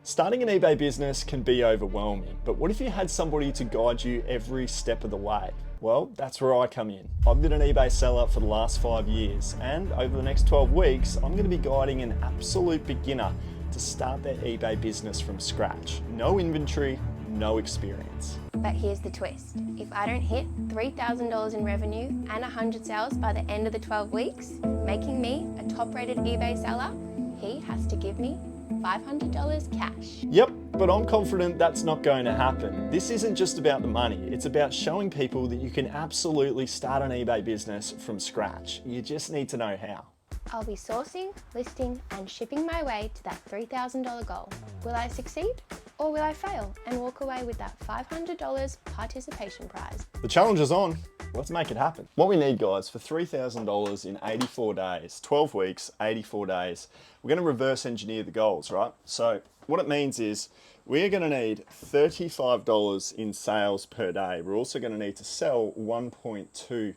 Starting an eBay business can be overwhelming, but what if you had somebody to guide you every step of the way? Well, that's where I come in. I've been an eBay seller for the last 5 years, and over the next 12 weeks, I'm going to be guiding an absolute beginner to start their eBay business from scratch. No inventory, no experience. But here's the twist. If I don't hit $3,000 in revenue and 100 sales by the end of the 12 weeks, making me a top-rated eBay seller, he has to give me $500 cash. Yep, but I'm confident that's not going to happen. This isn't just about the money, it's about showing people that you can absolutely start an eBay business from scratch. You just need to know how. I'll be sourcing, listing, and shipping my way to that $3,000 goal. Will I succeed or will I fail and walk away with that $500 participation prize? The challenge is on. Let's make it happen. What we need, guys, for $3,000 in 84 days, 12 weeks, 84 days, we're going to reverse engineer the goals, right? So what it means is we're going to need $35 in sales per day. We're also going to need to sell 1.2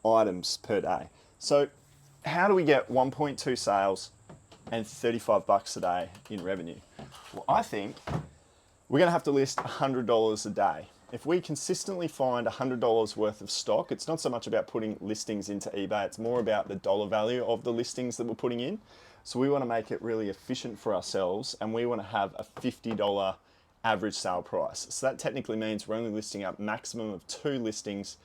items per day. So how do we get 1.2 sales and $35 a day in revenue? Well, I think we're going to have to list $100 a day. If we consistently find $100 worth of stock, it's not so much about putting listings into eBay, it's more about the dollar value of the listings that we're putting in. So we want to make it really efficient for ourselves, and we want to have a $50 average sale price. So that technically means we're only listing up maximum of 2 listings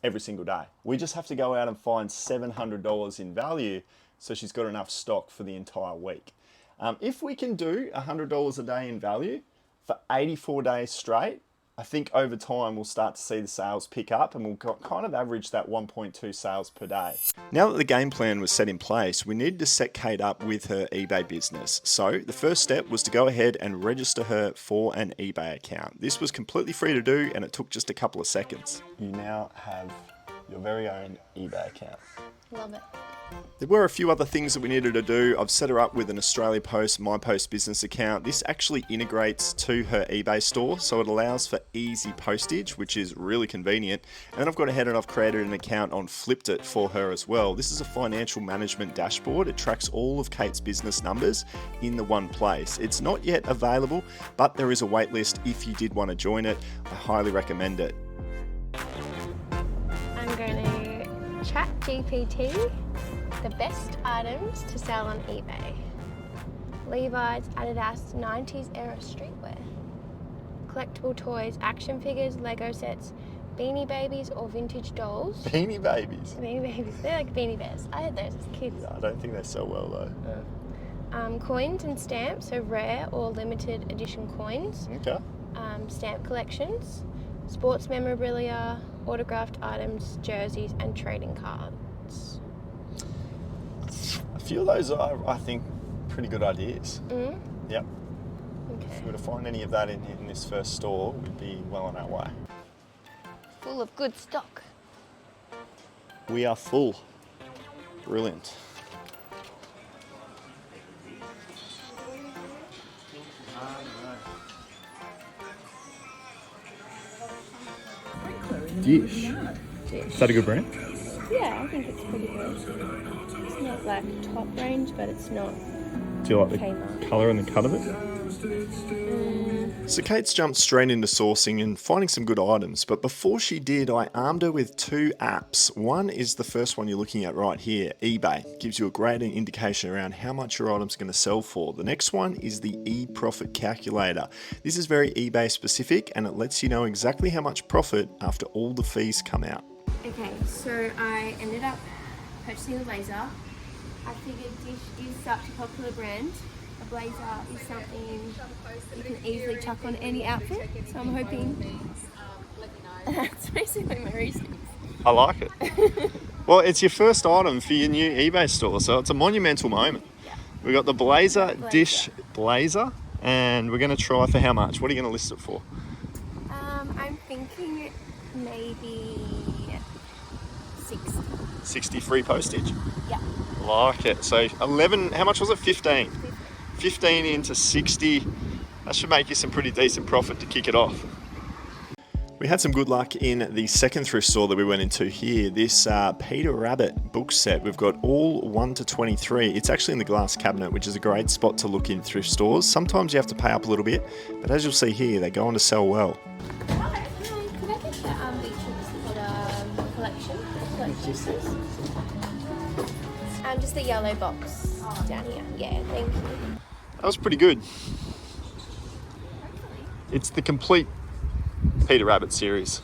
every single day. We just have to go out and find $700 in value so she's got enough stock for the entire week. If we can do $100 a day in value for 84 days straight, I think over time we'll start to see the sales pick up and we'll kind of average that 1.2 sales per day. Now that the game plan was set in place, we needed to set Kate up with her eBay business. So the first step was to go ahead and register her for an eBay account. This was completely free to do and it took just a couple of seconds. You now have your very own eBay account. Love it. There were a few other things that we needed to do. I've set her up with an Australia Post My Post business account. This actually integrates to her eBay store, so it allows for easy postage, which is really convenient. And then I've got ahead and I've created an account on Flipped It for her as well. This is a financial management dashboard. It tracks all of Kate's business numbers in the one place. It's not yet available, but there is a waitlist if you did want to join it. I highly recommend it. I'm going to chat GPT the best items to sell on eBay. Levi's, Adidas, 90s era streetwear. Collectible toys, action figures, Lego sets, Beanie Babies or vintage dolls. Beanie Babies? Beanie Babies, they're like Beanie Bears. I had those as kids. I don't think they sell well though. Coins and stamps, so rare or limited edition coins. Okay. Stamp collections, sports memorabilia, autographed items, jerseys and trading cards. A few of those are, I think, pretty good ideas. Mm? Yep. Okay. If we were to find any of that in this first store, we'd be well on our way. Full of good stock. We are full. Brilliant. Dish. Is that a good brand? Yeah, I think it's pretty good. It's not like top range, but it's not. Do you like the Kmart. colour and the cut of it? So Kate's jumped straight into sourcing and finding some good items, but before she did, I armed her with 2 apps. One is the first one you're looking at right here, eBay. Gives you a great indication around how much your item's going to sell for. The next one is the eProfit calculator. This is very eBay specific and it lets you know exactly how much profit after all the fees come out. Okay, so I ended up purchasing a blazer. I figured Dish is such a popular brand. A blazer is something you can easily chuck on any outfit, so I'm hoping that's basically my reason. I like it. Well, it's your first item for your new eBay store, so it's a monumental moment. Yeah. We've got the blazer, Dish blazer, and we're going to try for how much? What are you going to list it for? I'm thinking maybe 60. 60 free postage. Yeah. Like it. So 11, how much was it? 15. 15 into 60. That should make you some pretty decent profit to kick it off. We had some good luck in the second thrift store that we went into here. This Peter Rabbit book set. We've got all 1 to 23. It's actually in the glass cabinet, which is a great spot to look in thrift stores. Sometimes you have to pay up a little bit, but as you'll see here, they go on to sell well. Hi, could I get the beetroots collection? Just the yellow box down here. Yeah, thank you. That was pretty good. It's the complete Peter Rabbit series,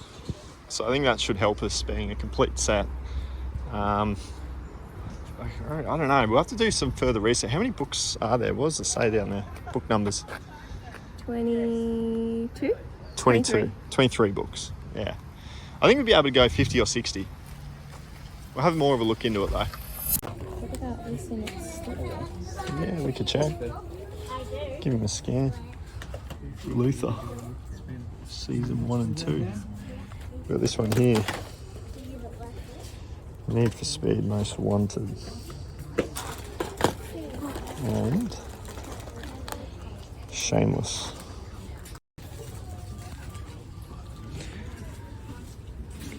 so I think that should help us being a complete set. I don't know, we'll have to do some further research. How many books are there? What does it say down there? Book numbers? 22? 23 books, yeah. I think we'll be able to go 50 or 60. We'll have more of a look into it though. What about this in its slivers? Yeah, we could check. Give him a scan. Luther. Season 1 and 2. We've got this one here. Need for Speed Most Wanted. And Shameless.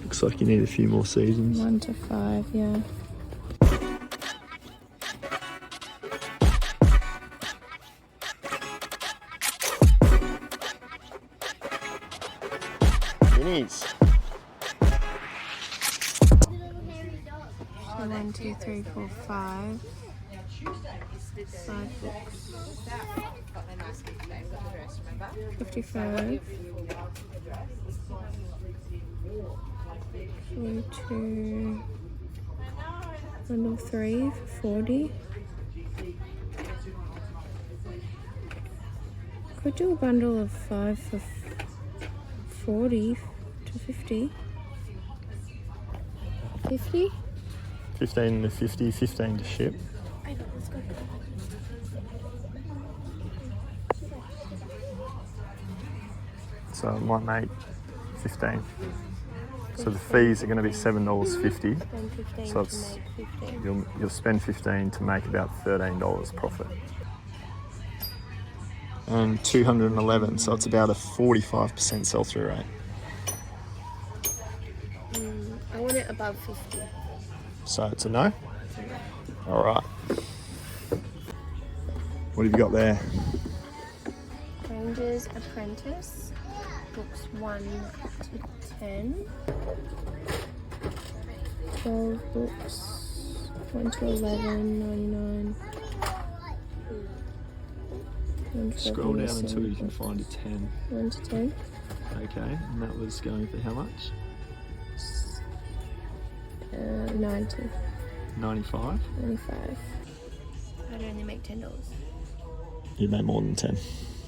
Looks like you need a few more seasons. 1 to 5, yeah. Minis. 1, 2, 3, 4, 5. 5 books. 55. 42. Bundle 3 for 40. Could do a bundle of 5 for 40 to 50. 50? 15 to 50, 15 to ship. I know, let's go. So it might make 15. So the fees are going to be $7.50. Spend 15 So to it's, make 15. you'll spend 15 to make about $13 profit. And 211, so it's about a 45% sell-through rate. I want it above 50. So it's a no? All right. What have you got there? Ranger's Apprentice, books 1 to 10. 12 books, 1 to 11, 99. Scroll down until you can find a 10. 1 to 10. Okay, and that was going for how much? 90. 95? 95. I'd only make $10. You made more than 10.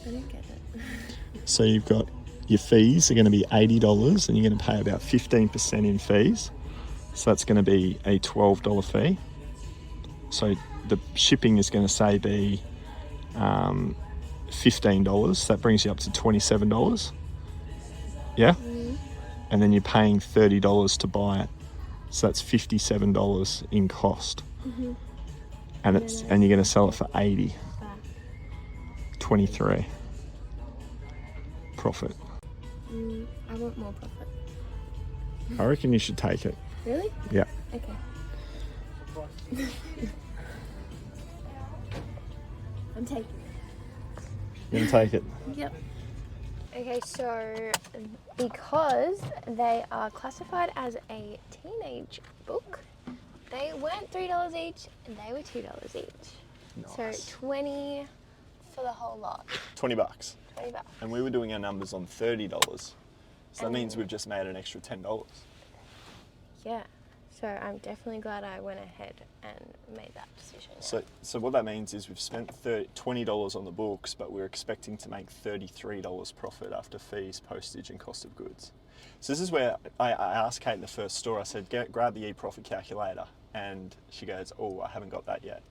I don't get it. So you've got your fees are going to be $80 and you're going to pay about 15% in fees. So that's going to be a $12 fee. So the shipping is going to say be $15. That brings you up to $27. Yeah? Mm-hmm. And then you're paying $30 to buy it. So that's $57 in cost. Mm-hmm. And you're going to sell it for 80. 23 profit. I want more profit. I reckon you should take it. Really? Yeah. Okay. I'm taking it. You're gonna take it. Yep. Okay, so because they are classified as a teenage book, they weren't $3 each and they were $2 each. Nice. So 20 for the whole lot. 20 bucks. 20 bucks. And we were doing our numbers on $30. So that means we've just made an extra $10. Yeah. So I'm definitely glad I went ahead and made that decision. So what that means is we've spent $20 on the books, but we're expecting to make $33 profit after fees, postage, and cost of goods. So this is where I asked Kate in the first store, I said, grab the e-profit calculator. And she goes, oh, I haven't got that yet.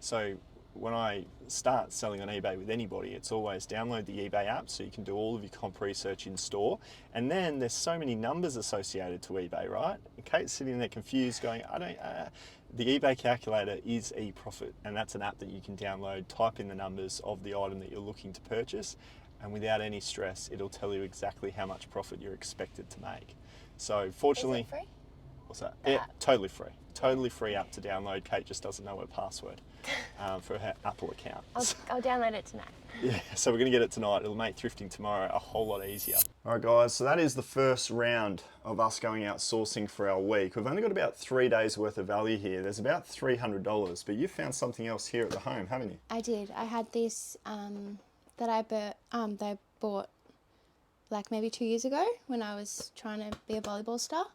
So when I start selling on eBay with anybody, it's always download the eBay app so you can do all of your comp research in store. And then there's so many numbers associated to eBay, right? And Kate's sitting there confused going, the eBay calculator is eProfit, and that's an app that you can download, type in the numbers of the item that you're looking to purchase, and without any stress, it'll tell you exactly how much profit you're expected to make. So fortunately, Is it free? what's that? The Yeah, app. totally free. Totally free app to download. Kate just doesn't know her password for her Apple account. I'll download it tonight. Yeah, so we're going to get it tonight. It'll make thrifting tomorrow a whole lot easier. All right, guys, so that is the first round of us going out sourcing for our week. We've only got about 3 days worth of value here. There's about $300, but you found something else here at the home, haven't you? I did. I had this that I bought like maybe 2 years ago when I was trying to be a volleyball star.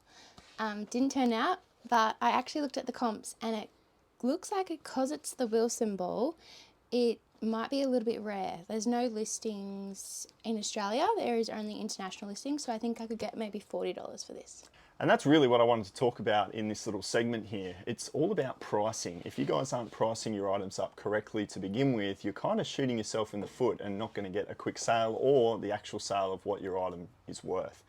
Didn't turn out, but I actually looked at the comps and it looks like because it's the Wilson ball, it might be a little bit rare. There's no listings in Australia. There is only international listings, so I think I could get maybe $40 for this. And that's really what I wanted to talk about in this little segment here. It's all about pricing. If you guys aren't pricing your items up correctly to begin with, you're kind of shooting yourself in the foot and not going to get a quick sale or the actual sale of what your item is worth.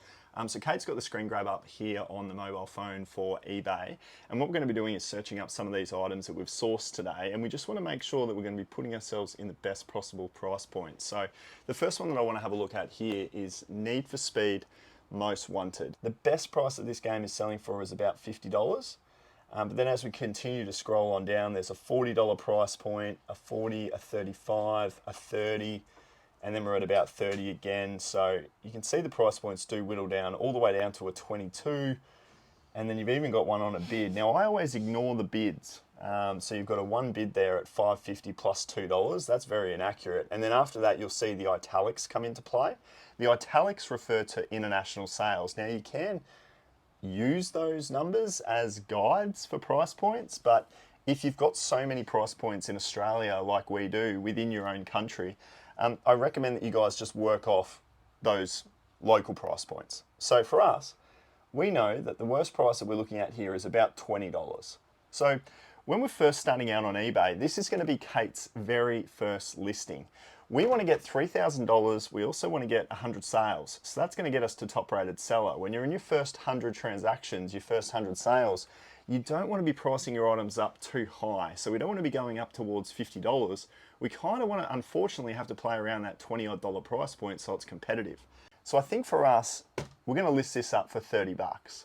So Kate's got the screen grab up here on the mobile phone for eBay. And what we're going to be doing is searching up some of these items that we've sourced today. And we just want to make sure that we're going to be putting ourselves in the best possible price point. So the first one that I want to have a look at here is Need for Speed Most Wanted. The best price that this game is selling for is about $50. But then as we continue to scroll on down, there's a $40 price point, a 40, a 35, a 30, and then we're at about 30 again. So you can see the price points do whittle down all the way down to a 22. And then you've even got one on a bid. Now I always ignore the bids. So you've got a one bid there at $5.50 plus $2. That's very inaccurate. And then after that, you'll see the italics come into play. The italics refer to international sales. Now you can use those numbers as guides for price points, but if you've got so many price points in Australia like we do within your own country, I recommend that you guys just work off those local price points. So for us, we know that the worst price that we're looking at here is about $20. So when we're first starting out on eBay, this is going to be Kate's very first listing. We want to get $3,000. We also want to get 100 sales. So that's going to get us to top rated seller. When you're in your first 100 transactions, your first 100 sales, you don't want to be pricing your items up too high. So we don't want to be going up towards $50. We kind of want to, unfortunately, have to play around that $20 odd price point so it's competitive. So I think for us, we're going to list this up for $30.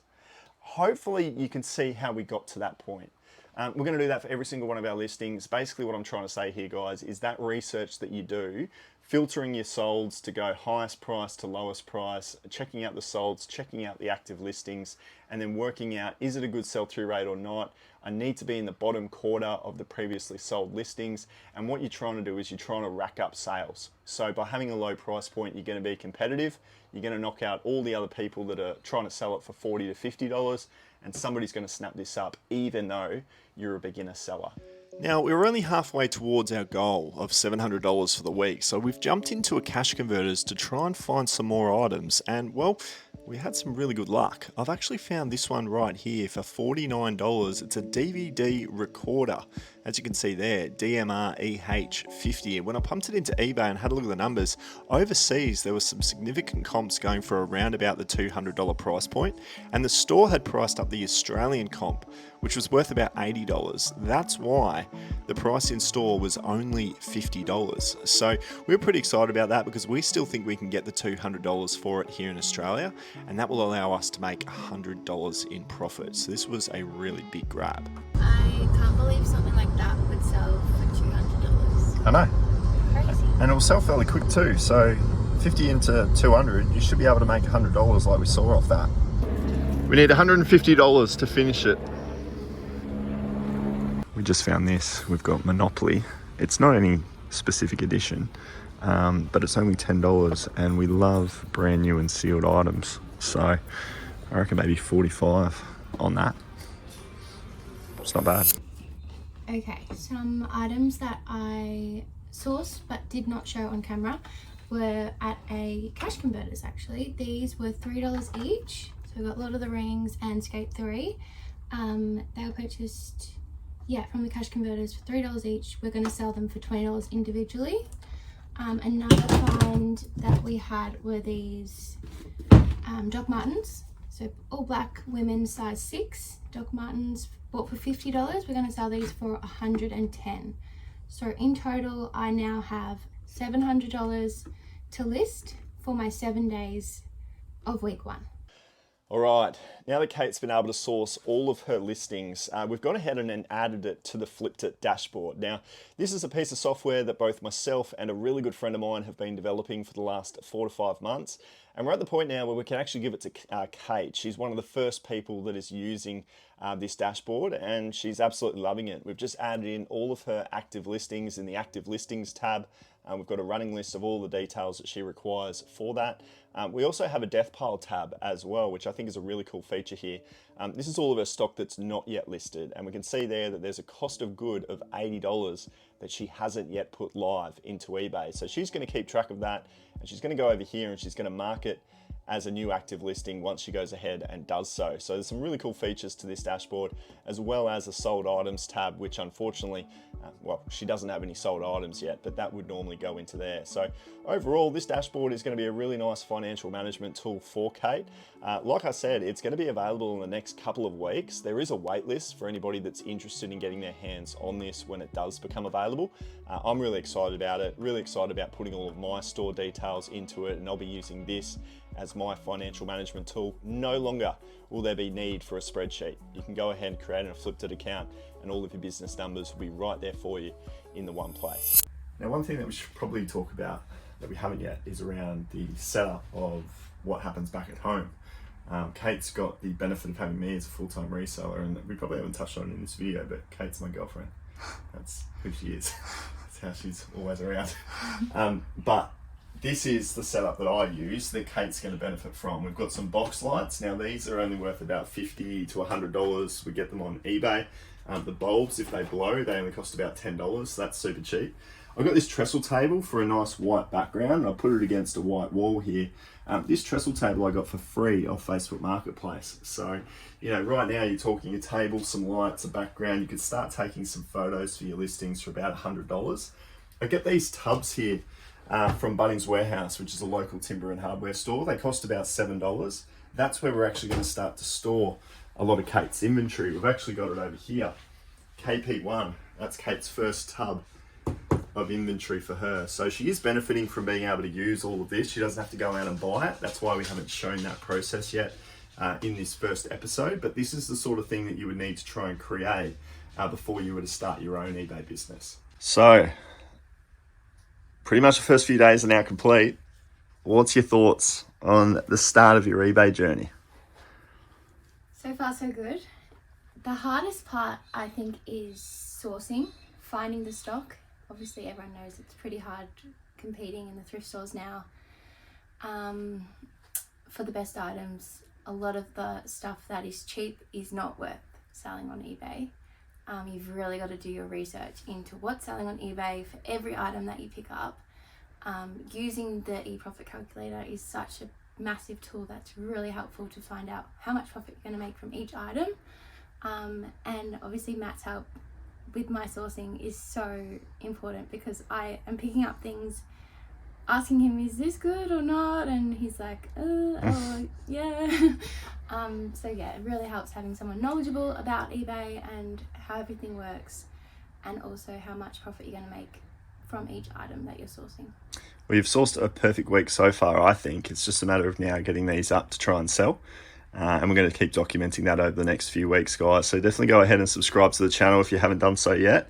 Hopefully you can see how we got to that point. We're going to do that for every single one of our listings. Basically what I'm trying to say here, guys, is that research that you do, filtering your solds to go highest price to lowest price, checking out the solds, checking out the active listings, and then working out, is it a good sell-through rate or not? I need to be in the bottom quarter of the previously sold listings. And what you're trying to do is you're trying to rack up sales. So by having a low price point, you're going to be competitive. You're going to knock out all the other people that are trying to sell it for $40 to $50, and somebody's going to snap this up even though you're a beginner seller. Now, we're only halfway towards our goal of $700 for the week, so we've jumped into a cash converters to try and find some more items, and well, we had some really good luck. I've actually found this one right here for $49. It's a DVD recorder. As you can see there, DMR EH50. When I pumped it into eBay and had a look at the numbers, overseas there was some significant comps going for around about the $200 price point, and the store had priced up the Australian comp, which was worth about $80. That's why the price in store was only $50. So we're pretty excited about that because we still think we can get the $200 for it here in Australia, and that will allow us to make $100 in profit. So this was a really big grab. I can't believe something like that would sell for $200. I know. Crazy. And it will sell fairly quick too. So 50 into 200, you should be able to make $100 like we saw off that. We need $150 to finish it. We just found this. We've got Monopoly. It's not any specific edition, but it's only $10, and we love brand new and sealed items. So I reckon maybe 45 on that. It's not bad. Okay, some items that I sourced but did not show on camera were at a cash converters actually. These were $3 each. So we got Lord of the Rings and Skate 3. They were purchased from the cash converters for $3 each. We're going to sell them for $20 individually. Another find that we had were these Doc Martens. So all black women size 6 Doc Martens bought for $50. We're going to sell these for $110. So in total I now have $700 to list for my 7 days of week 1. All right, now that Kate's been able to source all of her listings, we've gone ahead and added it to the Flipped It dashboard. Now, this is a piece of software that both myself and a really good friend of mine have been developing for the last 4 to 5 months. And we're at the point now where we can actually give it to Kate. She's one of the first people that is using this dashboard, and she's absolutely loving it. We've just added in all of her active listings in the active listings tab. We've got a running list of all the details that she requires for that. We also have a death pile tab as well, which I think is a really cool feature here. This is all of her stock that's not yet listed, and we can see there that there's a cost of good of $80 that she hasn't yet put live into eBay. So she's going to keep track of that, and she's going to go over here and she's going to mark it as a new active listing once she goes ahead and does so. So there's some really cool features to this dashboard, as well as a sold items tab, which unfortunately, well, she doesn't have any sold items yet, but that would normally go into there. So overall, this dashboard is going to be a really nice financial management tool for Kate. Like I said, it's going to be available in the next couple of weeks. There is a wait list for anybody that's interested in getting their hands on this when it does become available. I'm really excited about it, really excited about putting all of my store details into it, and I'll be using this as my financial management tool. No longer will there be need for a spreadsheet. You can go ahead and create a Flipped It account, and all of your business numbers will be right there for you in the one place. Now, one thing that we should probably talk about that we haven't yet is around the setup of what happens back at home. Kate's got the benefit of having me as a full-time reseller, and we probably haven't touched on it in this video, but Kate's my girlfriend. That's who she is. That's how she's always around. But this is the setup that I use that Kate's going to benefit from. We've got some box lights. Now, these are only worth about $50 to $100. We get them on eBay. The bulbs, if they blow, they only cost about $10. So that's super cheap. I've got this trestle table for a nice white background. I put it against a white wall here. This trestle table I got for free off Facebook Marketplace. So, you know, right now you're talking a table, some lights, a background. You could start taking some photos for your listings for about $100. I get these tubs here from Bunnings Warehouse, which is a local timber and hardware store. They cost about $7. That's where we're actually going to start to store a lot of Kate's inventory. We've actually got it over here. KP1, that's Kate's first tub of inventory for her. So she is benefiting from being able to use all of this. She doesn't have to go out and buy it. That's why we haven't shown that process yet in this first episode. But this is the sort of thing that you would need to try and create before you were to start your own eBay business. So, pretty much the first few days are now complete. What's your thoughts on the start of your eBay journey? So far, so good. The hardest part, I think, is sourcing, finding the stock. Obviously, everyone knows it's pretty hard competing in the thrift stores now for the best items. A lot of the stuff that is cheap is not worth selling on eBay. You've really got to do your research into what's selling on eBay for every item that you pick up. Using the eProfit calculator is such a massive tool that's really helpful to find out how much profit you're going to make from each item. And obviously Matt's help with my sourcing is so important, because I am picking up things, asking him, is this good or not? And he's like, oh yeah. So yeah, it really helps having someone knowledgeable about eBay and how everything works, and also how much profit you're going to make from each item that you're sourcing. Well, you've sourced a perfect week so far, I think. It's just a matter of now getting these up to try and sell. And we're going to keep documenting that over the next few weeks, guys. So definitely go ahead and subscribe to the channel if you haven't done so yet.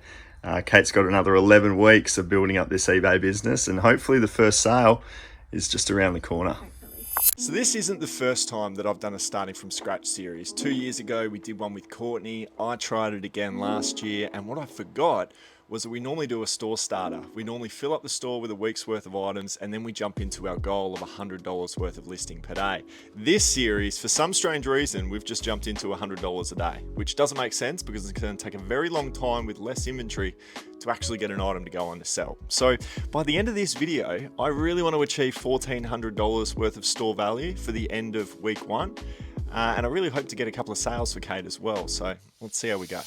Kate's got another 11 weeks of building up this eBay business, and hopefully the first sale is just around the corner. Hopefully. So this isn't the first time that I've done a starting from scratch series. 2 years ago, we did one with Courtney. I tried it again last year, and what I forgot was that we normally do a store starter. We normally fill up the store with a week's worth of items, and then we jump into our goal of $100 worth of listing per day. This series, for some strange reason, we've just jumped into $100 a day, which doesn't make sense because it's going to take a very long time with less inventory to actually get an item to go on to sell. So by the end of this video, I really want to achieve $1,400 worth of store value for the end of week 1. And I really hope to get a couple of sales for Kate as well. So let's see how we go.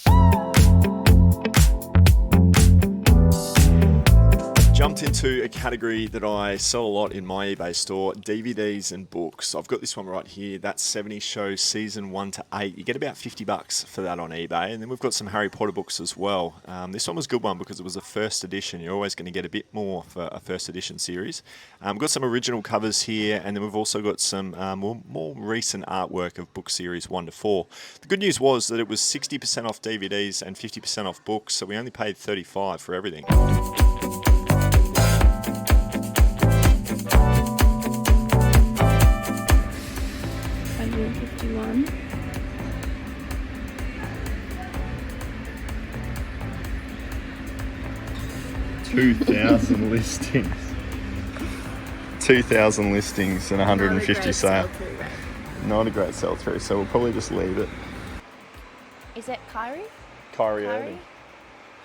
Jumped into a category that I sell a lot in my eBay store, DVDs and books. I've got this one right here. That's 70 Shows Season 1 to 8. You get about $50 for that on eBay. And then we've got some Harry Potter books as well. This one was a good one because it was a first edition. You're always going to get a bit more for a first edition series. We've got some original covers here, and then we've also got some more recent artwork of book series 1 to 4. The good news was that it was 60% off DVDs and 50% off books, so we only paid $35 for everything. 2,000 listings. 2,000 listings and 150 sale. Not a great sell through, so we'll probably just leave it. Is it Kyrie? Kyrie Irving.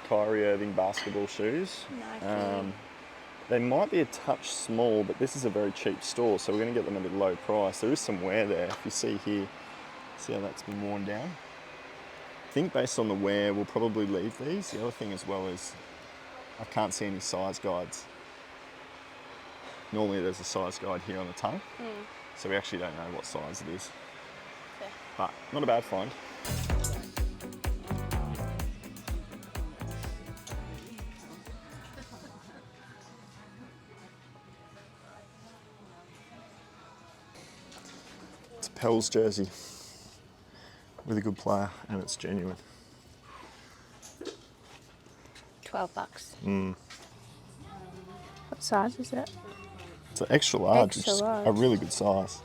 Kyrie Irving basketball shoes. Nike. They might be a touch small, but this is a very cheap store, so we're going to get them at a low price. There is some wear there. If you see here, see how that's been worn down? I think based on the wear, we'll probably leave these. The other thing as well is I can't see any size guides. Normally there's a size guide here on the tongue, so we actually don't know what size it is. Okay. But not a bad find. It's a Pels jersey with a good player, and it's genuine. $12. What size is it? It's an extra large, Extra which is large. a really good size.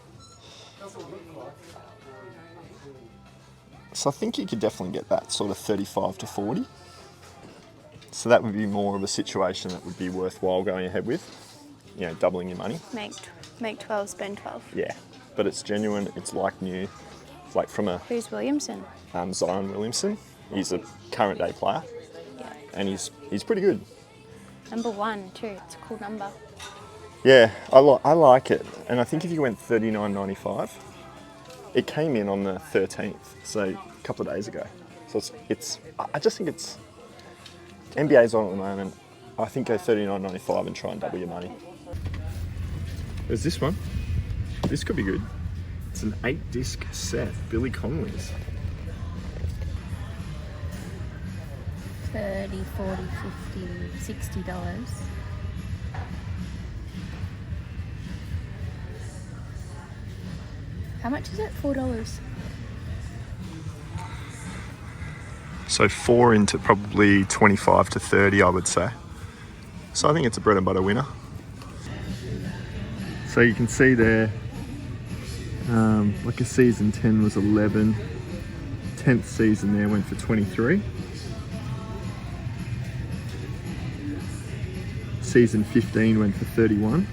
So I think you could definitely get that sort of 35 to 40. So that would be more of a situation that would be worthwhile going ahead with. You know, doubling your money. Make 12, spend 12. Yeah, but it's genuine. It's like new, like from a Who's Williamson? Zion Williamson. He's a current day player, Yeah. and he's pretty good. Number 1 too. It's a cool number. Yeah, I like it, and I think if you went $39.95, it came in on the 13th, so a couple of days ago. So I just think it's NBA's on at the moment. I think go $39.95 and try and double your money. There's this one. This could be good. It's an 8-disc set, Billy Connolly's. 30, 40, 50, $60. How much is it? $4. So 4 into probably 25 to 30, I would say. So I think it's a bread and butter winner. So you can see there, like a season 10 was 11. 10th season there went for 23. Season 15 went for 31.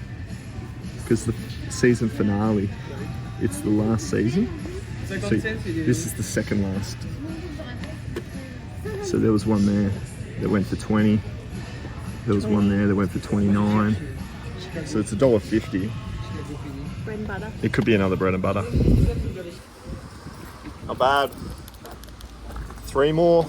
Because the season finale, it's the last season. So this is the second last. So there was one there that went for 20. There was one there that went for 29. So it's $1.50. Bread and butter. It could be another bread and butter. Not bad. 3 more.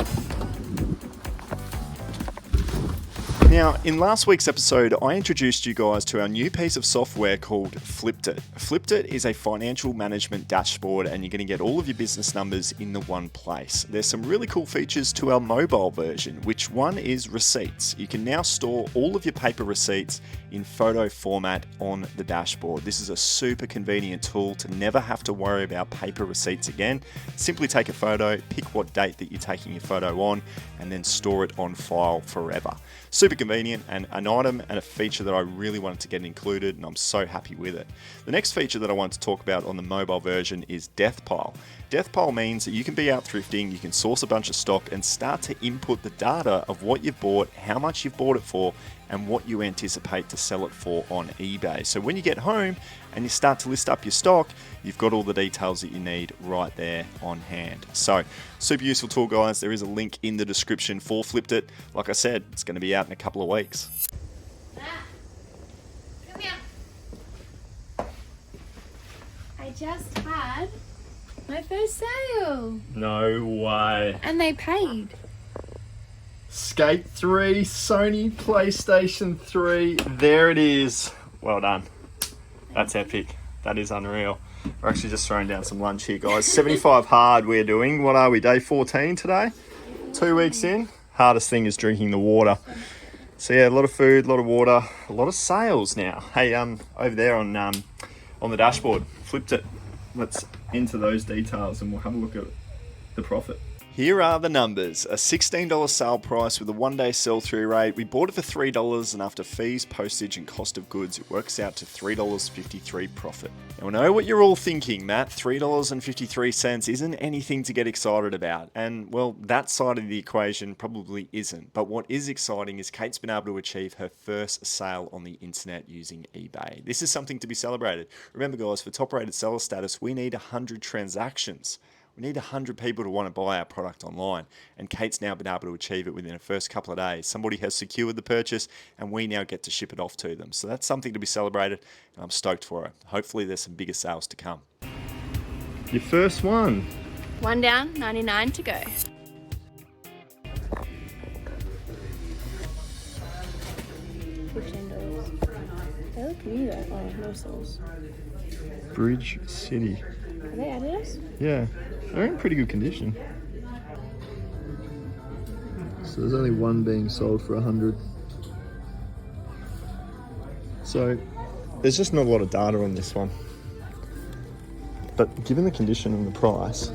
Now, in last week's episode, I introduced you guys to our new piece of software called Flipped It. Flipped It is a financial management dashboard, and you're going to get all of your business numbers in the one place. There's some really cool features to our mobile version, which one is receipts. You can now store all of your paper receipts in photo format on the dashboard. This is a super convenient tool to never have to worry about paper receipts again. Simply take a photo, pick what date that you're taking your photo on, and then store it on file forever. Super convenient, and an item and a feature that I really wanted to get included, and I'm so happy with it. The next feature that I want to talk about on the mobile version is Death Pile. Death Pile means that you can be out thrifting, you can source a bunch of stock and start to input the data of what you've bought, how much you've bought it for, and what you anticipate to sell it for on eBay. So when you get home and you start to list up your stock, you've got all the details that you need right there on hand. So super useful tool, guys. There is a link in the description for Flipped It. Like I said, it's going to be out in a couple of weeks. Come here. I just had my first sale. No way. And they paid. Skate 3, Sony PlayStation 3. There it is. Well done. That's epic. That is unreal. We're actually just throwing down some lunch here, guys. 75 hard we're doing. What are we, day 14 today? 2 weeks in. Hardest thing is drinking the water. So yeah, a lot of food, a lot of water, a lot of sales now. Hey, over there on the dashboard, flipped it. Let's enter those details and we'll have a look at the profit. Here are the numbers. A $16 sale price with a 1-day sell-through rate. We bought it for $3 and after fees, postage and cost of goods, it works out to $3.53 profit. Now I know what you're all thinking, Matt, $3.53 isn't anything to get excited about. And well, that side of the equation probably isn't. But what is exciting is Kate's been able to achieve her first sale on the internet using eBay. This is something to be celebrated. Remember guys, for top rated seller status, we need 100 transactions. We need 100 people to want to buy our product online, and Kate's now been able to achieve it within the first couple of days. Somebody has secured the purchase, and we now get to ship it off to them. So that's something to be celebrated, and I'm stoked for it. Hopefully there's some bigger sales to come. Your first one. One down, 99 to go. $15. They look new though. Oh, no sales. Bridge City. Are they Adidas? Yeah, they're in pretty good condition. So there's only one being sold for 100. So there's just not a lot of data on this one. But given the condition and the price,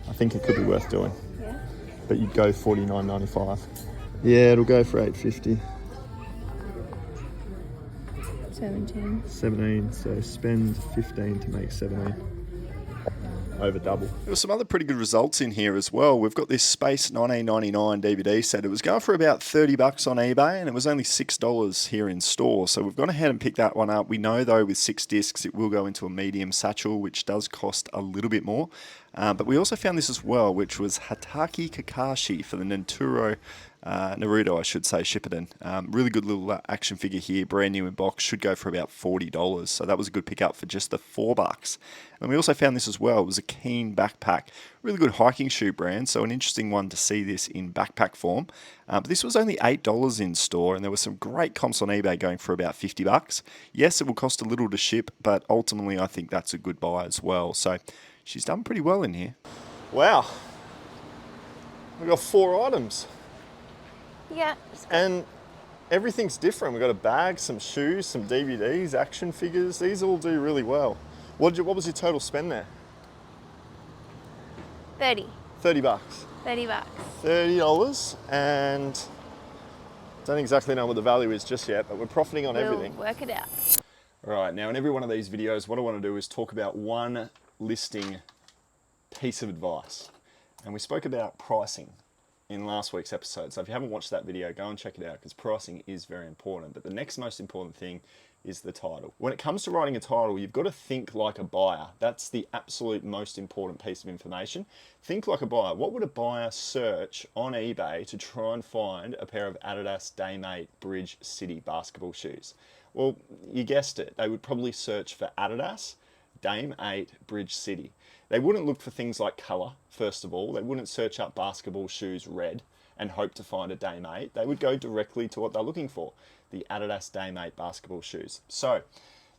I think it could be worth doing. Yeah. But you'd go $49.95. Yeah, it'll go for $8.50. 17, so spend 15 to make 17. Over double. There were some other pretty good results in here as well. We've got this Space 1999 DVD set. It was going for about $30 on eBay and it was only $6 here in store. So we've gone ahead and picked that one up. We know though with 6 discs it will go into a medium satchel, which does cost a little bit more. But we also found this as well, which was Hatake Kakashi for the Naruto, I should say, Shippuden. Really good little action figure here, brand new in box, should go for about $40. So that was a good pickup for just the $4. And we also found this as well. It was a Keen backpack, really good hiking shoe brand. So an interesting one to see this in backpack form. But this was only $8 in store, and there were some great comps on eBay going for about $50. Yes, it will cost a little to ship, but ultimately I think that's a good buy as well. So she's done pretty well in here. Wow, we've got 4 items. Yeah. And everything's different. We've got a bag, some shoes, some DVDs, action figures. These all do really well. What was your total spend there? 30. $30. $30. $30, and don't exactly know what the value is just yet, but we're profiting on everything. We'll work it out. All right, now in every one of these videos, what I want to do is talk about one listing piece of advice. And we spoke about pricing in last week's episode. So if you haven't watched that video, go and check it out because pricing is very important. But the next most important thing is the title. When it comes to writing a title, you've got to think like a buyer. That's the absolute most important piece of information. Think like a buyer. What would a buyer search on eBay to try and find a pair of Adidas Dame 8 Bridge City basketball shoes? Well, you guessed it. They would probably search for Adidas Dame 8 Bridge City. They wouldn't look for things like colour, first of all. They wouldn't search up basketball shoes red and hope to find a Dame 8. They would go directly to what they're looking for, the Adidas Dame 8 basketball shoes. So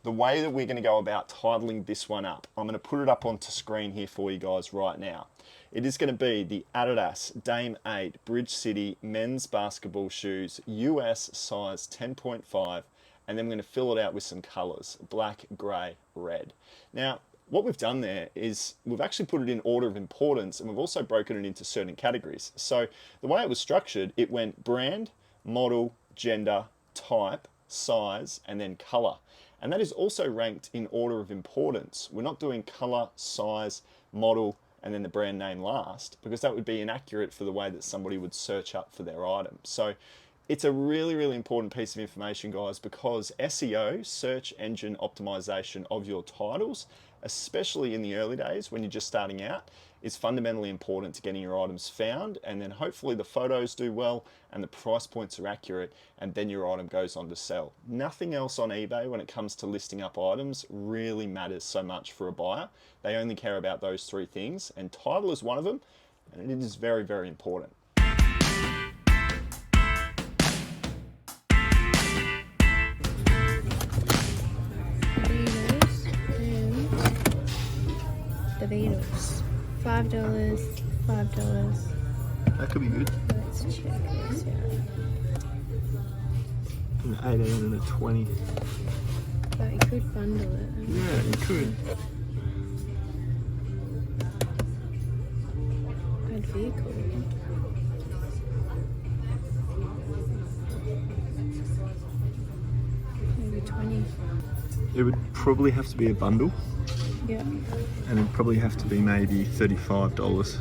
the way that we're going to go about titling this one up, I'm going to put it up onto screen here for you guys right now. It is going to be the Adidas Dame 8 Bridge City men's basketball shoes, US size 10.5, and then we're going to fill it out with some colours, black, grey, red. Now, what we've done there is we've actually put it in order of importance, and we've also broken it into certain categories. So the way it was structured, it went brand, model, gender, type, size, and then colour. And that is also ranked in order of importance. We're not doing colour, size, model, and then the brand name last, because that would be inaccurate for the way that somebody would search up for their item. So it's a really, really important piece of information, guys, because SEO, search engine optimization of your titles, especially in the early days when you're just starting out, is fundamentally important to getting your items found, and then hopefully the photos do well and the price points are accurate, and then your item goes on to sell. Nothing else on eBay when it comes to listing up items really matters so much for a buyer. They only care about those 3 things, and title is one of them, and it is very, very important. the Beatles. $5, $5. That could be good. Let's check this out. An 18 and a 20. But you could bundle it. Yeah, you could. Add vehicle. Maybe 20. It would probably have to be a bundle, Yeah. and it'd probably have to be maybe $35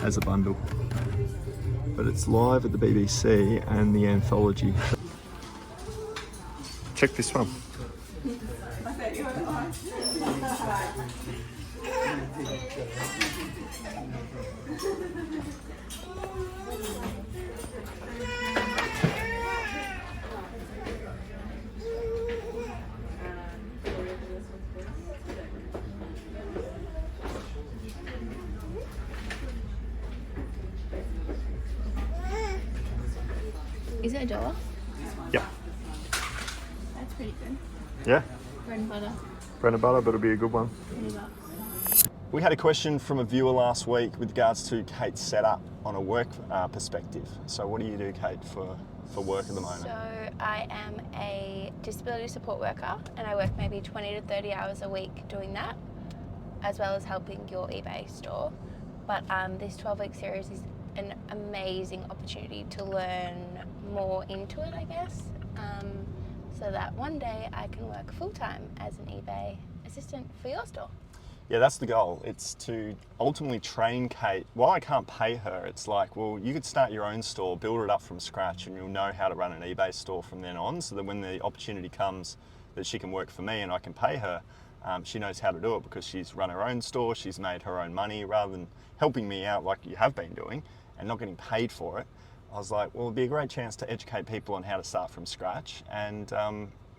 as a bundle. But it's live at the BBC and the Anthology. Check this one. Is it $1? Yep. That's pretty good. Yeah. Bread and butter. Bread and butter, but it'll be a good one. $20. We had a question from a viewer last week with regards to Kate's setup on a work perspective. So what do you do, Kate, for work at the moment? So I am a disability support worker and I work maybe 20 to 30 hours a week doing that, as well as helping your eBay store. But this 12-week series is an amazing opportunity to learn more into it, I guess, so that one day I can work full-time as an eBay assistant for your store. Yeah, that's the goal. It's to ultimately train Kate. While I can't pay her, it's like, well, you could start your own store, build it up from scratch, and you'll know how to run an eBay store from then on, so that when the opportunity comes that she can work for me and I can pay her, she knows how to do it because she's run her own store, she's made her own money, rather than helping me out like you have been doing and not getting paid for it. I was like, well, it'd be a great chance to educate people on how to start from scratch and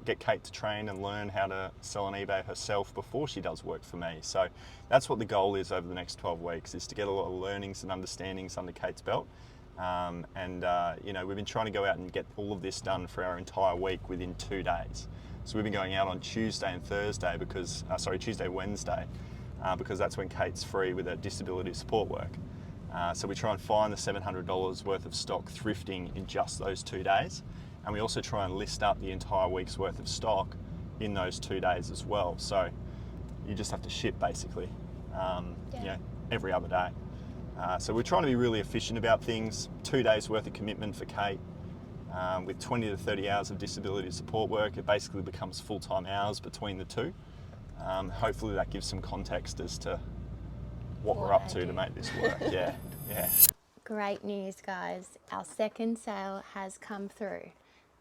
get Kate to train and learn how to sell on eBay herself before she does work for me. So that's what the goal is over the next 12 weeks, is to get a lot of learnings and understandings under Kate's belt. You know, we've been trying to go out and get all of this done for our entire week within 2 days. So we've been going out on Tuesday and Thursday because, Wednesday, because that's when Kate's free with her disability support work. So we try and find the $700 worth of stock thrifting in just those 2 days. And we also try and list up the entire week's worth of stock in those 2 days as well. So you just have to ship basically, you know, every other day. So we're trying to be really efficient about things. 2 days worth of commitment for Kate. With 20 to 30 hours of disability support work, it basically becomes full-time hours between the two. Hopefully that gives some context as to what we're up to make this work. Yeah. Great news, guys. Our second sale has come through.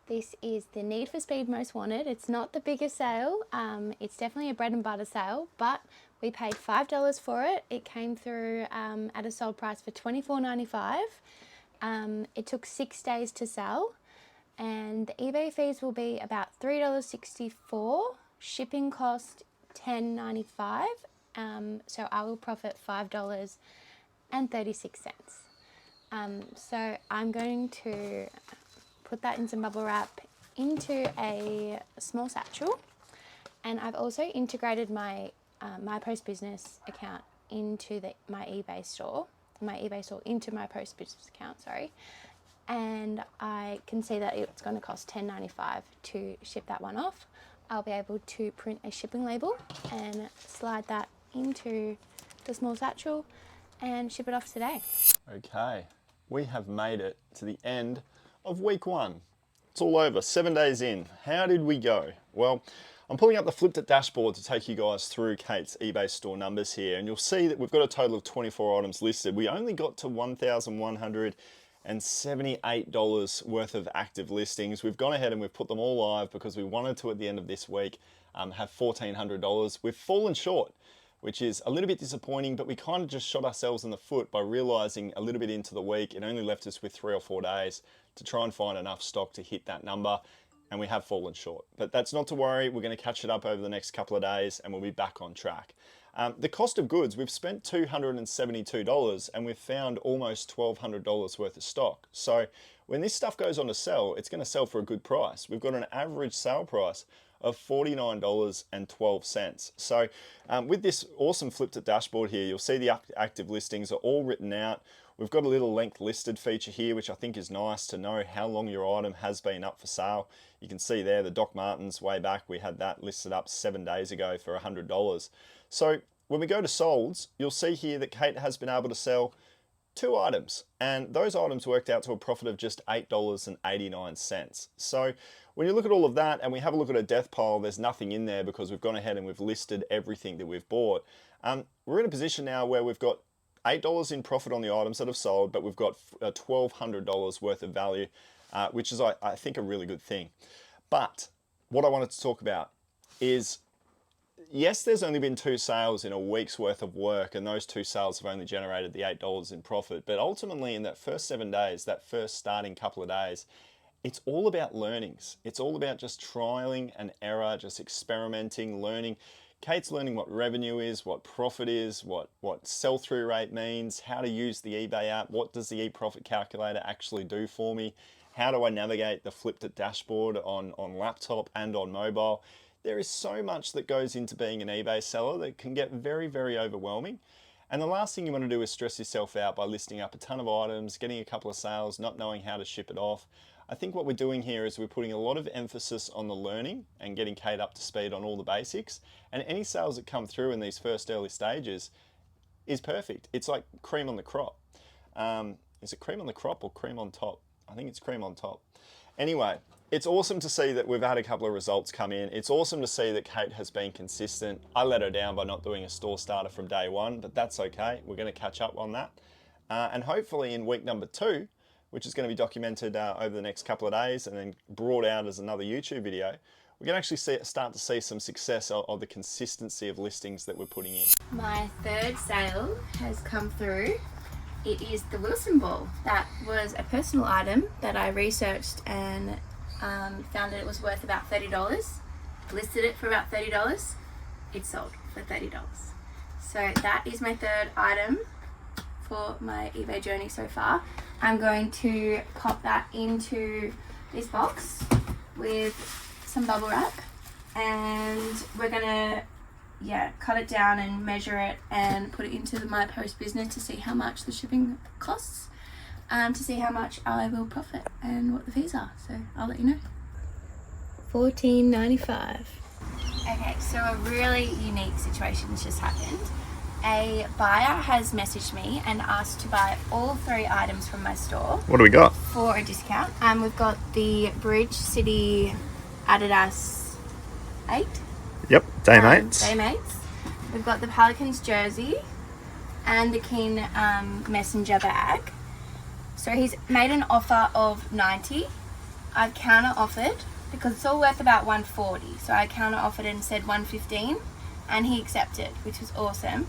This is the Need for Speed Most Wanted. It's not the biggest sale. It's definitely a bread and butter sale, but we paid $5 for it. It came through at a sold price for $24.95. It took 6 days to sell, and the eBay fees will be about $3.64. Shipping cost $10.95. So I will profit $5.36. So I'm going to put that in some bubble wrap into a small satchel, and I've also integrated my my Post Business account into my eBay store into my Post Business account, and I can see that it's going to cost $10.95 to ship that one off. I'll be able to print a shipping label and slide that into the small satchel and ship it off today. Okay, we have made it to the end of week 1. It's all over, 7 days in. How did we go? Well, I'm pulling up the flipped it dashboard to take you guys through Kate's eBay store numbers here, and you'll see that we've got a total of 24 items listed. We only got to $1,178 worth of active listings. We've gone ahead and we've put them all live because we wanted to, at the end of this week, have $1,400. We've fallen short, which is a little bit disappointing, but we kind of just shot ourselves in the foot by realizing a little bit into the week, it only left us with 3 or 4 days to try and find enough stock to hit that number, and we have fallen short. But that's not to worry, we're going to catch it up over the next couple of days and we'll be back on track. The cost of goods, we've spent $272 and we've found almost $1,200 worth of stock. So when this stuff goes on to sell, it's going to sell for a good price. We've got an average sale price of $49.12. So with this awesome flipped it dashboard here, you'll see the active listings are all written out. We've got a little length listed feature here, which I think is nice to know how long your item has been up for sale. You can see there the Doc Martens way back, we had that listed up 7 days ago for $100. So when we go to solds, you'll see here that Kate has been able to sell 2 items, and those items worked out to a profit of just $8.89. So when you look at all of that and we have a look at a death pile, there's nothing in there because we've gone ahead and we've listed everything that we've bought. We're in a position now where we've got $8 in profit on the items that have sold, but we've got $1,200 worth of value, which is, I think, a really good thing. But what I wanted to talk about is, yes, there's only been 2 sales in a week's worth of work, and those 2 sales have only generated the $8 in profit. But ultimately, in that first 7 days, that first starting couple of days, it's all about learnings. It's all about just trialing and error, just experimenting, learning. Kate's learning what revenue is, what profit is, what sell-through rate means, how to use the eBay app, what does the eProfit calculator actually do for me, how do I navigate the flipped it dashboard on laptop and on mobile. There is so much that goes into being an eBay seller that can get very, very overwhelming. And the last thing you want to do is stress yourself out by listing up a ton of items, getting a couple of sales, not knowing how to ship it off. I think what we're doing here is we're putting a lot of emphasis on the learning and getting Kate up to speed on all the basics. And any sales that come through in these first early stages is perfect. It's like cream on the crop. Is it cream on the crop or cream on top? I think it's cream on top. Anyway, it's awesome to see that we've had a couple of results come in. It's awesome to see that Kate has been consistent. I let her down by not doing a store starter from day one, but that's okay. We're going to catch up on that. And hopefully in week number 2, which is going to be documented over the next couple of days and then brought out as another YouTube video, we can actually start to see some success of the consistency of listings that we're putting in. My third sale has come through. It is the Wilson ball. That was a personal item that I researched and found that it was worth about $30. Listed it for about $30. It sold for $30. So that is my third item for my eBay journey so far. I'm going to pop that into this box with some bubble wrap, and we're gonna cut it down and measure it and put it into my post business to see how much the shipping costs, to see how much I will profit and what the fees are. So I'll let you know. $14.95. Okay, so a really unique situation has just happened. A buyer has messaged me and asked to buy all 3 items from my store. What do we got? For a discount. We've got the Bridge City Adidas 8. Yep, Day Mates. Day Mates. We've got the Pelicans jersey and the Keen Messenger bag. So he's made an offer of $90. I've counter offered because it's all worth about $140. So I counter offered and said $115, and he accepted, which was awesome.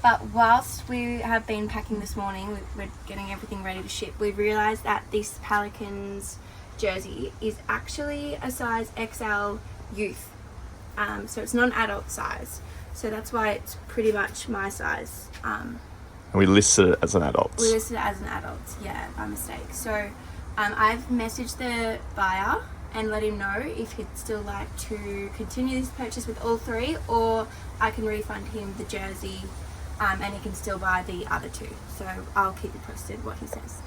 But whilst we have been packing this morning, we're getting everything ready to ship, we've realised that this Pelicans jersey is actually a size XL youth. So it's not an adult size. So that's why it's pretty much my size. And we listed it as an adult. We listed it as an adult, yeah, by mistake. So I've messaged the buyer and let him know if he'd still like to continue this purchase with all 3, or I can refund him the jersey and he can still buy the other 2. So I'll keep you posted what he says.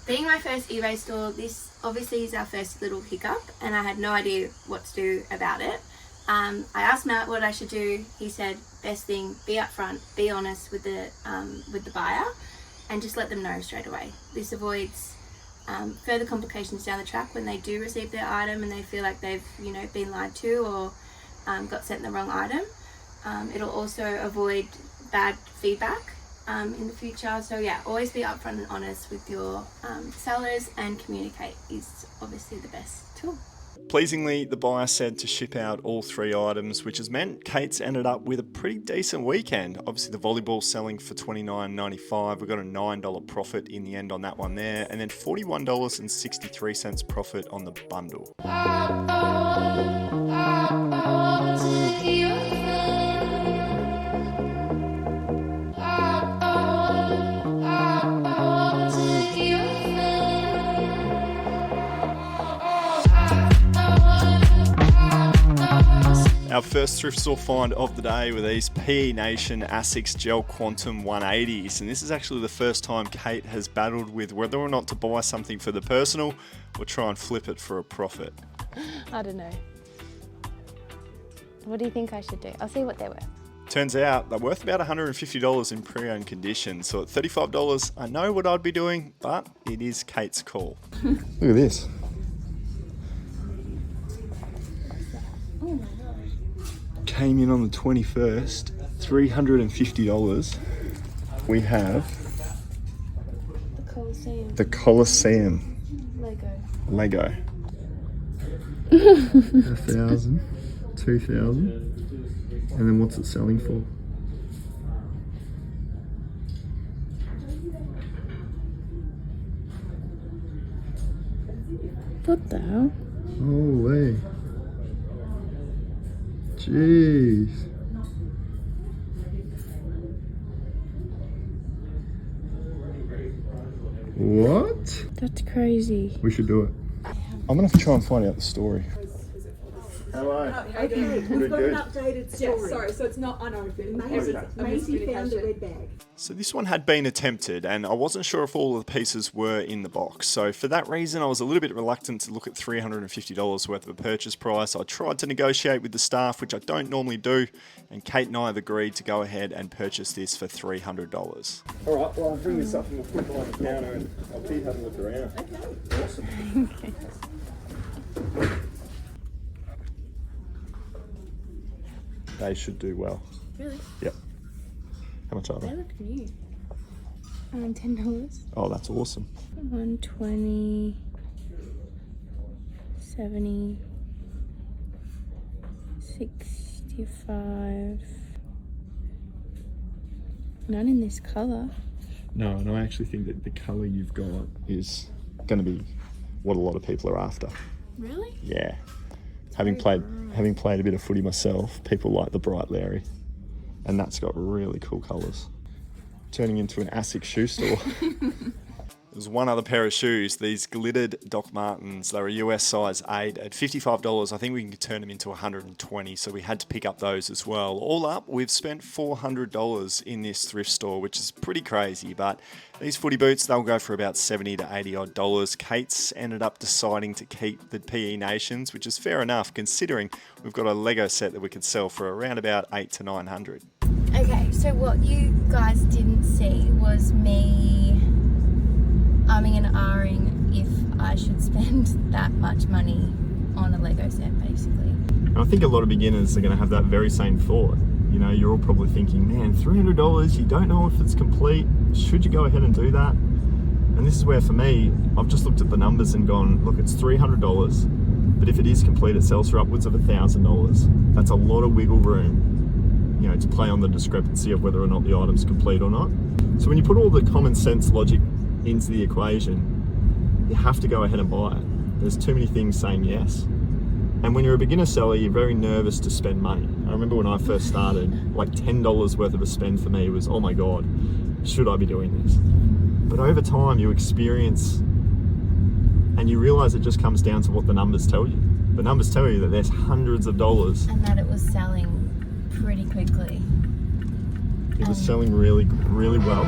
Being my first eBay store, this obviously is our first little hiccup, and I had no idea what to do about it. I asked Matt what I should do. He said, best thing, be upfront, be honest with the buyer, and just let them know straight away. This avoids further complications down the track when they do receive their item and they feel like they've been lied to or got sent the wrong item. It'll also avoid bad feedback in the future. So yeah, always be upfront and honest with your sellers, and communicate is obviously the best tool. Pleasingly, the buyer said to ship out all 3 items, which has meant Kate's ended up with a pretty decent weekend. Obviously, the volleyball selling for $29.95. We got a $9 profit in the end on that one there, and then $41.63 profit on the bundle. Our first thrift store find of the day were these PE Nation Asics Gel Quantum 180s, and this is actually the first time Kate has battled with whether or not to buy something for the personal or try and flip it for a profit. I don't know. What do you think I should do? I'll see what they're worth. Turns out they're worth about $150 in pre-owned condition, so at $35 I know what I'd be doing, but it is Kate's call. Look at this. Oh my gosh. Came in on the 21st, $350. We have The Colosseum. the Colosseum Lego. 1,000, 2,000, and then what's it selling for? What the hell? Holy. Jeez. What? That's crazy. We should do it. I'm gonna have to try and find out the story. Hello. Okay, we've got Good. an updated story. Yeah, sorry, so it's not unopened. Maisie Maisie found a red bag. So this one had been attempted, and I wasn't sure if all of the pieces were in the box. So for that reason, I was a little bit reluctant to look at $350 worth of a purchase price. I tried to negotiate with the staff, which I don't normally do, and Kate and I have agreed to go ahead and purchase this for $300. All right, well, I'll bring this up and we'll put it on the counter and I'll keep having a look around. Okay. Awesome. They should do well. Really? Yep. How much are They they? look new. $10. Oh, that's awesome. 120, 70, 65. Not in this colour. No, and I actually think that the colour you've got is going to be what a lot of people are after. Really? Yeah. Having played a bit of footy myself, people like the bright Larry. And that's got really cool colours. Turning into an ASIC shoe store. There's one other pair of shoes, these glittered Doc Martens. They're a US size 8 at $55. I think we can turn them into $120, so we had to pick up those as well. All up, we've spent $400 in this thrift store, which is pretty crazy, but these footy boots, they'll go for about $70 to $80 odd dollars. Kate's ended up deciding to keep the PE Nations, which is fair enough considering we've got a Lego set that we could sell for around about $800 to $900. Okay, so what you guys didn't see was me umming and ahhing if I should spend that much money on a Lego set, basically. And I think a lot of beginners are going to have that very same thought. You know, you're all probably thinking, man, $300, you don't know if it's complete. Should you go ahead and do that? And this is where, for me, I've just looked at the numbers and gone, look, it's $300, but if it is complete, it sells for upwards of $1,000. That's a lot of wiggle room, you know, to play on the discrepancy of whether or not the item's complete or not. So when you put all the common sense logic into the equation, you have to go ahead and buy it. There's too many things saying yes. And when you're a beginner seller, you're very nervous to spend money. I remember when I first started, like $10 worth of a spend for me was, oh my God, should I be doing this? But over time you experience and you realize it just comes down to what the numbers tell you. The numbers tell you that there's hundreds of dollars. And that it was selling pretty quickly. It was selling really, really well.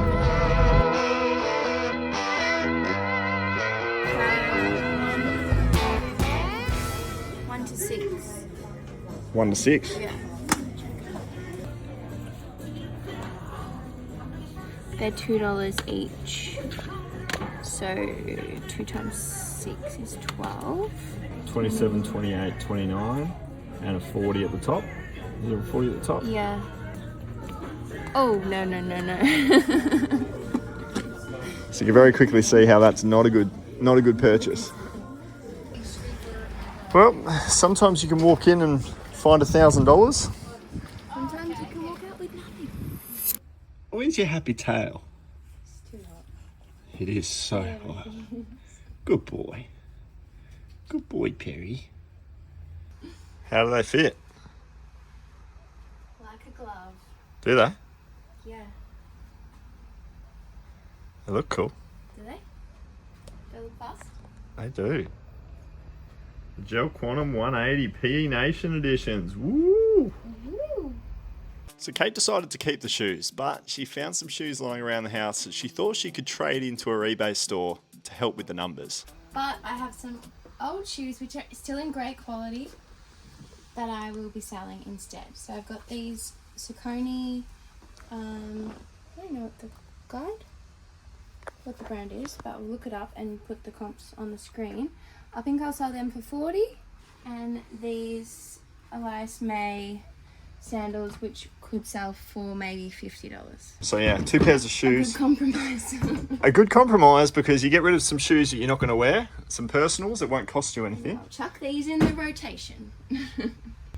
1 to 6. 1 to 6. Yeah. They're $2 each. So 2 times 6 is 12. 27, 28, 29, and a 40 at the top. Is there a 40 at the top? Yeah. Oh, no. So you can very quickly see how that's not a good purchase. Well, sometimes you can walk in and find $1,000. Sometimes you can walk out with nothing. Where's your happy tail? It's too hot. It is so hot. Good boy. Good boy, Perry. How do they fit? Like a glove. Do they? Yeah. They look cool. Do they? They look fast? They do. The Gel Quantum 180 PE Nation editions. Woo! Ooh. Ooh. So Kate decided to keep the shoes, but she found some shoes lying around the house that she thought she could trade into her eBay store to help with the numbers. But I have some old shoes which are still in great quality that I will be selling instead. So I've got these Cyclone, I don't know what the brand is, but we'll look it up and put the comps on the screen. I think I'll sell them for 40, and these Elias May sandals which could sell for maybe $50. So yeah, 2 pairs of shoes. Good compromise. A good compromise because you get rid of some shoes that you're not going to wear, some personals that won't cost you anything. I'll chuck these in the rotation.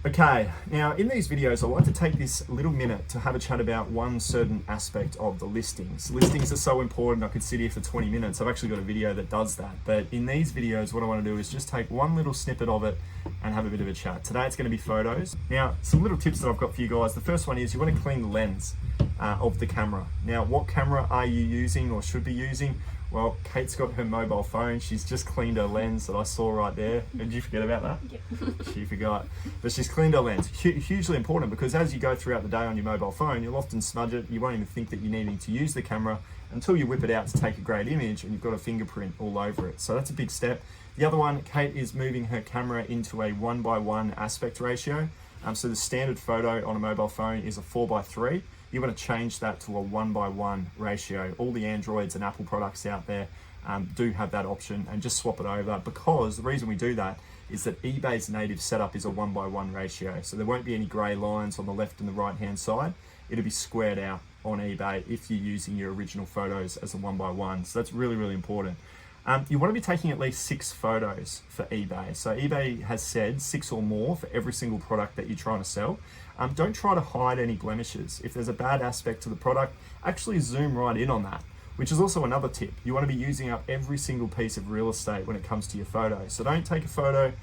Okay, now in these videos I like to take this little minute to have a chat about one certain aspect of the listings. Listings are so important, I could sit here for 20 minutes. I've actually got a video that does that. But in these videos what I want to do is just take one little snippet of it and have a bit of a chat. Today it's going to be photos. Now some little tips that I've got for you guys. The first one is you want to clean the lens of the camera. Now what camera are you using or should be using? Well, Kate's got her mobile phone. She's just cleaned her lens that I saw right there. Did you forget about that? Yep. She forgot. But she's cleaned her lens. Hugely important because as you go throughout the day on your mobile phone, you'll often smudge it. You won't even think that you're needing to use the camera until you whip it out to take a great image and you've got a fingerprint all over it. So that's a big step. The other one, Kate is moving her camera into a 1:1 aspect ratio. So the standard photo on a mobile phone is a 4:3. You want to change that to a 1:1 ratio. All the Androids and Apple products out there do have that option, and just swap it over, because the reason we do that is that eBay's native setup is a 1:1 ratio. So there won't be any gray lines on the left and the right hand side. It'll be squared out on eBay if you're using your original photos as a 1:1. So that's really, really important. You want to be taking at least 6 photos for eBay. So eBay has said 6 or more for every single product that you're trying to sell. Don't try to hide any blemishes. If there's a bad aspect to the product, actually zoom right in on that, which is also another tip. You want to be using up every single piece of real estate when it comes to your photo. So don't take a photo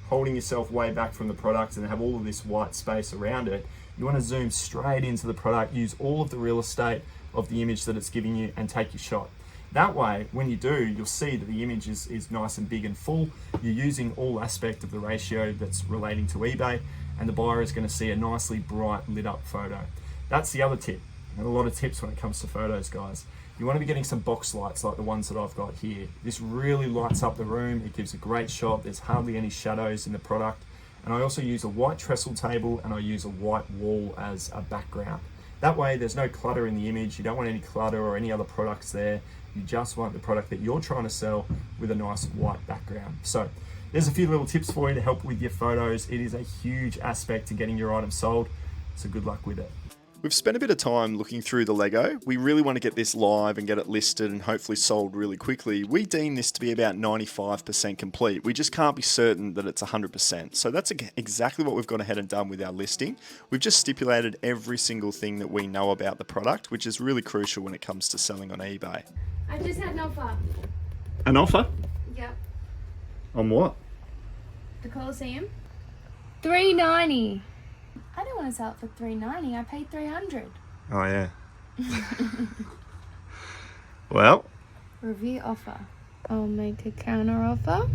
holding yourself way back from the product and have all of this white space around it. You want to zoom straight into the product, use all of the real estate of the image that it's giving you, and take your shot. That way, when you do, you'll see that the image is nice and big and full. You're using all aspect of the ratio that's relating to eBay, and the buyer is going to see a nicely bright lit up photo. That's the other tip. And a lot of tips when it comes to photos, guys. You want to be getting some box lights like the ones that I've got here. This really lights up the room. It gives a great shot. There's hardly any shadows in the product. And I also use a white trestle table, and I use a white wall as a background. That way there's no clutter in the image. You don't want any clutter or any other products there. You just want the product that you're trying to sell with a nice white background. So there's a few little tips for you to help with your photos. It is a huge aspect to getting your item sold. So good luck with it. We've spent a bit of time looking through the Lego. We really want to get this live and get it listed and hopefully sold really quickly. We deem this to be about 95% complete. We just can't be certain that it's 100%. So that's exactly what we've gone ahead and done with our listing. We've just stipulated every single thing that we know about the product, which is really crucial when it comes to selling on eBay. I just had an offer. An offer? Yep. On what? The Coliseum. $390. I don't want to sell it for $390. I paid $300. Oh yeah. Well. Review offer. I'll make a counter offer.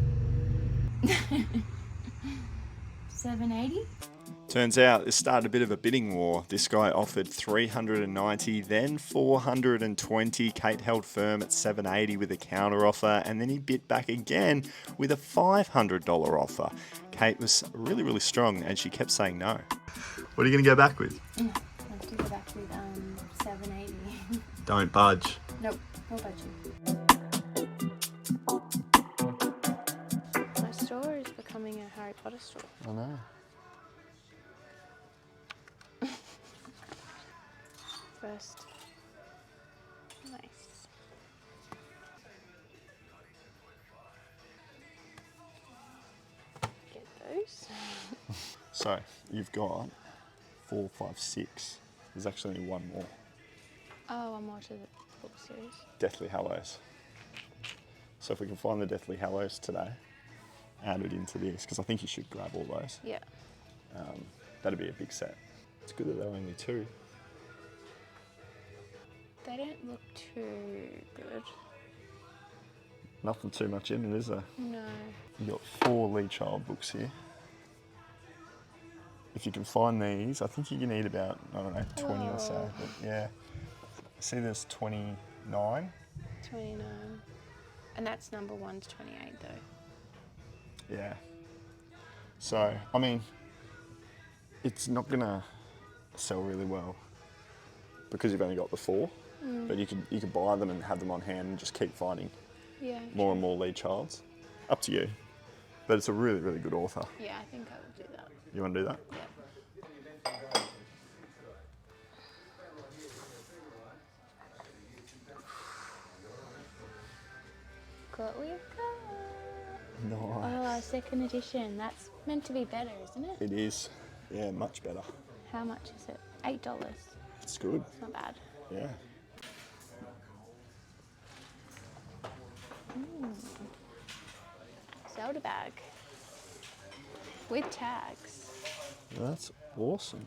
$780. Turns out this started a bit of a bidding war. This guy offered $390, then $420. Kate held firm at $780 with a counter offer, and then he bid back again with a $500 offer. Kate was really, really strong, and she kept saying no. What are you going to go back with? I have to go back with $780. Don't budge. Nope, no budget. My store is becoming a Harry Potter store. I know. First. Nice. Get those. So you've got 4, 5, 6. There's actually only one more. Oh, one more to the book series. Deathly Hallows. So if we can find the Deathly Hallows today, add it into this, because I think you should grab all those. Yeah. That'd be a big set. It's good that there are only 2. They don't look too good. Nothing too much in it, is there? No. You've got 4 Lee Child books here. if you can find these, I think you can eat about, I don't know, 20 or so. Oh. But yeah. See, there's 29. 29. And that's number 1's 28 though. Yeah. So, I mean, it's not gonna sell really well because you've only got the 4. But you could buy them and have them on hand and just keep finding Yeah. more and more lead childs. Up to you. But it's a really, really good author. Yeah, I think I will do that. You want to do that? Yeah. What we've got. Nice. Oh, second edition. That's meant to be better, isn't it? It is. Yeah, much better. How much is it? $8. It's good. It's not bad. Yeah. Zelda bag. With tags. That's awesome.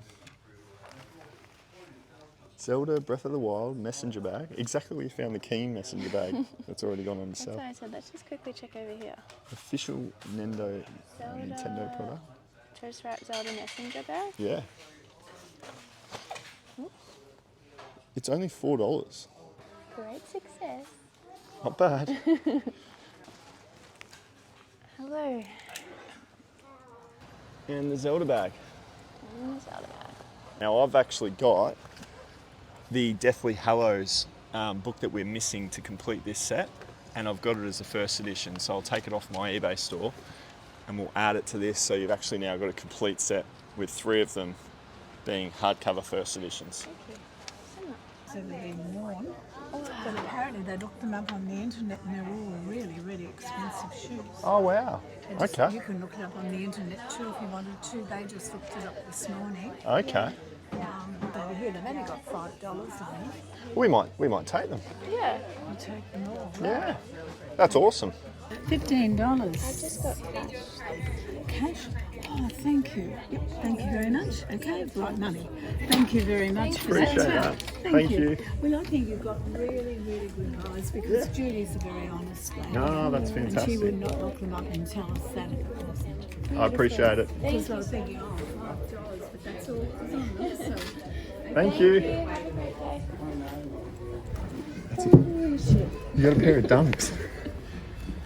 Zelda Breath of the Wild messenger bag. Exactly where you found the Keen messenger bag that's already gone on That's sale. what I said. Let's just quickly check over here. Official Nintendo product. Toast Wrap Zelda messenger bag. Yeah. It's only $4. Great success. Not bad. Hello. And the Zelda bag. Zelda bag. Now I've actually got the Deathly Hallows book that we're missing to complete this set, and I've got it as a first edition, so I'll take it off my eBay store and we'll add it to this, so you've actually now got a complete set with 3 of them being hardcover first editions. Thank you. So they've been worn. But apparently they looked them up on the internet and they're all really, really expensive shoes. Oh wow, They just- okay. You can look it up on the internet too if you wanted to. They just looked it up this morning. Okay, But here they've only got $5 on it. we might take them. Yeah. You take them all. Yeah, that's awesome. $15. I just got cash. Cash? Oh, thank you. Yep, thank you very much. Okay, right money. Thank you very much for Appreciate that. that. Thank you. Well, I think you've got really, really good eyes because Julie's a very honest lady. No, that's And she fantastic. would not look them up and tell us that it wasn't. I appreciate it. Because I was thinking, oh, $5, but that's all it was on. So, Thank you. Have a great day. You got a pair of dunks.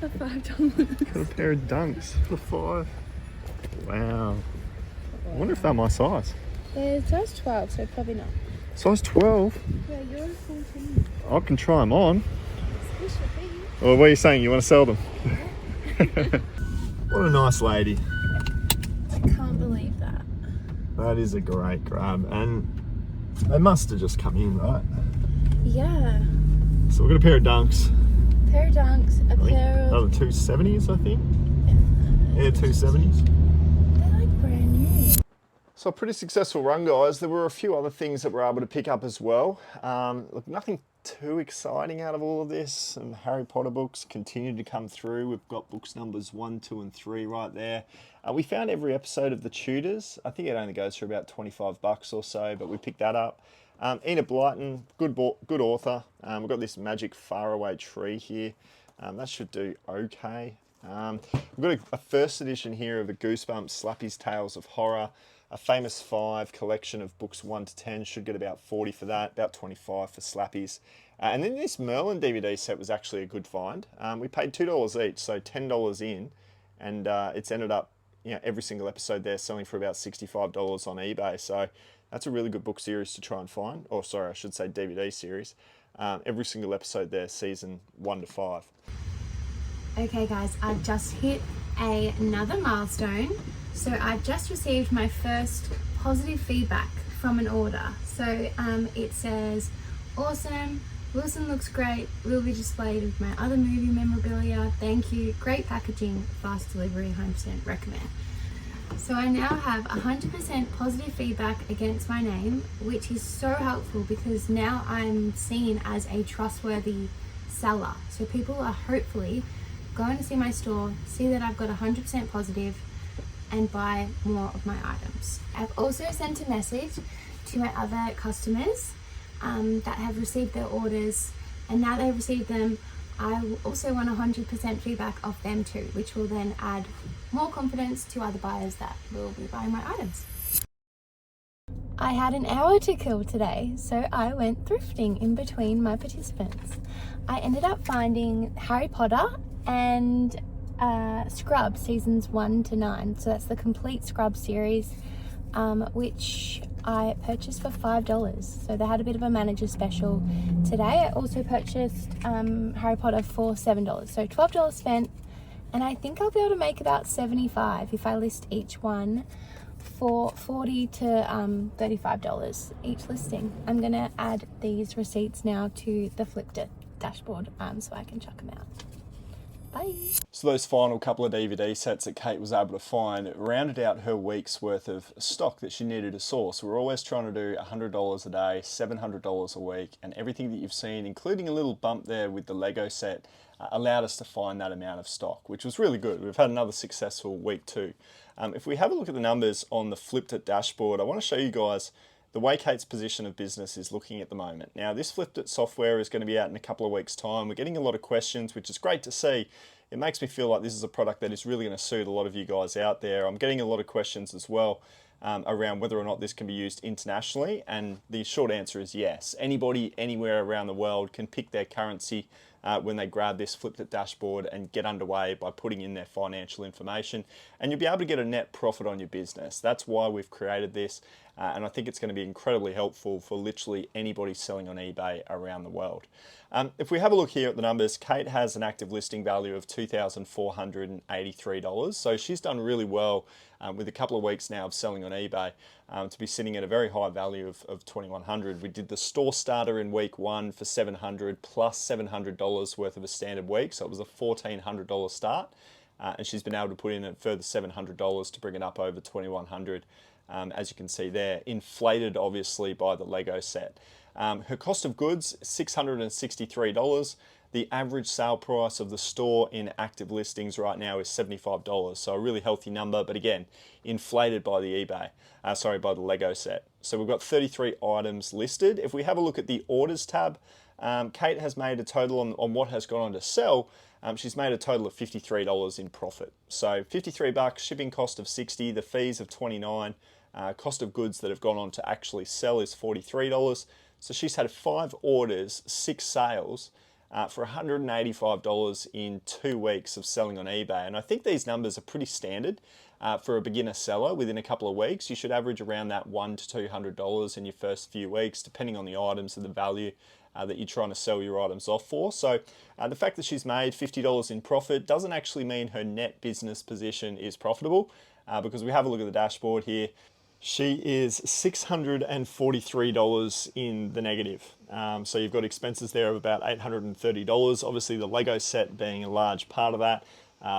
For $5. Got a pair of dunks for 5. Wow. I wonder if they're my size. They're size 12, so probably not. Size 12? Yeah, you're 14. I can try them on. You should be. Well, what are you saying? You want to sell them? What a nice lady. I can't believe that. That is a great grab. And they must have just come in, right? Yeah. So we've got a pair of dunks. Pair of dunks, a I think pair those of... are 270s, I think. Yeah, 270s. They're like brand new. So a pretty successful run, guys. There were a few other things that we're able to pick up as well. Look, nothing too exciting out of all of this. Some Harry Potter books continue to come through. We've got books numbers 1, 2, and 3 right there. We found every episode of The Tudors. I think it only goes for about $25 or so, but we picked that up. Enid Blyton, good author. We've got this Magic Faraway Tree here. That should do okay. We've got a first edition here of the Goosebumps Slappy's Tales of Horror. A Famous 5 collection of books 1 to 10. Should get about 40 for that, about 25 for Slappy's. And then this Merlin DVD set was actually a good find. We paid $2 each, so $10 in. And it's ended up, every single episode there selling for about $65 on eBay. So that's a really good book series to try and find. Or sorry, I should say DVD series. Every single episode there, season 1 to 5. Okay guys, I've just hit another milestone. So I've just received my first positive feedback from an order. So it says, awesome, Wilson looks great, will be displayed with my other movie memorabilia, thank you, great packaging, fast delivery, 100% recommend. So I now have 100% positive feedback against my name, which is so helpful because now I'm seen as a trustworthy seller. So people are hopefully going to see my store, see that I've got 100% positive, and buy more of my items. I've also sent a message to my other customers that have received their orders, and now they've received them, I also want 100% feedback of them too, which will then add more confidence to other buyers that will be buying my items. I had an hour to kill today, so I went thrifting in between my participants. I ended up finding Harry Potter and Scrubs seasons 1 to 9. So that's the complete Scrubs series, which I purchased for $5. So they had a bit of a manager special today. I also purchased Harry Potter for $7. So $12 spent, and I think I'll be able to make about $75 if I list each one for $40 to $35 each listing. I'm gonna add these receipts now to the flipped dashboard so I can chuck them out. Bye. So those final couple of DVD sets that Kate was able to find rounded out her week's worth of stock that she needed to source. We're always trying to do $100 a day, $700 a week, and everything that you've seen, including a little bump there with the Lego set, allowed us to find that amount of stock, which was really good. We've had another successful week too. If we have a look at the numbers on the flipped it dashboard, I want to show you guys the way Kate's position of business is looking at the moment. Now, this flipped it software is going to be out in a couple of weeks' time. We're getting a lot of questions, which is great to see. It makes me feel like this is a product that is really going to suit a lot of you guys out there. I'm getting a lot of questions as well around whether or not this can be used internationally, and the short answer is yes. Anybody anywhere around the world can pick their currency when they grab this flipped it dashboard and get underway by putting in their financial information, and you'll be able to get a net profit on your business. That's why we've created this, and I think it's going to be incredibly helpful for literally anybody selling on eBay around the world. If we have a look here at the numbers, Kate has an active listing value of $2,483, so she's done really well with a couple of weeks now of selling on eBay to be sitting at a very high value of $2,100. We did the store starter in week 1 for $700 plus $700 worth of a standard week, so it was a $1,400 start, and she's been able to put in a further $700 to bring it up over $2,100, as you can see there, inflated obviously by the Lego set. Her cost of goods, $663. The average sale price of the store in active listings right now is $75. So a really healthy number, but again, inflated by the by the Lego set. So we've got 33 items listed. If we have a look at the orders tab, Kate has made a total on what has gone on to sell. She's made a total of $53 in profit. So $53, shipping cost of $60, the fees of $29, cost of goods that have gone on to actually sell is $43. So she's had 5 orders, 6 sales for $185 in 2 weeks of selling on eBay. And I think these numbers are pretty standard for a beginner seller. Within a couple of weeks, you should average around that $100 to $200 in your first few weeks, depending on the items and the value that you're trying to sell your items off for. So the fact that she's made $50 in profit doesn't actually mean her net business position is profitable, because we have a look at the dashboard here. She is $643 in the negative. So you've got expenses there of about $830. Obviously the Lego set being a large part of that.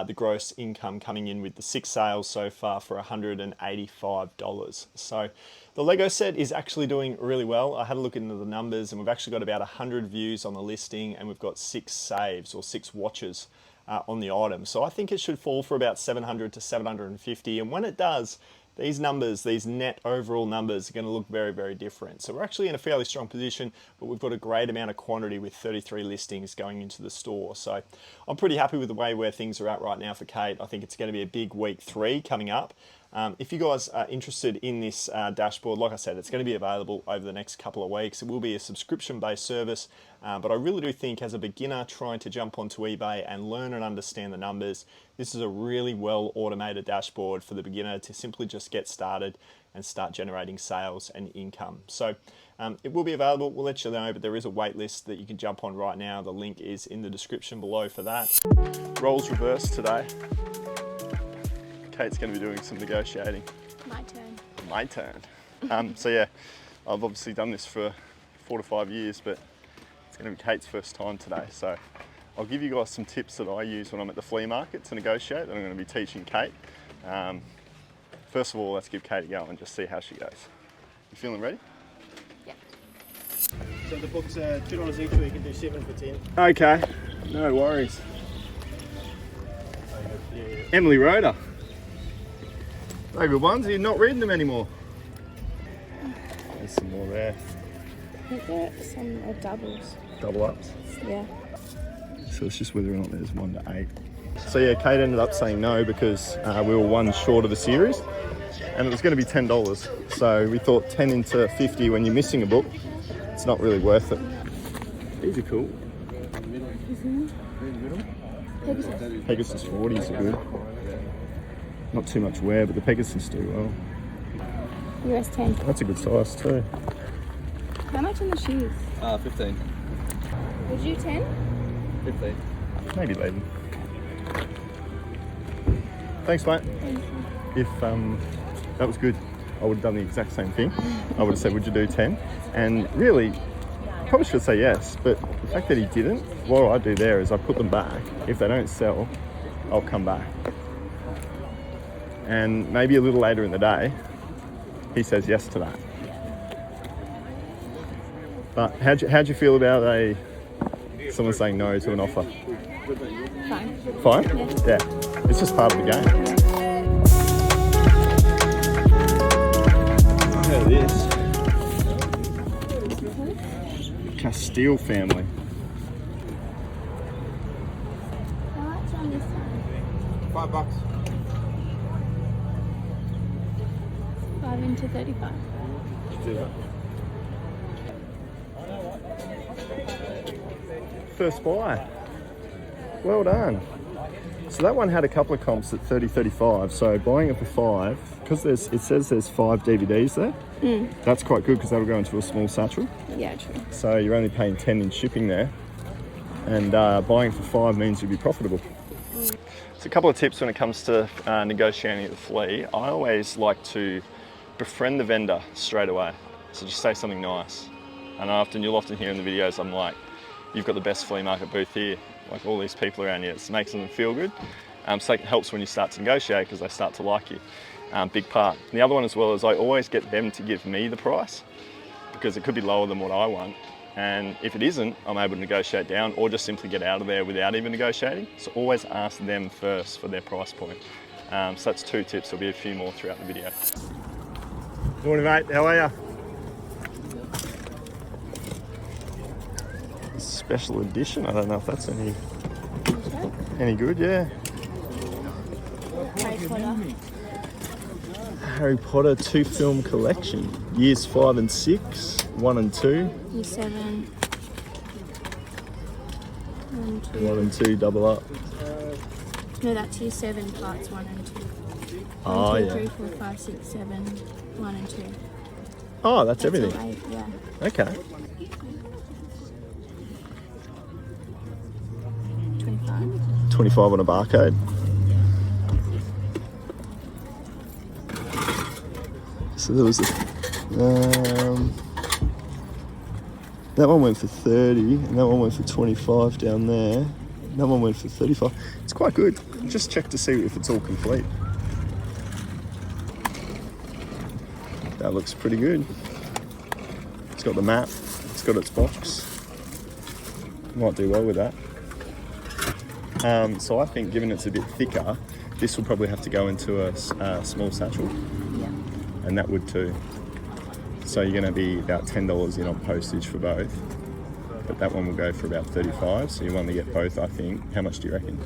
The gross income coming in with the 6 sales so far for $185. So the Lego set is actually doing really well. I had a look into the numbers, and we've actually got about 100 views on the listing, and we've got 6 saves or 6 watches on the item. So I think it should fall for about 700 to 750. And when it does, these numbers, these net overall numbers, are going to look very, very different. So we're actually in a fairly strong position, but we've got a great amount of quantity with 33 listings going into the store. So I'm pretty happy with the way where things are at right now for Kate. I think it's going to be a big week 3 coming up. If you guys are interested in this dashboard, like I said, it's going to be available over the next couple of weeks. It will be a subscription-based service, but I really do think as a beginner trying to jump onto eBay and learn and understand the numbers, this is a really well automated dashboard for the beginner to simply just get started and start generating sales and income. So it will be available. We'll let you know, but there is a wait list that you can jump on right now. The link is in the description below for that. Roles reversed today. Kate's going to be doing some negotiating. My turn. My turn. So yeah, I've obviously done this for 4 to 5 years, but it's going to be Kate's first time today. So I'll give you guys some tips that I use when I'm at the flea market to negotiate that I'm going to be teaching Kate. First of all, let's give Kate a go and just see how she goes. You feeling ready? Yeah. So the books are $2 each, or you can do 7 for 10. Okay, no worries. Emily Rhoda. No good ones, you're not reading them anymore. There's some more there. I think there are some doubles. Double ups. Yeah. So it's just whether or not there's 1 to 8. So yeah, Kate ended up saying no because we were 1 short of the series. and it was going to be $10. So we thought 10 into 50 when you're missing a book, it's not really worth it. These are cool. Pegasus 40s are good. Not too much wear, but the Pegasus do well. US 10. That's a good size too. How much on the shoes? 15. Would you 10? 15. Maybe leave them. Thanks, mate. If that was good, I would have done the exact same thing. I would have said, would you do 10? And really, probably should say yes, but the fact that he didn't, what I do there is I put them back. If they don't sell, I'll come back. And maybe a little later in the day, he says yes to that. But how'd you feel about someone saying no to an offer? Fine. Fine? Yeah. Yeah. It's just part of the game. Look at this. Castile family. How much on this one? $5. 5 into 35. Do that. First buy. Well done. So that one had a couple of comps at 30-35, so buying it for 5, because it says there's 5 DVDs there, that's quite good because that'll go into a small satchel. Yeah, true. So you're only paying 10 in shipping there, and buying for 5 means you'll be profitable. So a couple of tips when it comes to negotiating at the Flea. I always like to befriend the vendor straight away. So just say something nice. And you'll often hear in the videos, I'm like, you've got the best flea market booth here. Like all these people around here, it makes them feel good. So it helps when you start to negotiate because they start to like you. Big part. And the other one as well is I always get them to give me the price because it could be lower than what I want. And if it isn't, I'm able to negotiate down or just simply get out of there without even negotiating. So always ask them first for their price point. So that's 2 tips. There'll be a few more throughout the video. Morning, mate. How are you? Special edition. I don't know if that's any good. Yeah. Harry Potter. Harry Potter 2-film collection. Years 5 and 6, 1 and 2. Year 7. 1, 2. 1 and 2 double up. No, that's year 7 parts 1 and 2. Oh, 1, 2, yeah. 3, 4, 5, 6, 7, 1 and 2. Oh, that's All everything. 8, yeah. Okay. 25. 25 on a barcode. So there was that one went for 30 and that one went for 25 down there. And that one went for 35. It's quite good. Just check to see if it's all complete. That looks pretty good. It's got the map, it's got its box. Might do well with that. So I think given it's a bit thicker, this will probably have to go into a small satchel. Yeah. And that would too. So you're going to be about $10 in on postage for both. But that one will go for about 35. So you want to get both, I think. How much do you reckon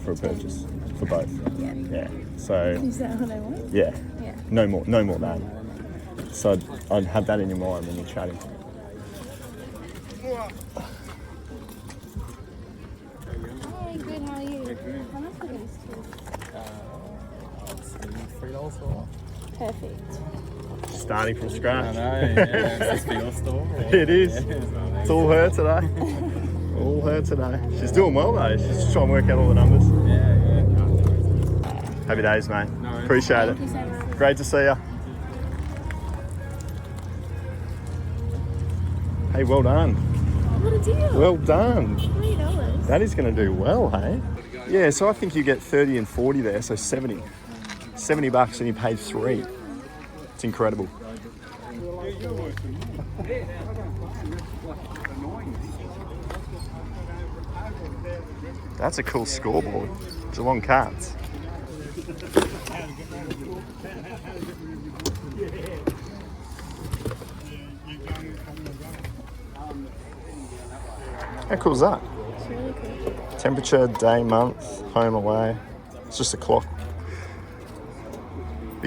for a purchase? For both? Yeah. Yeah. So Is that what I want? yeah. Yeah. No more than. So I'd have that in your mind when you're chatting. Hi, good, how are you? How much are these two? $3 for Perfect. Starting from scratch. Is this for your store? It is. It's all her today. All her today. She's doing well though. She's just trying to work out all the numbers. Yeah. Happy days, mate. No, Appreciate Thank you it. so much. Great to see you. Hey, well done. What a deal. Well done. $3. That is going to do well, hey? Yeah, so I think you get 30 and 40 there, so 70. $70 and you paid 3. It's incredible. That's a cool scoreboard. Geelong Cats. How cool is that? It's really cool. Temperature, day, month, home, away. It's just a clock.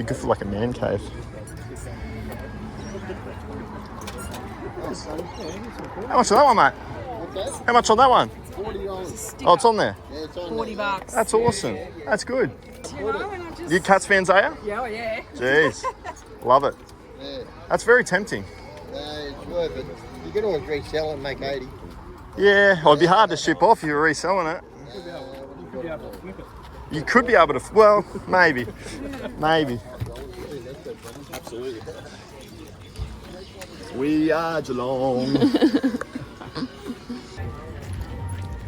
Be good for like a man cave. How much for that one, mate? How much on that one? Oh, it's on there. $40. That's awesome. That's good. You know, and I just... You Cats fans, are you? Yeah, oh, yeah. Jeez. Love it. Yeah, That's very tempting. it's worth it. You can always resell and make 80. Yeah, well, it'd be hard to ship off if you were reselling it. You could be able to, well, maybe. Maybe. Absolutely. We are Geelong.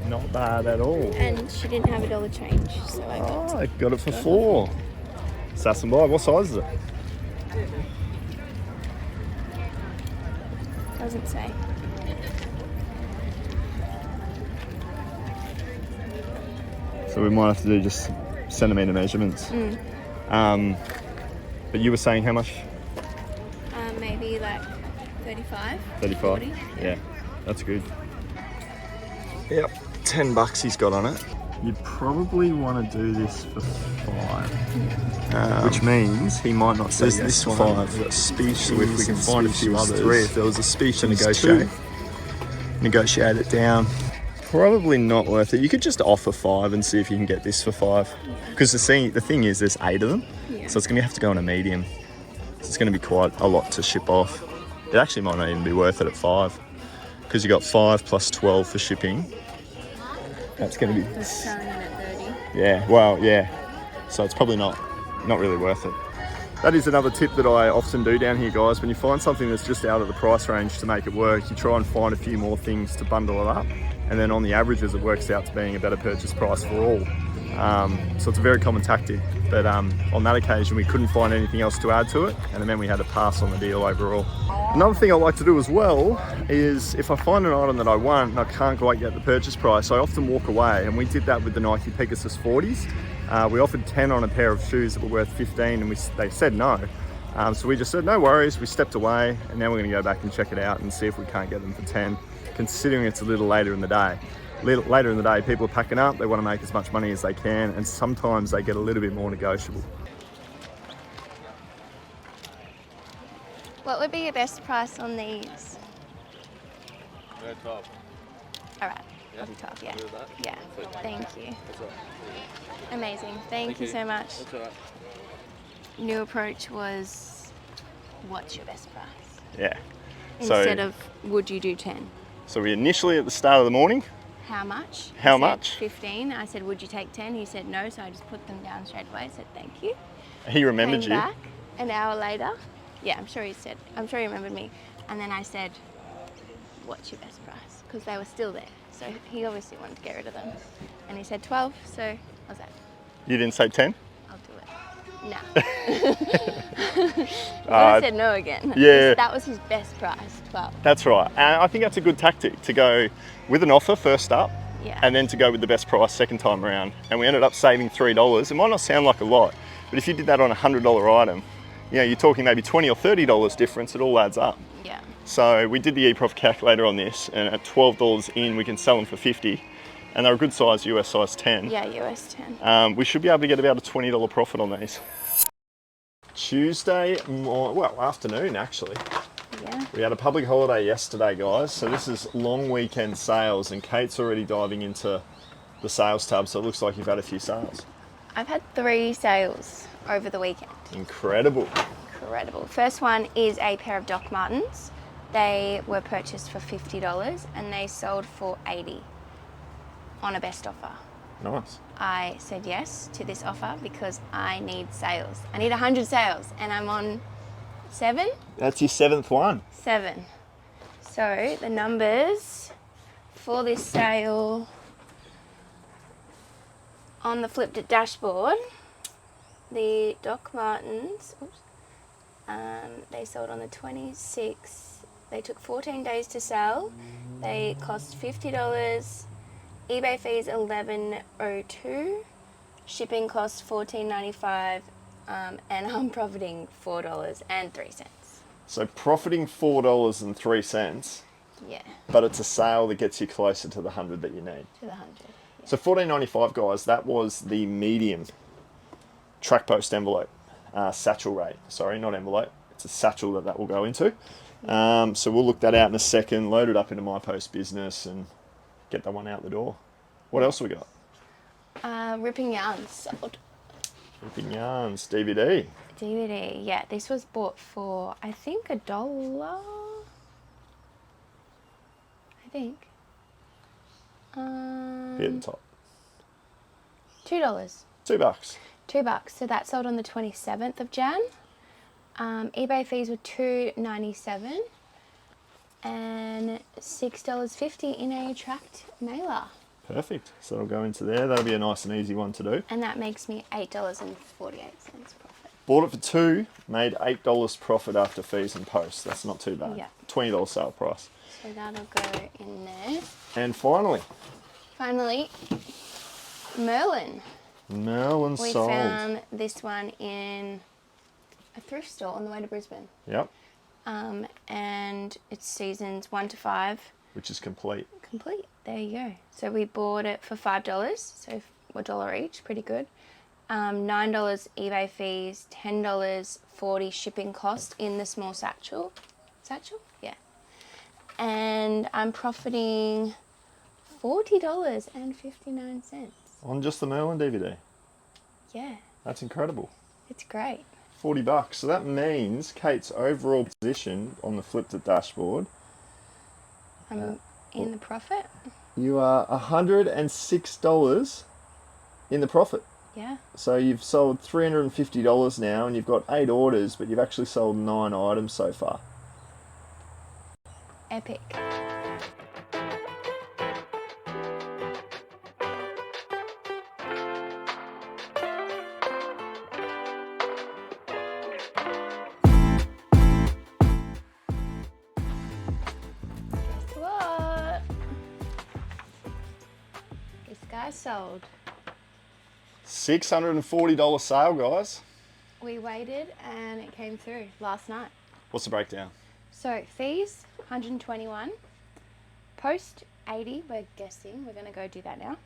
Not bad at all. And she didn't have $1 change, so I got Oh, I got it for $4. Sass and buy. What size is it? doesn't say. So we might have to do just centimetre measurements. But you were saying how much? Maybe like 35. 35? 40. Yeah, that's good. Yep, $10 he's got on it. You probably want to do this for 5. Which means he might not say yes this for 5. We've got species, so if we can find a few others. 3, if there was a species to negotiate. Negotiate it down. Probably not worth it. You could just offer 5 and see if you can get this for 5. Because the thing is, there's 8 of them, so it's going to have to go on a medium. So it's going to be quite a lot to ship off. It actually might not even be worth it at 5, because you got 5 plus 12 for shipping. That's going to be. We're selling it at 30. Yeah. Well, yeah. So it's probably not really worth it. That is another tip that I often do down here, guys. When you find something that's just out of the price range to make it work, you try and find a few more things to bundle it up. And then on the averages, it works out to being a better purchase price for all. So it's a very common tactic. But on that occasion, we couldn't find anything else to add to it, and then we had to pass on the deal overall. Another thing I like to do as well is if I find an item that I want and I can't quite get the purchase price, I often walk away. And we did that with the Nike Pegasus 40s. We offered 10 on a pair of shoes that were worth 15, and they said no. So we just said, no worries, we stepped away, and now we're gonna go back and check it out and see if we can't get them for 10, considering it's a little later in the day. Later in the day, people are packing up, they want to make as much money as they can, and sometimes they get a little bit more negotiable. What would be your best price on these? Red top. All right, on top, yeah. Do that. Yeah, thank you. That's all right. Amazing, thank you so much. That's all right. New approach was, what's your best price? Yeah. Instead of, would you do 10? So we initially at the start of the morning, How much? How He said much? 15. I said, would you take 10? He said no, so I just put them down straight away. I said, thank you. he remembered Came you. back an hour later. Yeah, I'm sure he remembered me. And then I said, what's your best price? Because they were still there. So he obviously wanted to get rid of them. And he said 12, so I was like, You didn't say 10? I'll do it. No. I said no again. Yeah. That was his best price, 12. That's right. And I think that's a good tactic, to go with an offer first up, Yeah. and then to go with the best price second time around. And we ended up saving $3. It might not sound like a lot, but if you did that on a $100 item, you're talking maybe $20 or $30 difference, it all adds up. Yeah. So we did the e-prof calculator on this, and at $12 in, we can sell them for 50, and they're a good size, US size 10. Yeah, US 10. We should be able to get about a $20 profit on these. Tuesday, afternoon actually. Yeah. We had a public holiday yesterday, guys, so this is long weekend sales, and Kate's already diving into the sales tab, so it looks like you've had a few sales. I've had 3 sales over the weekend. Incredible. Incredible. First one is a pair of Doc Martens. They were purchased for $50 and they sold for $80 on a best offer. Nice. I said yes to this offer because I need sales. I need 100 sales and I'm on 7? That's your 7th one. 7. So the numbers for this sale on the flipped it dashboard, the Doc Martens, they sold on the 26th. They took 14 days to sell. They cost $50. eBay fees $11.02. Shipping costs $14.95. And I'm profiting $4.03. So profiting $4.03, Yeah, but it's a sale that gets you closer to the 100 that you need. to the 100. So $14.95, guys, that was the medium track post envelope. satchel rate. Sorry, not envelope. It's a satchel that will go into. So we'll look that out in a second, load it up into My Post Business and get that one out the door. What else have we got? Ripping yarns sold. Ripping Yarns, DVD. DVD, yeah. This was bought for, I think, $1. I think. Be at the top. $2. $2. $2. So that sold on the 27th of Jan. eBay fees were $2.97 and $6.50 in a tracked mailer. Perfect. So it'll go into there. That'll be a nice and easy one to do. And that makes me $8.48 profit. Bought it for $2, made $8 profit after fees and posts. That's not too bad. Yeah. $20 sale price. So that'll go in there. And finally, Merlin. Merlin We sold. found this one in a thrift store on the way to Brisbane. Yep, And it's seasons 1 to 5. which is complete. Complete. There you go. So we bought it for $5, so $1 each, pretty good. $9 eBay fees, $10.40 shipping cost in the small satchel. Satchel? Yeah. And I'm profiting $40.59. On just the Merlin DVD. Yeah, That's incredible. it's great. $40. So that means Kate's overall position on the flipped at dashboard, I'm in the profit. you are $106 in the profit. Yeah. So you've sold $350 now and you've got 8 orders, but you've actually sold 9 items so far. Epic. Guess what? This guy sold. $640 sale, guys. We waited and it came through last night. What's the breakdown? So fees, 121. Post, 80. We're guessing. We're going to go do that now.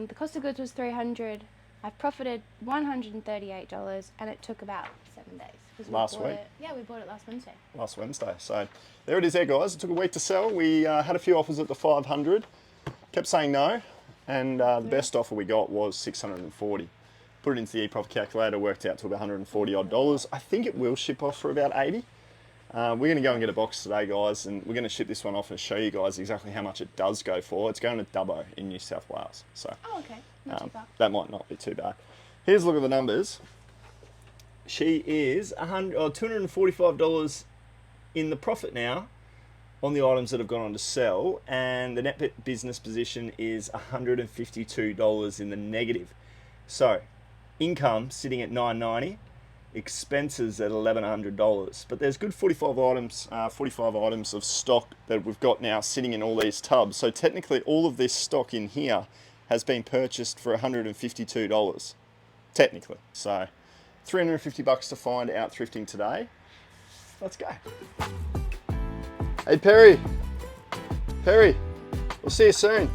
The cost of goods was 300. I've profited $138 and it took about 7 days. 'Cause we Last bought week? Yeah, we bought it last Wednesday. Last Wednesday. So there it is there, guys. It took a week to sell. We had a few offers at the 500. Kept saying no. And the best offer we got was 640. Put it into the e-profit calculator, worked out to about $140 odd. I think it will ship off for about 80. We're going to go and get a box today, guys, and we're going to ship this one off and show you guys exactly how much it does go for. It's going to Dubbo in New South Wales. So Oh, okay. Not too far. that might not be too bad. Here's a look at the numbers. She is $245 in the profit now on the items that have gone on to sell, and the net business position is $152 in the negative. So income sitting at $990, expenses at $1,100. But there's good 45 items of stock that we've got now sitting in all these tubs. So technically all of this stock in here has been purchased for $152. Technically. So $350 to find out thrifting today. Let's go. Hey Perry, we'll see you soon.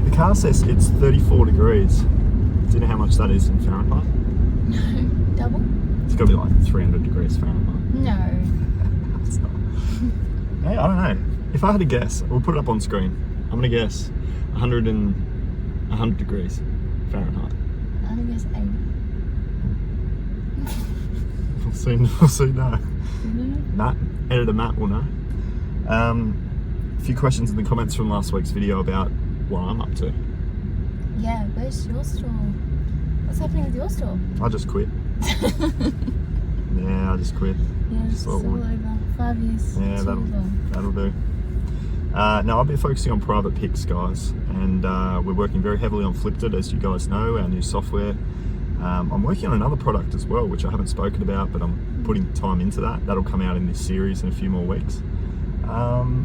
The car says it's 34 degrees. Do you know how much that is in Fahrenheit? Double? It's got to be like 300 degrees Fahrenheit. No. It's not. Hey, I don't know. If I had to guess, we'll put it up on screen. I'm going to guess 100 degrees Fahrenheit. I think it's 80. We'll see now. Matt, editor Matt will know. A few questions in the comments from last week's video about what I'm up to. Yeah, where's your store? What's happening with your store? I just quit. Yeah, I just quit. Yeah, it's all over. 5 years. Yeah, It's all over. that'll do. Now, I've been focusing on private picks, guys, and we're working very heavily on Flipped, as you guys know, our new software. I'm working on another product as well, which I haven't spoken about, but I'm putting time into that. That'll come out in this series in a few more weeks.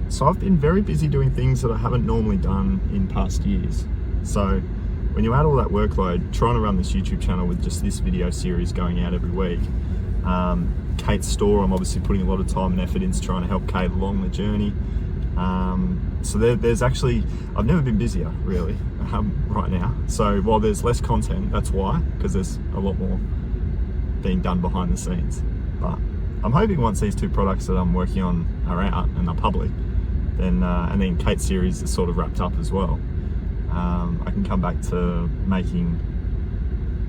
So I've been very busy doing things that I haven't normally done in past years. So when you add all that workload, trying to run this YouTube channel with just this video series going out every week, Kate's store, I'm obviously putting a lot of time and effort into trying to help Kate along the journey. So there's actually, I've never been busier really right now. So while there's less content, that's why, because there's a lot more being done behind the scenes. But I'm hoping once these 2 products that I'm working on are out and are public, then and then Kate's series is sort of wrapped up as well, I can come back to making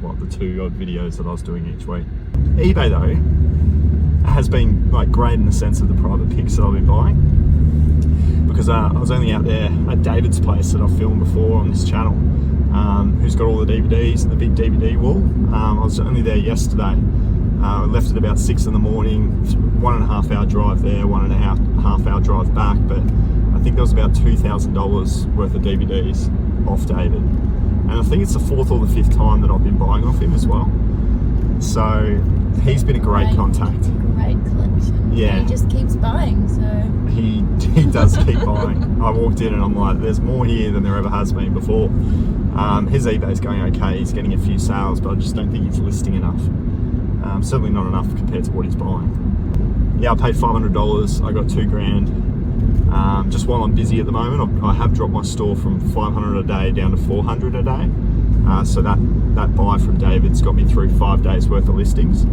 the 2 odd videos that I was doing each week. eBay though has been like great in the sense of the private picks that I've been buying, because I was only out there at David's place that I've filmed before on this channel, who's got all the DVDs and the big DVD wall. I was only there yesterday. I left at about 6 in the morning, 1.5 hour drive there, 1.5 hour drive back, but I think there was about $2,000 worth of DVDs off David. And I think it's the 4th or the 5th time that I've been buying off him as well. So he's been a great contact. Great collection. Yeah. And he just keeps buying, so. He does keep buying. I walked in and I'm like, there's more here than there ever has been before. His eBay's going okay, he's getting a few sales, but I just don't think he's listing enough. Certainly not enough compared to what he's buying. Yeah, I paid $500, I got $2,000. Just while I'm busy at the moment, I have dropped my store from 500 a day down to 400 a day. So that buy from David's got me through 5 days worth of listings.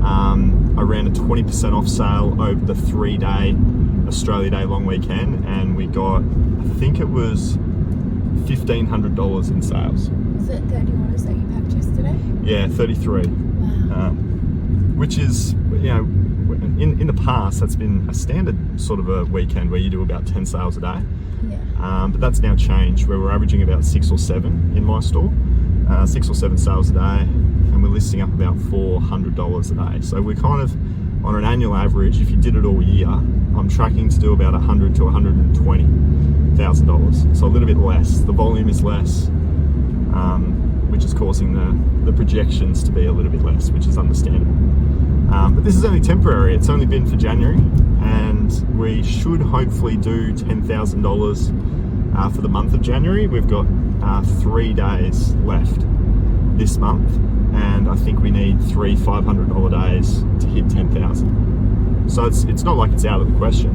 I ran a 20% off sale over the 3-day Australia Day long weekend, and we got, I think it was $1,500 in sales. Was it 30 orders that you packed yesterday? Yeah, 33. Wow. Which is, you know, in the past, that's been a standard sort of a weekend where you do about 10 sales a day. Yeah. But that's now changed, where we're averaging about 6 or 7 in my store, 6 or 7 sales a day, and we're listing up about $400 a day. So we're kind of on an annual average. If you did it all year, I'm tracking to do about $100,000 to $120,000. So a little bit less. The volume is less, which is causing the projections to be a little bit less, which is understandable. But this is only temporary. It's only been for January, and we should hopefully do $10,000 for the month of January. We've got 3 days left this month, and I think we need 3 $500 days to hit 10,000. So it's not like it's out of the question.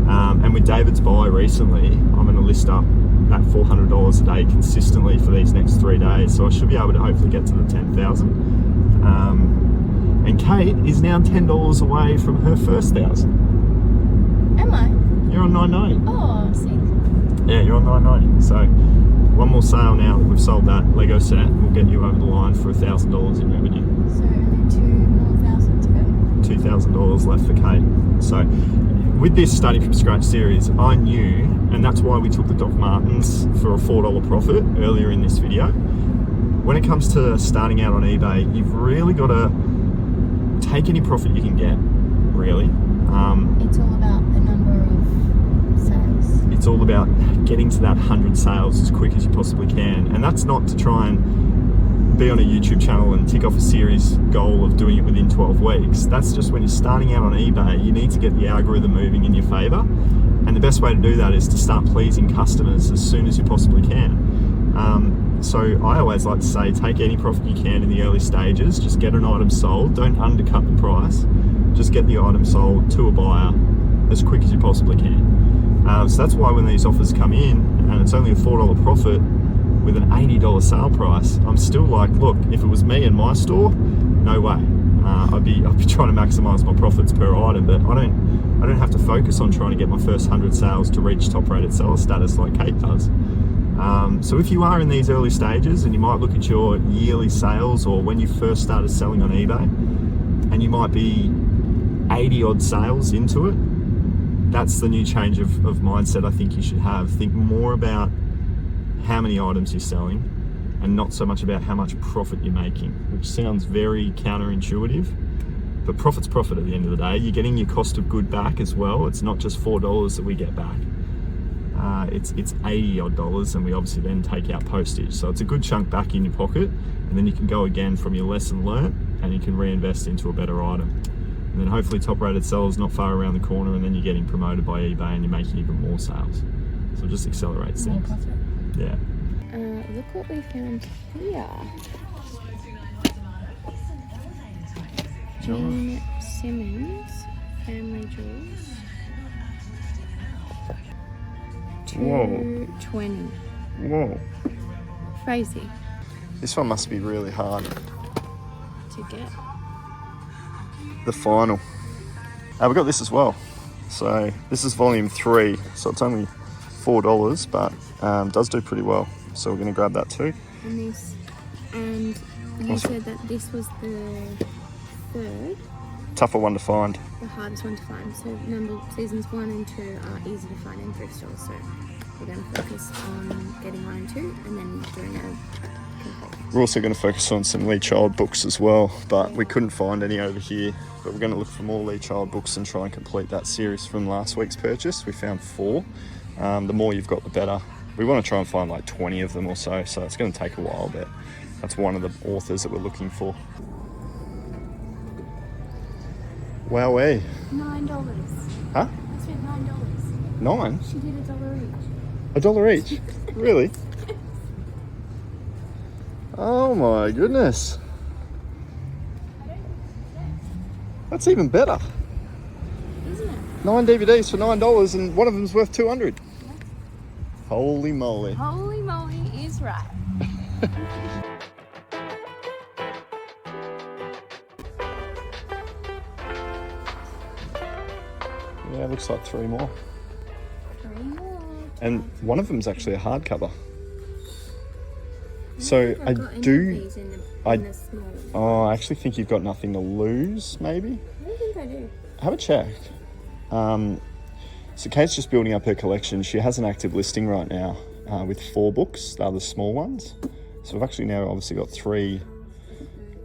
And with David's buy recently, I'm going to list up that $400 a day consistently for these next 3 days. So I should be able to hopefully get to the 10,000. And Kate is now $10 away from her first 1,000. Am I? You're on 990. Oh, see. Yeah, you're on 990. So one more sale now that we've sold that Lego set will get you over the line for $1,000 in revenue. So only 2 more thousand to go. $2,000 left for Kate. So with this starting from scratch series, I knew, and that's why we took the Doc Martens for a $4 profit earlier in this video. When it comes to starting out on eBay, you've really got to take any profit you can get, really. It's all about the number of sales. It's all about getting to that 100 sales as quick as you possibly can. And that's not to try and be on a YouTube channel and tick off a series goal of doing it within 12 weeks. That's just when you're starting out on eBay, you need to get the algorithm moving in your favor. And the best way to do that is to start pleasing customers as soon as you possibly can. So I always like to say, take any profit you can in the early stages. Just get an item sold. Don't undercut the price. Just get the item sold to a buyer as quick as you possibly can. So that's why when these offers come in and it's only a $4 profit with an $80 sale price, I'm still like, look, if it was me and my store, no way. I'd be trying to maximize my profits per item, but I don't have to focus on trying to get my first 100 sales to reach top rated seller status like Kate does. So if you are in these early stages, and you might look at your yearly sales or when you first started selling on eBay, and you might be 80 odd sales into it, that's the new change of mindset I think you should have. Think more about how many items you're selling and not so much about how much profit you're making, which sounds very counterintuitive, but profit's profit at the end of the day. You're getting your cost of good back as well. It's not just $4 that we get back. It's $80 odd, and we obviously then take out postage. So it's a good chunk back in your pocket, and then you can go again from your lesson learnt, and you can reinvest into a better item. And then hopefully top rated sellers not far around the corner, and then you're getting promoted by eBay and you're making even more sales. So it just accelerates things. Yeah. Look what we found here. Jean Simmons, Family Jewels. 220. Whoa. Crazy This one must be really hard. to get. The final. We've got this as well. So this is volume 3. So it's only $4, but does do pretty well. So we're going to grab that too. And this, and you said that this was the third, Tougher one to find. the hardest one to find. So remember, seasons 1 and 2 are easy to find in thrift stores. So we're going to focus on getting 1 and 2, and then doing a complete. We're also going to focus on some Lee Child books as well, but we couldn't find any over here. But we're going to look for more Lee Child books and try and complete that series from last week's purchase. We found 4. The more you've got, the better. We want to try and find like 20 of them or so, so it's going to take a while, but that's one of the authors that we're looking for. Wowee. $9. Huh? I spent $9. 9? She did $1 each. $1 each? Really? Oh my goodness. That's even better. Isn't it? 9 DVDs for $9 and one of them's worth $200. Holy moly. Holy moly is right. Yeah, looks like 3 more. 3 more. And one of them's actually a hardcover. So I got any of do. these in the small. Oh, I actually think you've got nothing to lose, maybe? I don't think I do. Have a check. So Kate's just building up her collection. She has an active listing right now with 4 books. They're the small ones. So we've actually now obviously got 3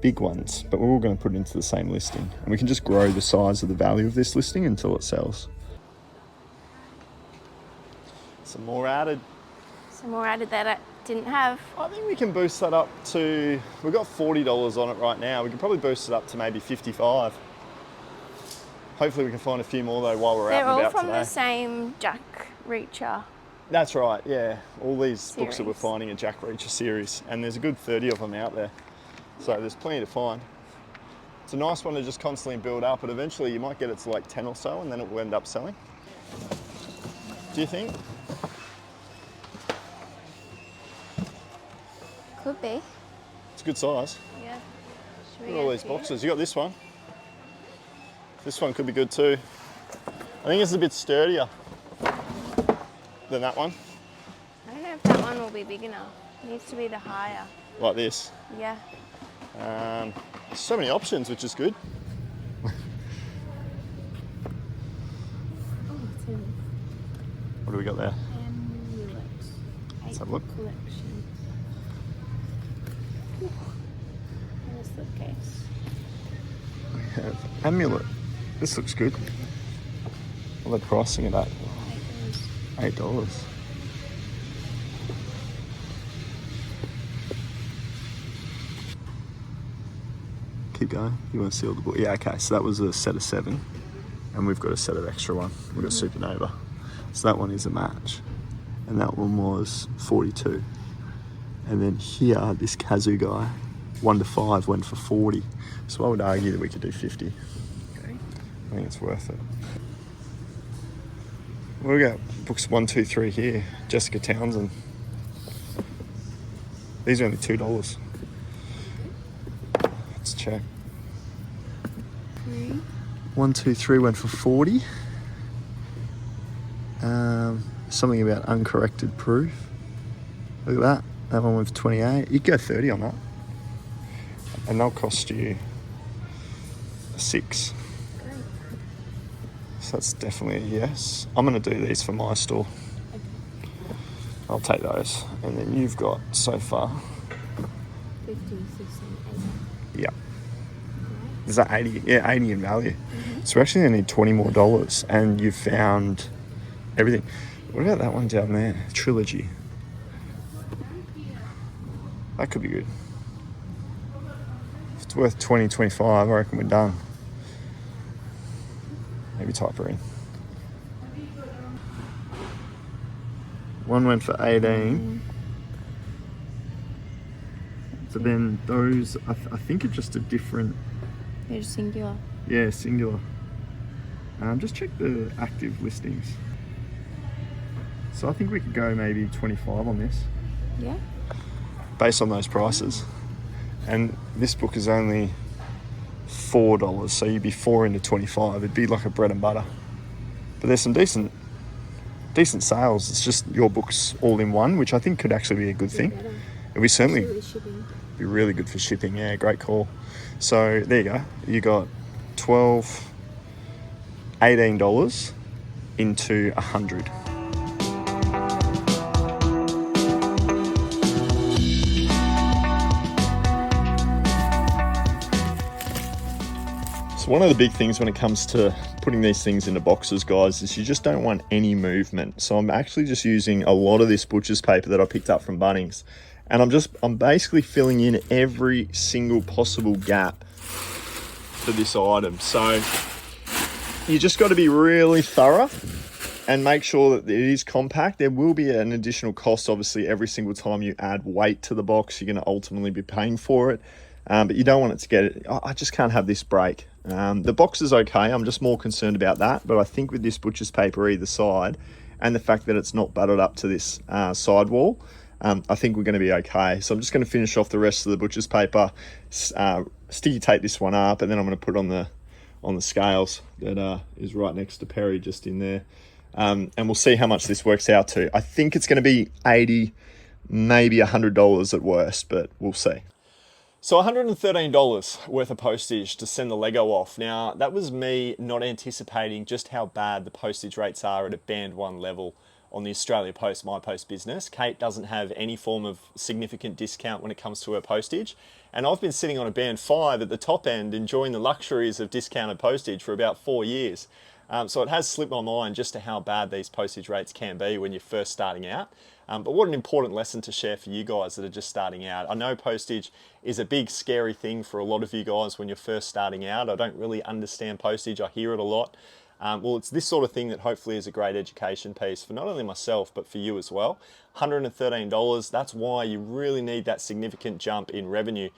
big ones, but we're all going to put it into the same listing. And we can just grow the size of the value of this listing until it sells. Some more added. Some more added that I didn't have. I think we can boost that up to, we've got $40 on it right now. We can probably boost it up to maybe 55. Hopefully we can find a few more though while we're They're out and all about from today. the same Jack Reacher. That's right, yeah. All these books that we're Series. finding are Jack Reacher series, and there's a good 30 of them out there. So there's plenty to find. It's a nice one to just constantly build up, but eventually you might get it to like 10 or so, and then it will end up selling. Do you think? Could be. It's a good size. Yeah. Should we Look at all add these to boxes. You got this one. This one could be good too. I think it's a bit sturdier than that one. I don't know if that one will be big enough. It needs to be the higher. Like this. Yeah. So many options, which is good. Oh, it's in What do we got there? Amulet. Let's have a look. Collection. And a slipcase. We have Amulet. This looks good. What are they pricing it at? $8. Keep going. You want to see all the book? Yeah, okay. So that was a set of 7, and we've got a set of extra one. We've got Supernova. So that one is a match, and that one was 42. And then here, this Kazoo guy, 1 to 5 went for 40. So I would argue that we could do 50. I think it's worth it. We've got books 1, 2, 3 here. Jessica Townsend. These are only $2. Let's check. 1, 2, 3 went for 40. Something about uncorrected proof. Look at that. That one went for 28. You'd go 30 on that. And they'll cost you 6. So that's definitely a yes. I'm going to do these for my store. I'll take those. And then you've got so far. 50, 16, 8. Yeah. Is that 80? Yeah, 80 in value. So we actually only need $20 more, and you've found everything. What about that one down there? Trilogy. That could be good. If it's worth 20, 25, I reckon we're done. Maybe type her in. One went for 18. So then those, I think are just a different, They're just singular. yeah, singular. Just check the active listings. So I think we could go maybe 25 on this. Yeah. Based on those prices. And this book is only $4, so you'd be 4 into 25. It'd be like a bread and butter. But there's some decent sales. It's just your books all in one, which I think could actually be a good thing. It'd be certainly be really good for shipping. Yeah, great call. So there you go. You got $12, $18 into 100. So one of the big things when it comes to putting these things into boxes, guys, is you just don't want any movement. So I'm actually just using a lot of this butcher's paper that I picked up from Bunnings. And I'm basically filling in every single possible gap for this item. So you just got to be really thorough and make sure that it is compact. There will be an additional cost, obviously, every single time you add weight to the box. You're going to ultimately be paying for it. But you don't want it to get it. I just can't have this break. The box is okay. I'm just more concerned about that. But I think with this butcher's paper either side and the fact that it's not butted up to this sidewall, I think we're going to be okay. So I'm just going to finish off the rest of the butcher's paper, sticky tape this one up, and then I'm going to put on the scales that is right next to Perry, just in there. And we'll see how much this works out to. I think it's going to be $80, maybe $100 at worst, but we'll see. So $113 worth of postage to send the Lego off. Now, that was me not anticipating just how bad the postage rates are at a band 1 level on the Australia Post My Post business. Kate doesn't have any form of significant discount when it comes to her postage. And I've been sitting on a band 5 at the top end, enjoying the luxuries of discounted postage for about 4 years. So it has slipped my mind just to how bad these postage rates can be when you're first starting out. But what an important lesson to share for you guys that are just starting out. I know postage is a big scary thing for a lot of you guys when you're first starting out. I don't really understand postage. I hear it a lot. Well, it's this sort of thing that hopefully is a great education piece for not only myself, but for you as well. $113, that's why you really need that significant jump in revenue,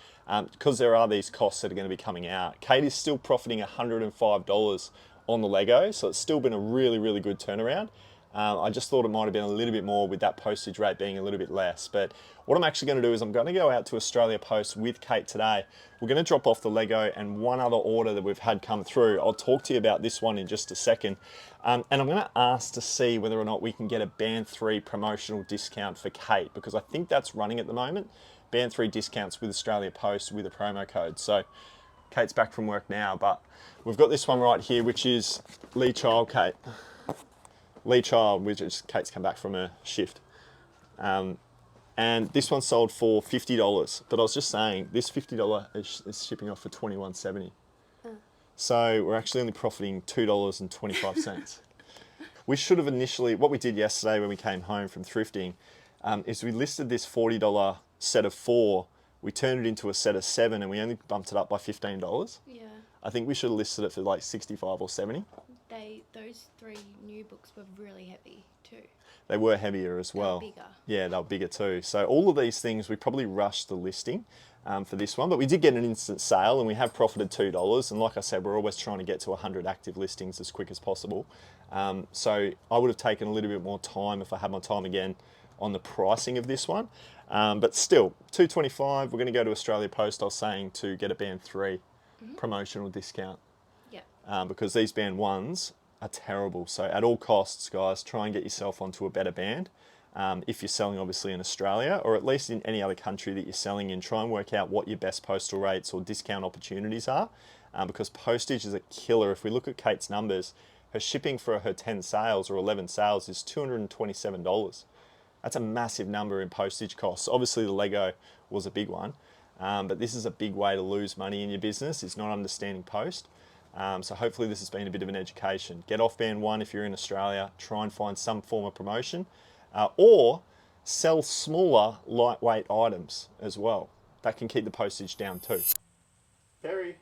because there are these costs that are going to be coming out. Kate is still profiting $105 on the Lego, so it's still been a really, really good turnaround. I just thought it might have been a little bit more with that postage rate being a little bit less. But what I'm actually going to do is I'm going to go out to Australia Post with Kate today. We're going to drop off the Lego and one other order that we've had come through. I'll talk to you about this one in just a second. And I'm going to ask to see whether or not we can get a Band 3 promotional discount for Kate, because I think that's running at the moment. Band 3 discounts with Australia Post with a promo code. So Kate's back from work now, but we've got this one right here, which is Lee Child Kate. Lee Child, which is Kate's come back from her shift. And this one sold for $50. But I was just saying, this $50 is shipping off for $21.70. So we're actually only profiting $2.25. We should have initially, what we did yesterday when we came home from thrifting, is we listed this $40 set of 4. We turned it into a set of 7 and we only bumped it up by $15. Yeah. I think we should have listed it for like 65 or 70. Those 3 new books were really heavy too. They were heavier as well. They were bigger. Yeah, they were bigger too. So all of these things, we probably rushed the listing for this one, but we did get an instant sale and we have profited $2. And like I said, we're always trying to get to 100 active listings as quick as possible. So I would have taken a little bit more time if I had my time again on the pricing of this one. But still, $2.25, we're going to go to Australia Post, I was saying, to get a Band 3 promotional discount. Because these band 1s are terrible. So at all costs, guys, try and get yourself onto a better band. If you're selling obviously in Australia, or at least in any other country that you're selling in, try and work out what your best postal rates or discount opportunities are, because postage is a killer. If we look at Kate's numbers, her shipping for her 10 sales or 11 sales is $227. That's a massive number in postage costs. Obviously the Lego was a big one, but this is a big way to lose money in your business, is not understanding post. So hopefully this has been a bit of an education. Get off band 1 if you're in Australia, try and find some form of promotion, or sell smaller, lightweight items as well. That can keep the postage down too. Perry.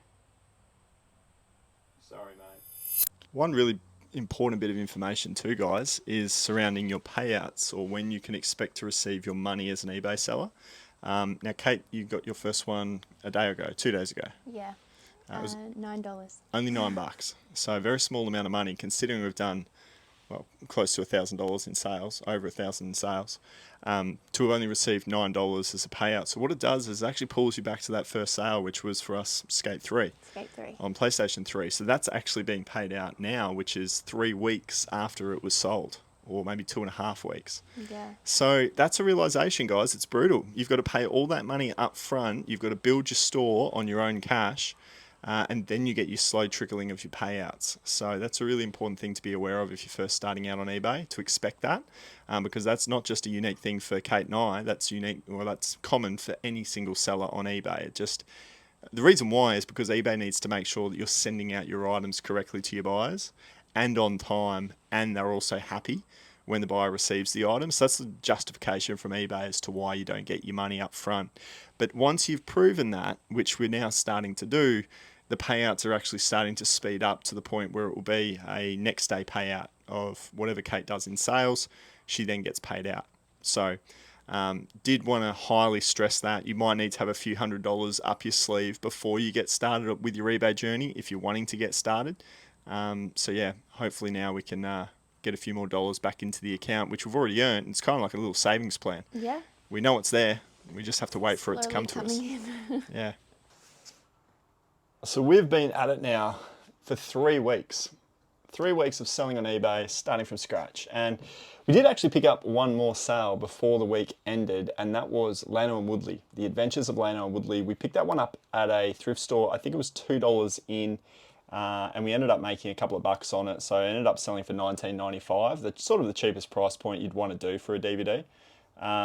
Sorry, mate. One really important bit of information too, guys, is surrounding your payouts, or when you can expect to receive your money as an eBay seller. Now, Kate, you got your first one a day ago, 2 days ago. Yeah. It was $9. only $9. So a very small amount of money, considering we've done well, close to $1,000 in sales, over $1,000 in sales, to have only received $9 as a payout. So what it does is it actually pulls you back to that first sale, which was for us Skate 3 on PlayStation 3. So that's actually being paid out now, which is 3 weeks after it was sold, or maybe 2.5 weeks. Yeah. So that's a realization, guys. It's brutal. You've got to pay all that money up front. You've got to build your store on your own cash. And then you get your slow trickling of your payouts. So that's a really important thing to be aware of if you're first starting out on eBay, to expect that, because that's not just a unique thing for Kate and I. That's unique, well, that's common for any single seller on eBay. The reason why is because eBay needs to make sure that you're sending out your items correctly to your buyers and on time, and they're also happy when the buyer receives the items. So that's the justification from eBay as to why you don't get your money up front. But once you've proven that, which we're now starting to do, the payouts are actually starting to speed up to the point where it will be a next day payout of whatever Kate does in sales. She then gets paid out. So did want to highly stress that you might need to have a few $100s up your sleeve before you get started with your eBay journey if you're wanting to get started. So yeah, hopefully now we can get a few more dollars back into the account, which we've already earned. It's kind of like a little savings plan. Yeah. We know it's there. We just have to wait for it to come to us. Yeah. So we've been at it now for 3 weeks. 3 weeks of selling on eBay, starting from scratch. And we did actually pick up one more sale before the week ended, and that was Lano and Woodley, The Adventures of Lano and Woodley. We picked that one up at a thrift store. I think it was $2 in, and we ended up making a couple of bucks on it. So I ended up selling for $19.95. That's sort of the cheapest price point you'd want to do for a DVD.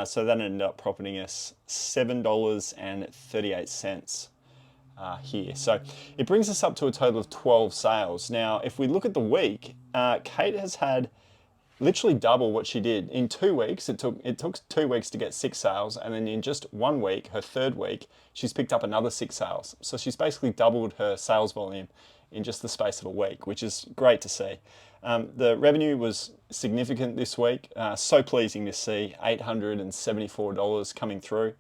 So that ended up profiting us $7.38. Here. So it brings us up to a total of 12 sales. Now, if we look at the week, Kate has had literally double what she did. In 2 weeks, it took 2 weeks to get 6 sales, and then in just 1 week, her third week, she's picked up another 6 sales. So she's basically doubled her sales volume in just the space of a week, which is great to see. The revenue was significant this week. So pleasing to see $874 coming through.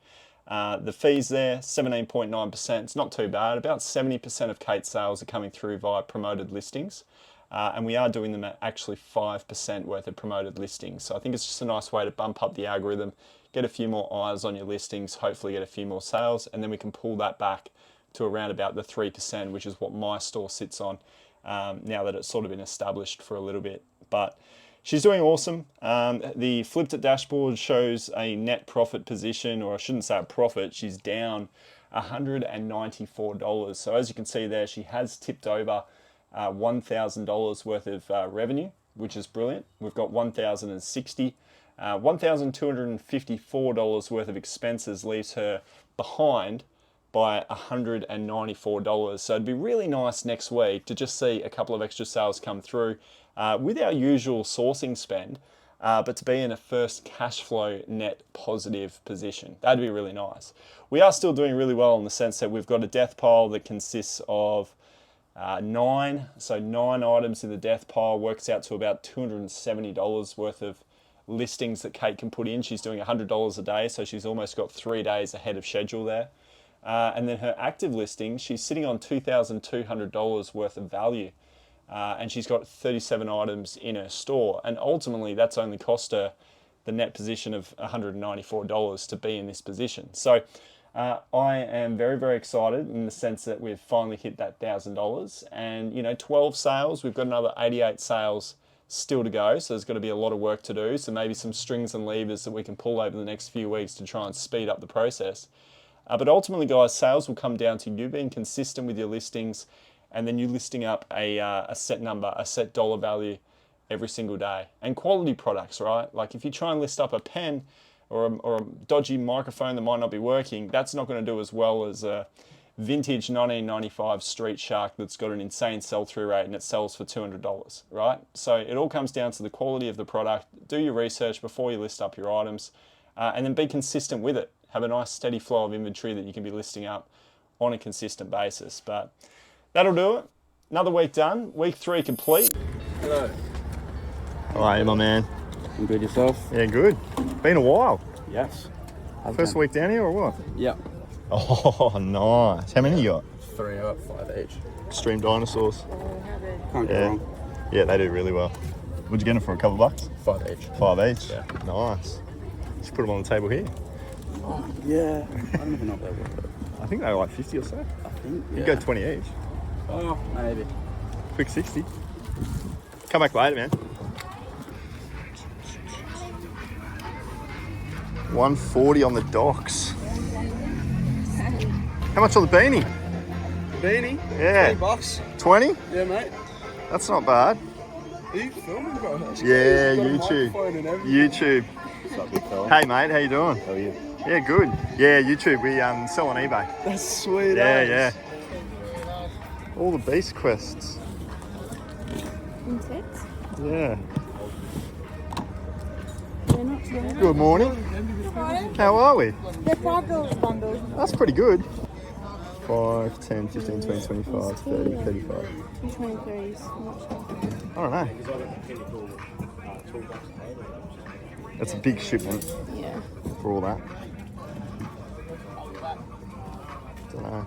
The fees there, 17.9%. It's not too bad. About 70% of Kate's sales are coming through via promoted listings. And we are doing them at actually 5% worth of promoted listings. So I think it's just a nice way to bump up the algorithm, get a few more eyes on your listings, hopefully get a few more sales, and then we can pull that back to around about the 3%, which is what my store sits on now that it's sort of been established for a little bit. But she's doing awesome. The flipped it dashboard shows a net profit position, or I shouldn't say a profit, she's down $194. So as you can see there, she has tipped over $1,000 worth of revenue, which is brilliant. We've got $1,060. $1,254 worth of expenses leaves her behind by $194. So it'd be really nice next week to just see a couple of extra sales come through with our usual sourcing spend, but to be in a first cash flow net positive position. That'd be really nice. We are still doing really well in the sense that we've got a death pile that consists of 9. So 9 items in the death pile works out to about $270 worth of listings that Kate can put in. She's doing $100 a day, so she's almost got 3 days ahead of schedule there. And then her active listings, she's sitting on $2,200 worth of value. And she's got 37 items in her store. And ultimately, that's only cost her the net position of $194 to be in this position. So I am very, very excited in the sense that we've finally hit that $1,000. And, 12 sales, we've got another 88 sales still to go. So there's got to be a lot of work to do. So maybe some strings and levers that we can pull over the next few weeks to try and speed up the process. But ultimately, guys, sales will come down to you being consistent with your listings, and then you listing up a set number, a set dollar value every single day. And quality products, right? Like if you try and list up a pen or a dodgy microphone that might not be working, that's not going to do as well as a vintage 1995 Street Shark that's got an insane sell-through rate and it sells for $200, right? So it all comes down to the quality of the product. Do your research before you list up your items, and then be consistent with it. Have a nice steady flow of inventory that you can be listing up on a consistent basis. But that'll do it. Another week done. Week 3 complete. Hello. How are you, my man? You good yourself? Yeah, good. Been a while. Yes. First week down here or what? Yep. Oh, nice. How many you got? 3 up, 5 each. Extreme dinosaurs. Can't go Yeah. wrong. Yeah, they do really well. What'd you get them for? A couple bucks? 5 each. 5 each? Yeah. Nice. Just put them on the table here. Yeah. I don't even know what they were. I think they were like 50 or so. I think. You go 20 each. Oh, maybe. Quick 60. Come back later, man. 140 on the docks. How much on the beanie? Beanie? Yeah. $20. 20? Yeah, mate. That's not bad. Are you filming, bro? That's Yeah, got a YouTube. microphone and everything. YouTube. What's up, big fella? Hey mate, how you doing? How are you? Yeah, good. Yeah, YouTube. We sell on eBay. That's sweet. Yeah. All the beast quests. Insects? Yeah. They're not too bad. Good morning. How are we? They're $5 bundles. That's pretty good. 5, 10, 15, 20, 25, 30, 35. 223s. I don't know. That's a big shipment Yeah. for all that. Don't know.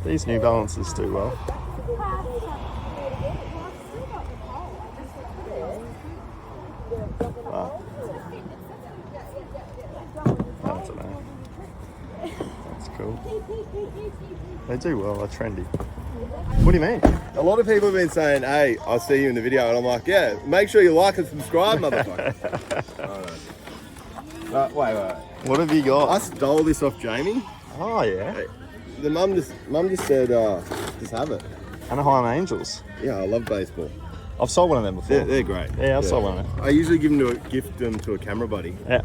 These New Balances do well. Wow. I don't know. That's cool. They do well, they're trendy. What do you mean? A lot of people have been saying, hey, I'll see you in the video. And I'm like, yeah, make sure you like and subscribe, motherfucker. Wait. What have you got? I stole this off Jamie. Oh yeah. The mum just said, just have it. Anaheim Angels. Yeah, I love baseball. I've sold one of them before. They're great. Yeah, I've sold one of them. I usually gift them to a camera buddy. Yeah.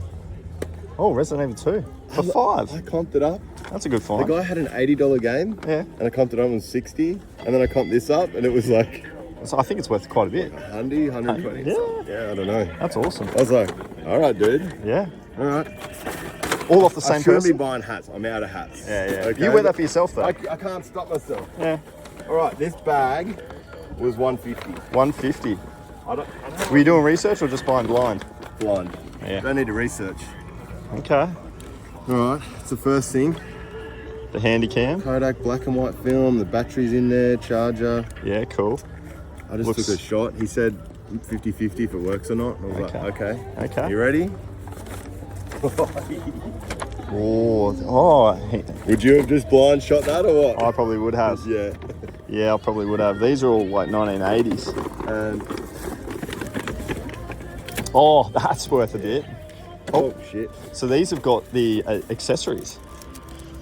Oh, Resident Evil 2. For I $5. comped it up. That's a good The find. guy had an $80 game. Yeah. And I comped it up on 60. And then I comped this up and it was like So I think it's worth quite a bit. 100, 120. Yeah. Yeah, I don't know. That's awesome. I was like, all right, dude. Yeah. All right. All off the I same shouldn't be person. buying hats. I'm out of hats. Yeah. Okay? You wear that for yourself though. I can't stop myself. Yeah. All right, this bag was 150. 150. I don't Were you doing research or just buying blind? blind. Yeah. Don't need to research. Okay. All right, it's the first thing. The handy cam. Kodak black and white film. The battery's in there. Charger. Yeah, cool. I just Looks- took a shot. He said 50-50 if it works or not. I was like, okay. Okay. You ready? Oh. Would you have just blind shot that or what? I probably would have. Yeah. Yeah, I probably would have. These are all like 1980s. And Oh, that's worth a bit. oh shit. So these have got the accessories.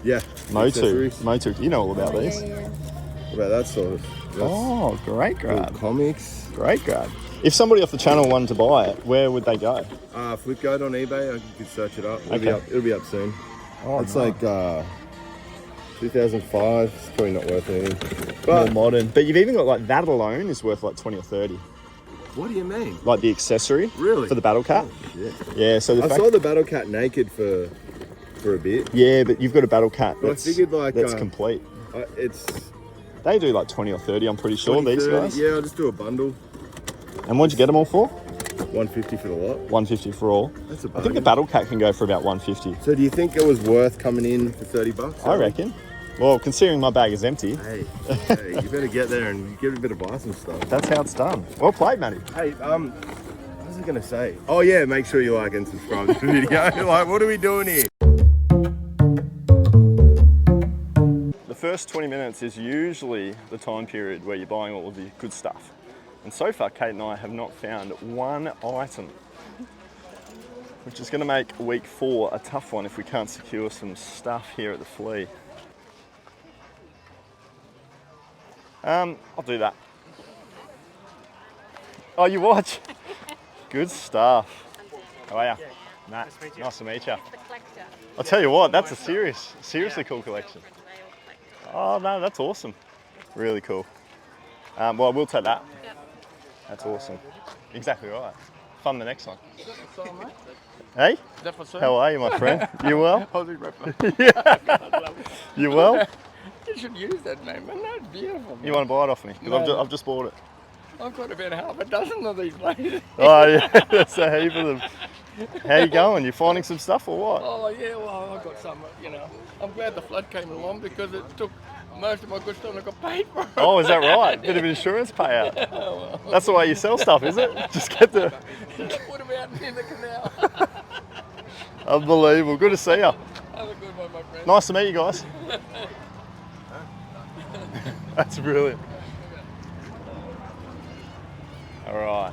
Yeah. Motu. accessories. Motu. You know all about these. Yeah. What about that sort of? Oh, great Little grab. comics. Great grab. If somebody off the channel wanted to buy it, where would they go? Flipkart on eBay. You could search it up. Okay. It'll be up soon. Oh, It's nice. like 2005. It's probably not worth anything. More But modern. But you've even got like that alone is worth like 20 or 30. what do you mean? Like the accessory. Really? For the battle cat. Yeah. Yeah, so the I fact, saw the battle cat naked for a bit. yeah, but you've got a battle cat But I that's, figured, like, that's complete. It's They do like 20 or 30, I'm pretty sure, 20, these 30. guys. Yeah, I'll just do a bundle. And what'd you get them all for? 150 for the lot. 150 for all. That's a I think the bargain. battle cat can go for about 150. So do you think it was worth coming in for 30 bucks? I reckon. Well, considering my bag is empty, Hey, you better get there and get a bit of buy some stuff. that's how it's done. Well played, Matty. Hey, what was I gonna say? Oh yeah, make sure you like and subscribe to the video. Like, what are we doing here? The first 20 minutes is usually the time period where you're buying all of the good stuff. And so far, Kate and I have not found one item, which is going to make week 4 a tough one if we can't secure some stuff here at the Flea. I'll do that. Oh, you watch? Good stuff. How are you? Matt, nice to meet you. I'll tell you what, that's a seriously cool collection. Oh no, that's awesome. Really cool. Well, I will take that. That's awesome. Exactly right. Fun the next one. Hey? How are you, my friend? You well? You well? You should use that name, man. That's beautiful. Man. You want to buy it off me? Because I've just bought it. I've got about half a dozen of these places. Oh yeah, that's a heap of them. How you going? You finding some stuff or what? Oh yeah, well I've got some, I'm glad the flood came along because it took most of my goods still got paid for. Oh, is that right? Bit of insurance payout. That's the way you sell stuff, is it? Just get the... Put them out in the canal. Unbelievable. Good to see you. Have a good one, my friend. Nice to meet you guys. That's brilliant. All right.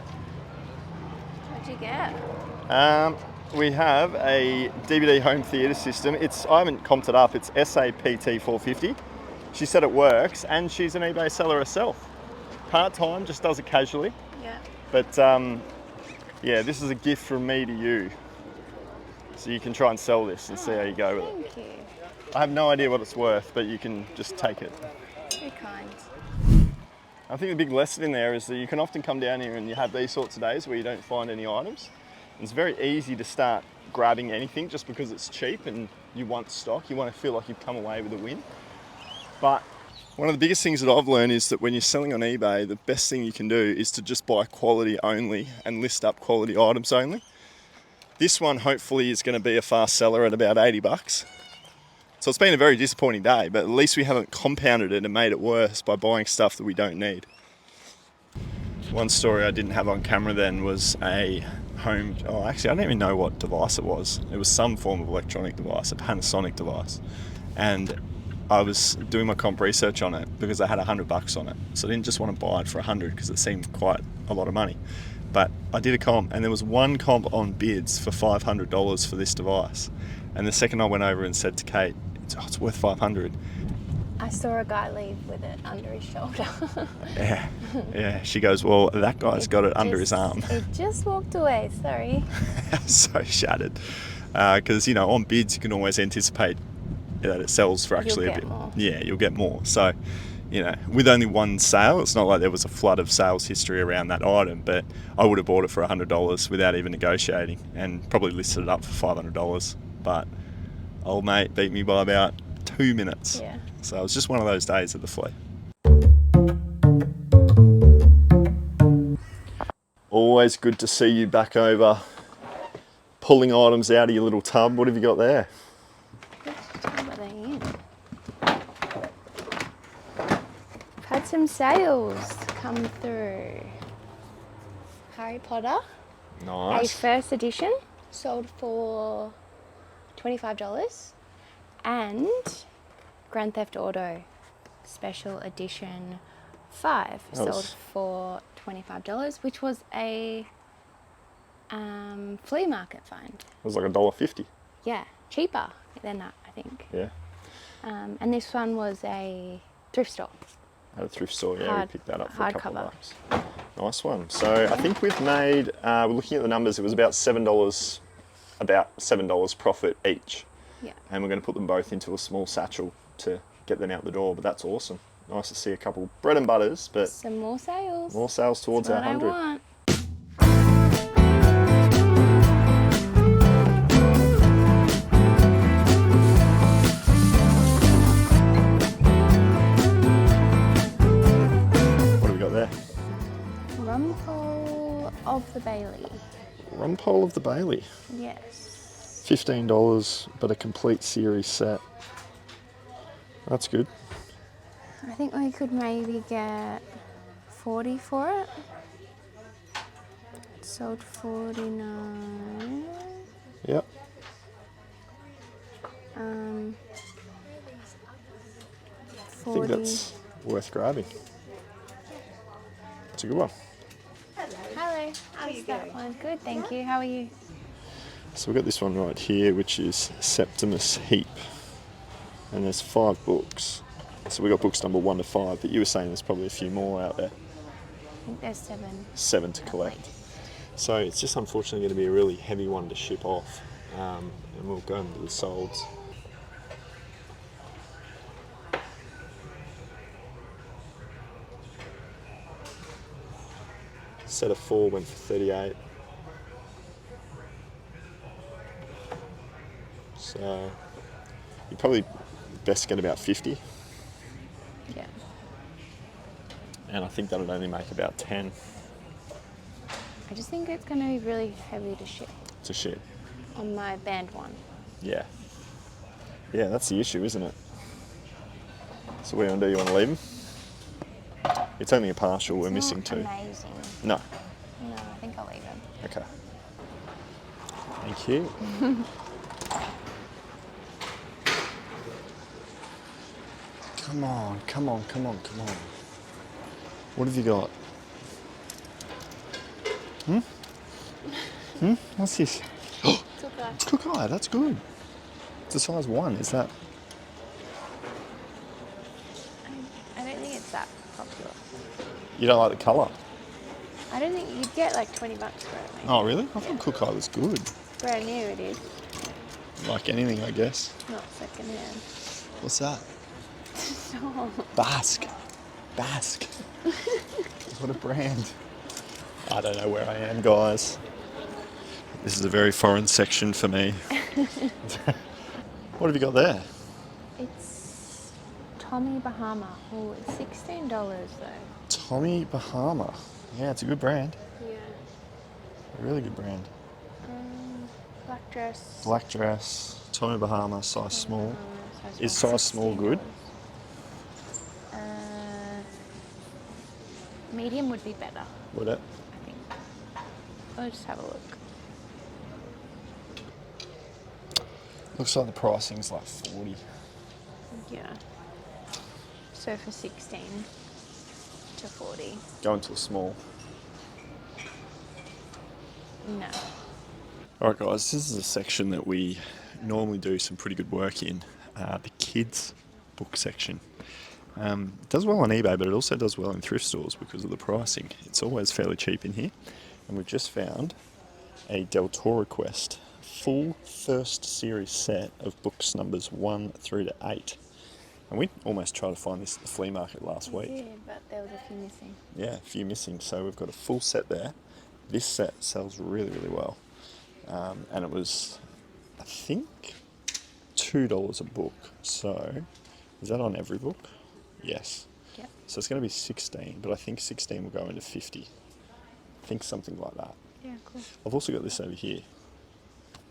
What'd you get? We have a DVD home theatre system. I haven't comped it up. It's SAPT 450. She said it works, and she's an eBay seller herself. Part-time, just does it casually. Yeah. But yeah, this is a gift from me to you. So you can try and sell this and see how you go with it. Thank you. I have no idea what it's worth, but you can just take it. Very kind. I think the big lesson in there is that you can often come down here and you have these sorts of days where you don't find any items. It's very easy to start grabbing anything just because it's cheap and you want stock. You want to feel like you've come away with a win. But one of the biggest things that I've learned is that when you're selling on eBay, the best thing you can do is to just buy quality only and list up quality items only. This one hopefully is going to be a fast seller at about 80 bucks. So it's been a very disappointing day, but at least we haven't compounded it and made it worse by buying stuff that we don't need. One story I didn't have on camera then was actually I don't even know what device it was. It was some form of electronic device, a Panasonic device. And I was doing my comp research on it because I had $100 on it. So I didn't just want to buy it for 100 because it seemed quite a lot of money. But I did a comp and there was one comp on bids for $500 for this device. And the second I went over and said to Kate, it's worth 500. I saw a guy leave with it under his shoulder. Yeah. She goes, well, that guy's got it under his arm. It just walked away, sorry. So shattered. Because, on bids, you can always anticipate that it sells for actually You'll a get bit more. Yeah, you'll get more. So, with only one sale, it's not like there was a flood of sales history around that item, but I would have bought it for $100 without even negotiating and probably listed it up for $500. But old mate beat me by about 2 minutes. Yeah. So it was just one of those days at the Flea. Always good to see you back over, pulling items out of your little tub. What have you got there? Which tub are they in? I've had some sales come through. Harry Potter, a Nice. first edition, sold for $25, and Grand Theft Auto Special Edition 5 That was- sold for $25, which was a flea market find. It was like $1.50. Yeah, cheaper than that, I think. Yeah. And this one was a thrift store. At a thrift store, yeah, we picked that up for a couple of hardcover. bucks. Nice one. So I think we've made, we're looking at the numbers, it was about $7 profit each. Yeah. And we're going to put them both into a small satchel to get them out the door, but that's awesome. Nice to see a couple bread and butters, but Some more sales. more sales towards That's our what 100. I want. What have we got there? Rumpole of the Bailey. Rumpole of the Bailey. Yes. $15, but a complete series set. That's good. I think we could maybe get 40 for it. It sold 49. Yep. Um, I think that's worth grabbing. It's a good one. Hello. How's that one? Good, thank you. How are you? So we've got this one right here, which is Septimus Heap. And there's 5 books. So we got books number 1 to 5, but you were saying there's probably a few more out there. I think there's 7. 7 to collect. So it's just unfortunately going to be a really heavy one to ship off. And we'll go into the solds. Set of 4 went for 38. So you're probably best get about 50. Yeah. And I think that'll only make about 10 I just think it's going to be really heavy to ship to ship. on my band one. Yeah. Yeah, that's the issue, isn't it? So what do you want to do? You want to leave them? It's only a partial. We're missing two. Amazing. No. No, I think I'll leave them. Okay. Thank you. Come on, come on, come on, come on. What have you got? What's this? It's Cook Eye, that's good. It's a size 1, is that? I don't think it's that popular. You don't like the colour? I don't think you'd get like 20 bucks for it, mate. Oh, really? I thought Cook Eye was good. Brand new it is, Like anything, I guess. not second hand. What's that? Stop. Basque. Basque. What a brand. I don't know where I am, guys. This is a very foreign section for me. What have you got there? It's Tommy Bahama. Oh, it's $16 though. Tommy Bahama. Yeah, it's a good brand. Yeah. A really good brand. Black dress. Black dress. Tommy Bahama, size small. Is small. size small good? Medium would be better, Would it? I think. I'll just have a look. Looks like the pricing's like 40. Yeah. So for 16 to 40. Going to a small. No. All right, guys, this is a section that we normally do some pretty good work in, the kids' book section. It does well on eBay, but it also does well in thrift stores because of the pricing. It's always fairly cheap in here. And we've just found a Del Toro Quest full first series set of books numbers 1 through to 8. And we almost tried to find this at the flea market last week. Yeah, but there was a few missing. Yeah, a few missing. So we've got a full set there. This set sells really, really well. And it was, I think, $2 a book. So, is that on every book? Yes. Yep. So it's going to be 16, but I think 16 will go into 50. I think something like that. Yeah, cool. I've also got this over here.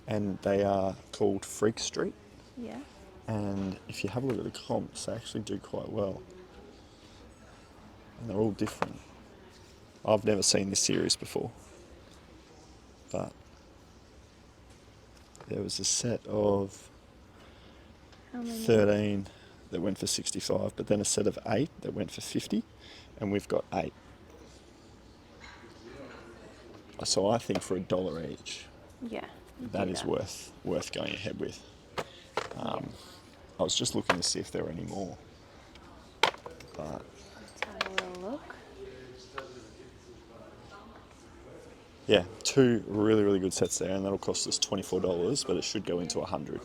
And they are called Freak Street. Yeah. And if you have a look at the comps, they actually do quite well. And they're all different. I've never seen this series before. But there was a set of How many? 13 that went for 65, but then a set of 8 that went for 50, and we've got 8. So I think for $1 each, Yeah. that is worth going ahead with. I was just looking to see if there were any more, but Let's have a little look. yeah, 2 really, really good sets there, and that'll cost us $24, but it should go into 100.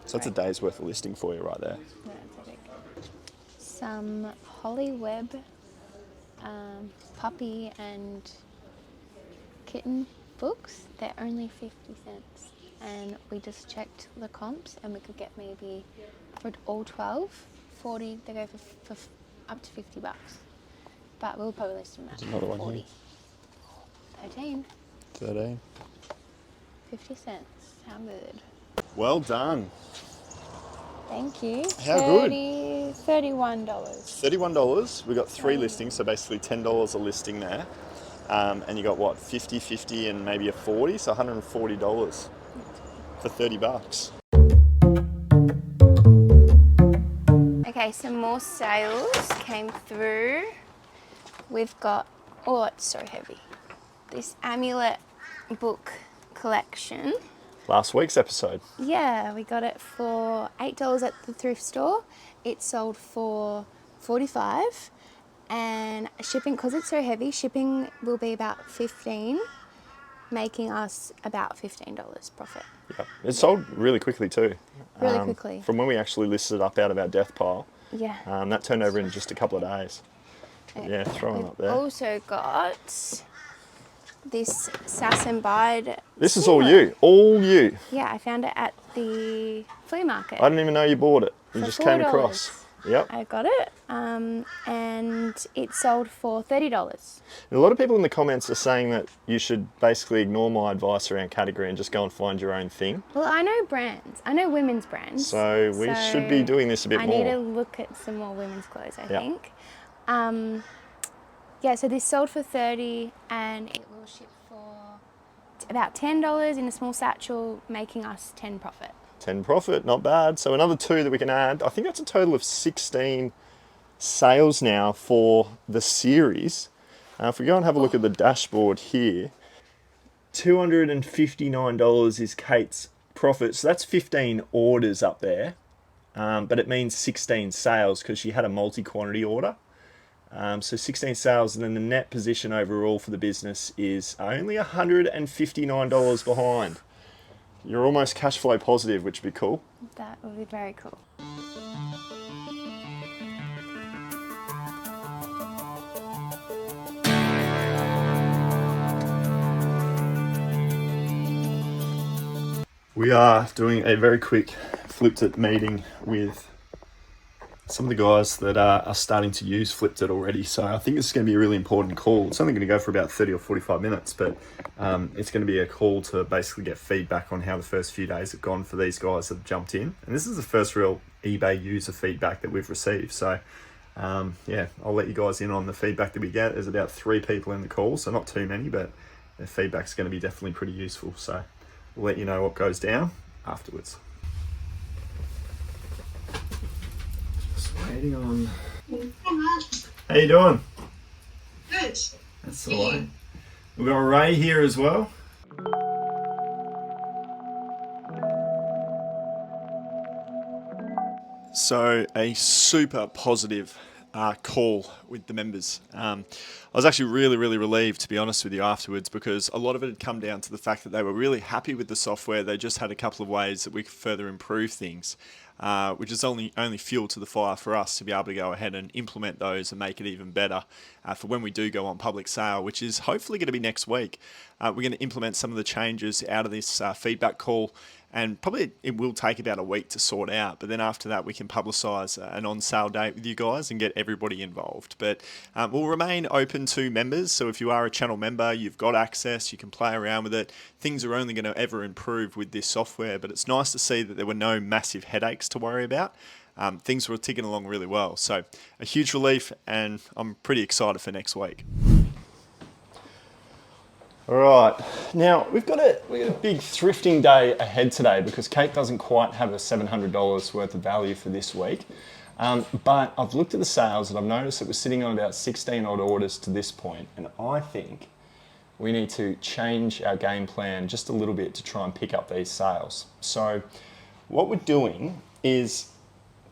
So that's a day's worth of listing for you right there. Yeah, it's epic. Some Holly Webb puppy and kitten books. They're only 50 cents. And we just checked the comps and we could get maybe for all 12, 40, they go for up to 50 bucks. But we'll probably list them at There's another one 40. here. 13, 13. 50 cents. How good. Well done. Thank you. How good? $31. $31. We got 3 listings, so basically $10 a listing there. And you got what, 50, 50, and maybe a 40, so $140 for 30 bucks. Okay, some more sales came through. We've got, oh, it's so heavy. This amulet book collection. Last week's episode. Yeah, we got it for $8 at the thrift store. It sold for $45, and shipping, because it's so heavy, shipping will be about $15, making us about $15 profit. Yeah. It sold really quickly too. Really quickly. From when we actually listed it up out of our death pile. Yeah. That turned over in just a couple of days. Yeah, throwing We've up there. also got this Sass and Bide. This is all you. All you. Yeah, I found it at the flea market. I didn't even know you bought it. You For just came $4. across. Yep. I got it, and it sold for $30. A lot of people in the comments are saying that you should basically ignore my advice around category and just go and find your own thing. Well, I know brands. I know women's brands. So we should be doing this a bit more. I need to look at some more women's clothes, I Yep. think. Yeah, so this sold for $30 and it will ship for about $10 in a small satchel, making us 10 profit. 10 profit, not bad. So another 2 that we can add. I think that's a total of 16 sales now for the series. If we go and have a look at the dashboard here, $259 is Kate's profit. So that's 15 orders up there, but it means 16 sales because she had a multi-quantity order. So 16 sales, and then the net position overall for the business is only $159 behind. You're almost cash flow positive, which would be cool. That would be very cool. We are doing a very quick Flipped It meeting with some of the guys that are starting to use Flipped It already. So I think this is going to be a really important call. It's only going to go for about 30 or 45 minutes, but it's going to be a call to basically get feedback on how the first few days have gone for these guys that have jumped in. And this is the first real eBay user feedback that we've received. So yeah, I'll let you guys in on the feedback that we get. There's about 3 people in the call, so not too many, but their feedback's going to be definitely pretty useful. So we'll let you know what goes down afterwards. Waiting on. How you doing? Good. That's all right. We've got Ray here as well. So a super positive call with the members. I was actually really relieved, to be honest with you, afterwards, because a lot of it had come down to the fact that they were really happy with the software. They just had a couple of ways that we could further improve things, which is only fuel to the fire for us to be able to go ahead and implement those and make it even better for when we do go on public sale, which is hopefully going to be next week. We're going to implement some of the changes out of this feedback call, and probably it will take about a week to sort out, but then after that we can publicise an on-sale date with you guys and get everybody involved. But we'll remain open to members, so if you are a channel member, you've got access, you can play around with it. Things are only going to ever improve with this software, but it's nice to see that there were no massive headaches to worry about. Things were ticking along really well, so a huge relief, and I'm pretty excited for next week. All right, now we've got a big thrifting day ahead today because Kate doesn't quite have a $700 worth of value for this week. But I've looked at the sales and I've noticed that we're sitting on about 16 odd orders to this point, and I think we need to change our game plan just a little bit to try and pick up these sales. So what we're doing is,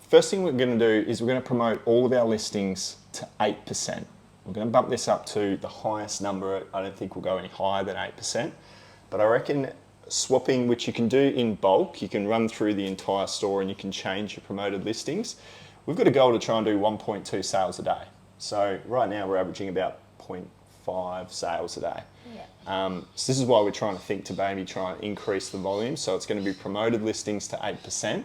first thing we're going to do is we're going to promote all of our listings to 8%. We're going to bump this up to the highest number. I don't think we'll go any higher than 8%, but I reckon swapping, which you can do in bulk, you can run through the entire store and you can change your promoted listings. We've got a goal to try and do 1.2 sales a day. So right now we're averaging about 0.5 sales a day. Yeah. So this is why we're trying to think to maybe try and increase the volume. So it's going to be promoted listings to 8%.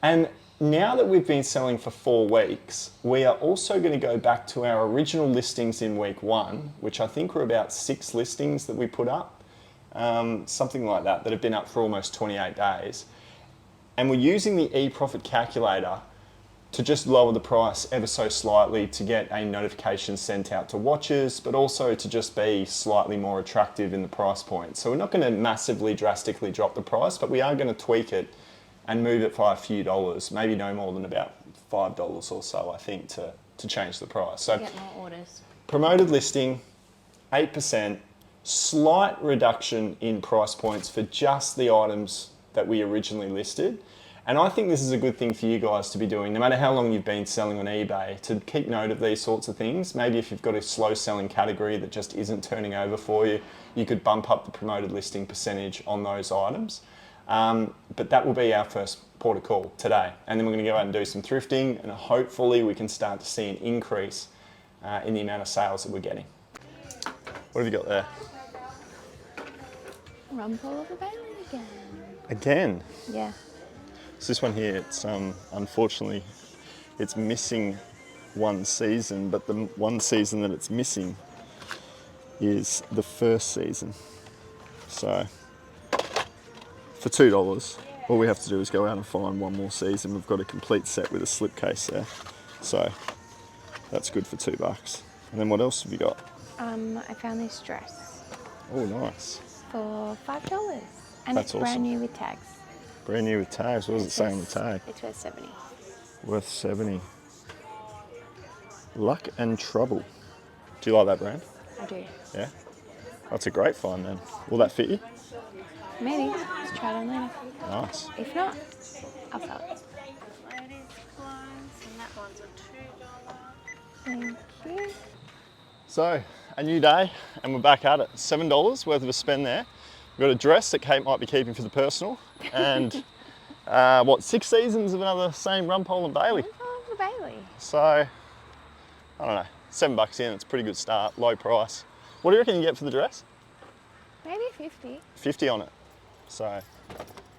And now that we've been selling for 4 weeks, we are also going to go back to our original listings in week 1, which I think were about 6 listings that we put up, something like that have been up for almost 28 days. And we're using the e-profit calculator to just lower the price ever so slightly to get a notification sent out to watchers, but also to just be slightly more attractive in the price point. So we're not going to massively, drastically drop the price, but we are going to tweak it and move it by a few dollars, maybe no more than about $5 or so, I think, to change the price. So Get more orders. Promoted listing, 8%, slight reduction in price points for just the items that we originally listed. And I think this is a good thing for you guys to be doing, no matter how long you've been selling on eBay, to keep note of these sorts of things. Maybe if you've got a slow selling category that just isn't turning over for you, you could bump up the promoted listing percentage on those items. But that will be our first port of call today. And then we're going to go out and do some thrifting, and hopefully we can start to see an increase in the amount of sales that we're getting. What have you got there? Rumble of a Bailey again. Again? Yeah. So this one here, it's unfortunately it's missing one season, but the one season that it's missing is the first season. So for $2, all we have to do is go out and find one more season. We've got a complete set with a slipcase there. So that's good for $2. And then what else have you got? I found this dress Oh, nice. for $5. And That's it's brand awesome. new with tags. Brand new with tags. What does it say on the tag? It's worth 70. Worth 70. Luck and Trouble. Do you like that brand? I do. Yeah? That's a great find then. Will that fit you? Maybe. Let's try it on later. Nice. If not, I'll sell it. Ladies' clothes, and that one's a $2. Thank you. So, a new day, and we're back at it. $7 worth of a spend there. We've got a dress that Kate might be keeping for the personal, and 6 seasons of another same Rumpole and Bailey. Oh, the Bailey. So, I don't know, $7 in, it's a pretty good start, low price. What do you reckon you get for the dress? Maybe 50. 50 on it. So,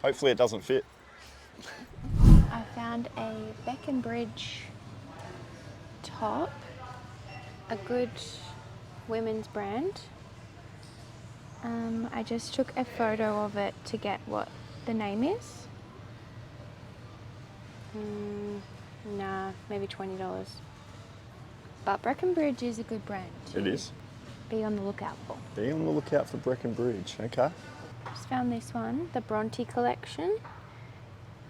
hopefully it doesn't fit. I found a Breckenbridge top, a good women's brand. I just took a photo of it to get what the name is. Nah, maybe $20. But Breckenbridge is a good brand. It is. Be on the lookout for. Be on the lookout for Breckenbridge, okay. Just found this one, the Bronte collection.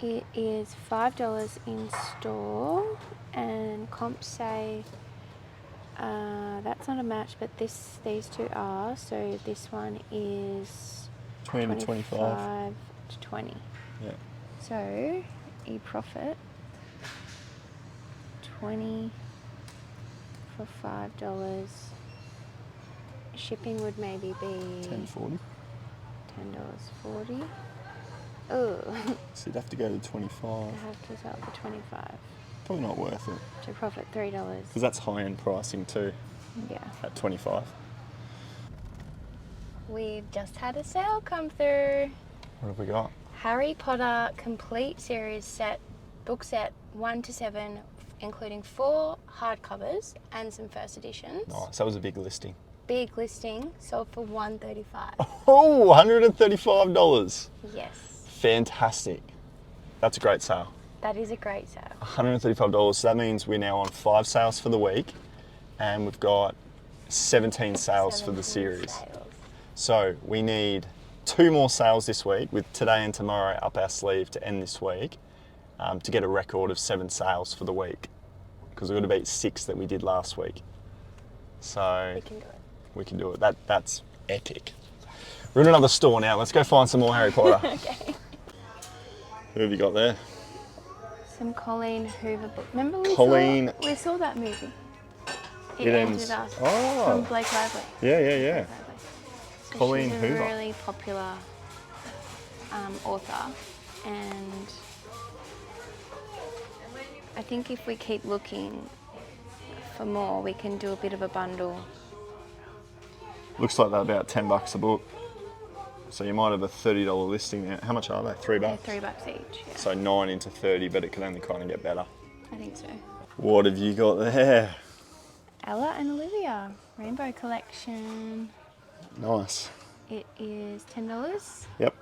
It is $5 in store, and comps say that's not a match, but these two are. So this one is 20 to 25. 25 to 20. Yeah. So e-profit 20 for $5. Shipping would maybe be $10.40. $10.40. Oh, So you'd have to go to 25. I have to sell for 25 Probably not worth it. to profit $3. Because that's high-end pricing too, Yeah. at 25. We've just had a sale come through. What have we got? Harry Potter complete series set, book set 1 to 7, including 4 hardcovers and some first editions. Nice, that was a big listing. Big listing, sold for $135. Oh, $135. Yes, Fantastic. That's a great sale. that is a great sale. $135. So that means we're now on 5 sales for the week, and we've got 17 sales for the 17 series. sales. So we need 2 more sales this week, with today and tomorrow up our sleeve to end this week, to get a record of 7 sales for the week, because we've got to beat 6 that we did last week. So We can do it. we can do it. That's epic. We're in another store now. Let's go find some more Harry Potter. Okay. Who have you got there? Some Colleen Hoover book. Remember we saw that movie? It Ends. Ended Us Oh. from Blake Lively. Yeah. So Colleen she's a Hoover. really popular author, and I think if we keep looking for more, we can do a bit of a bundle. Looks like they're about $10 a book. So you might have a $30 listing there. How much are they? $3? They're $3 each. Yeah, So 9 into 30, but it can only kind of get better. I think so. What have you got there? Ella and Olivia Rainbow Collection. Nice. It is $10. Yep,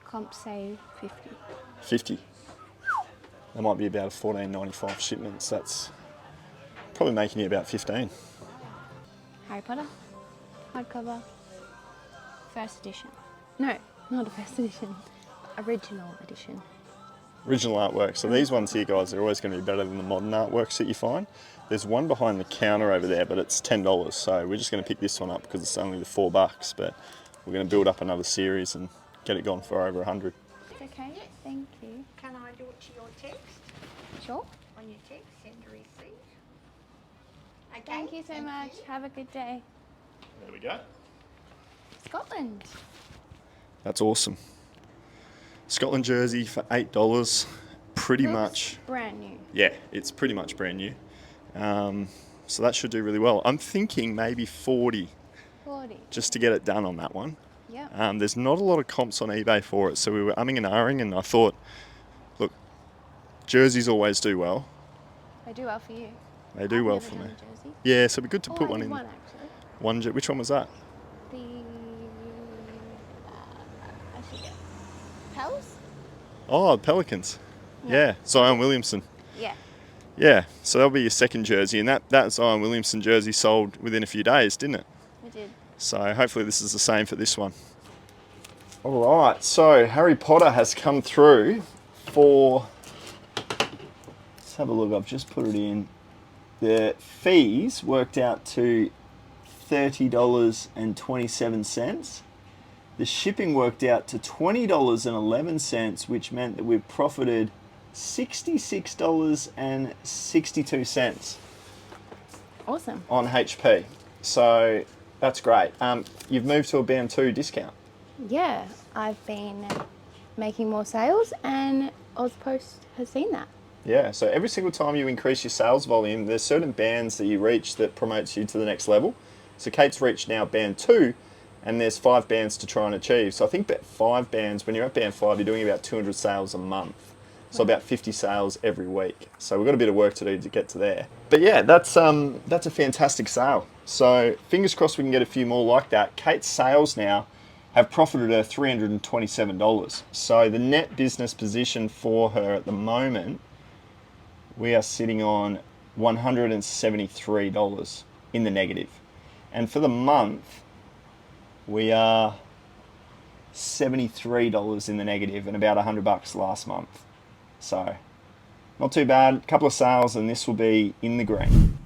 Comp say 50. 50. That might be about a $14.95 shipment. So that's probably making you about 15. Harry Potter, hardcover, first edition. No, not a first edition, original edition. Original artwork. So these ones here, guys, are always going to be better than the modern artworks that you find. There's one behind the counter over there, but it's $10. So we're just going to pick this one up because it's only the $4. But we're going to build up another series and get it gone for over 100. Okay, thank you. Can I do it to your text? Sure. On your text, send a receipt. Okay. Thank you so much. Have a good day. There we go. Scotland. That's awesome. Scotland jersey for $8. Pretty Looks much. brand new. Yeah, it's pretty much brand new. So that should do really well. I'm thinking maybe 40 40. just to get it done on that one. Yeah. There's not a lot of comps on eBay for it, so we were umming and ahhing, and I thought, look, jerseys always do well. They do well for you. They do I've well never for done me. a jersey. Yeah, so it'd be good to Oh, put I one did in. one actually. Which one was that? The I forget. Pels? Oh, the Pelicans. Yeah, Zion Williamson. Yeah. Yeah, so that'll be your second jersey, and that Zion Williamson jersey sold within a few days, didn't it? I did. So hopefully this is the same for this one. All right, so Harry Potter has come through for, let's have a look, I've just put it in. The fees worked out to $30.27. The shipping worked out to $20.11, which meant that we've profited $66.62 Awesome. on HP. So that's great. You've moved to a band 2 discount. Yeah, I've been making more sales and Ozpost has seen that. Yeah, so every single time you increase your sales volume, there's certain bands that you reach that promotes you to the next level. So Kate's reached now band 2, and there's 5 bands to try and achieve. So I think 5 bands, when you're at band 5, you're doing about 200 sales a month. So about 50 sales every week. So we've got a bit of work to do to get to there. But yeah, that's a fantastic sale. So fingers crossed we can get a few more like that. Kate's sales now have profited her $327. So the net business position for her at the moment, we are sitting on $173 in the negative. And for the month, we are $73 in the negative and about $100 last month. So not too bad. A couple of sales and this will be in the green.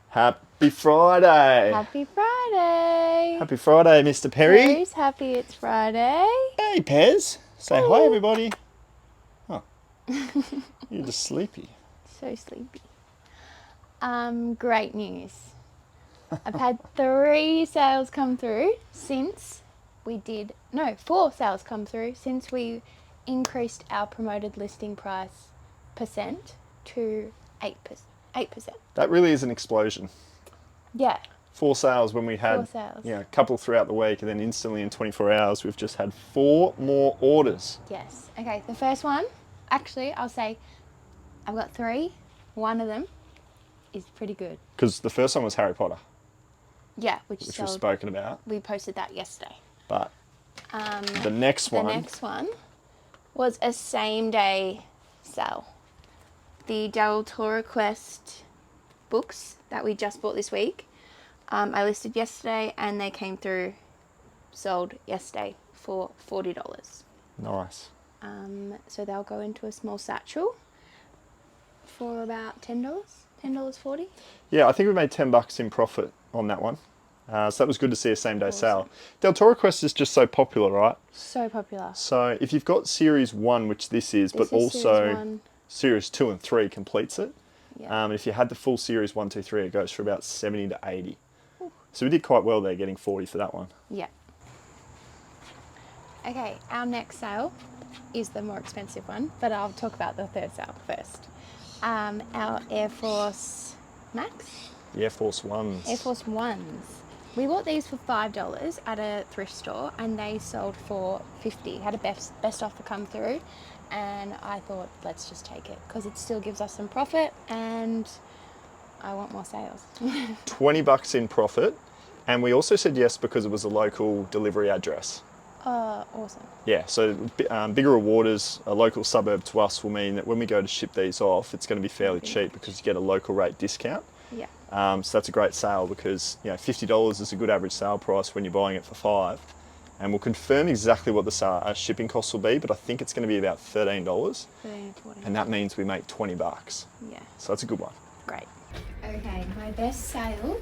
Happy Friday. Happy Friday. Happy Friday, Mr. Perry. Perry's happy it's Friday. Hey, Pez. Say hi, everybody. Oh, you're just sleepy. So sleepy. Great news. I've had 3 sales come through since we did, no, 4 sales come through since we increased our promoted listing price percent to 8%. That really is an explosion. Yeah. 4 sales when we had 4 sales. a couple throughout the week, and then instantly in 24 hours we've just had 4 more orders. Yes. Okay, the first one, actually, I'll say I've got 3. One of them is pretty good. Because the first one was Harry Potter, Yeah, which we've sold. spoken about. We posted that yesterday. But the next one, The next one was a same day sale. The Del Toro Quest books that we just bought this week, I listed yesterday and they came through, sold yesterday for $40. nice. So they'll go into a small satchel for about $10.40. Yeah, I think we made $10 in profit on that one. So that was good to see a same day sale. Del Toro Quest is just so popular, right? So popular. So if you've got Series 1, which this is, but This is Series also 1. Series 2 and 3 completes it. Yeah. If you had the full Series 1, 2, 3, it goes for about 70 to 80. So we did quite well there, getting 40 for that one. Yeah. Okay, our next sale is the more expensive one, but I'll talk about the third sale first. Our Air Force Max? The Air Force Ones. Air Force Ones. We bought these for $5 at a thrift store and they sold for $50. Had a best offer come through and I thought, let's just take it because it still gives us some profit and I want more sales. $20 in profit. And we also said yes because it was a local delivery address. Awesome. Yeah, so bigger rewarders, a local suburb to us will mean that when we go to ship these off, it's going to be fairly cheap because you get a local rate discount. Yeah. So that's a great sale because $50 is a good average sale price when you're buying it for $5. And we'll confirm exactly what the shipping costs will be, but I think it's going to be about $13. 13 or 14. And that means we make $20. Yeah. So that's a good one. Great. Okay, my best sale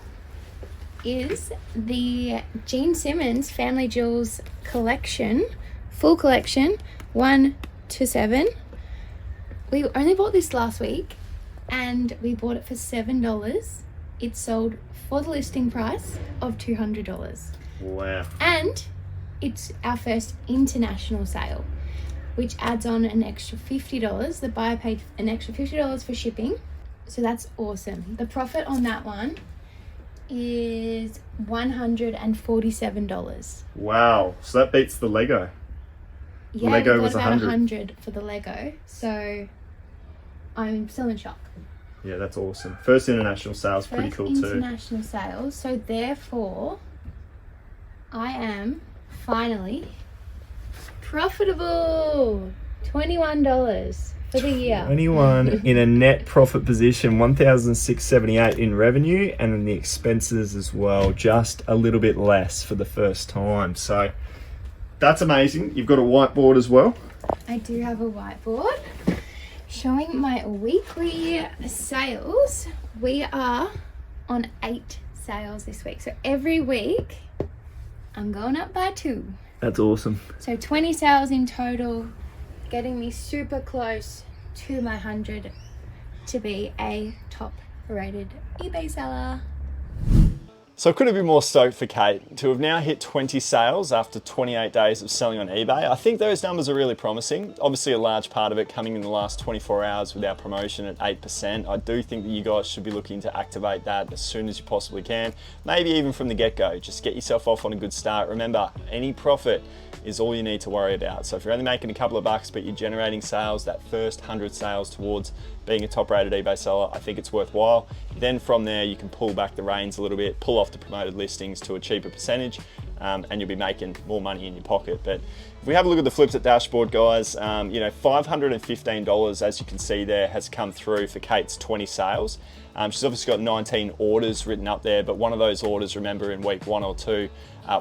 is the Gene Simmons Family Jewels collection, full collection, 1 to 7. We only bought this last week and we bought it for $7. It sold for the listing price of $200. Wow. And it's our first international sale, which adds on an extra $50. The buyer paid an extra $50 for shipping. So that's awesome. The profit on that one is $147. Wow. So that beats the Lego. Yeah, Lego we got was about 100. $100 for the Lego. So I'm still in shock. Yeah, that's awesome. First international sales, pretty cool too. International sales. So therefore, I am finally profitable. $21 for the year. 21 in a net profit position, 1,678 in revenue, and then the expenses as well, just a little bit less for the first time. So that's amazing. You've got a whiteboard as well. I do have a whiteboard showing my weekly sales. We are on 8 sales this week. So every week I'm going up by 2. That's awesome. So 20 sales in total, getting me super close to my 100 to be a top rated eBay seller. So I couldn't be more stoked for Kate to have now hit 20 sales after 28 days of selling on eBay. I think those numbers are really promising. Obviously a large part of it coming in the last 24 hours with our promotion at 8%. I do think that you guys should be looking to activate that as soon as you possibly can. Maybe even from the get-go, just get yourself off on a good start. Remember, any profit is all you need to worry about. So if you're only making a couple of bucks, but you're generating sales, that first 100 sales towards being a top rated eBay seller, I think it's worthwhile. Then from there, you can pull back the reins a little bit, pull off the promoted listings to a cheaper percentage, and you'll be making more money in your pocket. But if we have a look at the Flipped It dashboard, guys, you know, $515, as you can see there, has come through for Kate's 20 sales. She's obviously got 19 orders written up there, but one of those orders, remember, in week 1 or 2,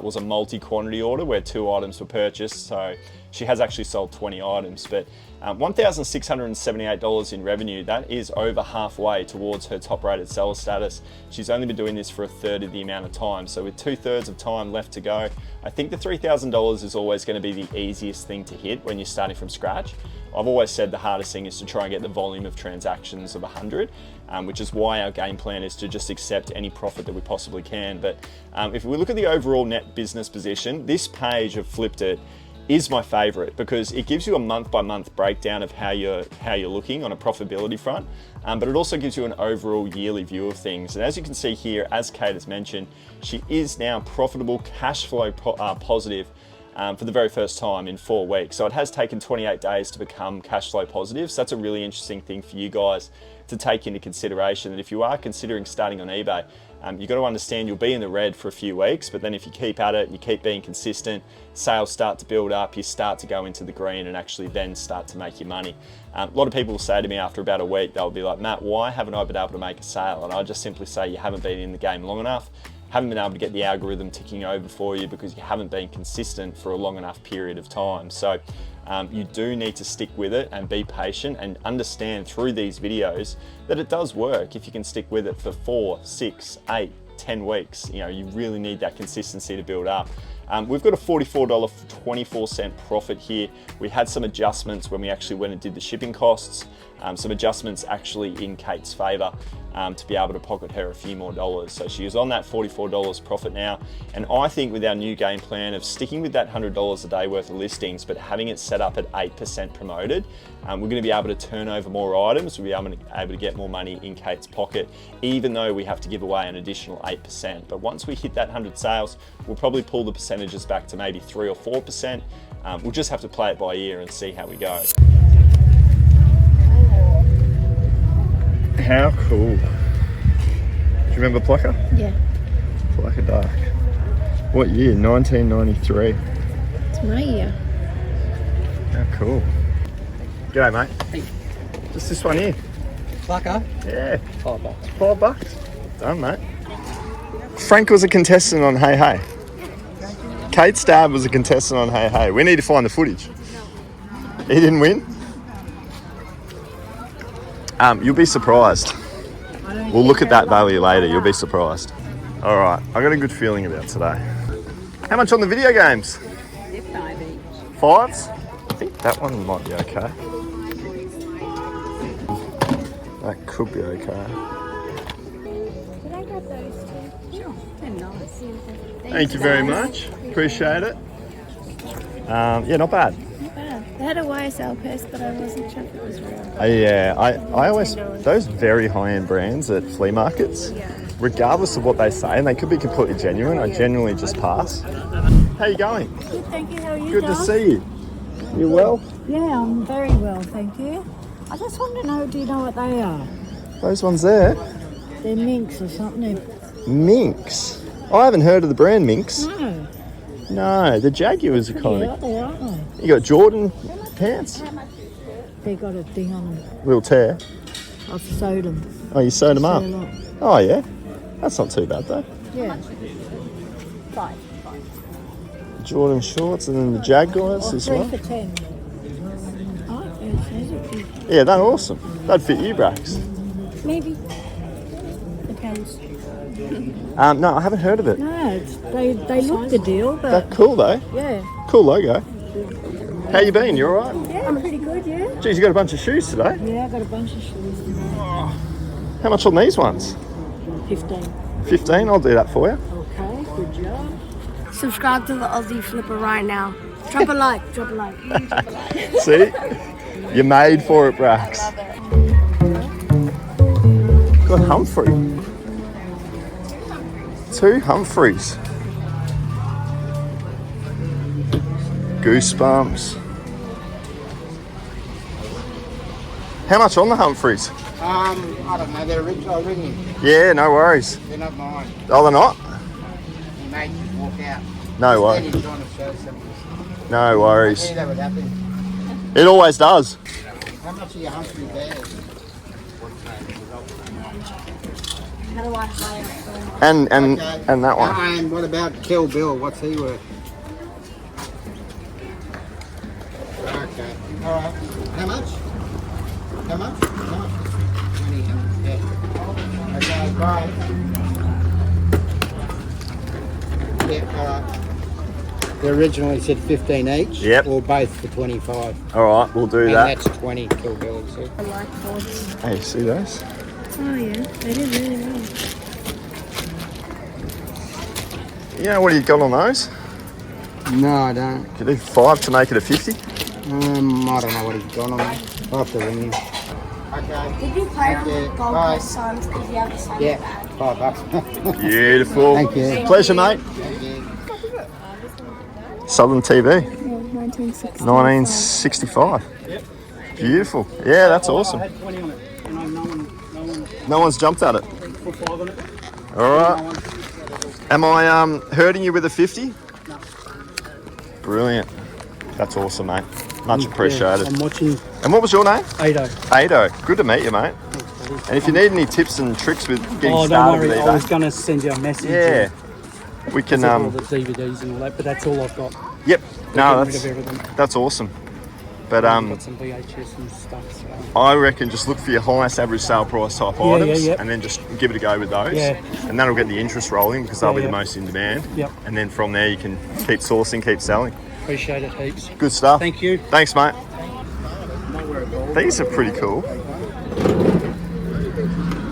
was a multi-quantity order where 2 items were purchased. So she has actually sold 20 items, but $1,678 in revenue, that is over halfway towards her top rated seller status. She's only been doing this for a third of the amount of time. So with 2/3 of time left to go, I think the $3,000 is always going to be the easiest thing to hit when you're starting from scratch. I've always said the hardest thing is to try and get the volume of transactions of 100, which is why our game plan is to just accept any profit that we possibly can. But if we look at the overall net business position, this page of Flipped It is my favorite because it gives you a month-by-month breakdown of how you're looking on a profitability front, but it also gives you an overall yearly view of things. And as you can see here, as Kate has mentioned, she is now profitable, cash flow positive for the very first time in 4 weeks. So it has taken 28 days to become cash flow positive. So that's a really interesting thing for you guys to take into consideration, that if you are considering starting on eBay, you've got to understand you'll be in the red for a few weeks, but then if you keep at it, you keep being consistent, sales start to build up, you start to go into the green and actually then start to make your money. A lot of people will say to me after about a week, they'll be like, Matt, why haven't I been able to make a sale? And I just simply say, you haven't been in the game long enough, haven't been able to get the algorithm ticking over for you because you haven't been consistent for a long enough period of time. So you do need to stick with it and be patient and understand through these videos that it does work if you can stick with it for 4, 6, 8, 10 weeks. You know, you really need that consistency to build up. We've got a $44.24 profit here. We had some adjustments when we actually went and did the shipping costs, some adjustments actually in Kate's favor to be able to pocket her a few more dollars. So she is on that $44 profit now. And I think with our new game plan of sticking with that $100 a day worth of listings, but having it set up at 8% promoted, we're going to be able to turn over more items. We'll be able to get more money in Kate's pocket, even though we have to give away an additional 8%. But once we hit that 100 sales, we'll probably pull the percentages back to maybe 3 or 4%. We'll just have to play it by ear and see how we go. How cool. Do you remember Plucker? Yeah. Plucker Dark. What year? 1993. It's my year. How cool. G'day, mate. Hey. Just this one here. Plucker? Yeah. $5. $5. Done, mate. Frank was a contestant on Hey Hey. Kate's dad was a contestant on Hey Hey. We need to find the footage. He didn't win? You'll be surprised. We'll look at that value later. You'll be surprised. All right, I got a good feeling about today. How much on the video games? They're 5 each. 5s? I think that one might be okay. That could be okay. Did I grab those two? Sure, they're nice. Thank you very much. Appreciate it. Yeah, not bad. Not bad. They had a YSL purse, but I wasn't sure if it was real. Yeah, I always, those very high-end brands at flea markets, regardless of what they say, and they could be completely genuine, I genuinely just pass. How you going? Good, thank you. How are you, Good to Dom? see you. You well? Yeah, I'm very well, thank you. I just want to know, do you know what they are? Those ones there. They're minks or something. Minks. I haven't heard of the brand Minks. No. No, the Jaguars are Pretty kind out of. there, aren't they? You got Jordan pants. They got a thing on them. Little tear. I've sewed them. Oh, you sewed them up. Sewed 'em up. Oh yeah, that's not too bad though. Yeah. 5. Jordan shorts and then the Jaguars as 3 well. for 10. Oh, okay. Yeah, they're awesome. That'd fit you, Brax. Maybe. Depends. No, I haven't heard of it. No, they look the deal, but They're cool though. yeah. Cool logo. How you been? You alright? Yeah, I'm pretty good, yeah. Geez, you got a bunch of shoes today. Yeah, I got a bunch of shoes. How much on these ones? 15. 15, I'll do that for you. Okay, good job. Subscribe to the Aussie Flipper right now. Drop a like, drop a like. See? You're made for it, Brax. Got Humphrey. 2 Humphreys. Goosebumps. How much on the Humphreys? I don't know. They're rich. I'll ring him. Yeah, no worries. They're not mine. Oh, they're not? He made me walk out. No Then worries. he's trying to show something. No worries. Yeah, that would happen. It always does. How much are your Humphrey bears? How do I hire it? And Okay. and that one. And what about Kill Bill? What's he worth? Okay. All right. How much? How much? 20. Yeah. Okay, bye. Yeah, all right. They originally said 15 each. Yep. Or both for 25. All right, we'll do And that. that's 20 Kill Bill. So. Hey, see those? Oh yeah, they did really well. Yeah, what do you got on those? No, I don't. Could you do 5 to make it a 50? I don't know what he's got on there. I'll have to ring him. Okay. Did you play on Okay, the Gold bye. Coast Suns because you have the same Yeah, bag? $5. Beautiful. Thank you. Pleasure, mate. Thank you. Southern TV, 1960. 1965. Beautiful. Yeah, that's awesome. I had 20 on it. And no one No one's jumped at it. put 5 on it. All right. Am I hurting you with a 50? No. Brilliant. That's awesome, mate. Much appreciated. I'm watching And what was your name? Ado. Ado. Good to meet you, mate. And if you need any tips and tricks with getting Oh, don't started worry. with I was eBay, going to send you a message. yeah, we can. And all the DVDs and all that, but that's all I've got. Yep. No, Getting rid that's of everything. that's awesome. But I've got some VHS and stuff. So. I reckon just look for your highest average sale price type Yeah, items, yeah. and then just give it a go with those. Yeah. And that'll get the interest rolling because they'll be Yeah, the yeah. most in demand. Yep. And then from there you can keep sourcing, keep selling. Appreciate it heaps. Good stuff. Thank you. Thanks, mate. These are pretty cool.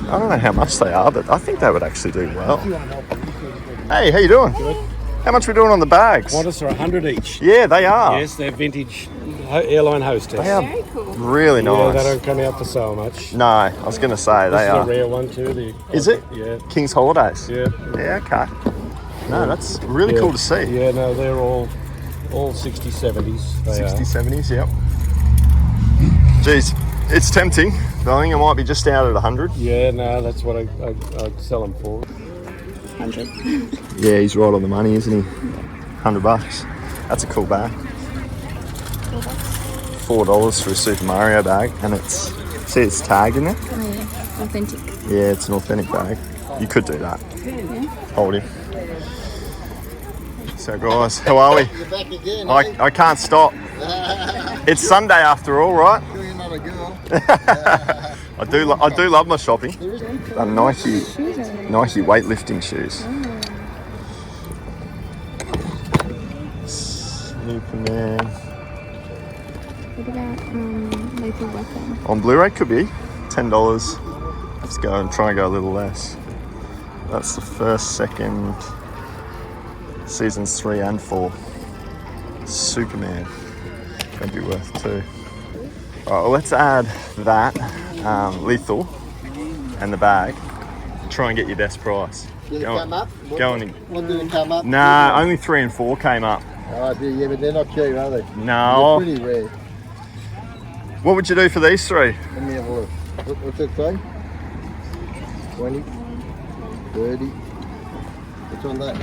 I don't know how much they are, but I think they would actually do well. Hey, how you doing? How much are we doing on the bags? Qantas are 100 each. Yeah, they are. Yes, they're vintage airline hostess. They are really Yeah, nice. they don't come out for so much. No, I was going to say This they is are. a rare one too. Is it? Yeah. King's Holidays. Yeah. Yeah, okay. No, that's really cool to see. Yeah, no, they're all 60s, 70s. They 60s, 70s, yep. Geez, it's tempting. But I think it might be just out at 100. Yeah, no, that's what I'd sell them for. 100. Yeah, he's right on the money, isn't he? $100. That's a cool bag. $4 for a Super Mario bag, and it's see it's tagged in it. Oh yeah, authentic. Yeah, it's an authentic bag. You could do that. Hold him. So guys, how are we? You're back again, I can't stop. It's Sunday after all, right? You're not a girl. I do love my shopping. Nike weightlifting shoes. Superman. What about Lethal Weapon? On Blu-ray could be $10. Let's go and try and go a little less. That's the first, second, seasons 3 and 4. Superman. That'd be worth $2. Alright, well, let's add that lethal and the bag. Try and get your best price. Did it come up? What did it come up? Nah, only 3 and 4 came up. Oh, yeah, but they're not cheap, are they? No. They're pretty rare. What would you do for these three? Let me have a look. What's that say? 20, 30. What's on that?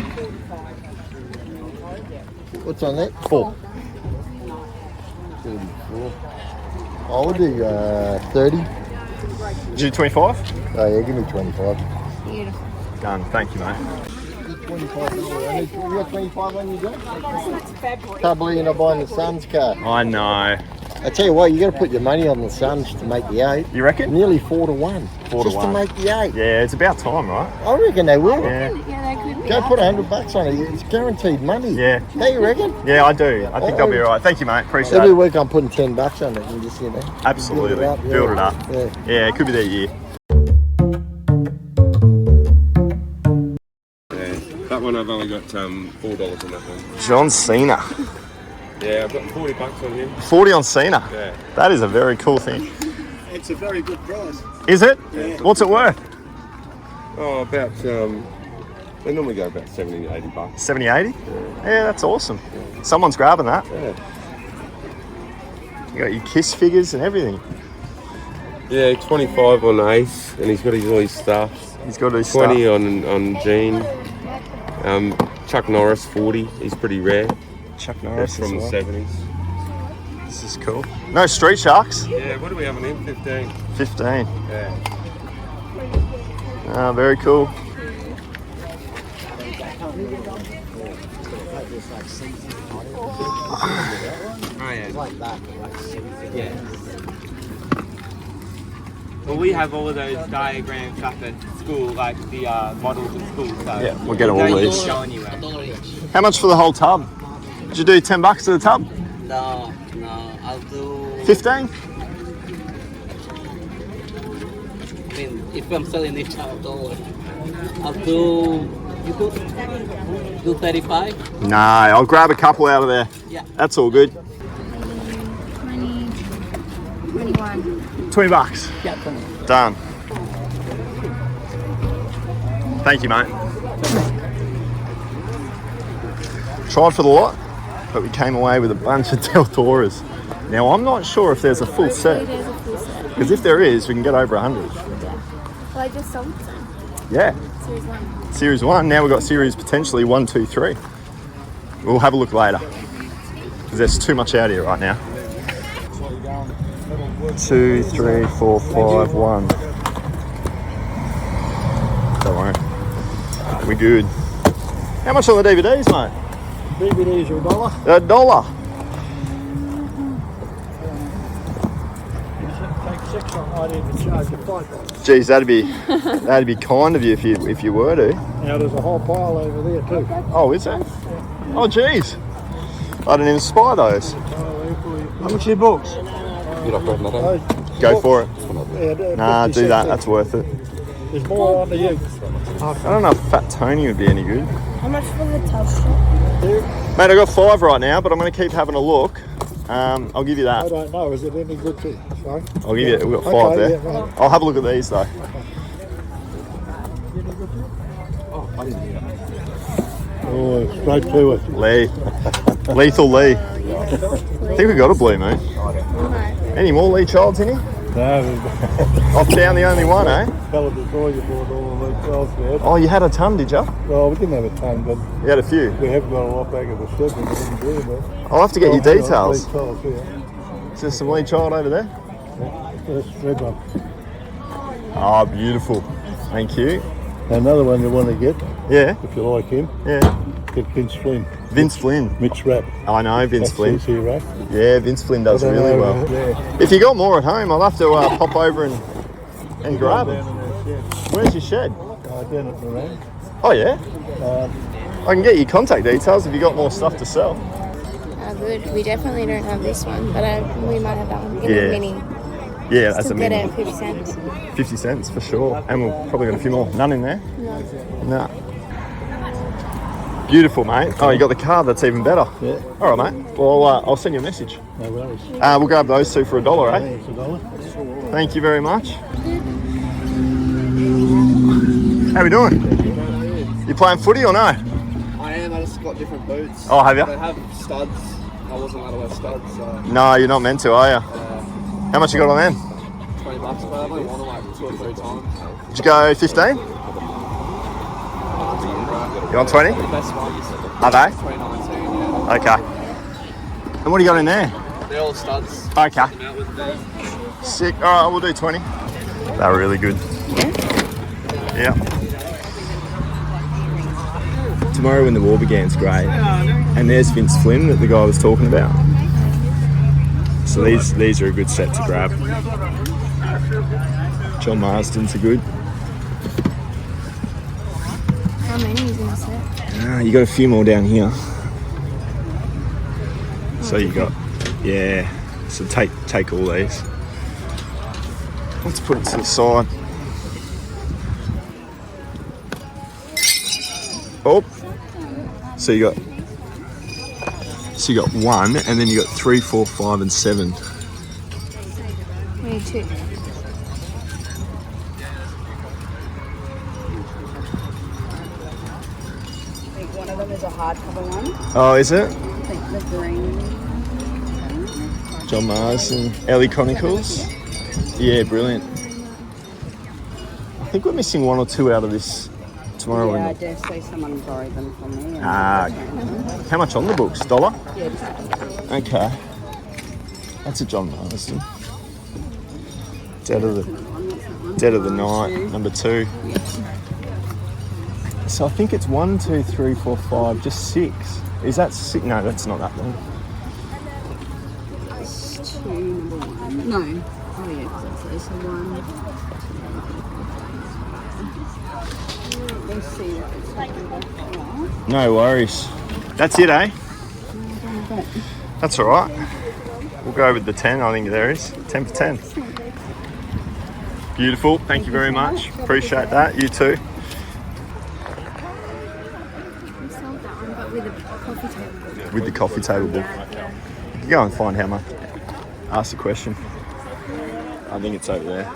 What's on that? 4. 34. I would do 30. Did you do 25? Oh yeah, give me 25. Beautiful. Done. Thank you, mate. 25. You got 25 on you, John? Can't believe you're not buying the Suns car. I know. I tell you what, you got to put your money on the Suns to make the 8. You reckon? Nearly 4 to 1. 4 to just 1. to make the 8. Yeah, it's about time, right? I reckon they will. Yeah. Yeah, they could be. Go put $100 on it. It's guaranteed money. Yeah. Don't you reckon? Yeah, I do. I think they'll be all right. Thank you, mate. Appreciate Every it. week I'm putting $10 on it and just, you know. Absolutely. Build Build it up, it up. Yeah. Yeah, it could be their year. That one I've only got $4 on that one. John Cena. Yeah, I've got $40 on him. 40 on Cena. Yeah. That is a very cool thing. It's a very good price. Is it? What's it worth? Oh, about they normally go about $70 to $80. 70, 80? Yeah, that's awesome. Someone's grabbing that. Yeah. You got your Kiss figures and everything. Yeah, 25 on Ace, and he's got all his stuff. He's got his 20 stuff. on Gene. Chuck Norris 40. He's pretty rare. Chuck That's Norris from the as well. 70s. This is cool. No Street Sharks. Yeah, what do we have on him? 15. 15. Yeah. Ah, very cool. Well, we have all of those diagrams up at school, like the models at school. So Yeah, we'll get all they these. don't go anywhere. How much for the whole tub? Did you do $10 to the tub? No, I'll do. 15? I mean, if I'm selling it, I'll do. You do 35? No, I'll grab a couple out of there. Yeah. That's all good. 20, 21. $20. Yeah. Done. Thank you, mate. Tried for the lot, but we came away with a bunch of Del Toras. Now, I'm not sure if there's a full set, There's a full set. because if there is, we can get over 100. Well, I just sold some. Yeah. Series 1. Series 1, now we've got series potentially 1, 2, 3. We'll have a look later, because there's too much out here right now. 2, 3, 4, 5, 1. Don't worry. We're good. How much on the DVDs, mate? DVDs are $1. $1. Take 6 on, I'd even charge you $5. Geez, that'd be kind of you if you were to. Now there's a whole pile over there too. Oh, is there? Oh, geez. I didn't even spy those. How much are your books? Go for it. Yeah, Nah, 50 do that. cents That's worth it. each. There's more on the you. I don't know if Fat Tony would be any good. How much for the tub shop? Mate, I got 5 right now, but I'm going to keep having a look. I'll give you I that. don't know, is it any good to you? Sorry? I'll give you. We've got 5 Okay, there. yeah, right. I'll have a look at these though. Oh, straight to it. Lee, Lethal Lee. I think we got a blue, mate. Any more Lee Childs in here? No, Off down the only one, eh? fella before you bought all of those wells there. Oh, you had a ton, did you? Well, we didn't have a ton, but You had a few. we have got a lot back at the shed. We didn't do that. I'll have to get your Oh, hang on, details. details, yeah. Is there some Lee Child over there? That's red one. Ah, beautiful. Thank you. Another one you want to get, Yeah, if you like him, yeah. get Vince Flynn. Vince Flynn. Mitch Rapp. I know Vince That's Flynn. his hero. Yeah, Vince Flynn does I don't really know, well. Yeah. If you got more at home, I'll have to pop over and grab them. Down in our shed. Where's your shed? Down at Moran. Oh yeah. I can get your contact details if you got more stuff to sell. Good. We definitely don't have this one, but we might have that one. Get Yeah. a mini. Yeah, that's a Still get it mini. at 50 cents. 50 cents for sure. And we'll probably got a few more. None in there? No. Beautiful, mate. Oh, you got the card. That's even better. Yeah. All right, mate. Well, I'll send you a message. No worries. We'll grab those two for $1, eh? It's $1. Thank you very much. How we doing? You playing footy or no? I am, I just got different boots. Oh, have you? They have studs. I wasn't allowed to wear studs, so No, you're not meant to, are you? How much you got on them? $20, but I've only won them like 2 or 3 times. Did you go 15? You on 20? The best ones. Are they? 2019, yeah. Okay. And what do you got in there? They're all studs. Okay. Them out with me. Sick. All right, we'll do 20. They're really good. Yeah. Tomorrow when the war began's great. And there's Vince Flynn that the guy was talking about. So these are a good set to grab. John Marsden's are good. How many is in the set? You got a few more down here. So you got, yeah. So take all these. Let's put it to the side. Oh. So you got 1, and then you got 3, 4, 5, and 7. We need 2. One of them is a hardcover one. Oh, is it? I think the green. John Marsden, Ellie Chronicles. Yeah, brilliant. I think we're missing 1 or 2 out of this tomorrow. Yeah, I dare say someone borrowed them from me. How much on the books? $1? Yeah, just Okay. That's a John Marsden. Dead of the Night, number 2. So I think it's 1, 2, 3, 4, 5, just 6. Is that 6? No, that's not that one. It's 2, number 1. No. Oh yeah, exactly. So 1. Let's see if it's like No worries. That's it, eh? That's all right. We'll go with the 10. I think there is 10 for 10. Beautiful. Thank you very much. Appreciate that. You too. We sold that one, but with a coffee table. With the coffee table book. You can go and find how much. Ask the question. I think it's over there.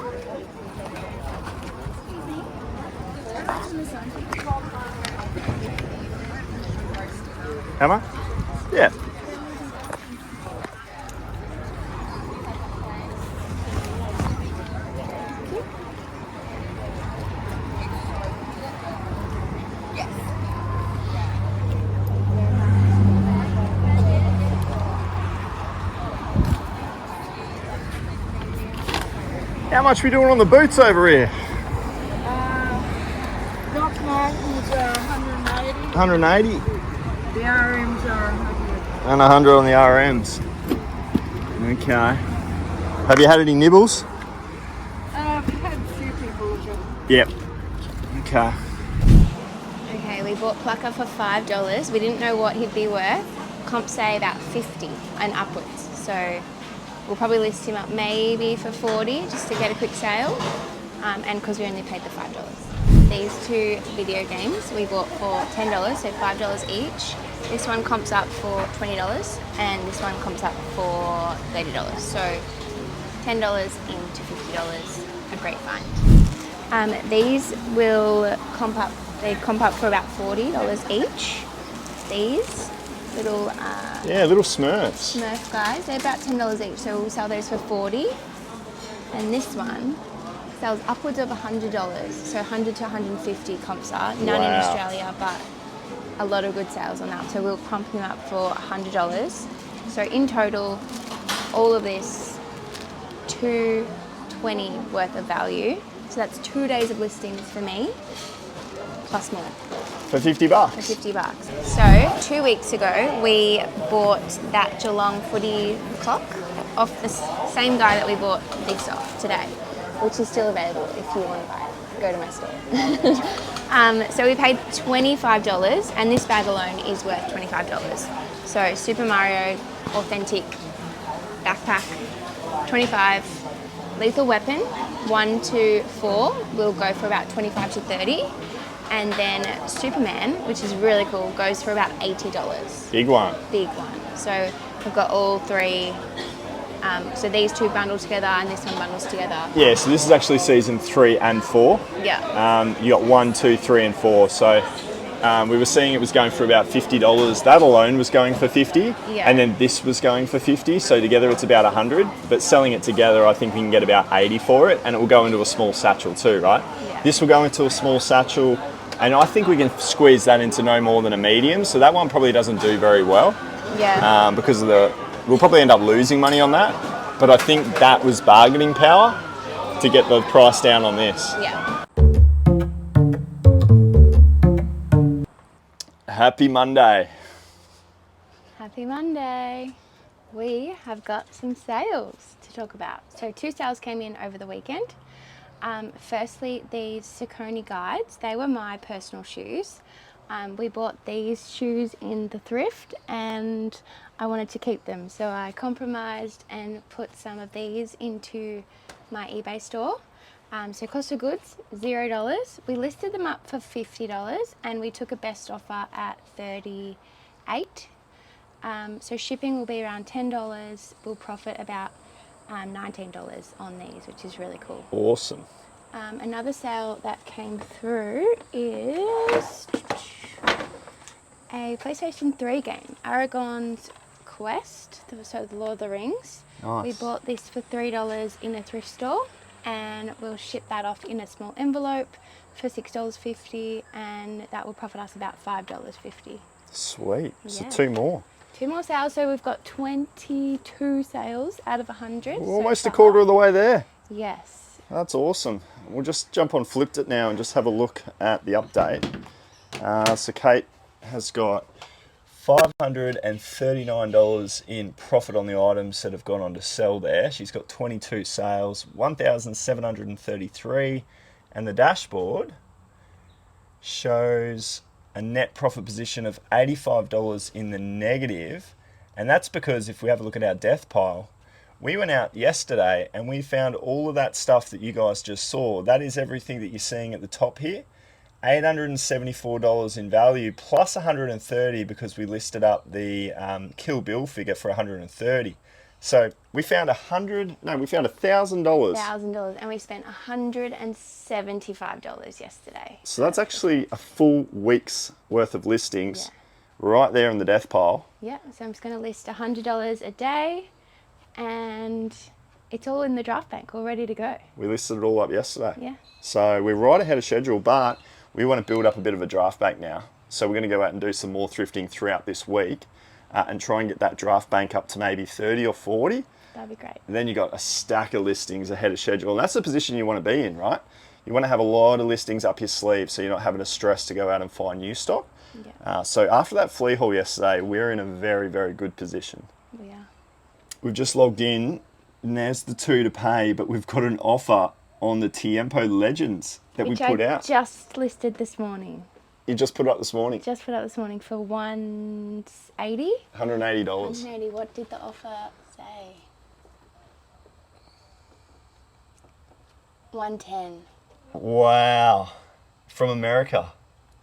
How much? Yeah. How much are we doing on the boots over here? Doc Martens are 180. 180 The RMs are 100. and 100 on the RMs. Okay. Have you had any nibbles? I've had a few people look at Yep. Okay. Okay, we bought Plucker for $5. We didn't know what he'd be worth. Comps say about 50 and upwards. So we'll probably list him up maybe for 40 just to get a quick sale. And because we only paid the $5. These 2 video games we bought for $10, so $5 each. This one comps up for $20 and this one comps up for $30. So $10 into $50, a great find. These will comp up, they comp up for about $40 each. These little Little Smurfs. Smurf guys, they're about $10 each, so we'll sell those for $40. And this one sells upwards of $100, so 100 to 150 comps are. None in Australia, but a lot of good sales on that. So we'll pump him up for $100. So in total, all of this, $220 worth of value. So that's 2 days of listings for me, plus more. For $50? For $50. So 2 weeks ago, we bought that Geelong footy clock off the same guy that we bought this off today, which is still available if you want to buy it. Go to my store. So we paid $25, and this bag alone is worth $25. So Super Mario authentic backpack, $25. Lethal Weapon, 1 to 4, will go for about $25 to $30. And then Superman, which is really cool, goes for about $80. Big one. Big one. So we've got all 3. So these 2 bundle together and this one bundles together. Yeah, so this is actually season 3 and 4. Yeah. You got 1, 2, 3, and 4. So we were seeing it was going for about $50. That alone was going for 50, Yeah. and then this was going for 50. So together it's about 100. But selling it together, I think we can get about 80 for it, and it will go into a small satchel too, right? Yeah. This will go into a small satchel, and I think we can squeeze that into no more than a medium. So that one probably doesn't do very well. Yeah. Because of we'll probably end up losing money on that. But I think that was bargaining power to get the price down on this. Yeah. Happy Monday. Happy Monday. We have got some sales to talk about. So 2 sales came in over the weekend. Firstly, these Cyclone guides, they were my personal shoes. We bought these shoes in the thrift and I wanted to keep them. So I compromised and put some of these into my eBay store. So cost of goods, $0. We listed them up for $50 and we took a best offer at $38. So shipping will be around $10. We'll profit about $19 on these, which is really cool. Awesome. Another sale that came through is a PlayStation 3 game, Aragon's Quest, so the Lord of the Rings. Nice. We bought this for $3 in a thrift store and we'll ship that off in a small envelope for $6.50 and that will profit us about $5.50. Sweet. So Yeah. 2 more. 2 more sales, so we've got 22 sales out of 100. We're almost a quarter of the way there. Yes. That's awesome. We'll just jump on Flipped It now and just have a look at the update. So Kate has got $539 in profit on the items that have gone on to sell there. She's got 22 sales, 1,733, and the dashboard shows a net profit position of $85 in the negative, and that's because if we have a look at our death pile, we went out yesterday and we found all of that stuff that you guys just saw. That is everything that you're seeing at the top here. $874 in value plus 130 because we listed up the Kill Bill figure for 130. So we found $1,000. $1,000, and we spent $175 yesterday. So that's actually a full week's worth of listings right there in the death pile. Yeah, so I'm just going to list $100 a day, and it's all in the draft bank, all ready to go. We listed it all up yesterday. Yeah. So we're right ahead of schedule, but we want to build up a bit of a draft bank now. So we're going to go out and do some more thrifting throughout this week and try and get that draft bank up to maybe 30 or 40. That'd be great. And then you got a stack of listings ahead of schedule. And that's the position you want to be in, right? You want to have a lot of listings up your sleeve so you're not having to stress to go out and find new stock. Yeah. So after that Flea haul yesterday, we're in a very, very good position. We are. We've just logged in and there's the 2 to pay, but we've got an offer on the Tiempo Legends that Which we put I out. just listed this morning. You just put it up this morning. Just put up this morning for $180. $180. $180. What did the offer say? $110. Wow. From America.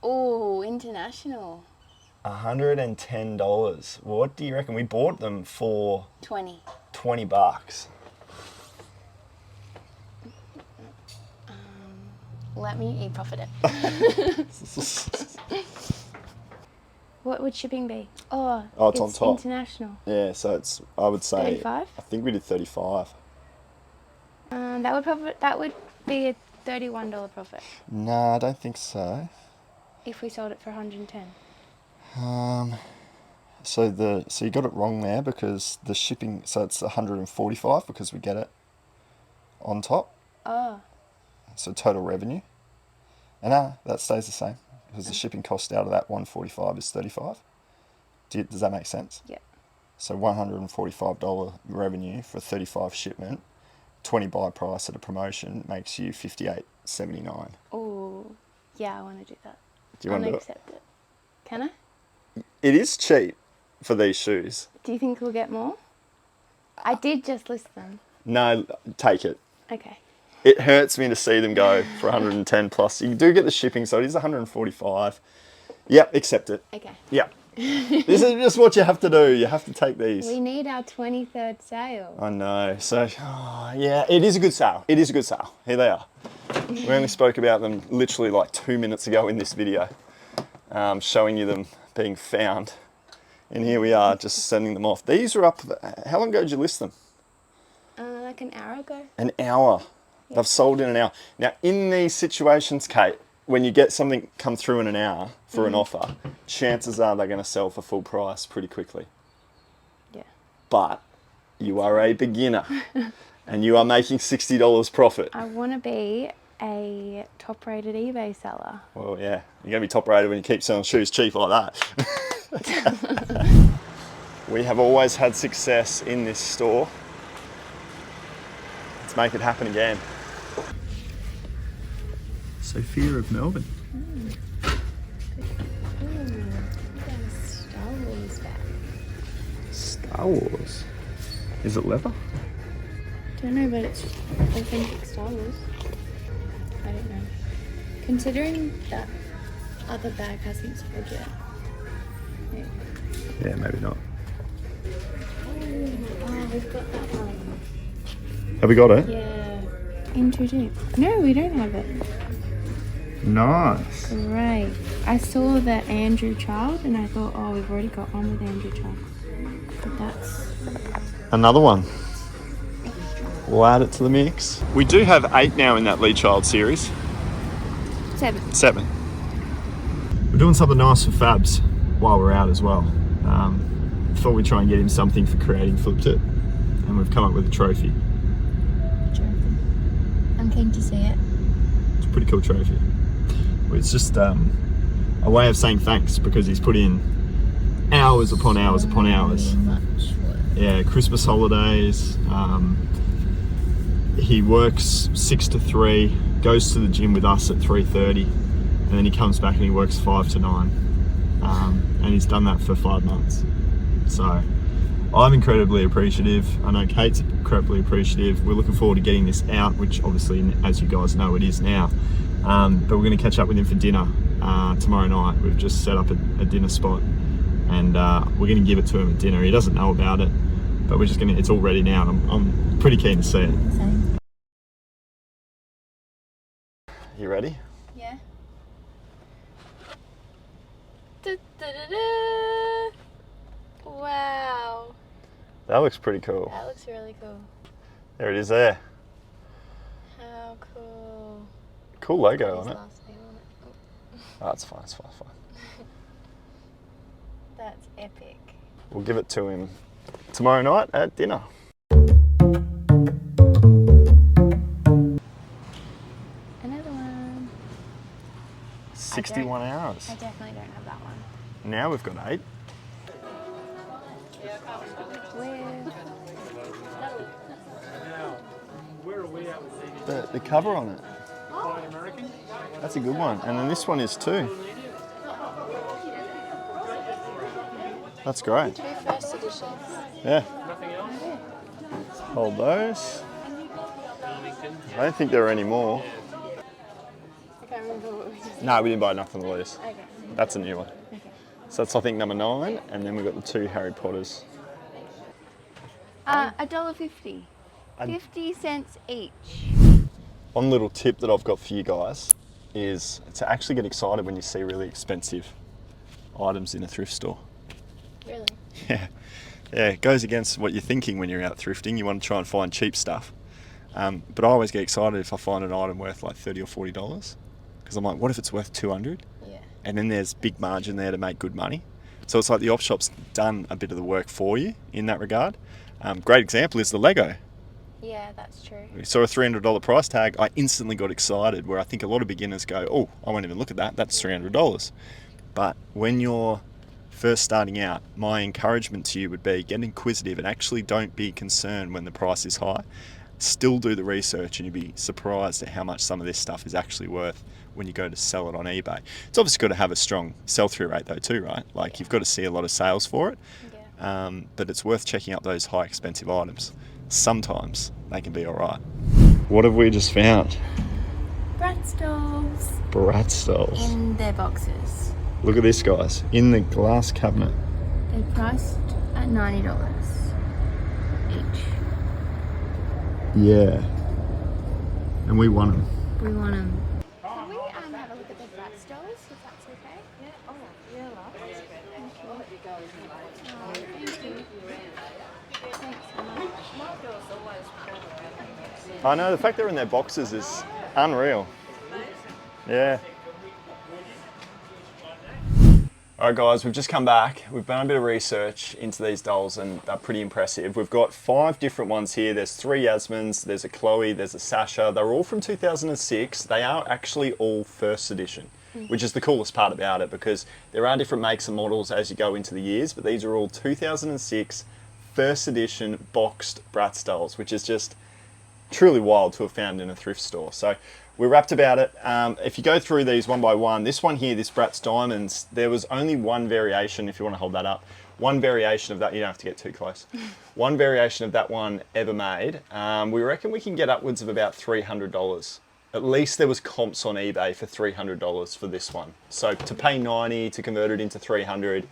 Oh, international. $110. What do you reckon? We bought them for 20. $20. Let me profit it. What would shipping be? Oh, it's on top. International. Yeah, so it's, I would say, 35? I think we did 35. That would be a $31 profit No, I don't think so. if we sold it for 110. So you got it wrong there because the shipping, so it's 145 because we get it on top. Oh. So total revenue. And that stays the same because the shipping cost out of that 145 is 35. Does that make sense? Yeah. So $145 revenue for 35 shipment, 20 buy price at a promotion makes you $58.79. Oh, yeah, I want to do that. Do you want to do it? accept it. Can I? It is cheap for these shoes. Do you think we'll get more? I did just list them. No, take it. Okay. It hurts me to see them go for 110 plus. You do get the shipping, so it is 145. Yep, accept it. Okay. Yep. This is just what you have to do. You have to take these. We need our 23rd sale. I know. So, yeah, it is a good sale. It is a good sale. Here they are. We only spoke about them literally like 2 minutes ago in this video. showing you them being found. And here we are, just sending them off. These are up, how long ago did you list them? Like an hour ago. An hour. Yeah. They've sold in an hour. Now, in these situations, Kate, when you get something come through in an hour for an offer, chances are they're going to sell for full price pretty quickly. Yeah. But you are a beginner and you are making $60 profit. I want to be a top-rated eBay seller. Well, yeah, you're going to be top-rated when you keep selling shoes cheap like that. We have always had success in this store. Let's make it happen again. Sophia of Melbourne. Star Wars bag. Star Wars? Is it leather? Don't know, but it's authentic Star Wars. I don't know. Considering that other bag hasn't sold yet. Yeah, maybe not. Oh, we've got that one. Have we got it? Yeah. In too deep. No, we don't have it. Nice. Great. I saw the Andrew Child and I thought, oh, we've already got one with Andrew Child. But that's... Another one. We'll add it to the mix. We do have 8 now in that Lee Child series. 7. We're doing something nice for Fabs while we're out as well. Thought we'd try and get him something for creating Flipped It, and we've come up with a trophy. I'm keen to see it. It's a pretty cool trophy. It's just a way of saying thanks because he's put in hours upon hours upon hours. Yeah, Christmas holidays. He works 6 to 3, goes to the gym with us at 3:30, and then he comes back and he works 5 to 9. And he's done that for 5 months. So I'm incredibly appreciative. I know Kate's incredibly appreciative. We're looking forward to getting this out, which obviously, as you guys know, it is now. But we're going to catch up with him for dinner tomorrow night. We've just set up a dinner spot, and we're going to give it to him at dinner. He doesn't know about it, but we're just going to, it's all ready now, and I'm pretty keen to see it. Same. You ready? Yeah. Wow. That looks pretty cool. That looks really cool. There it is there. How cool. Cool logo on His it. last name on it. Oh, it's fine, it's fine, it's fine. That's epic. We'll give it to him tomorrow night at dinner. Another one. 61 hours. I definitely don't have that one. Now we've got 8. Where are we at with these? The cover on it. American? That's a good one. And then this one is too. That's great. 2 first editions. Yeah. Nothing else? Hold those. I don't think there are any more. I can't remember what we just... No, we didn't buy nothing to lose. Okay. That's a new one. Okay. So that's, I think, number 9. And then we've got the 2 Harry Potters. $1.50. 50 cents each. One little tip that I've got for you guys is to actually get excited when you see really expensive items in a thrift store. Really? Yeah. Yeah, it goes against what you're thinking when you're out thrifting. You want to try and find cheap stuff. But I always get excited if I find an item worth like $30 or $40. Because I'm like, what if it's worth 200? Yeah. And then there's big margin there to make good money. So it's like the op shop's done a bit of the work for you in that regard. Great example is the Lego. Yeah, that's true. We saw a $300 price tag. I instantly got excited, where I think a lot of beginners go, oh, I won't even look at that. That's $300. But when you're first starting out, my encouragement to you would be get inquisitive and actually don't be concerned when the price is high. Still do the research, and you'll be surprised at how much some of this stuff is actually worth when you go to sell it on eBay. It's obviously got to have a strong sell-through rate though too, right? Like you've got to see a lot of sales for it. Yeah. But it's worth checking out those high expensive items. Sometimes they can be all right. What have we just found? Bratz dolls. Bratz dolls. In their boxes. Look at this, guys. In the glass cabinet. They're priced at $90 each. Yeah. And we want them. We want them. Can we have a look at the Bratz dolls, if that's okay? Yeah. Oh. I know, the fact they're in their boxes is unreal. Yeah. Alright guys, we've just come back. We've done a bit of research into these dolls and they're pretty impressive. We've got 5 different ones here. There's 3 Yasmins, there's a Chloe, there's a Sasha. They're all from 2006. They are actually all first edition, which is the coolest part about it because there are different makes and models as you go into the years, but these are all 2006 first edition boxed Bratz dolls, which is just truly wild to have found in a thrift store. So we're wrapped about it. If you go through these one by one, this one here, this Bratz Diamonds, there was only one variation, if you want to hold that up, one variation of that, you don't have to get too close, one variation of that one ever made. We reckon we can get upwards of about $300. At least there was comps on eBay for $300 for this one. So to pay 90 to convert it into 300,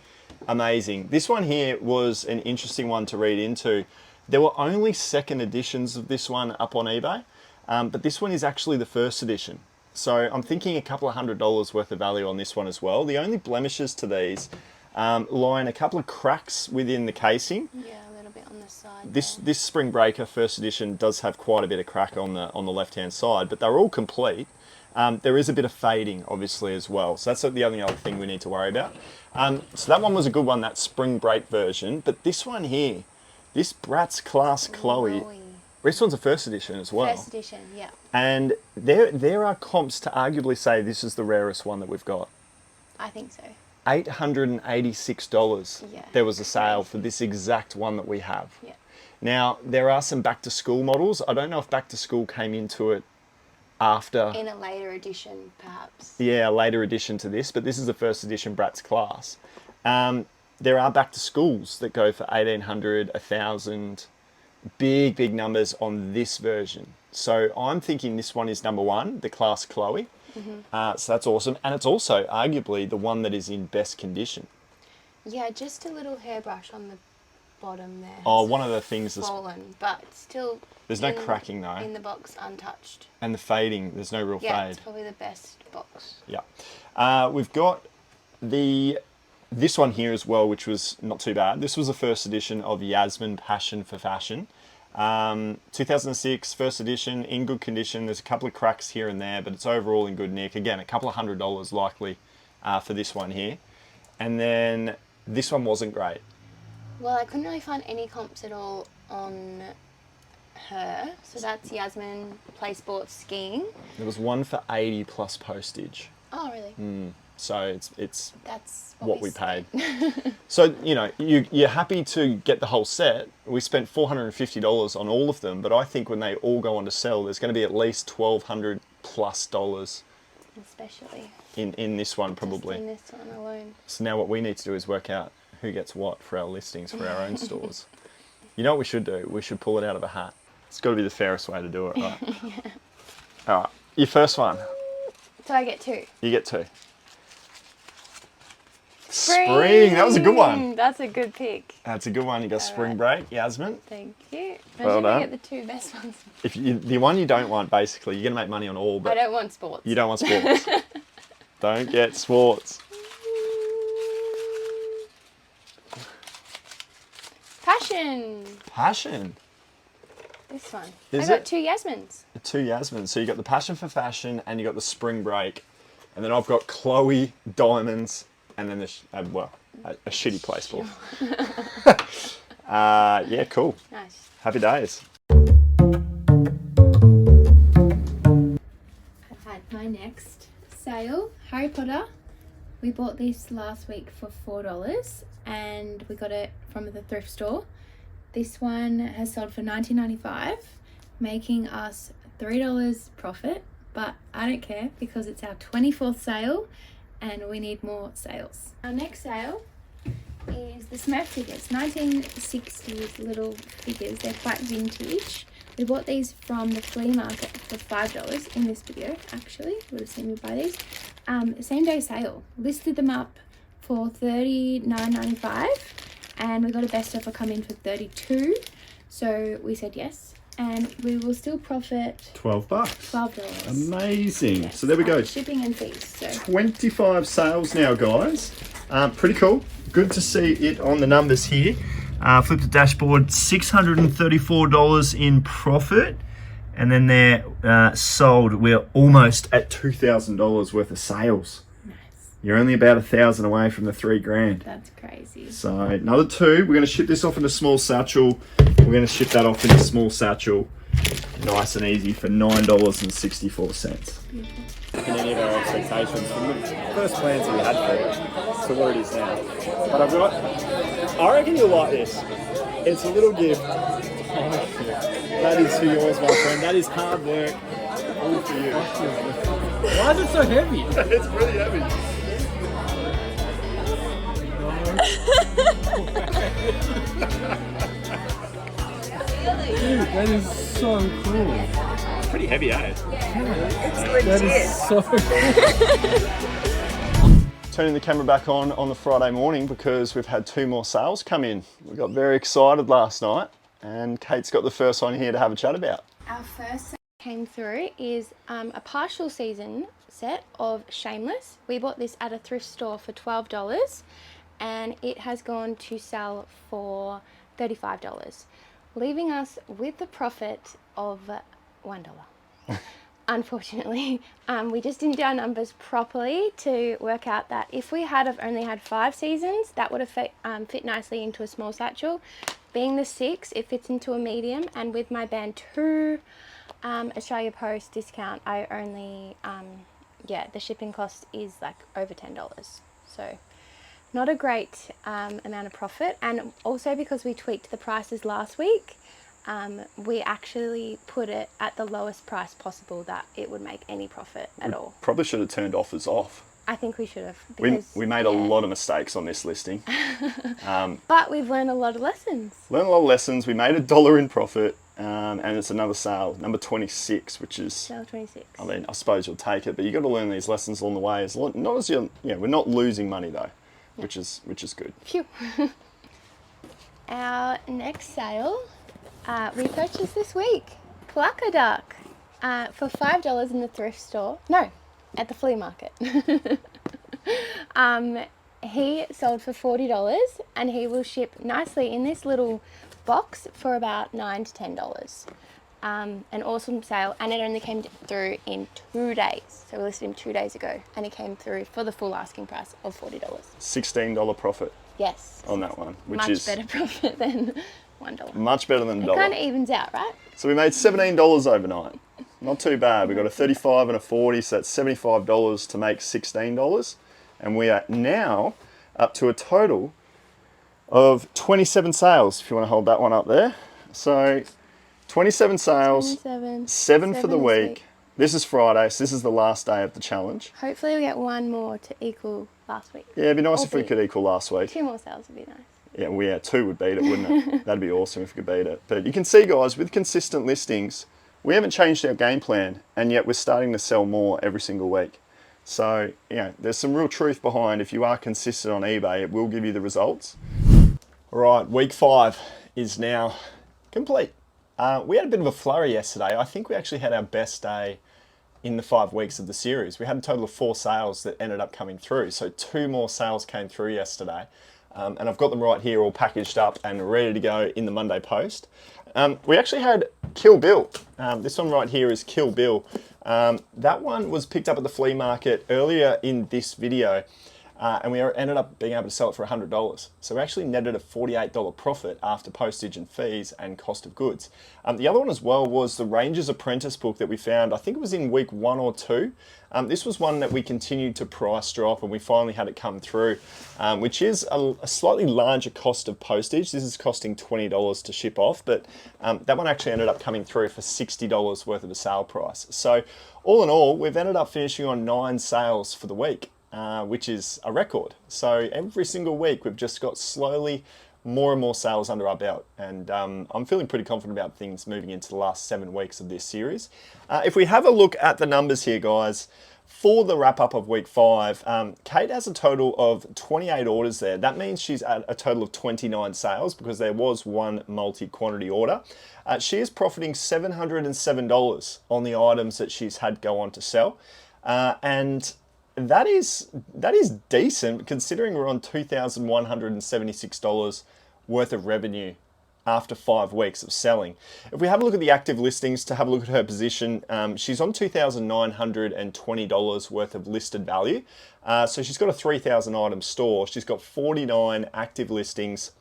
amazing. This one here was an interesting one to read into. There were only second editions of this one up on eBay, but this one is actually the first edition. So I'm thinking a couple of $100 worth of value on this one as well. The only blemishes to these lie in a couple of cracks within the casing. Yeah, a little bit on the side. This Spring Breaker first edition does have quite a bit of crack on the left-hand side, but they're all complete. There is a bit of fading, obviously, as well. So that's the only other thing we need to worry about. So that one was a good one, that Spring Break version. But this one here, this Bratz Class Chloe, this one's a first edition as well. First edition, yeah. And there are comps to arguably say this is the rarest one that we've got. I think so. $886 Yeah. there was a sale for this exact one that we have. Yeah. Now, there are some back to school models. I don't know if back to school came into it after. In a later edition, perhaps. Yeah, a later edition to this, but this is the first edition Bratz Class. There are back to schools that go for 1,800, 1,000, big numbers on this version. So I'm thinking this one is number 1, the Class Chloe. So that's awesome. And it's also arguably the one that is in best condition. Yeah, just a little hairbrush on the bottom there. Oh, one of the things that's fallen, but still. There's no cracking though. In the box, untouched. And the fading, there's no real fade. Yeah, it's probably the best box. Yeah. We've got this one here as well, which was not too bad. This was the first edition of Yasmin Passion for Fashion. 2006, first edition, in good condition. There's a couple of cracks here and there, but it's overall in good nick. Again, a couple of $100 likely for this one here. And then this one wasn't great. Well, I couldn't really find any comps at all on her. So that's Yasmin Play Sports Skiing. There was one for 80 plus postage. Oh, really? So it's that's what we paid. So, you know, you're happy to get the whole set. We spent $450 on all of them, but I think when they all go on to sell, there's going to be at least $1,200 plus dollars. Especially. In this one, probably. Just in this one alone. So now what we need to do is work out who gets what for our listings for our own stores. You know what we should do? We should pull it out of a hat. It's got to be the fairest way to do it, right? Yeah. All right, your first one. So I get 2. You get 2. Spring, that was a good one. That's a good pick. That's a good one. You got Spring Break, Yasmin. Thank you. Well done. I get the 2 best ones. If the one you don't want, basically, you're going to make money on all, but I don't want sports. You don't want sports. Don't get sports. Passion. This one. Is I got it? 2 Yasmins. 2 Yasmins. So you got the Passion for Fashion and you got the Spring Break. And then I've got Chloe Diamonds and then a shitty place ball. Yeah, cool. Nice. Happy days. I've had my next sale, Harry Potter. We bought this last week for $4 and we got it from the thrift store. This one has sold for $19.95, making us $3 profit, but I don't care because it's our 24th sale and we need more sales. Our next sale is the Smurf figures, 1960s little figures. They're quite vintage. We bought these from the flea market for $5 in this video, actually. You would have seen me buy these. Same day sale. Listed them up for $39.95 and we got a best offer come in for $32. So we said yes and we will still profit $12. $12. Amazing. Yes, So there we go. Shipping and fees. So 25 sales now, guys. Pretty cool. Good to see it on the numbers here. Flip the dashboard, $634 in profit. And then they're sold. We're almost at $2,000 worth of sales. nice. You're only about 1,000 away from the $3,000. That's crazy. So another 2. We're going to ship this off in a small satchel. We're going to ship that off in a small satchel. Nice and easy for $9.64. In any of our expectations from the first plans we had for it to what it is now. But I reckon you'll like this. It's a little gift. That is for yours, my friend. That is hard work. All for you. Why is it so heavy? It's really heavy. That is so cool. Pretty heavy, eh? That is so cool. Turning the camera back on the Friday morning because we've had 2 more sales come in. We got very excited last night and Kate's got the first one here to have a chat about. Our first set came through is a partial season set of Shameless. We bought this at a thrift store for $12 and it has gone to sell for $35, leaving us with the profit of $1. Unfortunately, we just didn't do our numbers properly to work out that if we had have only had 5 seasons, that would have fit nicely into a small satchel. Being the 6, it fits into a medium, and with my band 2 Australia Post discount, I only, the shipping cost is like over $10. So not a great amount of profit. And also because we tweaked the prices last week, we actually put it at the lowest price possible that it would make any profit at all. Probably should have turned offers off. I think we should have. We made a lot of mistakes on this listing. But we've learned a lot of lessons. Learned a lot of lessons. We made $1 in profit, and it's another sale, number 26, which is... Sale 26. I mean, I suppose you'll take it, but you've got to learn these lessons along the way. We're not losing money though, which is good. Phew. Our next sale, we purchased this week. Plucker Duck for $5 in the thrift store. No, at the flea market. He sold for $40 and he will ship nicely in this little box for about $9 to $10. An awesome sale, and it only came through in 2 days. So we listed him 2 days ago and it came through for the full asking price of $40. $16 profit. Yes. On that one, which much is better profit than $1. Much better than $1. It kind of evens out, right? So we made $17 overnight. Not too bad. We got a 35 and a 40, so that's $75 to make $16. And we are now up to a total of 27 sales, if you want to hold that one up there. So 27 sales, 7 for the week. This is Friday, so this is the last day of the challenge. Hopefully we get 1 more to equal last week. Yeah, it'd be nice if we could equal last week. 2 more sales would be nice. Yeah, 2 would beat it, wouldn't it? That'd be awesome if we could beat it. But you can see, guys, with consistent listings, we haven't changed our game plan, and yet we're starting to sell more every single week. So, there's some real truth behind if you are consistent on eBay, it will give you the results. All right, week 5 is now complete. We had a bit of a flurry yesterday. I think we actually had our best day in the 5 weeks of the series. We had a total of 4 sales that ended up coming through. So 2 more sales came through yesterday. And I've got them right here all packaged up and ready to go in the Monday post. We actually had Kill Bill. This one right here is Kill Bill. That one was picked up at the flea market earlier in this video. And we ended up being able to sell it for $100. So we actually netted a $48 profit after postage and fees and cost of goods. The other one as well was the Ranger's Apprentice book that we found, I think it was in week 1 or 2. This was one that we continued to price drop and we finally had it come through, which is a slightly larger cost of postage. This is costing $20 to ship off, but that one actually ended up coming through for $60 worth of a sale price. So all in all, we've ended up finishing on 9 sales for the week. Which is a record. So every single week we've just got slowly more and more sales under our belt, and I'm feeling pretty confident about things moving into the last 7 weeks of this series. If we have a look at the numbers here, guys, For the wrap up of week 5, Kate has a total of 28 orders there. That means she's at a total of 29 sales because there was one multi-quantity order. She is profiting $707 on the items that she's had go on to sell. And that is decent considering we're on $2,176 worth of revenue after 5 weeks of selling. If we have a look at the active listings to have a look at her position, she's on $2,920 worth of listed value. So she's got a 3,000 item store. She's got 49 active listings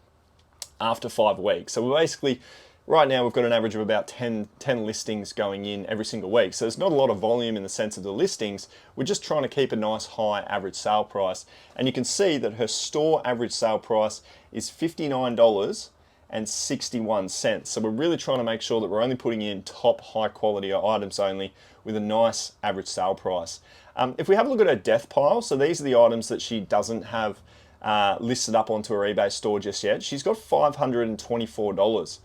after 5 weeks. So we're basically, right now we've got an average of about 10 listings going in every single week. So there's not a lot of volume in the sense of the listings. We're just trying to keep a nice high average sale price. And you can see that her store average sale price is $59.61. So we're really trying to make sure that we're only putting in top high quality items only with a nice average sale price. If we have a look at her death pile, so these are the items that she doesn't have listed up onto her eBay store just yet. She's got $524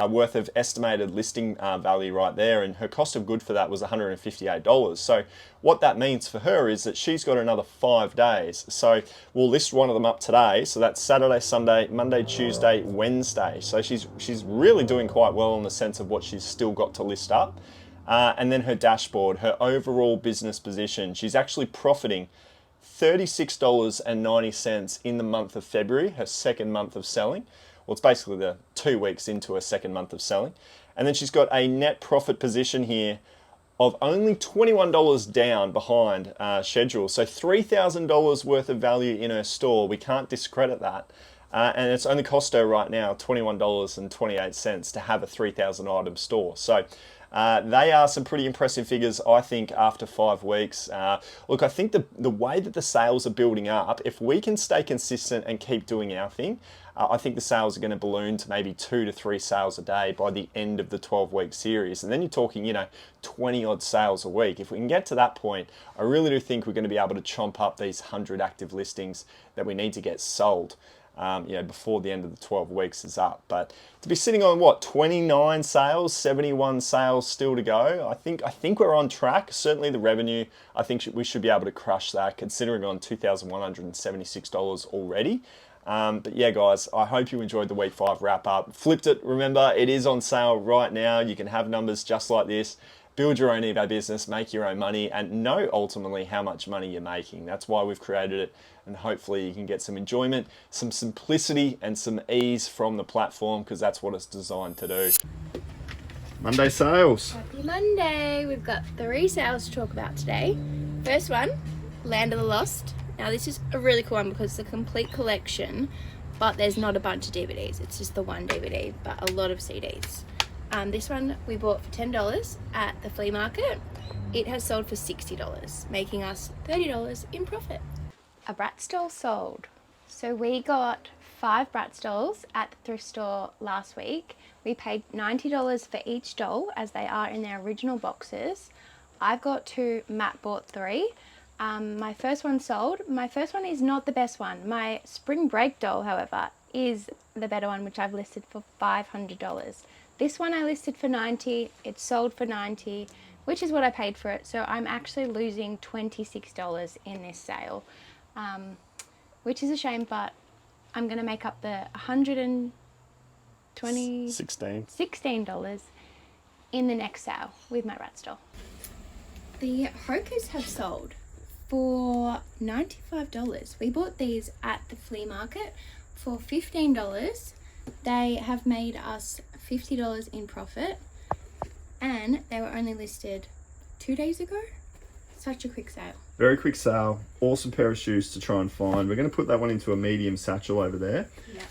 worth of estimated listing value right there, and her cost of good for that was $158. So what that means for her is that she's got another 5 days. So we'll list one of them up today. So that's Saturday, Sunday, Monday, Tuesday, Wednesday. So she's really doing quite well in the sense of what she's still got to list up. And then her dashboard, her overall business position, she's actually profiting $36.90 in the month of February, her second month of selling. Well, it's basically the 2 weeks into her second month of selling. And then she's got a net profit position here of only $21 down behind schedule. So $3,000 worth of value in her store. We can't discredit that. And it's only cost her right now $21.28 to have a 3,000 item store. So they are some pretty impressive figures, I think, after 5 weeks. Look, I think the way that the sales are building up, if we can stay consistent and keep doing our thing, I think the sales are going to balloon to maybe 2 to 3 sales a day by the end of the 12-week series. And then you're talking, 20 odd sales a week. If we can get to that point, I really do think we're going to be able to chomp up these 100 active listings that we need to get sold. Before the end of the 12 weeks is up. But to be sitting on 29 sales, 71 sales still to go, I think we're on track. Certainly the revenue, I think we should be able to crush that considering we're on $2,176 already. But yeah, guys, I hope you enjoyed the week 5 wrap up. Flipped it, remember, it is on sale right now. You can have numbers just like this. Build your own eBay business, make your own money, and know ultimately how much money you're making. That's why we've created it, and hopefully you can get some enjoyment, some simplicity, and some ease from the platform, because that's what it's designed to do. Monday sales. Happy Monday! We've got 3 sales to talk about today. First one, Land of the Lost. Now this is a really cool one because it's a complete collection, but there's not a bunch of DVDs. It's just the one DVD, but a lot of CDs. This one we bought for $10 at the flea market. It has sold for $60, making us $30 in profit. A brat stall sold. So we got 5 brat stalls at the thrift store last week. We paid $90 for each doll as they are in their original boxes. I've got 2, Matt bought 3. My first one sold. My first one is not the best one. My spring break doll, however, is the better one, which I've listed for $500. This one I listed for $90, it sold for $90, which is what I paid for it. So I'm actually losing $26 in this sale, which is a shame, but I'm going to make up the $16 in the next sale with my rat stall. The Hokers have sold for $95. We bought these at the flea market for $15. They have made us $50 in profit, and they were only listed 2 days ago. Such a quick sale. Very quick sale. Awesome pair of shoes to try and find. We're going to put that one into a medium satchel over there.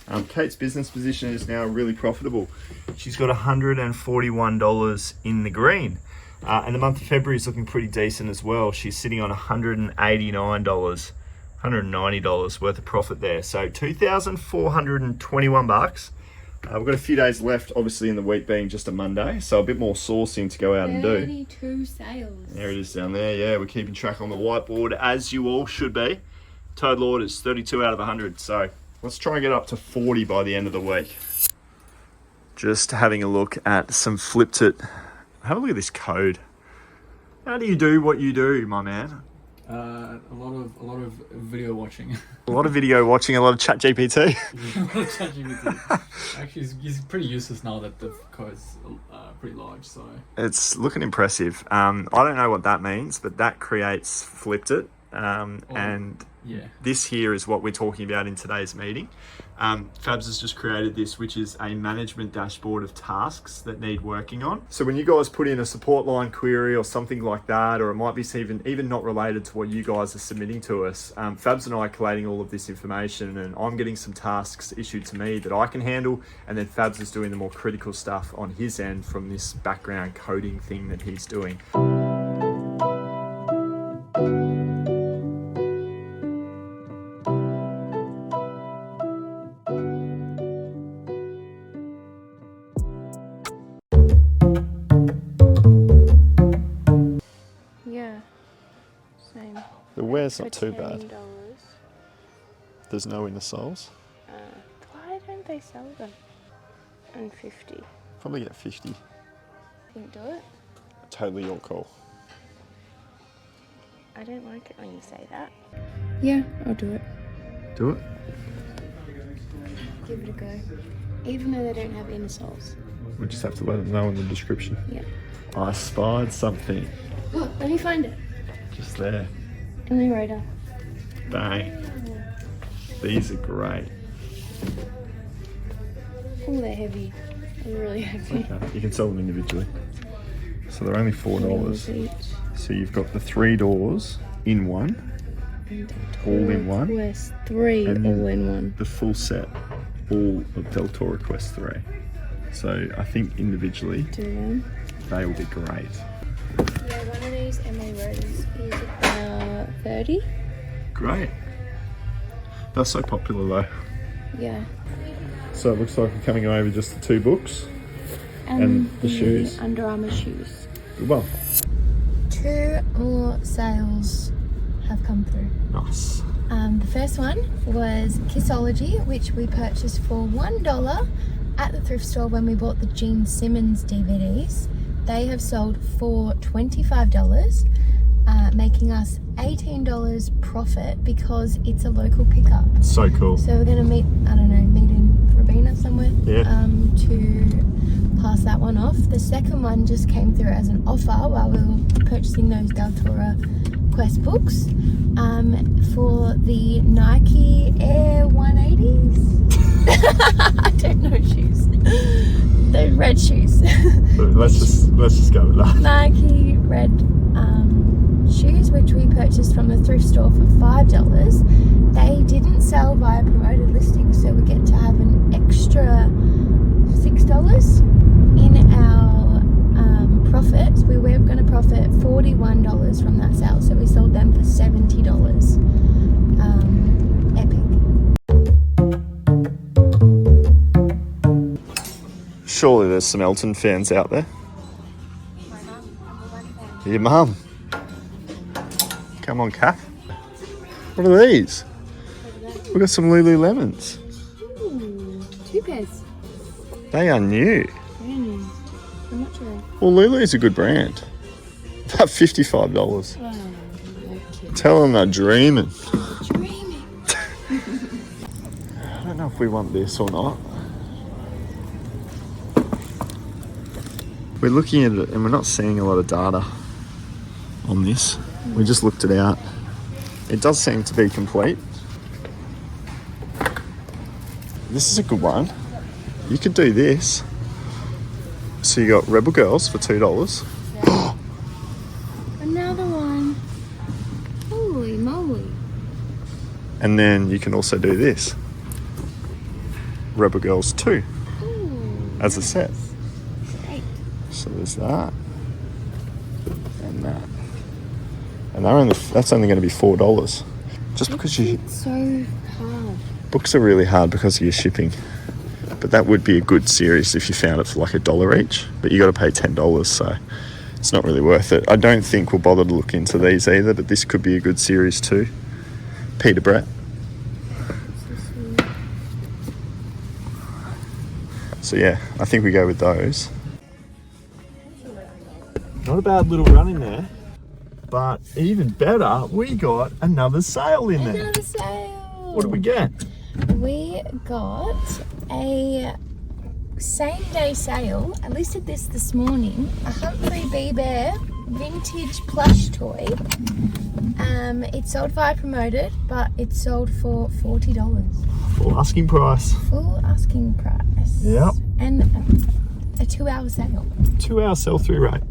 Yep. Kate's business position is now really profitable. She's got $141 in the green. And the month of February is looking pretty decent as well. She's sitting on $189, $190 worth of profit there. So $2,421. We've got a few days left, obviously, in the week being just a Monday, so a bit more sourcing to go out and do. 32 sales. There it is down there. Yeah, we're keeping track on the whiteboard, as you all should be. Total orders, 32 out of 100. So let's try and get up to 40 by the end of the week. Just having a look at some Flipped It. Have a look at this code. How do you do what you do, my man? A lot of video watching. A lot of video watching, a lot of chat GPT. Actually, he's pretty useless now that the code's pretty large. So It's looking impressive. I don't know what that means, but that creates flipped it. And yeah, this here is what we're talking about in today's meeting. Fabs has just created this, which is a management dashboard of tasks that need working on. So when you guys put in a support line query or something like that, or it might be even not related to what you guys are submitting to us, Fabs and I are collating all of this information, and I'm getting some tasks issued to me that I can handle, and then Fabs is doing the more critical stuff on his end from this background coding thing that he's doing. Yeah, same. The wear's not For too bad. $10. There's no inner soles. Why don't they sell them? And 50. Probably get 50. Think do it? Totally your call. I don't like it when you say that. Yeah, I'll do it. Do it. Give it a go. Even though they don't have inner soles. We just have to let them know in the description. Yeah. I spied something. Oh, let me find it. Just there. In the radar. Bang. These are great. Oh, they're heavy. They're really heavy. Okay. You can sell them individually. So they're only $4. Each. So you've got the 3 doors in one, And all in one. Quest 3 And all in one. the full set, all of Del Toro Quest 3. So I think individually Do them. they will be great. Yeah, one of these MA rotors is about 30. Great. They're so popular though. Yeah. So it looks like we're coming away with just the 2 books and the shoes. Under Armour shoes. Well, 2 more sales have come through. nice. The first one was Kissology, which we purchased for $1 at the thrift store when we bought the Gene Simmons DVDs. They have sold for $25, making us $18 profit because it's a local pickup. So cool. So we're gonna meet in Robina somewhere to pass that one off. The second one just came through as an offer while we were purchasing those Del Toro Quest books for the Nike Air 180s. I don't know shoes. Those red shoes. let's just go with that. Nike red shoes, which we purchased from the thrift store for $5. They didn't sell via promoted listings, so we get to have an extra $6 in our profits. We were going to profit $41 from that sale, so we sold them for $70. Epic. Surely there's some Elton fans out there. Your mum. Come on, Kath. What are these? We've got some Lululemons. Ooh, 2 pairs. They are new. Brand new. How much are they? Well, Lulu's a good brand. About $55. Oh, no kidding. Tell them they're dreaming. Dreaming. I don't know if we want this or not. We're looking at it and we're not seeing a lot of data on this. We just looked it out. It does seem to be complete. This is a good one. You could do this. So you got Rebel Girls for $2. Yeah. Another one. Holy moly. And then you can also do this. Rebel Girls 2 as a set. Great. So there's that. And that. And that's only going to be $4. Just because It's so hard. books are really hard because of your shipping. But that would be a good series if you found it for like $1 each. But you got to pay $10, so it's not really worth it. I don't think we'll bother to look into these either, but this could be a good series too. Peter Brett. So yeah, I think we go with those. Not a bad little run in there. But even better, we got another sale in there. Another sale. What did we get? We got a same day sale. I listed this morning. A Humphrey Bee Bear vintage plush toy. It sold via promoted, but it sold for $40. Full asking price. Full asking price. Yep. And a 2-hour sale. 2-hour sell-through rate.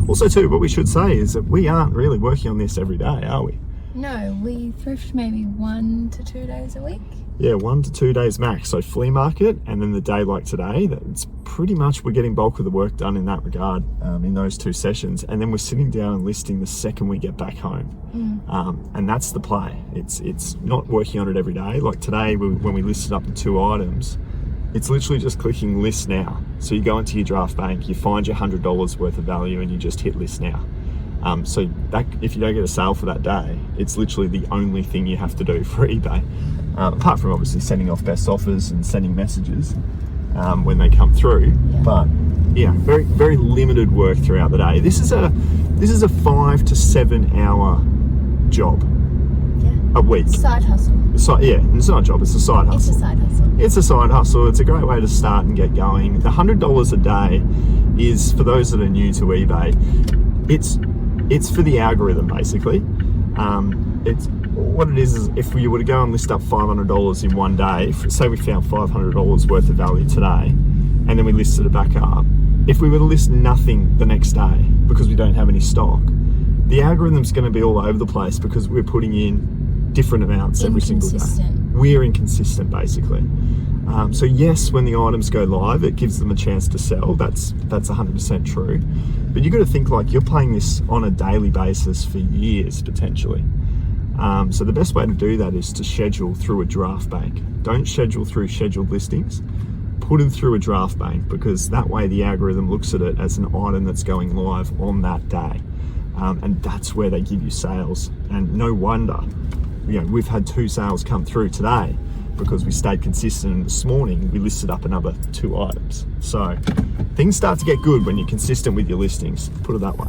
Also too, what we should say is that we aren't really working on this every day, are we? No, we thrift maybe 1 to 2 days a week. Yeah, 1 to 2 days max. So flea market and then the day like today, that's pretty much we're getting bulk of the work done in that regard in those 2 sessions. And then we're sitting down and listing the second we get back home. And that's the play. It's not working on it every day. Like today, when we listed up the 2 items, it's literally just clicking list now. So you go into your draft bank, you find your $100 worth of value and you just hit list now. So that, if you don't get a sale for that day, it's literally the only thing you have to do for eBay. Apart from obviously sending off best offers and sending messages when they come through. Yeah. But yeah, very, very limited work throughout the day. This is a 5 to 7 hour job a week. Side hustle. Yeah, it's not a job, it's a side hustle. It's a side hustle. It's a side hustle. It's a great way to start and get going. The $100 a day is, for those that are new to eBay, it's for the algorithm basically. It's what it is if we were to go and list up $500 in one day, say we found $500 worth of value today, and then we listed it back up. If we were to list nothing the next day because we don't have any stock, the algorithm's going to be all over the place because we're putting in different amounts every single day. We're inconsistent basically. So yes, when the items go live, it gives them a chance to sell. That's 100% true. But you've got to think like you're playing this on a daily basis for years potentially. So the best way to do that is to schedule through a draft bank. Don't schedule through scheduled listings. Put them through a draft bank because that way the algorithm looks at it as an item that's going live on that day. And that's where they give you sales. And no wonder, we've had 2 sales come through today because we stayed consistent, and this morning we listed up another 2 items. So things start to get good when you're consistent with your listings, put it that way.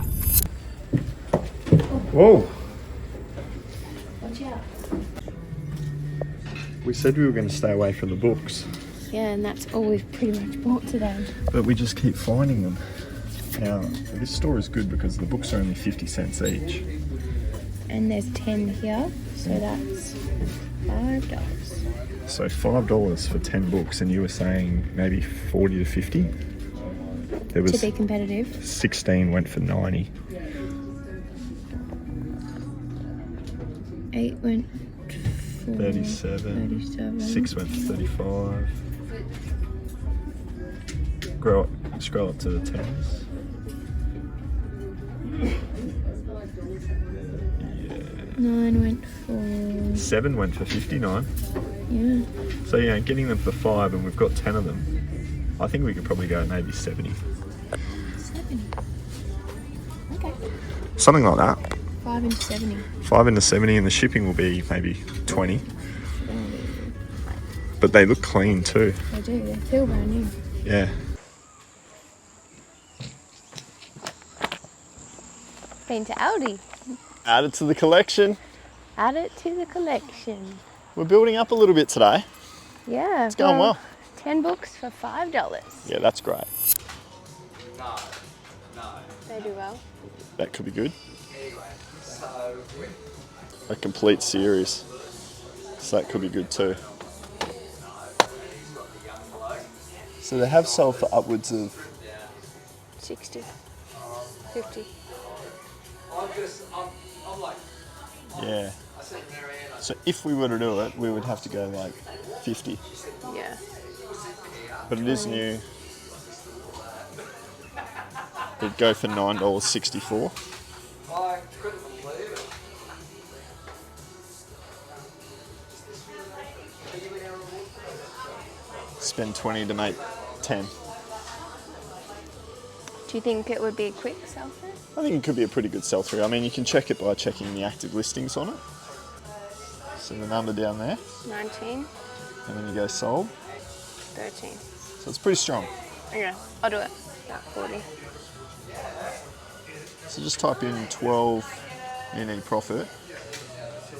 Whoa. Watch out. We said we were going to stay away from the books. Yeah, and that's all we've pretty much bought today. But we just keep finding them. Now, this store is good because the books are only 50 cents each. And there's 10 here, so that's $5. So $5 for 10 books, and you were saying maybe 40 to 50? There was to be competitive. 16 went for 90. 8 went for 37. 6 went for 35. Scroll up to the 10s. Yeah. 9 went for... 7 went for 59. Yeah. So yeah, getting them for 5, and we've got 10 of them. I think we could probably go maybe 70. 70. Okay. Something like that. 5 into 70. 5 into 70, and the shipping will be maybe 20. But they look clean too. They do. They feel brand new. Yeah. Been to Aldi. Add it to the collection. Add it to the collection. We're building up a little bit today. Yeah. It's going well. 10 books for $5. Yeah, that's great. They do well. That could be good. A complete series. So that could be good too. So they have sold for upwards of 60. 50. Yeah. So if we were to do it, we would have to go like 50. Yeah. But it is new. It'd go for $9.64. Spend 20 to make 10. Do you think it would be a quick sell-through? I think it could be a pretty good sell-through. I mean, you can check it by checking the active listings on it. So the number down there. 19. And then you go sold. 13. So it's pretty strong. Okay, I'll do it. About 40. So just type in 12 in e-profit,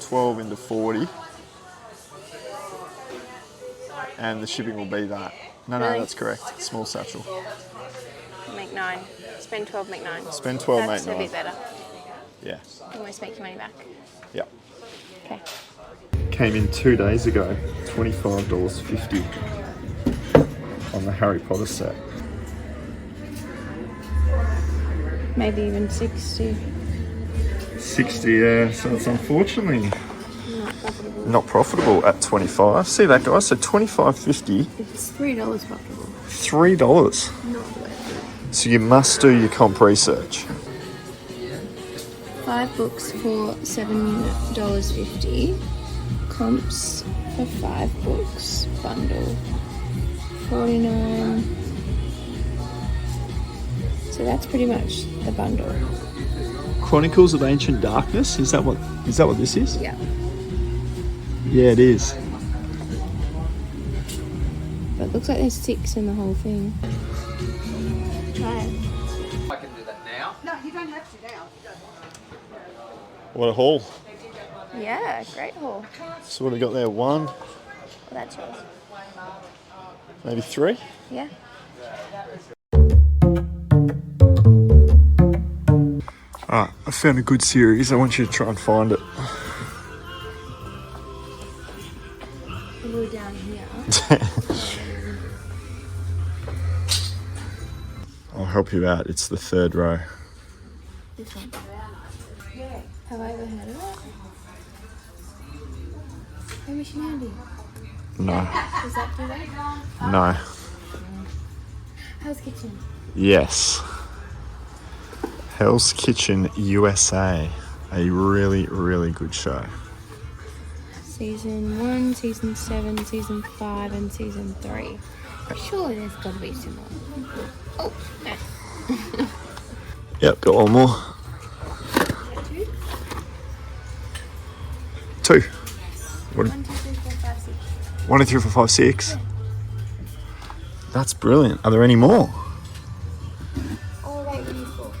12 into 40, and the shipping will be that. No, Really? that's correct. Small satchel. Make 9. Spend 12, make 9. Spend 12, That's make 9. a bit better. Yeah. Almost make your money back. Yep. Okay. Came in 2 days ago, $25.50 on the Harry Potter set. Maybe even 60. 60, yeah. So it's unfortunately not profitable at 25. See that, guys? So $25.50. It's $3 profitable. $3. Not worth it. So you must do your comp research. 5 books for $7.50. Comps for 5 books. Bundle. 49. So that's pretty much the bundle. Chronicles of Ancient Darkness. Is that what this is? Yeah. Yeah, it is. But it looks like there's 6 in the whole thing. Try it. I can do that now. No, you don't have to now. What a haul. Yeah, great haul. So what have we got there? 1, Well, that's yours. maybe 3? Yeah. Alright, I found a good series. I want you to try and find it. We're down here. I'll help you out. It's the 3rd row. This one. Have I ever heard of it? Mission Handy. No. Does that do that? No. Hell's Kitchen. Yes. Hell's Kitchen USA. A really, really good show. Season 1, Season 7, Season 5, and Season 3. Surely there's got to be some more. Oh, no. Yep, got one more. 2. What? 1, 2, 3, 4, 5, 6. 1, 2, 3, 4, 5, 6. That's brilliant. Are there any more? Oh, wait, we need 4.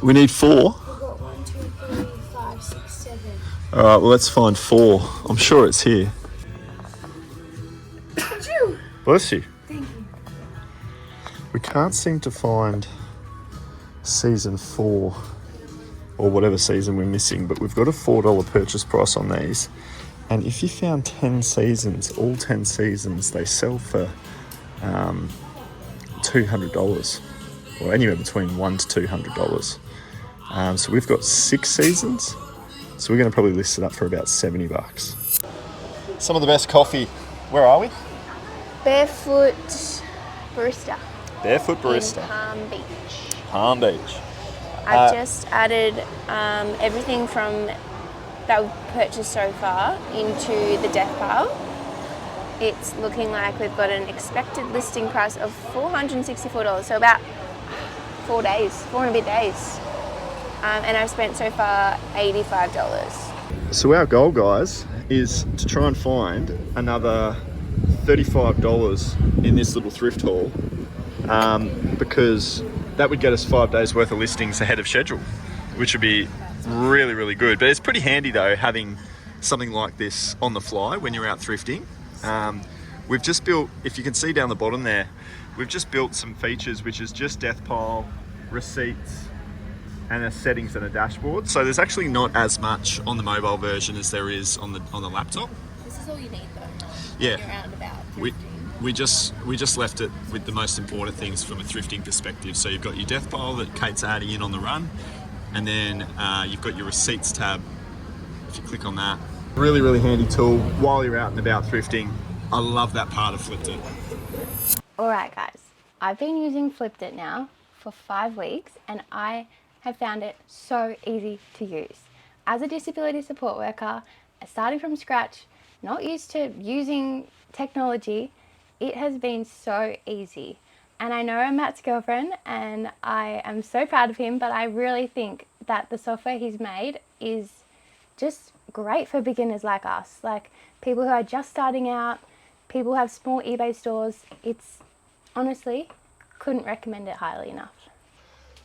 We need 4. We've got 1, 2, 3, 5, 6, 7. All right, well, let's find 4. I'm sure it's here. Achoo! Bless you. Thank you. We can't seem to find season 4 or whatever season we're missing, but we've got a $4 purchase price on these. And if you found 10 seasons, all 10 seasons, they sell for $200 or anywhere between $100 to $200. So we've got 6 seasons. So we're going to probably list it up for about $70. Some of the best coffee. Where are we? Barefoot Barista. Barefoot Barista. In Palm Beach. Palm Beach. I've just added everything from that we've purchased so far into the death pile. It's looking like we've got an expected listing price of $464, so about 4 days, 4 and a bit days. And I've spent so far $85. So our goal, guys, is to try and find another $35 in this little thrift haul, because that would get us 5 days worth of listings ahead of schedule, which would be really, really good. But it's pretty handy though, having something like this on the fly when you're out thrifting. We've just built, if you can see down the bottom there, we've just built some features, which is just death pile, receipts, and a settings and a dashboard. So there's actually not as much on the mobile version as there is on the laptop. This is all you need though. Yeah. You're out and about. We just left it with the most important things from a thrifting perspective. So you've got your death pile that Kate's adding in on the run, and then you've got your receipts tab. If you click on that, really, really handy tool while you're out and about thrifting. I love that part of Flipped It. All right, guys. I've been using Flipped It now for 5 weeks, and I have found it so easy to use. As a disability support worker, starting from scratch, not used to using technology, it has been so easy. And I know I'm Matt's girlfriend and I am so proud of him, but I really think that the software he's made is just great for beginners like us, like people who are just starting out, people who have small eBay stores. It's honestly, couldn't recommend it highly enough.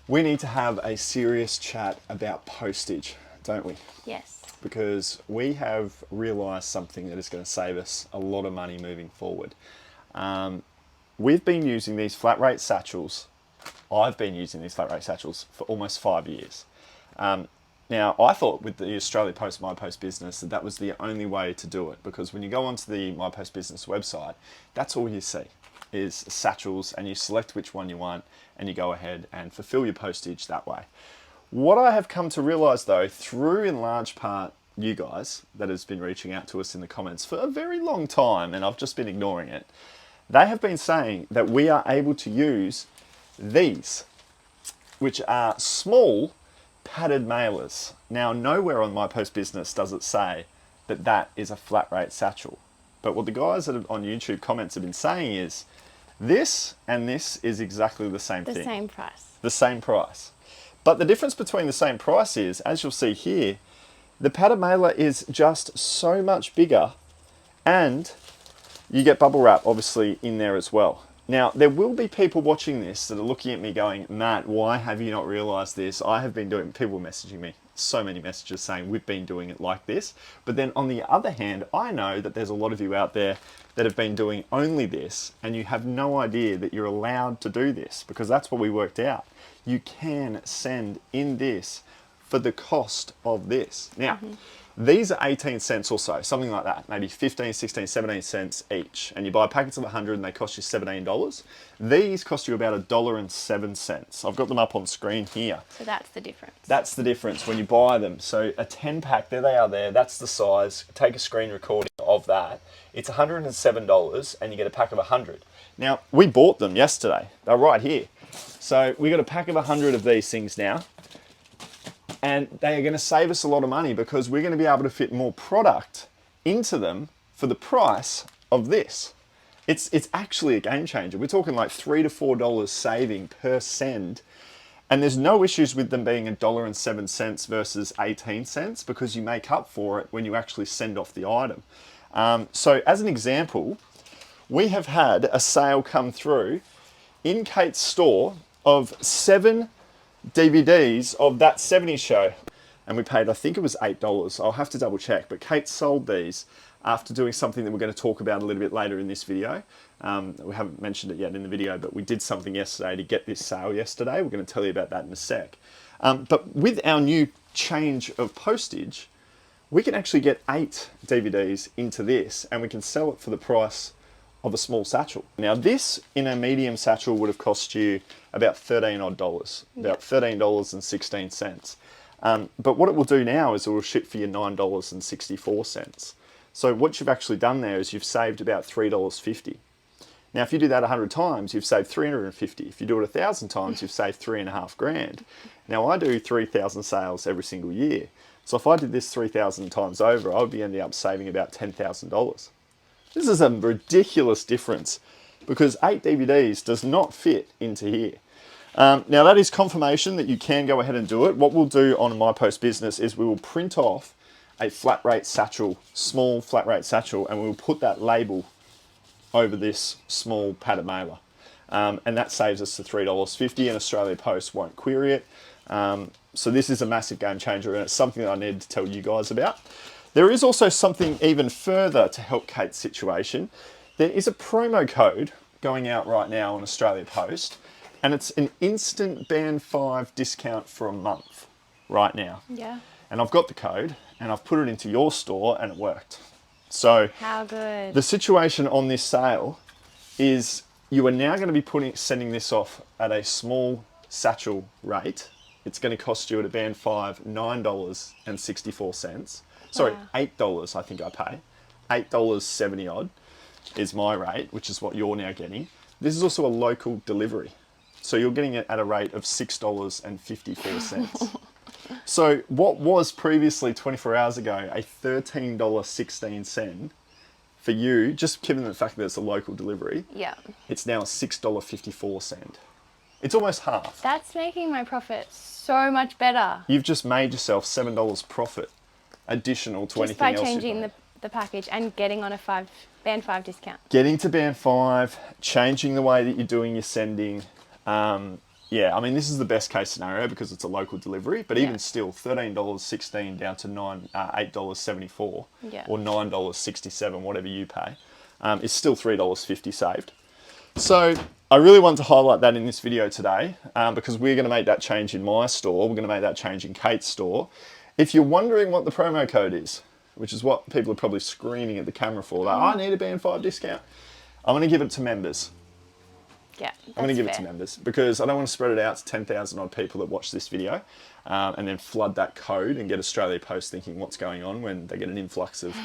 we need to have a serious chat about postage, don't we? Yes. Because we have realised something that is going to save us a lot of money moving forward. We've been using these flat rate satchels. I've been using these flat rate satchels for almost 5 years. Now, I thought with the Australia Post My Post business that was the only way to do it, because when you go onto the My Post business website, that's all you see is satchels, and you select which one you want and you go ahead and fulfill your postage that way. What I have come to realise though, through in large part you guys that has been reaching out to us in the comments for a very long time, and I've just been ignoring it, they have been saying that we are able to use these, which are small padded mailers. Now, nowhere on My Post Business does it say that that is a flat rate satchel. But what the guys that on YouTube comments have been saying is this and this is exactly the same thing. The same price. The same price. But the difference between the same price is, as you'll see here, the padded mailer is just so much bigger, and you get bubble wrap obviously in there as well. Now, there will be people watching this that are looking at me going, Matt, why have you not realised this? I have been doing, people messaging me, so many messages saying we've been doing it like this. But then on the other hand, I know that there's a lot of you out there that have been doing only this, and you have no idea that you're allowed to do this, because that's what we worked out. You can send in this for the cost of this. Now, these are 18 cents or so, something like that, maybe 15, 16, 17 cents each. And you buy packets of 100 and they cost you $17. These cost you about $1.07. I've got them up on screen here. So that's the difference. That's the difference when you buy them. So a 10 pack, there they are there, that's the size. Take a screen recording of that. It's $107 and you get a pack of 100. Now, we bought them yesterday. They're right here. So we got a pack of 100 of these things now. And they are going to save us a lot of money because we're going to be able to fit more product into them for the price of this. It's actually a game changer. We're talking like $3 to $4 saving per send. And there's no issues with them being $1.07 versus 18 cents because you make up for it when you actually send off the item. So as an example, we have had a sale come through in Kate's store of 7 DVDs of That 70s Show, and we paid, I think it was $8. I'll have to double check, but Kate sold these after doing something that we're going to talk about a little bit later in this video. We haven't mentioned it yet in the video, but we did something yesterday to get this sale yesterday. We're going to tell you about that in a sec. But with our new change of postage, we can actually get 8 DVDs into this, and we can sell it for the price of a small satchel. Now this in a medium satchel would have cost you about $13 odd, about $13.16. But what it will do now is it will ship for you $9.64. So what you've actually done there is you've saved about $3.50. Now if you do that 100 times, you've saved $350. If you do it 1,000 times, you've saved $3.5 grand. Now I do 3,000 sales every single year. So if I did this 3,000 times over, I would be ending up saving about $10,000. This is a ridiculous difference because 8 DVDs does not fit into here. Now that is confirmation that you can go ahead and do it. What we'll do on My Post Business is we will print off a flat rate satchel, small flat rate satchel, and we'll put that label over this small padded mailer. And that saves us the $3.50, and Australia Post won't query it. So this is a massive game changer, and it's something that I need to tell you guys about. There is also something even further to help Kate's situation. There is a promo code going out right now on Australia Post, and it's an instant band 5 discount for a month right now. Yeah. And I've got the code, and I've put it into your store, and it worked. So how good. The situation on this sale is you are now going to be sending this off at a small satchel rate. It's going to cost you at a band 5 $9.64. Sorry, Wow. $8 I think I pay. $8.70 odd is my rate, which is what you're now getting. This is also a local delivery. So you're getting it at a rate of $6.54. So what was previously 24 hours ago a $13.16 for you, just given the fact that it's a local delivery, Yeah. it's now a $6.54. It's almost half. That's making my profit so much better. You've just made yourself $7 profit additional to Just anything by else. changing the package and getting on a band 5 discount. Getting to band 5, changing the way that you're doing your sending, Yeah, I mean, this is the best case scenario because it's a local delivery, but even still, $13.16 down to $8.74 or $9.67, whatever you pay, is still $3.50 saved. So I really want to highlight that in this video today because we're going to make that change in my store. We're going to make that change in Kate's store. If you're wondering what the promo code is, which is what people are probably screaming at the camera for, like, I need a BN5 discount, I'm going to give it to members. Yeah, I'm going to give it to members because I don't want to spread it out to 10,000 odd people that watch this video and then flood that code and get Australia Post thinking what's going on when they get an influx of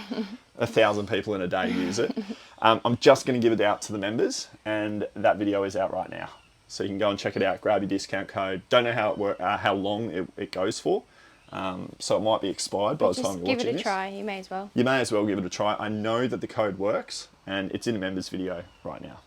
1,000 people in a day use it. I'm just going to give it out to the members, and that video is out right now. So you can go and check it out, grab your discount code. Don't know how long it goes for. So it might be expired by the time you're watching this. Just give it a try, you may as well. You may as well give it a try. I know that the code works and it's in a members video right now.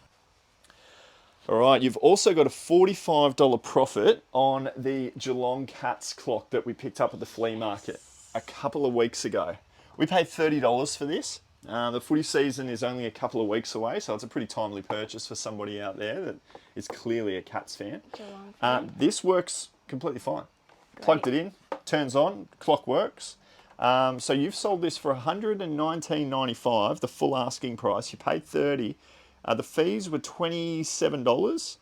All right, you've also got a $45 profit on the Geelong Cats clock that we picked up at the flea market a couple of weeks ago. We paid $30 for this. The footy season is only a couple of weeks away, so it's a pretty timely purchase for somebody out there that is clearly a Cats fan. This works completely fine. Great. Plugged it in, turns on, clock works. So you've sold this for $119.95, the full asking price. You paid $30. The fees were $27,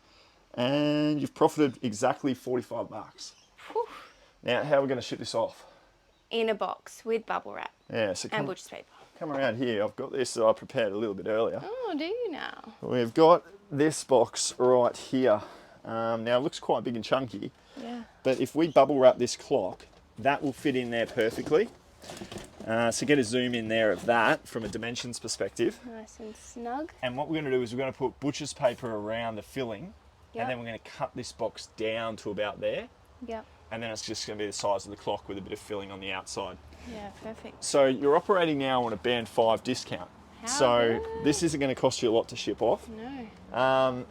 and you've profited exactly $45. Whew. Now, how are we going to ship this off? In a box with bubble wrap. Yeah, so and butcher's paper. Come around here. I've got this that I prepared a little bit earlier. Oh, do you now? We've got this box right here. Now, it looks quite big and chunky. Yeah. But if we bubble wrap this clock, that will fit in there perfectly. So get a zoom in there of that from a dimensions perspective. Nice and snug. And what we're going to do is we're going to put butcher's paper around the filling. Yep. And then we're going to cut this box down to about there. Yep. And then it's just going to be the size of the clock with a bit of filling on the outside. Yeah, perfect. So you're operating now on a band 5 discount. So this isn't going to cost you a lot to ship off. No.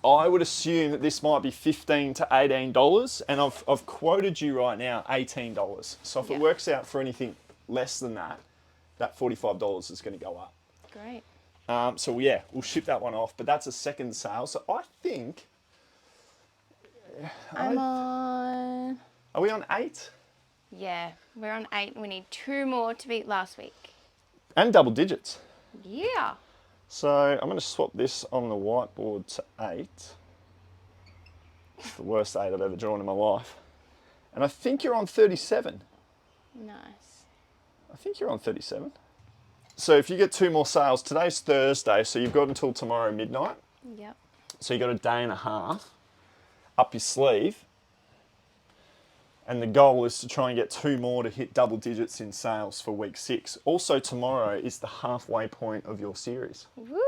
I would assume that this might be $15 to $18, and I've quoted you right now $18. So if it works out for anything less than that, that $45 is going to go up. Great. So yeah, we'll ship that one off, but that's a second sale. So I think... I'm on... Are we on 8? Yeah, we're on 8. We need 2 more to beat last week. And double digits. Yeah. So I'm going to swap this on the whiteboard to 8. It's the worst 8 I've ever drawn in my life. And I think you're on 37. Nice. I think you're on 37. So if you get 2 more sales, today's Thursday, so you've got until tomorrow midnight. Yep. So you've got a day and a half up your sleeve. And the goal is to try and get 2 more to hit double digits in sales for week 6. Also tomorrow is the halfway point of your series. Woo!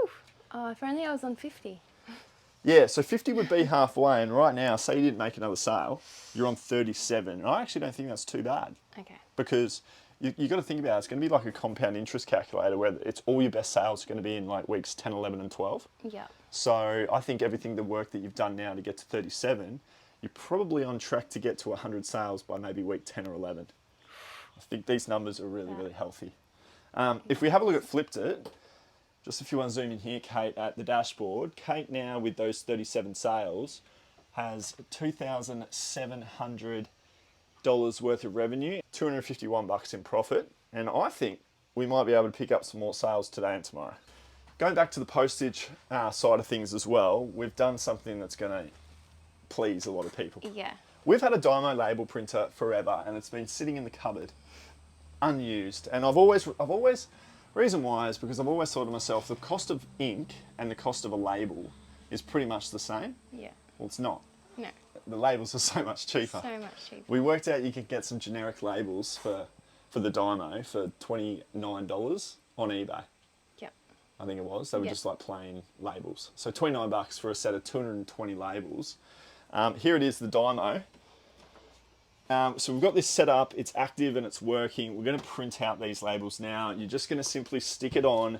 Oh, if only I was on 50. Yeah, so 50 would be halfway, and right now, say you didn't make another sale, you're on 37. And I actually don't think that's too bad. Okay. Because you got to think about it, it's going to be like a compound interest calculator where it's all your best sales are going to be in like weeks 10, 11 and 12. Yeah. So I think everything, the work that you've done now to get to 37, you're probably on track to get to 100 sales by maybe week 10 or 11. I think these numbers are really, really healthy. If we have a look at Flipped It, just if you want to zoom in here, Kate, at the dashboard, Kate now with those 37 sales has $2,700 worth of revenue, $251 in profit, and I think we might be able to pick up some more sales today and tomorrow. Going back to the postage side of things as well, we've done something that's going to please a lot of people. Yeah. We've had a Dymo label printer forever, and it's been sitting in the cupboard, unused. And reason why is because I've always thought to myself, the cost of ink and the cost of a label is pretty much the same. Yeah. Well, it's not. No. The labels are so much cheaper. So much cheaper. We worked out you could get some generic labels for the Dymo for $29 on eBay. Yep. I think it was. They were just like plain labels. So $29 for a set of 220 labels. Here it is, the Dymo. So we've got this set up, it's active and it's working. We're going to print out these labels now. You're just going to simply stick it on.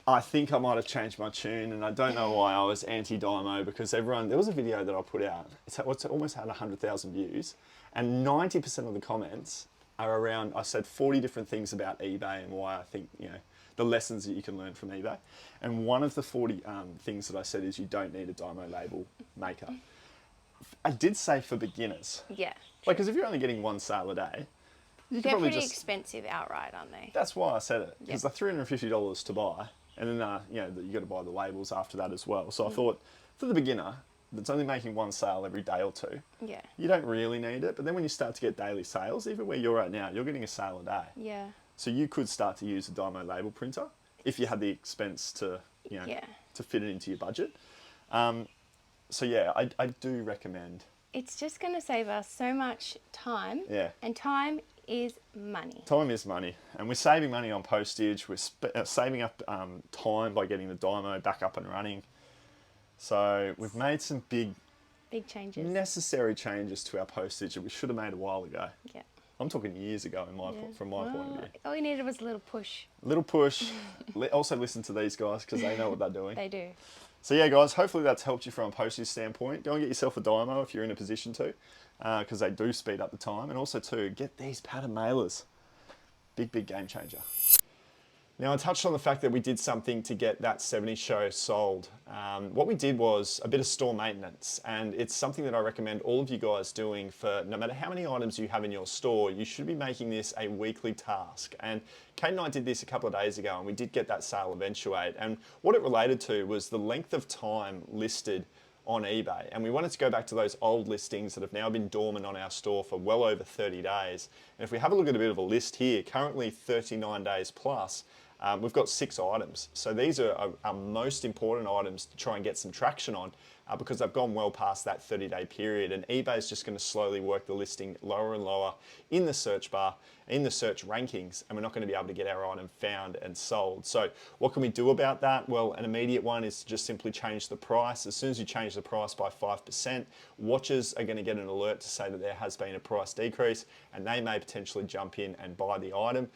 I think I might have changed my tune, and I don't know why I was anti-Dymo, because there was a video that I put out. It's almost had 100,000 views, and 90% of the comments are around, I said 40 different things about eBay and why I think, the lessons that you can learn from eBay. And one of the 40 things that I said is you don't need a Dymo label maker. I did say for beginners. Yeah. Like, because if you're only getting one sale a day, you can They're probably pretty just... expensive outright, aren't they? That's why I said it, because they're $350 to buy, and then you know, you got to buy the labels after that as well. So I thought, for the beginner that's only making one sale every day or two, you don't really need it. But then when you start to get daily sales, even where you're at now, you're getting a sale a day. Yeah. So you could start to use a Dymo label printer if you had the expense to, you know, to fit it into your budget. So yeah, I do recommend. It's just going to save us so much time. Yeah. And time is money. Time is money, and we're saving money on postage. We're saving up time by getting the Dymo back up and running. So we've made some big changes, necessary changes to our postage that we should have made a while ago. Yeah. I'm talking years ago from my point of view. All you needed was a little push. Little push. Also listen to these guys because they know what they're doing. They do. So yeah, guys, hopefully that's helped you from a postage standpoint. Go and get yourself a Dymo if you're in a position to, because they do speed up the time. And also too, get these pattern mailers. Big game changer. Now I touched on the fact that we did something to get that 70 show sold. What we did was a bit of store maintenance, and it's something that I recommend all of you guys doing. For no matter how many items you have in your store, you should be making this a weekly task. And Kate and I did this a couple of days ago, and we did get that sale eventuate. And what it related to was the length of time listed on eBay. And we wanted to go back to those old listings that have now been dormant on our store for well over 30 days. And if we have a look at a bit of a list here, currently 39 days plus, we've got 6 items. So these are our most important items to try and get some traction on because they've gone well past that 30-day period, and eBay is just going to slowly work the listing lower and lower in the search bar, in the search rankings, and we're not going to be able to get our item found and sold. So what can we do about that? Well, an immediate one is to just simply change the price. As soon as you change the price by 5%, watchers are going to get an alert to say that there has been a price decrease, and they may potentially jump in and buy the item.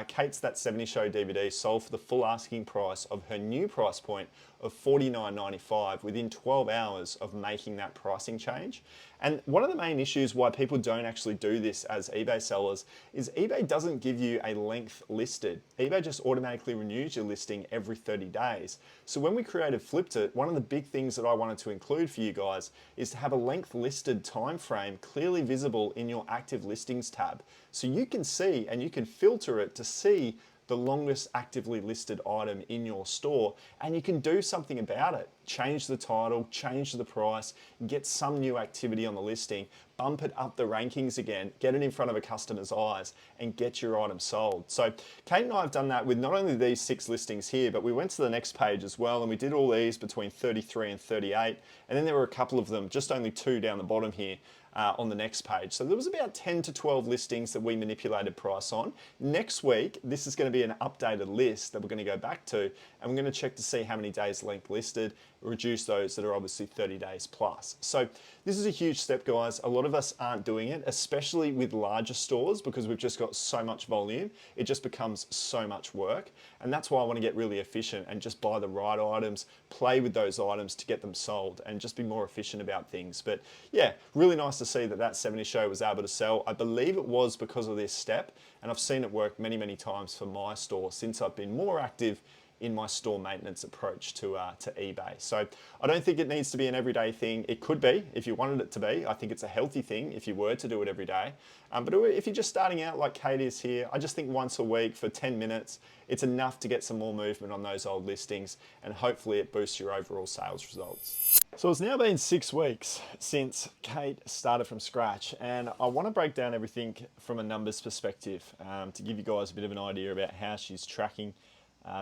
Kate's That 70 Show DVD sold for the full asking price of her new price point of $49.95 within 12 hours of making that pricing change. And one of the main issues why people don't actually do this as eBay sellers is eBay doesn't give you a length listed. eBay just automatically renews your listing every 30 days. So when we created Flipped It, one of the big things that I wanted to include for you guys is to have a length listed time frame clearly visible in your active listings tab. So you can see and you can filter it to see the longest actively listed item in your store, and you can do something about it. Change the title, change the price, get some new activity on the listing, bump it up the rankings again, get it in front of a customer's eyes, and get your item sold. So Kate and I have done that with not only these 6 listings here, but we went to the next page as well, and we did all these between 33 and 38, and then there were a couple of them, just only 2 down the bottom here, on the next page. So there was about 10 to 12 listings that we manipulated price on. Next week, this is going to be an updated list that we're going to go back to, and we're going to check to see how many days length listed, reduce those that are obviously 30 days plus. So this is a huge step, guys. A lot of us aren't doing it, especially with larger stores, because we've just got so much volume. It just becomes so much work. And that's why I want to get really efficient and just buy the right items, play with those items to get them sold, and just be more efficient about things. But yeah, really nice to see that that 70 show was able to sell. I believe it was because of this step, and I've seen it work many, many times for my store since I've been more active in my store maintenance approach to eBay. So I don't think it needs to be an everyday thing. It could be if you wanted it to be. I think it's a healthy thing if you were to do it every day. But if you're just starting out like Kate is here, I just think once a week for 10 minutes, it's enough to get some more movement on those old listings, and hopefully it boosts your overall sales results. So it's now been 6 weeks since Kate started from scratch, and I want to break down everything from a numbers perspective to give you guys a bit of an idea about how she's tracking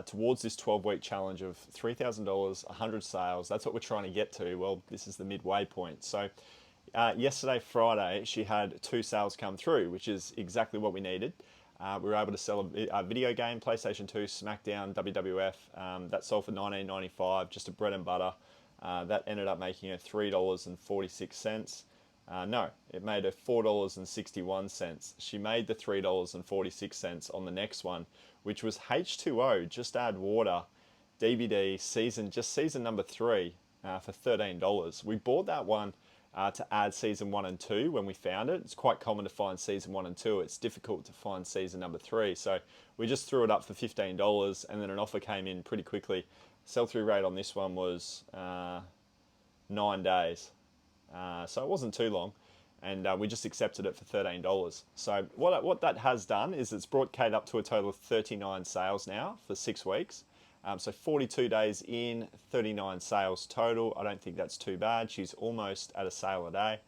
towards this 12-week challenge of $3,000, 100 sales. That's what we're trying to get to. Well, this is the midway point. So yesterday, Friday, she had 2 sales come through, which is exactly what we needed. We were able to sell a video game, PlayStation 2, SmackDown, WWF. That sold for $19.95, just a bread and butter. That ended up making her $3.46. No, it made her $4.61. She made the $3.46 on the next one, which was H2O, Just Add Water, DVD, season number 3 for $13. We bought that one to add season 1 and 2 when we found it. It's quite common to find season 1 and 2. It's difficult to find season number 3. So we just threw it up for $15, and then an offer came in pretty quickly. Sell-through rate on this one was 9 days. So it wasn't too long. And we just accepted it for $13. So what that has done is it's brought Kate up to a total of 39 sales now for 6 weeks. So 42 days in, 39 sales total. I don't think that's too bad. She's almost at a sale a day.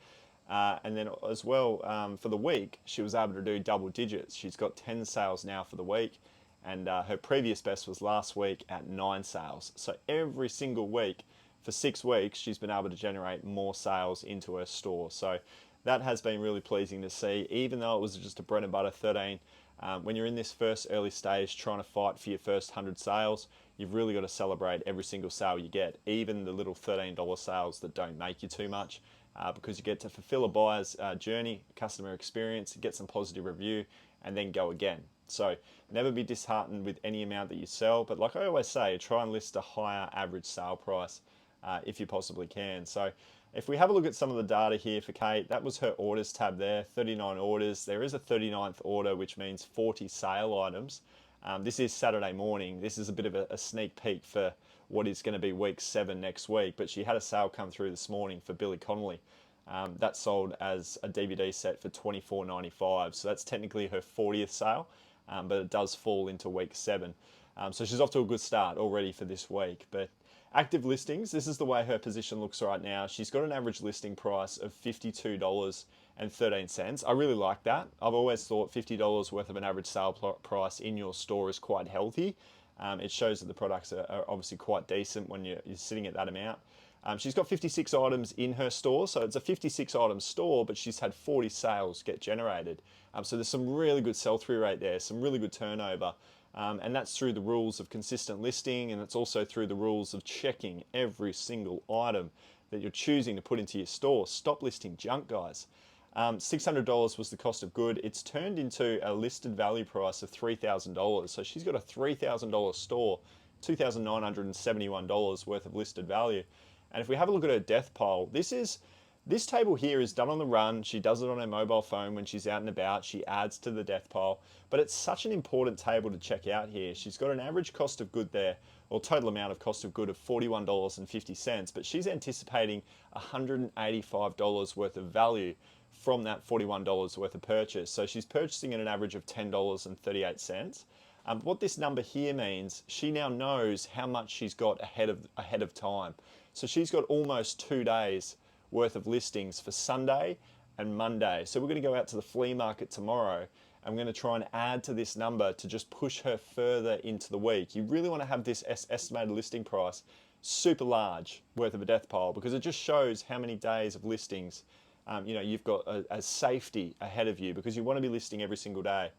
And then as well, for the week, she was able to do double digits. She's got 10 sales now for the week. And her previous best was last week at 9 sales. So every single week for 6 weeks, she's been able to generate more sales into her store. So that has been really pleasing to see, even though it was just a bread and butter 13. When you're in this first early stage trying to fight for your first 100 sales, you've really got to celebrate every single sale you get, even the little $13 sales that don't make you too much, because you get to fulfill a buyer's journey, customer experience, get some positive review, and then go again. So never be disheartened with any amount that you sell, but like I always say, try and list a higher average sale price if you possibly can. So if we have a look at some of the data here for Kate, that was her orders tab there, 39 orders. There is a 39th order, which means 40 sale items. This is Saturday morning. This is a bit of a sneak peek for what is going to be week 7 next week, but she had a sale come through this morning for Billy Connolly. That sold as a DVD set for $24.95, so that's technically her 40th sale, but it does fall into week 7. So she's off to a good start already for this week. But active listings, this is the way her position looks right now. She's got an average listing price of $52.13. I really like that. I've always thought $50 worth of an average sale price in your store is quite healthy. It shows that the products are obviously quite decent when you're sitting at that amount. She's got 56 items in her store, so it's a 56 item store, but she's had 40 sales get generated. So there's some really good sell-through rate there, some really good turnover. And that's through the rules of consistent listing, and it's also through the rules of checking every single item that you're choosing to put into your store. Stop listing junk, guys. $600 was the cost of good. It's turned into a listed value price of $3,000. So she's got a $3,000 store, $2,971 worth of listed value. And if we have a look at her death pile, this table here is done on the run. She does it on her mobile phone when she's out and about. She adds to the death pile. But it's such an important table to check out here. She's got an average cost of good there, or total amount of cost of good of $41.50. But she's anticipating $185 worth of value from that $41 worth of purchase. So she's purchasing at an average of $10.38. What this number here means, she now knows how much she's got ahead of time. So she's got almost 2 days worth of listings for Sunday and Monday. So we're going to go out to the flea market tomorrow, and we're going to try and add to this number to just push her further into the week. You really want to have this estimated listing price super large worth of a death pile, because it just shows how many days of listings you've got as safety ahead of you, because you want to be listing every single day.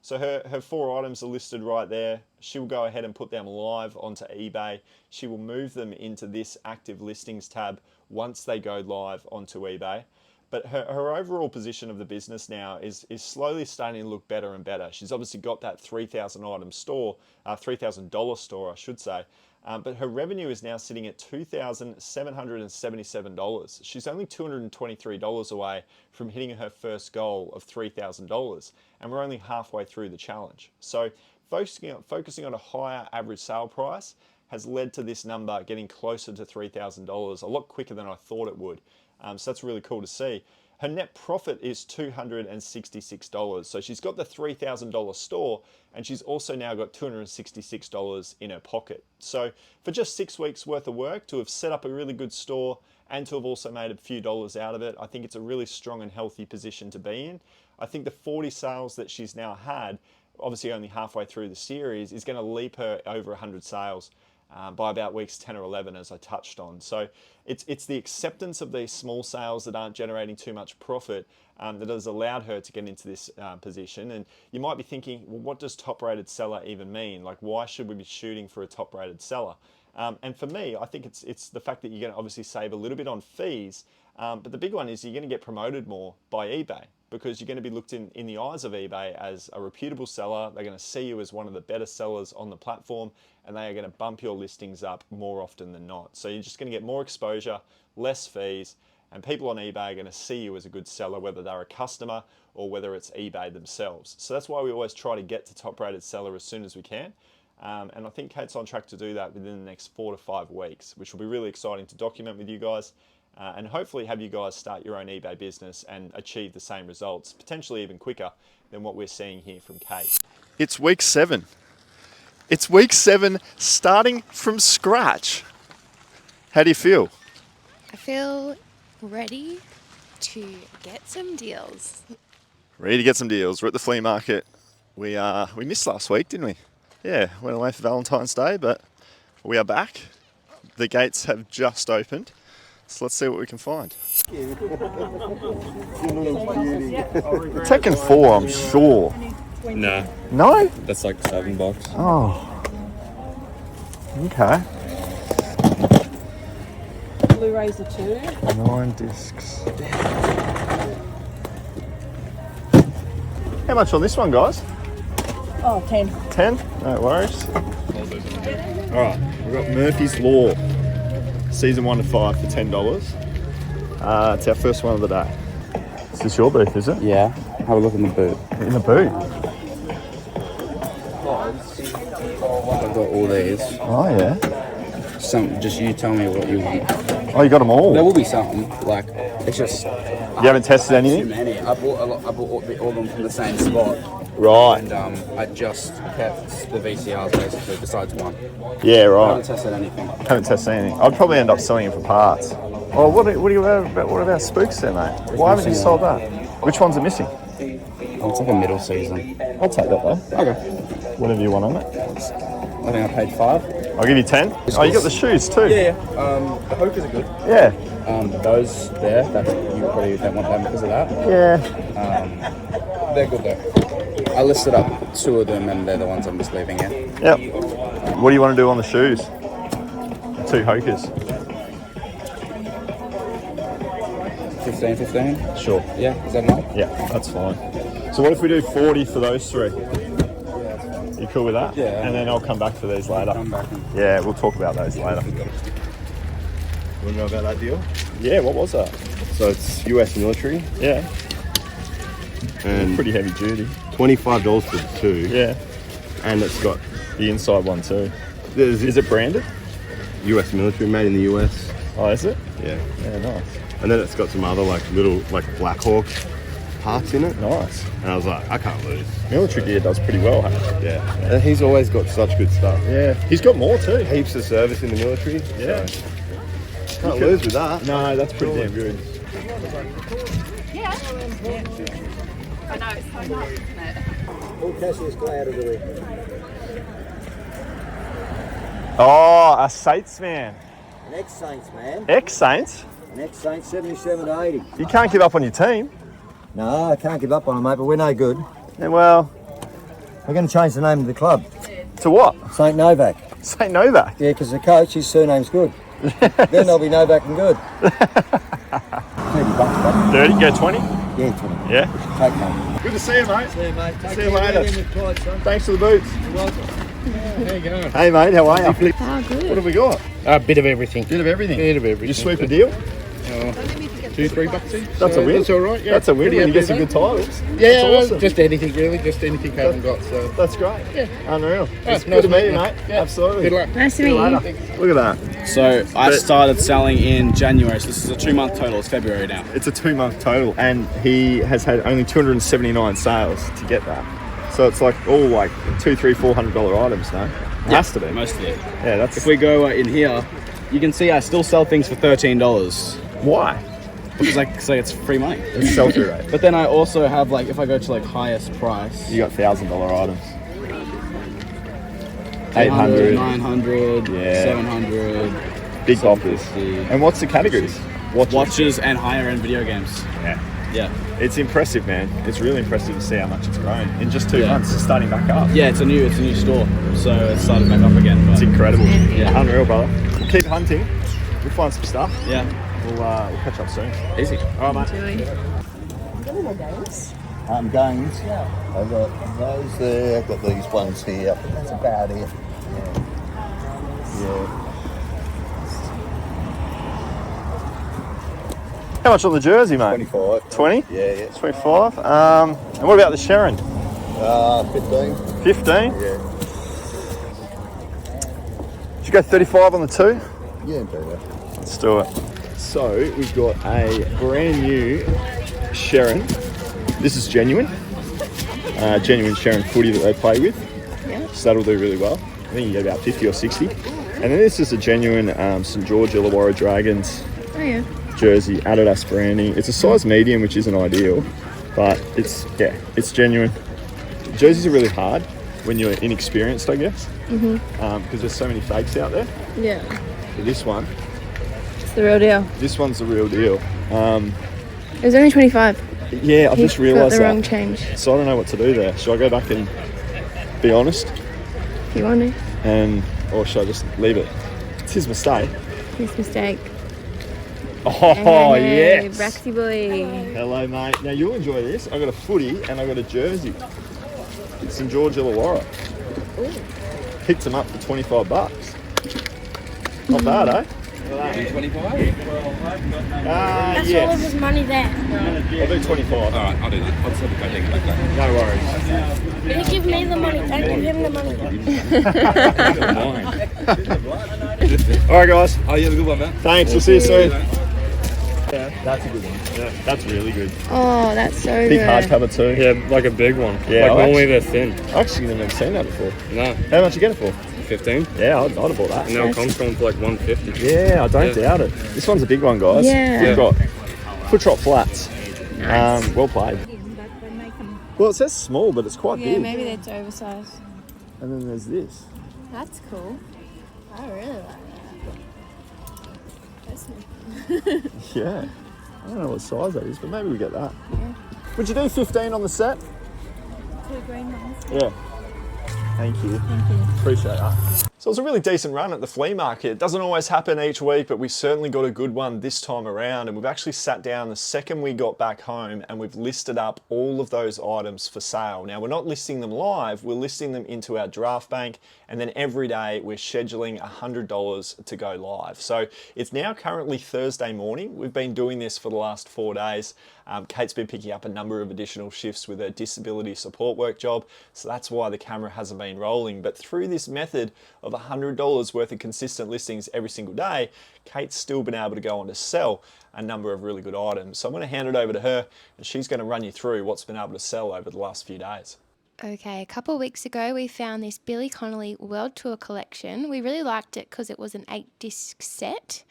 So her 4 items are listed right there. She will go ahead and put them live onto eBay. She will move them into this active listings tab once they go live onto eBay. But her overall position of the business now is slowly starting to look better and better. She's obviously got that 3,000 item store, $3,000 store, I should say. But her revenue is now sitting at $2,777. She's only $223 away from hitting her first goal of $3,000, and we're only halfway through the challenge. So focusing on a higher average sale price has led to this number getting closer to $3,000 a lot quicker than I thought it would. So that's really cool to see. Her net profit is $266. So she's got the $3,000 store, and she's also now got $266 in her pocket. So for just 6 weeks worth of work, to have set up a really good store and to have also made a few dollars out of it, I think it's a really strong and healthy position to be in. I think the 40 sales that she's now had, obviously only halfway through the series, is going to leap her over 100 sales by about weeks 10 or 11, as I touched on. So it's the acceptance of these small sales that aren't generating too much profit that has allowed her to get into this position. And you might be thinking, well, what does top-rated seller even mean? Like, why should we be shooting for a top-rated seller? And for me, I think it's the fact that you're going to obviously save a little bit on fees, but the big one is you're going to get promoted more by eBay, because you're going to be looked in the eyes of eBay as a reputable seller. They're going to see you as one of the better sellers on the platform, and they are going to bump your listings up more often than not. So you're just going to get more exposure, less fees, And people on eBay are going to see you as a good seller, whether they're a customer or whether it's eBay themselves. So that's why we always try to get to top rated seller as soon as we can. And I think Kate's on track to do that within the next 4 to 5 weeks, which will be really exciting to document with you guys and hopefully have you guys start your own eBay business and achieve the same results, potentially even quicker than what we're seeing here from Kate. It's week 7. It's week 7 starting from scratch. How do you feel? I feel ready to get some deals. Ready to get some deals. We're at the flea market. We missed last week, didn't we? Yeah, went away for Valentine's Day, but we are back. The gates have just opened. So let's see what we can find. Tekken 4, I'm sure. No. No? That's like $7. Oh. Okay. Blu-rays are 2. 9 discs. How much on this one, guys? Oh, 10. 10? No worries. Alright, we've got Murphy's Law. Season 1 to 5 for $10. It's our first one of the day. Is this your booth, is it? Yeah. Have a look in the boot. In the boot? I've got all these. Oh, yeah. Just you tell me what you want. Oh, you got them all? There will be something. Like, it's just... You haven't tested anything? Too many. I bought all of them from the same spot. Right. And I just kept the VCRs basically, besides one. Yeah, right. I haven't tested anything. Haven't tested anything. I'd probably end up selling it for parts. Oh, what about spooks there, mate? Why haven't you sold that? Which ones are missing? Oh, it's like a middle season. I'll take that though. Okay. Whatever you want on it. I think I paid 5. I'll give you 10. Oh, you got the shoes too. Yeah. The hokers are good. Yeah. Those there, you probably don't want them because of that. Yeah. They're good though. I listed up 2 of them and they're the ones I'm just leaving in. Yep. What do you want to do on the shoes? 2 hokers. 15? Sure. Yeah, is that enough? Yeah, that's fine. So what if we do 40 for those 3? You cool with that? Yeah. And then I'll come back for these later. Come back. Yeah, we'll talk about those later. Want to know about that deal? Yeah, what was that? So it's US military Yeah. and Pretty heavy duty. $25 for 2. Yeah. And it's got The inside one too. is it branded? US military, made in the US. Oh, is it? Yeah. Yeah, nice. And then it's got some other little Black Hawk parts in it. Nice. And I was like, I can't lose. Military gear does pretty well, hey? Yeah. And he's always got such good stuff. Yeah. He's got more too. Heaps of service in the military. Yeah. So can't lose with that. No, that's pretty damn good. Yeah. I know, it's so nice, isn't it? All Cassius go out of the way. Oh, a Saints man. An ex-Saints, man. Ex-Saints? An ex-Saints, 77 to 80. You can't give up on your team. No, I can't give up on them, mate, but we're no good. Yeah, well, We're going to change the name of the club. to what? St. Novak. St. Novak. Yeah, because the coach, his surname's good. Then they'll be Novak and good. $30, 30, go 20? yeah, 20. Yeah. Take money. Good to see you, mate. See you, mate. Take See you care. later. Get in with Clyde, son. Thanks for the boots. You're welcome. How you going? Hey, mate, how are you? Oh, good. What have we got? A bit of everything. Bit of everything. Bit of everything. You sweep a deal? $2-3 each. That's a win. That's all right. Yeah. That's a win Pretty when you get happy some with good titles. Yeah, That's awesome. just anything really, just anything I haven't got. So That's great. Yeah. Unreal. It's nice good to meet you, meeting you. mate. Yeah. Absolutely. good luck. Nice to See you meet you. later. Look at that. So I started selling in January, so this is a 2-month total. It's February now. It's a 2-month total, and he has had only 279 sales to get that. So it's like all like $400 items, no? It has to be. Most of it. Yeah, that's. If we go in here, you can see I still sell things for $13. Why? Because say it's free money. It's sell-through rate. But then I also have if I go to highest price, You got $1,000 items. 800, 800. 900, Yeah. 700, Big boppers. 750. And what's the categories? Watches and higher end video games. Yeah. Yeah. It's impressive, man. It's really impressive to see how much it's grown in just 2 Yeah. months. It's starting back up. Yeah, it's a new store, so it's started back up again. But It's incredible. Yeah. Unreal, brother. We'll keep hunting. We'll find some stuff. yeah, We'll catch up soon. easy. All right, mate. Games. I've got those there. I've got these ones here. That's about it. Yeah. How much on the jersey, mate? 25. 20? Yeah. 25. And what about the Sharon? 15. 15? Yeah. Did you go 35 on the 2? Yeah, do that. Let's do it. So we've got a brand new Sharon. This is genuine. Genuine Sharon footy that they play with. Yeah. So that'll do really well. I think you get about 50 or 60. And then this is a genuine St George Illawarra Dragons jersey, Adidas branding. It's a size medium, which isn't ideal, but it's genuine. Jerseys are really hard when you're inexperienced, I guess, because there's so many fakes out there. Yeah. But this one, It's the real deal. this one's the real deal. It was only 25. Yeah, I've just realised got the that. wrong change. So I don't know what to do there. Should I go back and be honest, If you want to. or should I just leave it? It's his mistake. His mistake. Oh, yes. Braxy boy. Hello, mate. Now you'll enjoy this. I got a footy and I got a jersey. It's St George Illawarra. Picked them up for 25 bucks. Not bad, eh? 25? That's yes. all of his money there. I'll do 25. Alright, I'll do that. I'll just have to go take it back then. No worries. You give me the money, don't give him the money. All right, guys. Oh, you have a good one, man. Thanks. We'll see you soon. Yeah, that's a good one. Yeah, that's really good. Oh, that's so Big good. hardcover too. Yeah, like a big one. Yeah, like normally they're thin. I actually never seen that before. No. How much you get it for? 15. Yeah, I'd have bought that. And now comps going for like 150. Yeah, I don't doubt it. This one's a big one, guys. Yeah. We've got foot trot flats. Nice. Well played. Well, it says small, but it's quite Yeah, big. maybe that's oversized. And then there's this. That's cool. I really like that. Personally. Yeah. I don't know what size that is, but maybe we get that. Yeah. Would you do 15 on the set? 2 green ones. Yeah. Thank you. Thank you. Appreciate that. So it was a really decent run at the flea market. It doesn't always happen each week, but we certainly got a good one this time around. And we've actually sat down the second we got back home and we've listed up all of those items for sale. Now, we're not listing them live, we're listing them into our draft bank. And then every day we're scheduling $100 to go live. So it's now currently Thursday morning. We've been doing this for the last 4 days. Kate's been picking up a number of additional shifts with her disability support work job, so that's why the camera hasn't been rolling. But through this method of $100 worth of consistent listings every single day, Kate's still been able to go on to sell a number of really good items. So I'm going to hand it over to her and she's going to run you through what's been able to sell over the last few days. Okay, a couple of weeks ago we found this Billy Connolly World Tour collection. We really liked it because it was an 8-disc set.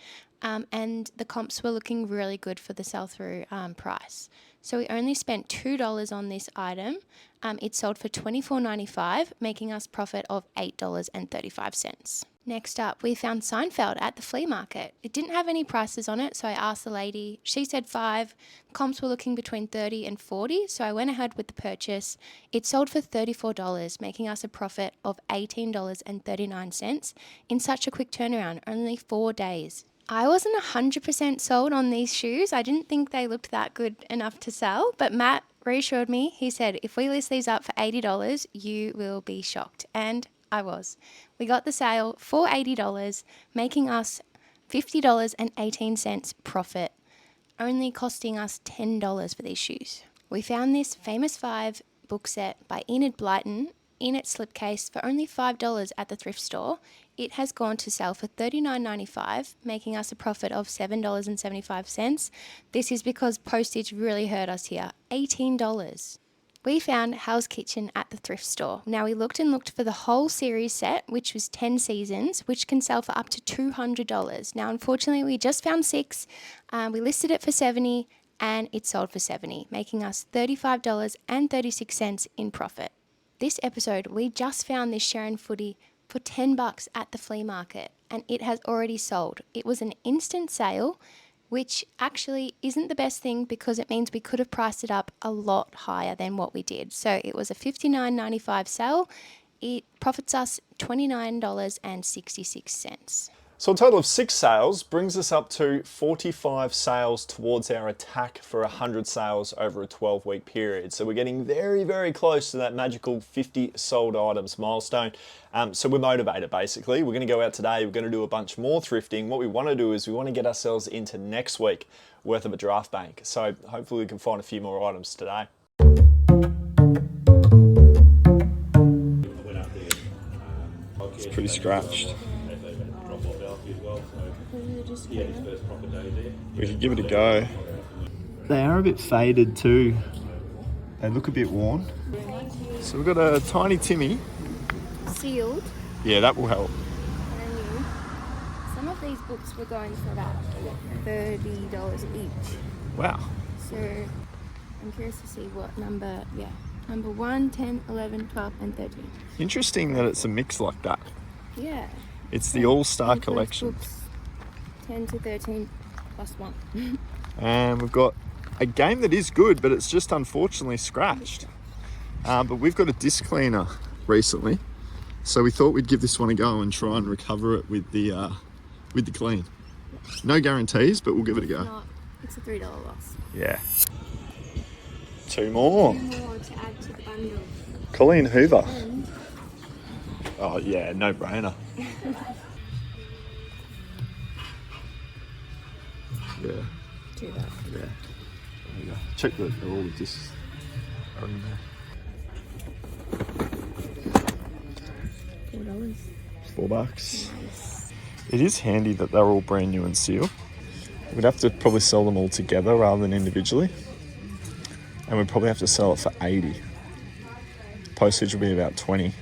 And the comps were looking really good for the sell-through price. So we only spent $2 on this item. It sold for $24.95, making us profit of $8.35. Next up, we found Seinfeld at the flea market. It didn't have any prices on it, so I asked the lady. She said 5. Comps were looking between 30 and 40, so I went ahead with the purchase. It sold for $34, making us a profit of $18.39 in such a quick turnaround, only 4 days. I wasn't 100% sold on these shoes. I didn't think they looked that good enough to sell, but Matt reassured me. He said, if we list these up for $80, you will be shocked. And I was. We got the sale for $80, making us $50.18 profit, only costing us $10 for these shoes. We found this Famous 5 book set by Enid Blyton in its slipcase for only $5 at the thrift store. It has gone to sale for $39.95, making us a profit of $7.75. This is because postage really hurt us here, $18. We found Hell's Kitchen at the thrift store. Now we looked and looked for the whole series set, which was 10 seasons, which can sell for up to $200. Now unfortunately we just found 6. We listed it for $70 and it sold for $70, making us $35.36 in profit. This episode, we just found this Sharon footy for $10 at the flea market and it has already sold. It was an instant sale, which actually isn't the best thing because it means we could have priced it up a lot higher than what we did. So it was a $59.95 sale. It profits us $29.66. So a total of 6 sales brings us up to 45 sales towards our attack for 100 sales over a 12-week period. So we're getting very, very close to that magical 50 sold items milestone. So we're motivated basically. We're going to go out today. We're going to do a bunch more thrifting. What we want to do is we want to get ourselves into next week worth of a draft bank. So hopefully we can find a few more items today. It's pretty scratched. We could give it a go. They are a bit faded too. They look a bit worn. So we've got a tiny Timmy. Sealed. Yeah, that will help. Brand new. Some of these books were going for about $30 each. Wow. So I'm curious to see what number 1, 10, 11, 12 and 13. Interesting that it's a mix like that. Yeah. It's the All-Star collection. Books 10 to 13 plus 1. And we've got a game that is good, but it's just unfortunately scratched. But we've got a disc cleaner recently, so we thought we'd give this one a go and try and recover it with the clean. No guarantees, but we'll give it a go. It's a $3 loss. Yeah. 2 more. 2 more to add to the bundle. Colleen Hoover. And oh yeah, no brainer. Yeah. do that. Yeah. There you go. Check that all the discs are in there. $4. $4. Nice. It is handy that they're all brand new and sealed. We'd have to probably sell them all together rather than individually. And we'd probably have to sell it for 80. Postage will be about 20.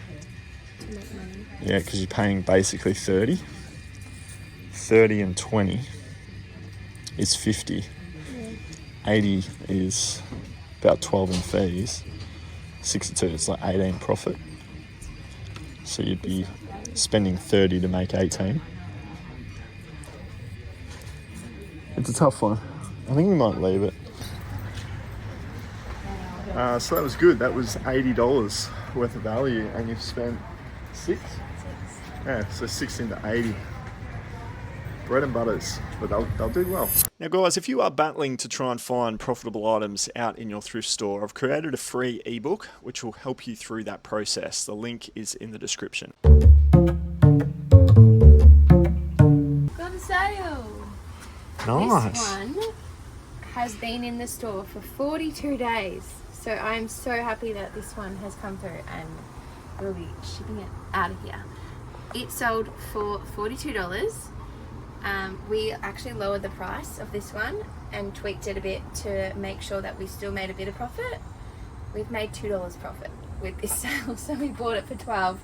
Yeah, because you're paying basically 30. 30 and 20 is 50. Yeah. 80 is about 12 in fees. 62 is like 18 profit. So you'd be spending 30 to make 18. It's a tough one. I think we might leave it. So that was good. That was $80 worth of value, and you've spent 6? Yeah, so 6 into 80. Bread and butters, but they'll do well. Now guys, if you are battling to try and find profitable items out in your thrift store, I've created a free ebook which will help you through that process. The link is in the description. Got a sale! Nice. This one has been in the store for 42 days. So I'm so happy that this one has come through and we'll be shipping it out of here. It sold for $42. We actually lowered the price of this one and tweaked it a bit to make sure that we still made a bit of profit. We've made $2 profit with this sale, so we bought it for $12.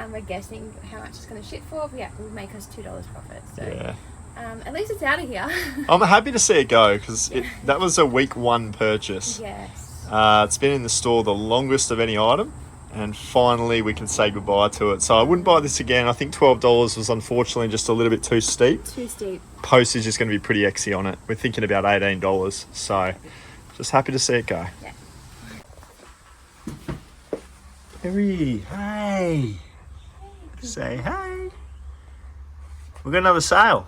We're guessing how much it's going to ship for, but yeah, it will make us $2 profit. So yeah. At least it's out of here. I'm happy to see it go because that was a week 1 purchase. Yes. It's been in the store the longest of any item, and finally we can say goodbye to it. So I wouldn't buy this again. I think $12 was unfortunately just a little bit too steep. Too steep. Postage is going to be pretty exy on it. We're thinking about $18. So just happy to see it go. Yeah. Harry, hey. Say hey. We've got another sale.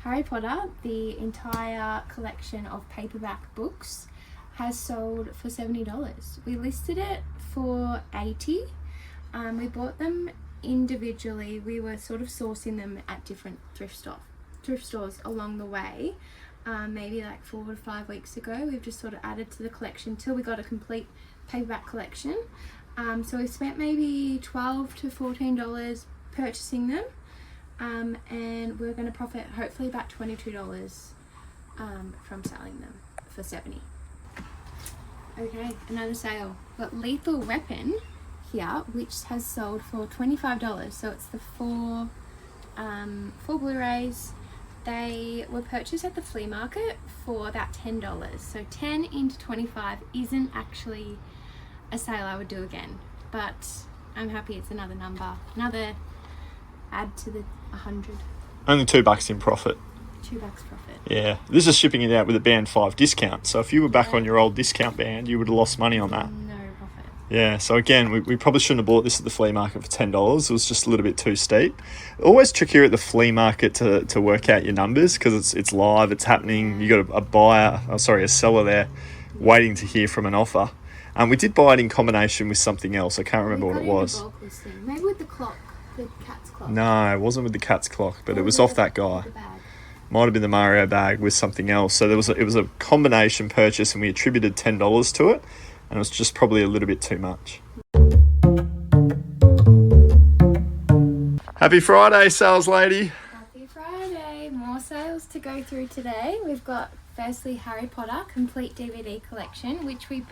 Harry Potter, the entire collection of paperback books, has sold for $70. We listed it for $80. We bought them individually. We were sort of sourcing them at different thrift stores along the way. Maybe like 4 to 5 weeks ago. We've just sort of added to the collection till we got a complete paperback collection. So we spent maybe $12 to $14 purchasing them. And we're going to profit hopefully about $22 from selling them for $70. Okay, another sale. We've got Lethal Weapon here, which has sold for $25. So it's the four Blu-rays. They were purchased at the flea market for about $10. So 10 into 25 isn't actually a sale I would do again, but I'm happy it's another number, another add to the 100. Only $2 in profit. $2 profit. Yeah, this is shipping it out with a band 5 discount. So if you were back on your old discount band, you would have lost money on that. No profit. Yeah, so again, we probably shouldn't have bought this at the flea market for $10. It was just a little bit too steep. Always trickier at the flea market to work out your numbers because it's live, it's happening. You got a seller there waiting to hear from an offer. We did buy it in combination with something else. I can't remember what it was. Maybe with the clock, the cat's clock. No, it wasn't with the cat's clock, but it was off that guy. Might have been the Mario bag with something else. So it was a combination purchase, and we attributed $10 to it, and it was just probably a little bit too much. Happy Friday, sales lady. Happy Friday. More sales to go through today. We've got firstly Harry Potter complete DVD collection, which we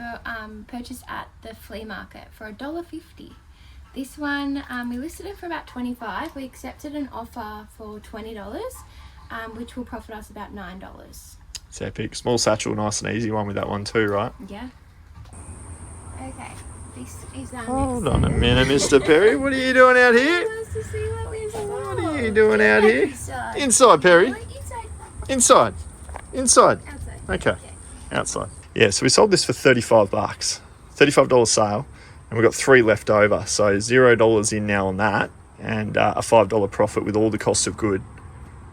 purchased at the flea market for $1.50. This one we listed it for about $25. We accepted an offer for $20, which will profit us about $9. It's epic. Small satchel, nice and easy one with that one too, right? Yeah. Okay. This is our Hold next on a set. minute, Mr. Perry. What are you doing out here? Nice to see what we saw. What are you doing out here? Inside, Perry. Inside. Inside. Outside. Okay. Outside. Yeah, so we sold this for $35. $35 sale, and we've got 3 left over. So $0 in now on that, and a $5 profit with all the cost of good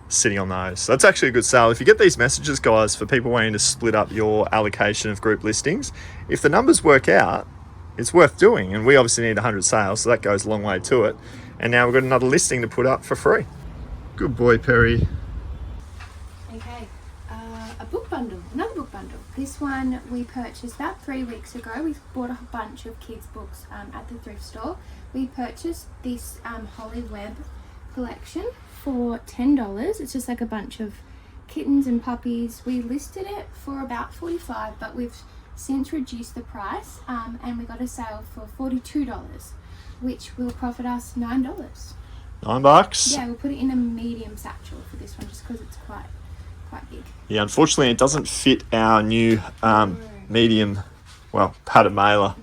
sitting on those. So that's actually a good sale. If you get these messages, guys, for people wanting to split up your allocation of group listings, if the numbers work out, it's worth doing. And we obviously need 100 sales, so that goes a long way to it. And now we've got another listing to put up for free. Good boy, Perry. Okay, a book bundle, another book bundle. This one we purchased about 3 weeks ago. We bought a bunch of kids' books at the thrift store. We purchased this Holly Webb collection for $10. It's just like a bunch of kittens and puppies. We listed it for about $45, but we've since reduced the price and we got a sale for $42, which will profit us $9. $9? Yeah, we'll put it in a medium satchel for this one just because it's quite big. Yeah, unfortunately it doesn't fit our new medium, padded mailer.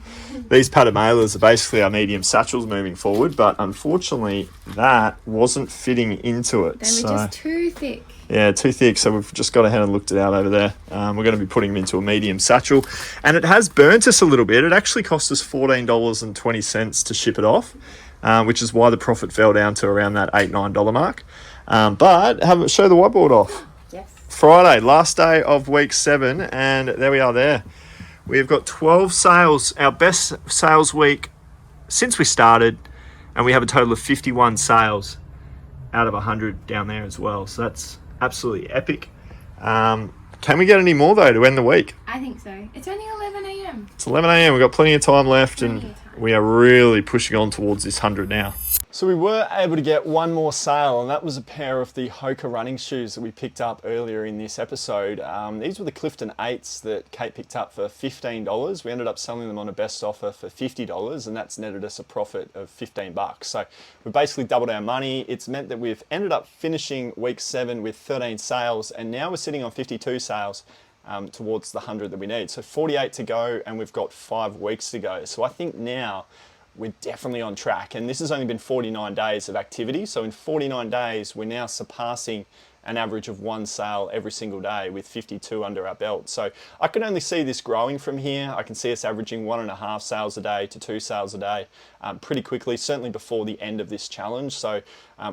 These padded mailers are basically our medium satchels moving forward, but unfortunately that wasn't fitting into it. They were just too thick. Yeah, too thick, so we've just got ahead and looked it out over there. We're going to be putting them into a medium satchel, and it has burnt us a little bit. It actually cost us $14.20 to ship it off, which is why the profit fell down to around that $8, $9 mark. But show the whiteboard off. Yes. Friday, last day of week 7, and there we are there. We've got 12 sales, our best sales week since we started, and we have a total of 51 sales out of 100 down there as well. So that's absolutely epic. Can we get any more though to end the week? I think so. It's only 11 a.m. It's 11 a.m. We've got plenty of time left, and we are really pushing on towards this 100 now. So we were able to get one more sale, and that was a pair of the Hoka running shoes that we picked up earlier in this episode. These were the Clifton 8s that Kate picked up for $15. We ended up selling them on a best offer for $50, and that's netted us a profit of $15. So we basically doubled our money. It's meant that we've ended up finishing week 7 with 13 sales, and now we're sitting on 52 sales towards the 100 that we need. So 48 to go, and we've got 5 weeks to go. So I think now we're definitely on track, and this has only been 49 days of activity. So in 49 days, we're now surpassing an average of 1 sale every single day with 52 under our belt. So I can only see this growing from here. I can see us averaging 1.5 sales a day to 2 sales a day pretty quickly, certainly before the end of this challenge. So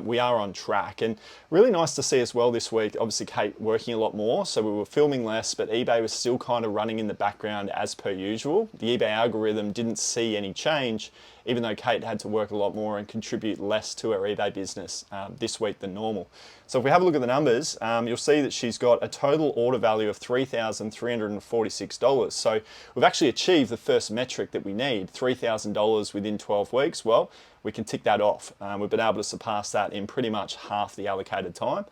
we are on track, and really nice to see as well this week. Obviously Kate working a lot more, so we were filming less, but eBay was still kind of running in the background as per usual. The eBay algorithm didn't see any change, even though Kate had to work a lot more and contribute less to her eBay business this week than normal. So if we have a look at the numbers, you'll see that she's got a total order value of $3,346. So we've actually achieved the first metric that we need, $3,000 within 12 weeks. Well, we can tick that off. We've been able to surpass that in pretty much half the allocated time.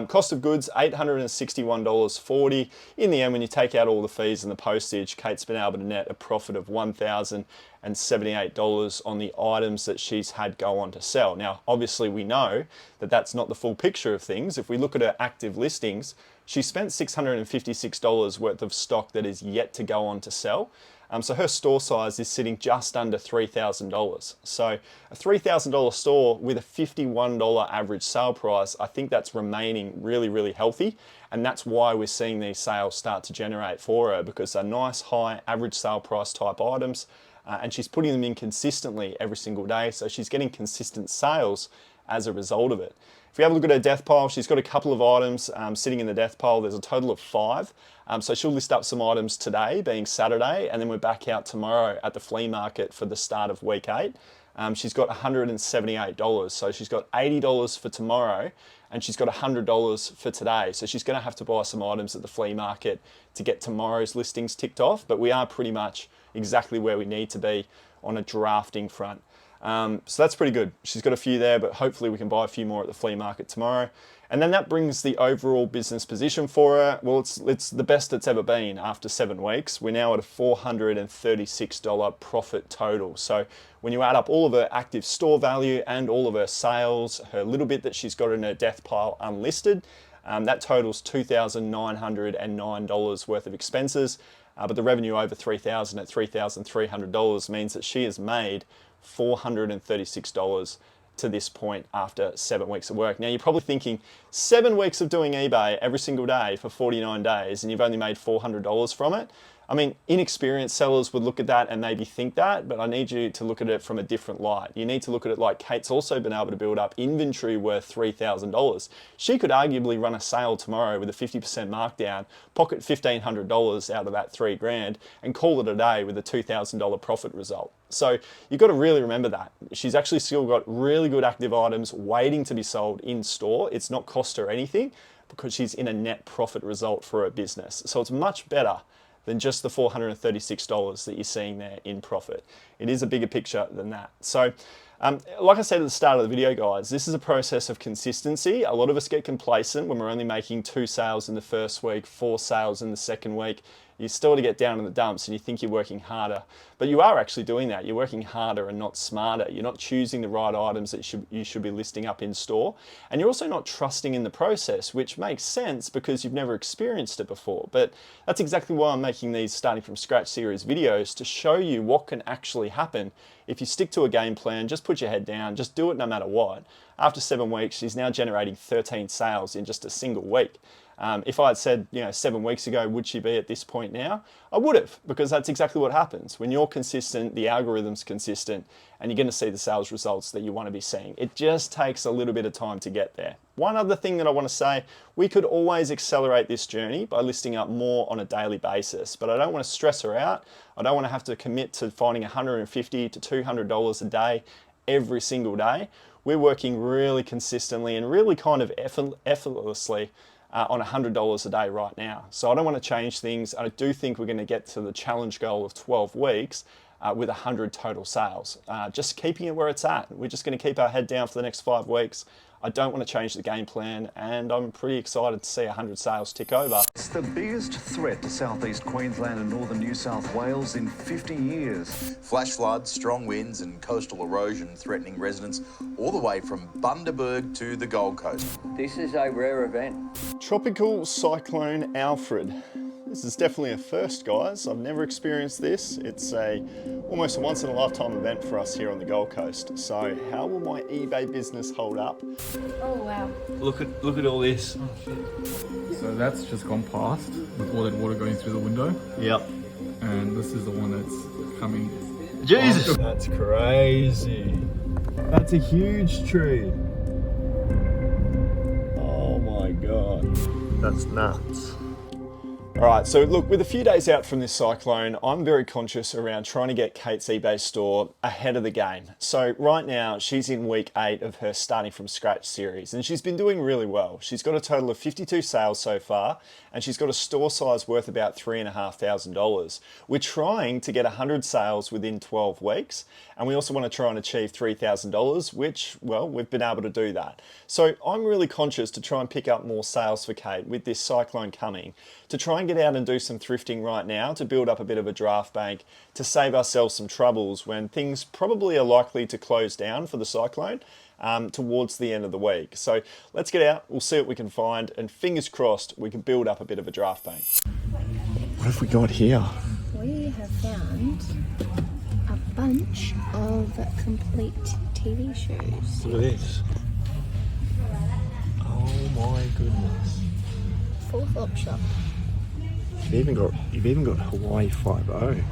Cost of goods, $861.40. In the end, when you take out all the fees and the postage, Kate's been able to net a profit of $1,078 on the items that she's had go on to sell. Now, obviously we know that that's not the full picture of things. If we look at her active listings, she spent $656 worth of stock that is yet to go on to sell. So her store size is sitting just under $3,000. So a $3,000 store with a $51 average sale price, I think that's remaining really, really healthy. And that's why we're seeing these sales start to generate for her, because they're nice, high, average sale price type items. and she's putting them in consistently every single day, so she's getting consistent sales as a result of it. If we have a look at her death pile, she's got a couple of items sitting in the death pile. There's a total of 5. So she'll list up some items today, being Saturday, and then we're back out tomorrow at the flea market for the start of week 8. She's got $178, so she's got $80 for tomorrow, and she's got $100 for today. So she's going to have to buy some items at the flea market to get tomorrow's listings ticked off, but we are pretty much exactly where we need to be on a drafting front. So that's pretty good. She's got a few there, but hopefully we can buy a few more at the flea market tomorrow. And then that brings the overall business position for her. Well, it's the best it's ever been after 7 weeks. We're now at a $436 profit total. So when you add up all of her active store value and all of her sales, her little bit that she's got in her death pile unlisted, that totals $2,909 worth of expenses. But the revenue over $3,000 at $3,300 means that she has made $436 to this point after 7 weeks of work. Now you're probably thinking, 7 weeks of doing eBay every single day for 49 days and you've only made $400 from it. I mean, inexperienced sellers would look at that and maybe think that, but I need you to look at it from a different light. You need to look at it like Kate's also been able to build up inventory worth $3,000. She could arguably run a sale tomorrow with a 50% markdown, pocket $1,500 out of that $3,000 and call it a day with a $2,000 profit result. So you've got to really remember that. She's actually still got really good active items waiting to be sold in store. It's not cost her anything because she's in a net profit result for her business. So it's much better than just the $436 that you're seeing there in profit. It is a bigger picture than that. So like I said at the start of the video, guys, this is a process of consistency. A lot of us get complacent when we're only making 2 sales in the first week, 4 sales in the second week. You still to get down in the dumps and you think you're working harder, but you are actually doing that. You're working harder and not smarter. You're not choosing the right items that you should be listing up in store. And you're also not trusting in the process, which makes sense because you've never experienced it before. But that's exactly why I'm making these starting from scratch series videos, to show you what can actually happen if you stick to a game plan. Just put your head down, just do it no matter what. After 7 weeks, she's now generating 13 sales in just a single week. If I had said, 7 weeks ago, would she be at this point now? I would have, because that's exactly what happens. When you're consistent, the algorithm's consistent, and you're going to see the sales results that you want to be seeing. It just takes a little bit of time to get there. One other thing that I want to say, we could always accelerate this journey by listing up more on a daily basis, but I don't want to stress her out. I don't want to have to commit to finding $150 to $200 a day every single day. We're working really consistently and really kind of effortlessly on $100 a day right now. So I don't want to change things. I do think we're going to get to the challenge goal of 12 weeks with 100 total sales. Just keeping it where it's at. We're just going to keep our head down for the next 5 weeks. I don't want to change the game plan, and I'm pretty excited to see 100 sales tick over. It's the biggest threat to southeast Queensland and northern New South Wales in 50 years. Flash floods, strong winds and coastal erosion threatening residents all the way from Bundaberg to the Gold Coast. This is a rare event. Tropical Cyclone Alfred. This is definitely a first, guys. I've never experienced this. It's almost a once-in-a-lifetime event for us here on the Gold Coast. So how will my eBay business hold up? Oh wow. Look at all this. Oh, shit. So that's just gone past with all that water going through the window. Yep. And this is the one that's coming. Jesus! That's crazy. That's a huge tree. Oh my God. That's nuts. All right, so look, with a few days out from this cyclone, I'm very conscious around trying to get Kate's eBay store ahead of the game. So right now, she's in week 8 of her starting from scratch series, and she's been doing really well. She's got a total of 52 sales so far, and she's got a store size worth about $3,500. We're trying to get 100 sales within 12 weeks, and we also want to try and achieve $3,000, which, well, we've been able to do that. So I'm really conscious to try and pick up more sales for Kate with this cyclone coming, to try and get out and do some thrifting right now to build up a bit of a draft bank to save ourselves some troubles when things probably are likely to close down for the cyclone towards the end of the week. So let's get out, we'll see what we can find, and fingers crossed we can build up a bit of a draft bank. What have we got here? We have found a bunch of complete TV shows. Look at this. Oh my goodness. Full op shop. You've even got Hawaii 5-0,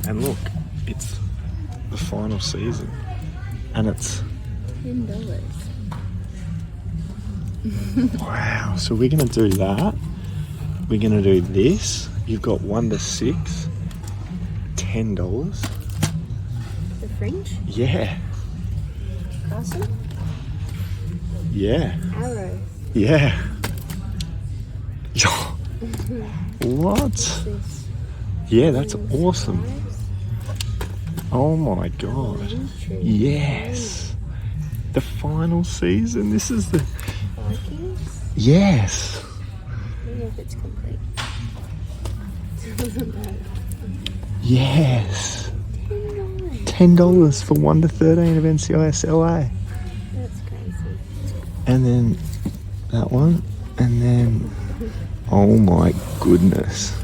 and look, it's the final season. And it's $10. wow. So we're gonna do that. We're gonna do this. You've got 1 to 6, $10. The fringe? Yeah. Castle? Yeah. Arrow. Yeah. What? Yeah, that's awesome. Oh my god. Yes. The final season. This is the Vikings? yes. I don't know if it's complete. Doesn't matter. Yes. $10 for 1 to 13 of NCIS LA. That's crazy. And then that one. And then oh my goodness.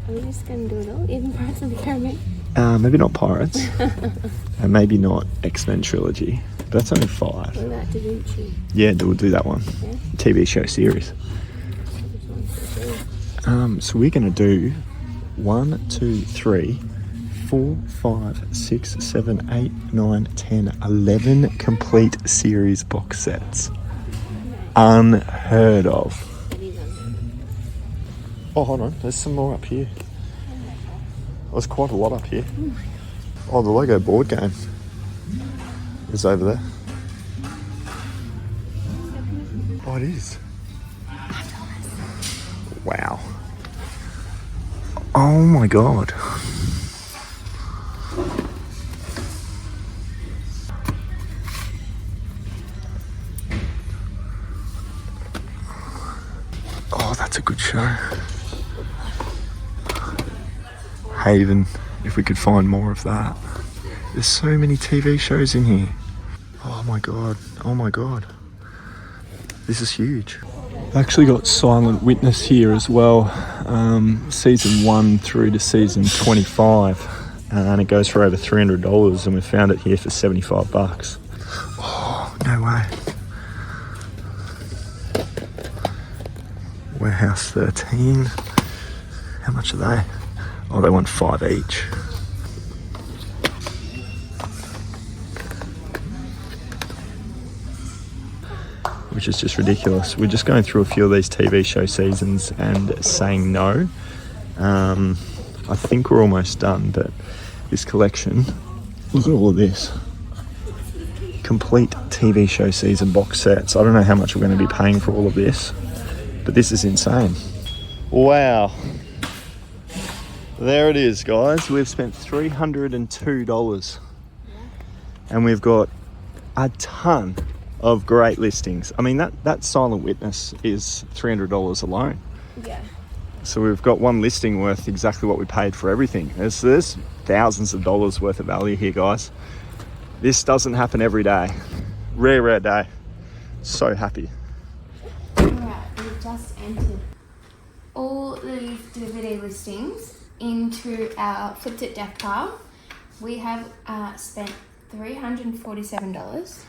Are we just going to do it all? Even Pirates of the Caribbean? Maybe not Pirates. And maybe not X-Men Trilogy. But that's only 5. What about Da Vinci? Yeah, we'll do that one. Yeah. TV show series. So we're going to do 1, 2, 3, 4, 5, 6, 7, 8, 9, 10, 11 complete series box sets. Unheard of. Oh, hold on. There's some more up here. There's quite a lot up here. Oh, the Lego board game is over there. Oh, it is. Wow. Oh my god. Oh, that's a good show. Haven, if we could find more of that. There's so many TV shows in here. Oh my god, oh my god. This is huge. I actually got Silent Witness here as well. Season 1 through to season 25. And it goes for over $300 and we found it here for 75 bucks. Oh, no way. Warehouse 13. How much are they? Oh, they want 5 each. Which is just ridiculous. We're just going through a few of these TV show seasons and saying no. I think we're almost done, but this collection, look at all of this. Complete TV show season box sets. I don't know how much we're going to be paying for all of this, but this is insane. Wow. There it is, guys. We've spent $302 and we've got a ton of great listings. I mean, that Silent Witness is $300 alone. Yeah. So we've got one listing worth exactly what we paid for everything. There's thousands of dollars worth of value here, guys. This doesn't happen every day. Rare day. So happy. Alright, we've just entered all these DVD listings into our Flipped It deck pile. We have spent $347.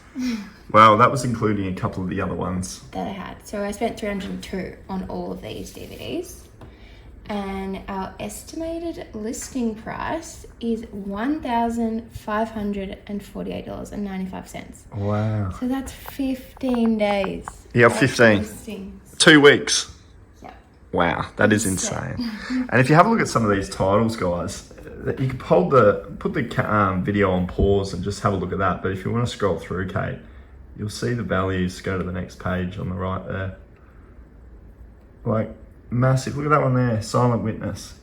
Wow, that was including a couple of the other ones that I had. So I spent $302 on all of these DVDs. And our estimated listing price is $1,548.95. Wow. So that's 15 days. Yeah, 15. Listings. 2 weeks. Yep. Wow, that is insane. And if you have a look at some of these titles, guys, you can put the video on pause and just have a look at that. But if you want to scroll through, Kate, you'll see the values. Go to the next page on the right there. Like, massive. Look at that one there, Silent Witness.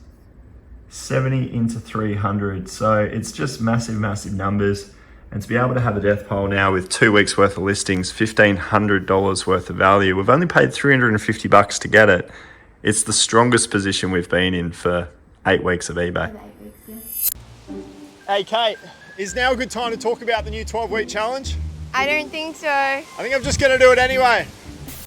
70 into 300. So it's just massive numbers. And to be able to have a death pile now with 2 weeks worth of listings, $1,500 worth of value. We've only paid $350 to get it. It's the strongest position we've been in for 8 weeks of eBay. Hey Kate, is now a good time to talk about the new 12-week challenge? I don't think so. I think I'm just going to do it anyway.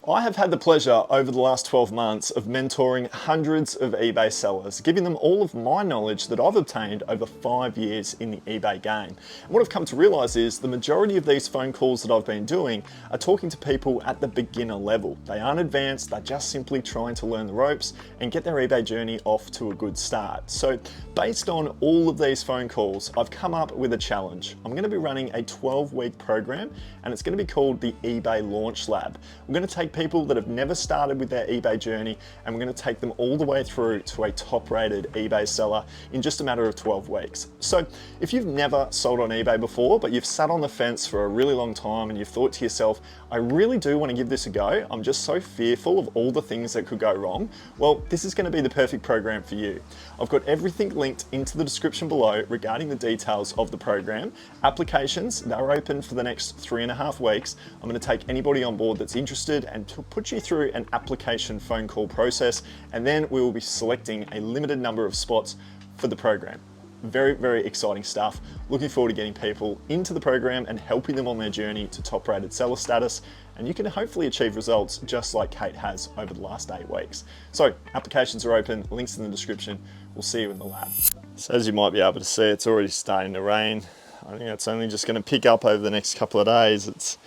I have had the pleasure over the last 12 months of mentoring hundreds of eBay sellers, giving them all of my knowledge that I've obtained over 5 years in the eBay game. And what I've come to realize is the majority of these phone calls that I've been doing are talking to people at the beginner level. They aren't advanced, they're just simply trying to learn the ropes and get their eBay journey off to a good start. So based on all of these phone calls, I've come up with a challenge. I'm going to be running a 12-week program, and it's going to be called the eBay Launch Lab. We're going to take people that have never started with their eBay journey, and we're going to take them all the way through to a top-rated eBay seller in just a matter of 12 weeks. So if you've never sold on eBay before, but you've sat on the fence for a really long time and you've thought to yourself, I really do want to give this a go, I'm just so fearful of all the things that could go wrong, well, this is going to be the perfect program for you. I've got everything linked into the description below regarding the details of the program. Applications, they're open for the next 3.5 weeks. I'm going to take anybody on board that's interested and to put you through an application phone call process, and then we will be selecting a limited number of spots for the program. Very, very exciting stuff. Looking forward to getting people into the program and helping them on their journey to top-rated seller status, and you can hopefully achieve results just like Kate has over the last 8 weeks. So applications are open, links in the description. We'll see you in the lab. So as you might be able to see, it's already starting to rain. I think it's only just going to pick up over the next couple of days. It's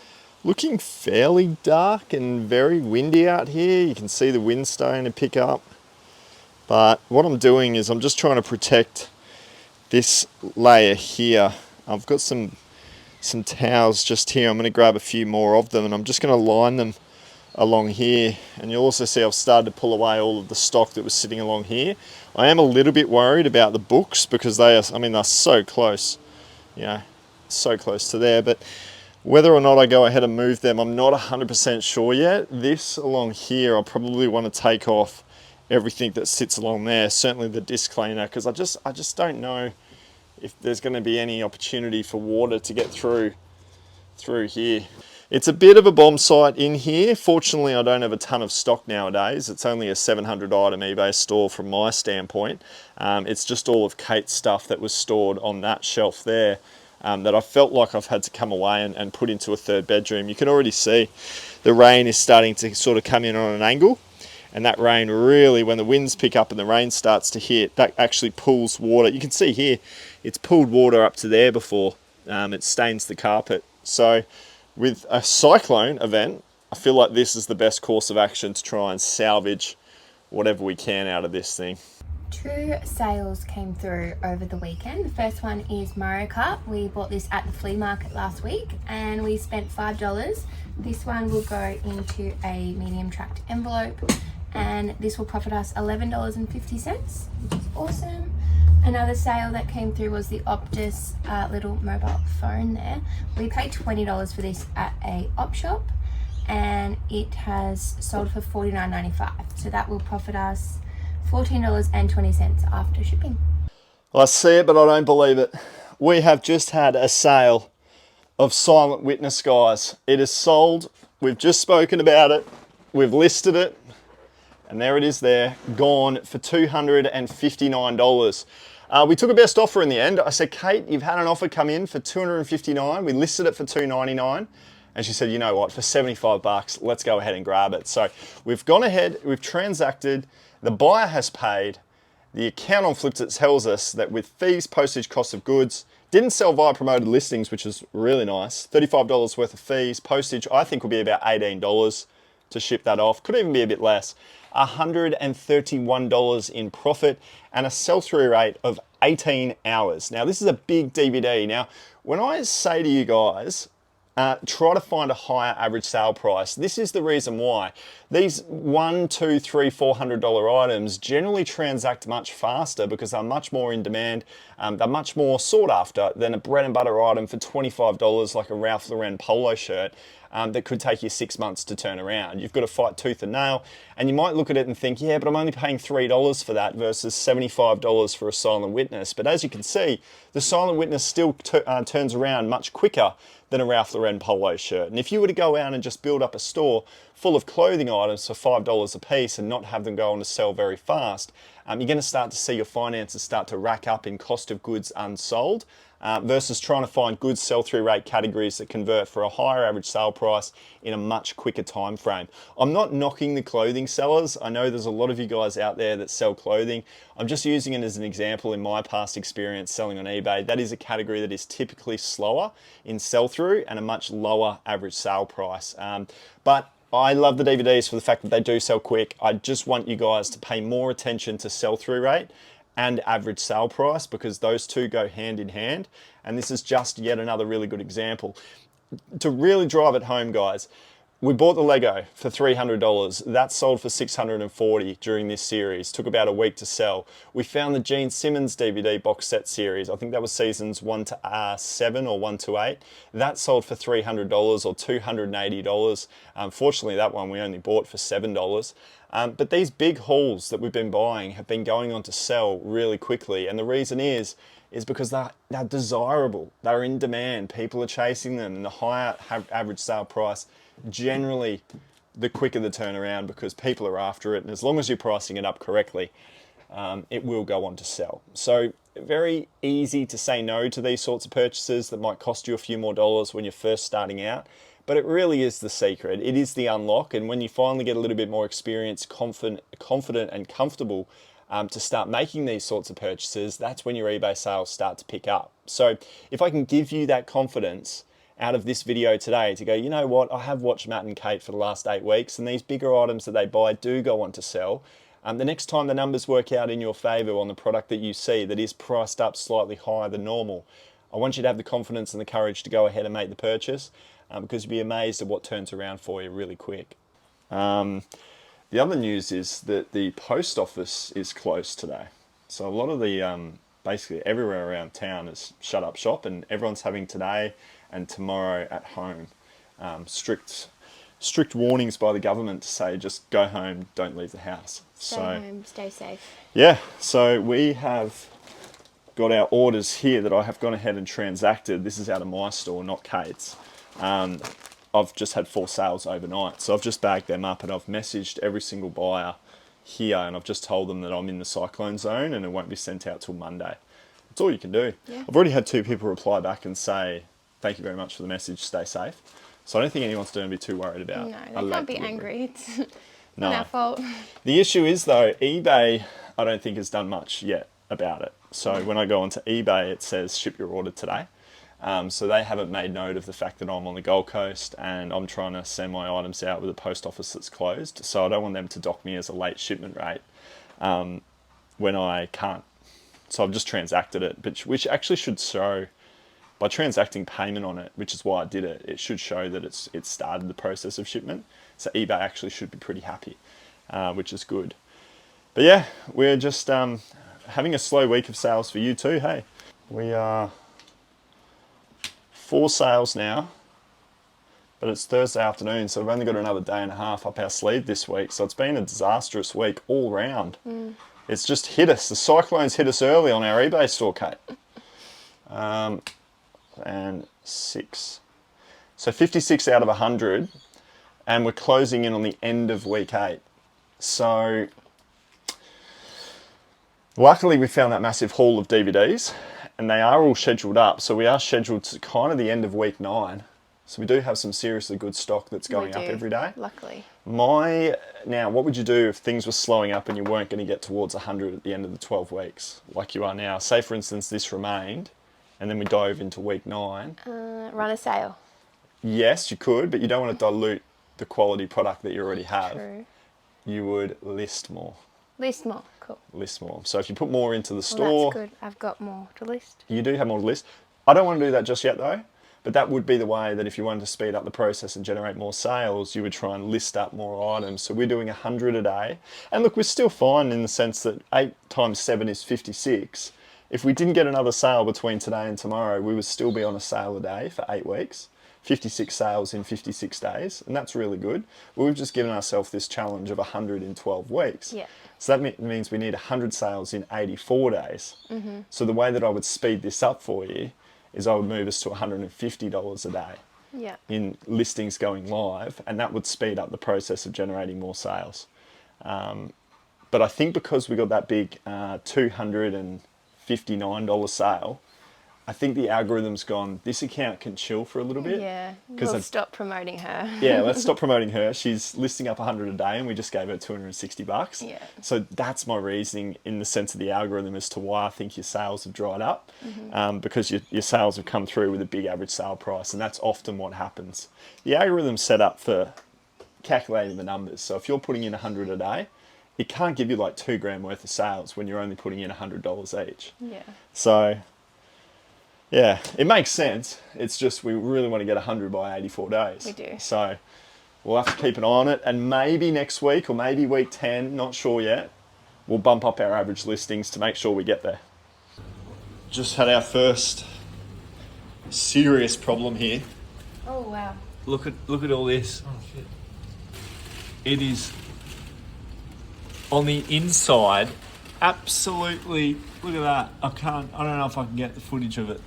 looking fairly dark and very windy out here. You can see the wind starting to pick up. But what I'm doing is I'm just trying to protect this layer here. I've got some towels just here. I'm going to grab a few more of them, and I'm just going to line them along here. And you'll also see I've started to pull away all of the stock that was sitting along here. I am a little bit worried about the books because they are, I mean, they're so close, you know, so close to there. But whether or not I go ahead and move them, I'm not 100% sure yet. This along here, I probably want to take off everything that sits along there, certainly the disc cleaner, because I just don't know if there's going to be any opportunity for water to get through here. It's a bit of a bomb site in here. Fortunately, I don't have a ton of stock nowadays. It's only a 700 item eBay store from my standpoint. It's just all of Kate's stuff that was stored on that shelf there that I felt like I've had to come away and put into a third bedroom. You can already see the rain is starting to sort of come in on an angle. And that rain really, when the winds pick up and the rain starts to hit, that actually pulls water. You can see here, it's pulled water up to there before. It stains the carpet. So with a cyclone event, I feel like this is the best course of action to try and salvage whatever we can out of this thing. 2 sales came through over the weekend. The first one is Mario Kart. We bought this at the flea market last week and we spent $5. This one will go into a medium tracked envelope, and this will profit us $11.50, which is awesome. Another sale that came through was the Optus little mobile phone there. We paid $20 for this at a op shop, and it has sold for $49.95. So that will profit us $14.20 after shipping. Well, I see it, but I don't believe it. We have just had a sale of Silent Witness, guys. It is sold. We've just spoken about it. We've listed it. And there it is there, gone for $259. We took a best offer in the end. I said, Kate, you've had an offer come in for $259. We listed it for $299. And she said, you know what, for 75 bucks, let's go ahead and grab it. So we've gone ahead, we've transacted, the buyer has paid. The account on Flipsit tells us that with fees, postage, cost of goods, didn't sell via promoted listings, which is really nice. $35 worth of fees, postage, I think will be about $18 to ship that off. Could even be a bit less. $131 in profit and a sell-through rate of 18 hours. Now, this is a big DVD. Now, when I say to you guys, try to find a higher average sale price. This is the reason why. These $100, $200, $300, $400 items generally transact much faster because they're much more in demand. They're much more sought after than a bread and butter item for $25 like a Ralph Lauren polo shirt that could take you 6 months to turn around. You've got to fight tooth and nail, and you might look at it and think, yeah, but I'm only paying $3 for that versus $75 for a Silent Witness. But as you can see, the Silent Witness still turns around much quicker than a Ralph Lauren polo shirt. And if you were to go out and just build up a store full of clothing items for $5 a piece and not have them go on to sell very fast, you're going to start to see your finances start to rack up in cost of goods unsold versus trying to find good sell-through rate categories that convert for a higher average sale price in a much quicker time frame. I'm not knocking the clothing sellers. I know there's a lot of you guys out there that sell clothing. I'm just using it as an example in my past experience selling on eBay. That is a category that is typically slower in sell-through and a much lower average sale price. But I love the DVDs for the fact that they do sell quick. I just want you guys to pay more attention to sell-through rate and average sale price, because those two go hand in hand. And this is just yet another really good example. To really drive it home, guys, we bought the Lego for $300. That sold for $640 during this series. Took about a week to sell. We found the Gene Simmons DVD box set series. I think that was seasons 1 to 7 or 1 to 8. That sold for $300 or $280. Unfortunately, that one we only bought for $7. But these big hauls that we've been buying have been going on to sell really quickly. And the reason is because they're desirable. They're in demand. People are chasing them. And the higher average sale price, generally the quicker the turnaround, because people are after it. And as long as you're pricing it up correctly, it will go on to sell. So very easy to say no to these sorts of purchases that might cost you a few more dollars when you're first starting out. But it really is the secret. It is the unlock. And when you finally get a little bit more experience, confident and comfortable to start making these sorts of purchases, that's when your eBay sales start to pick up. So if I can give you that confidence out of this video today to go, you know what, I have watched Matt and Kate for the last 8 weeks, and these bigger items that they buy do go on to sell. The next time the numbers work out in your favor on the product that you see that is priced up slightly higher than normal, I want you to have the confidence and the courage to go ahead and make the purchase, because you'll be amazed at what turns around for you really quick. The other news is that the post office is closed today. So a lot of the, basically everywhere around town is shut up shop, and everyone's having today and tomorrow at home. Strict warnings by the government to say just go home, don't leave the house. Stay home, stay safe. Yeah, so we have got our orders here that I have gone ahead and transacted. This is out of my store, not Kate's. I've just had 4 sales overnight, so I've just bagged them up and I've messaged every single buyer here, and I've just told them that I'm in the Cyclone zone and it won't be sent out till Monday. That's all you can do. Yeah. I've already had 2 people reply back and say, thank you very much for the message, stay safe. So I don't think anyone's going to be too worried about. No, they can't be angry. It's not our fault. The issue is though, eBay, I don't think has done much yet about it. So when I go onto eBay, it says ship your order today. So they haven't made note of the fact that I'm on the Gold Coast and I'm trying to send my items out with a post office that's closed. So I don't want them to dock me as a late shipment rate when I can't. So I've just transacted it, which actually should show, by transacting payment on it, which is why I did it, it should show that it started the process of shipment. So eBay actually should be pretty happy, which is good. But yeah, we're just having a slow week of sales for you too. Hey, we are 4 sales now, but it's Thursday afternoon, so we've only got another day and a half up our sleeve this week. So it's been a disastrous week all round. It's just hit us. The Cyclone's hit us early on our eBay store, Kate. And 6. So 56 out of 100, and we're closing in on the end of week 8. So luckily we found that massive haul of DVDs, and they are all scheduled up. So we are scheduled to kind of the end of week 9. So we do have some seriously good stock that's going up every day. Luckily. Now, what would you do if things were slowing up and you weren't going to get towards 100 at the end of the 12 weeks, like you are now? Say, for instance, this remained, and then we dove into week 9. Run a sale. Yes, you could, but you don't want to dilute the quality product that you already have. True. You would list more. List more, cool. List more. So if you put more into the store... That's good, I've got more to list. You do have more to list. I don't want to do that just yet though, but that would be the way that if you wanted to speed up the process and generate more sales, you would try and list up more items. So we're doing 100 a day. And look, we're still fine in the sense that 8 times 7 is 56. If we didn't get another sale between today and tomorrow, we would still be on a sale a day for 8 weeks. 56 sales in 56 days, and that's really good. But we've just given ourselves this challenge of 100 in 12 weeks. Yeah. So that means we need 100 sales in 84 days. So the way that I would speed this up for you is I would move us to $150 a day. in listings going live, and that would speed up the process of generating more sales. But I think because we got that big $259 sale, I think the algorithm's gone, this account can chill for a little bit. Yeah, we'll stop promoting her. Yeah, let's stop promoting her. She's listing up 100 a day and we just gave her $260. Yeah. So that's my reasoning in the sense of the algorithm as to why I think your sales have dried up, because your sales have come through with a big average sale price, and that's often what happens. The algorithm's set up for calculating the numbers. So if you're putting in 100 a day, it can't give you like $2,000 worth of sales when you're only putting in $100 each. Yeah. So yeah, it makes sense. It's just we really want to get 100 by 84 days. We do. So we'll have to keep an eye on it, and maybe next week or maybe week 10, not sure yet, we'll bump up our average listings to make sure we get there. Just had our first serious problem here. Oh wow. Look at all this. Oh shit. It is on the inside. Absolutely. Look at that. I don't know if I can get the footage of it.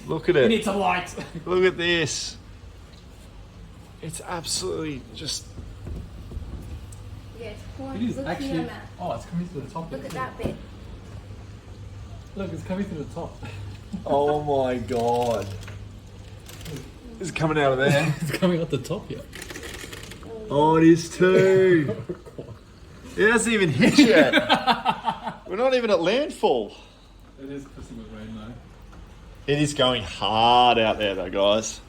Look at it. You need some light. Look at this. It's absolutely just. Yeah, it's cool. It is Look actually. here, Matt. Oh, it's coming to the top. Look at that bit. Look, it's coming to the top. Oh my god. It's coming out of there. It's coming out the top here. Oh, it is too. It hasn't even hit yet. We're not even at landfall. It is pissing with rain though. It is going hard out there though, guys.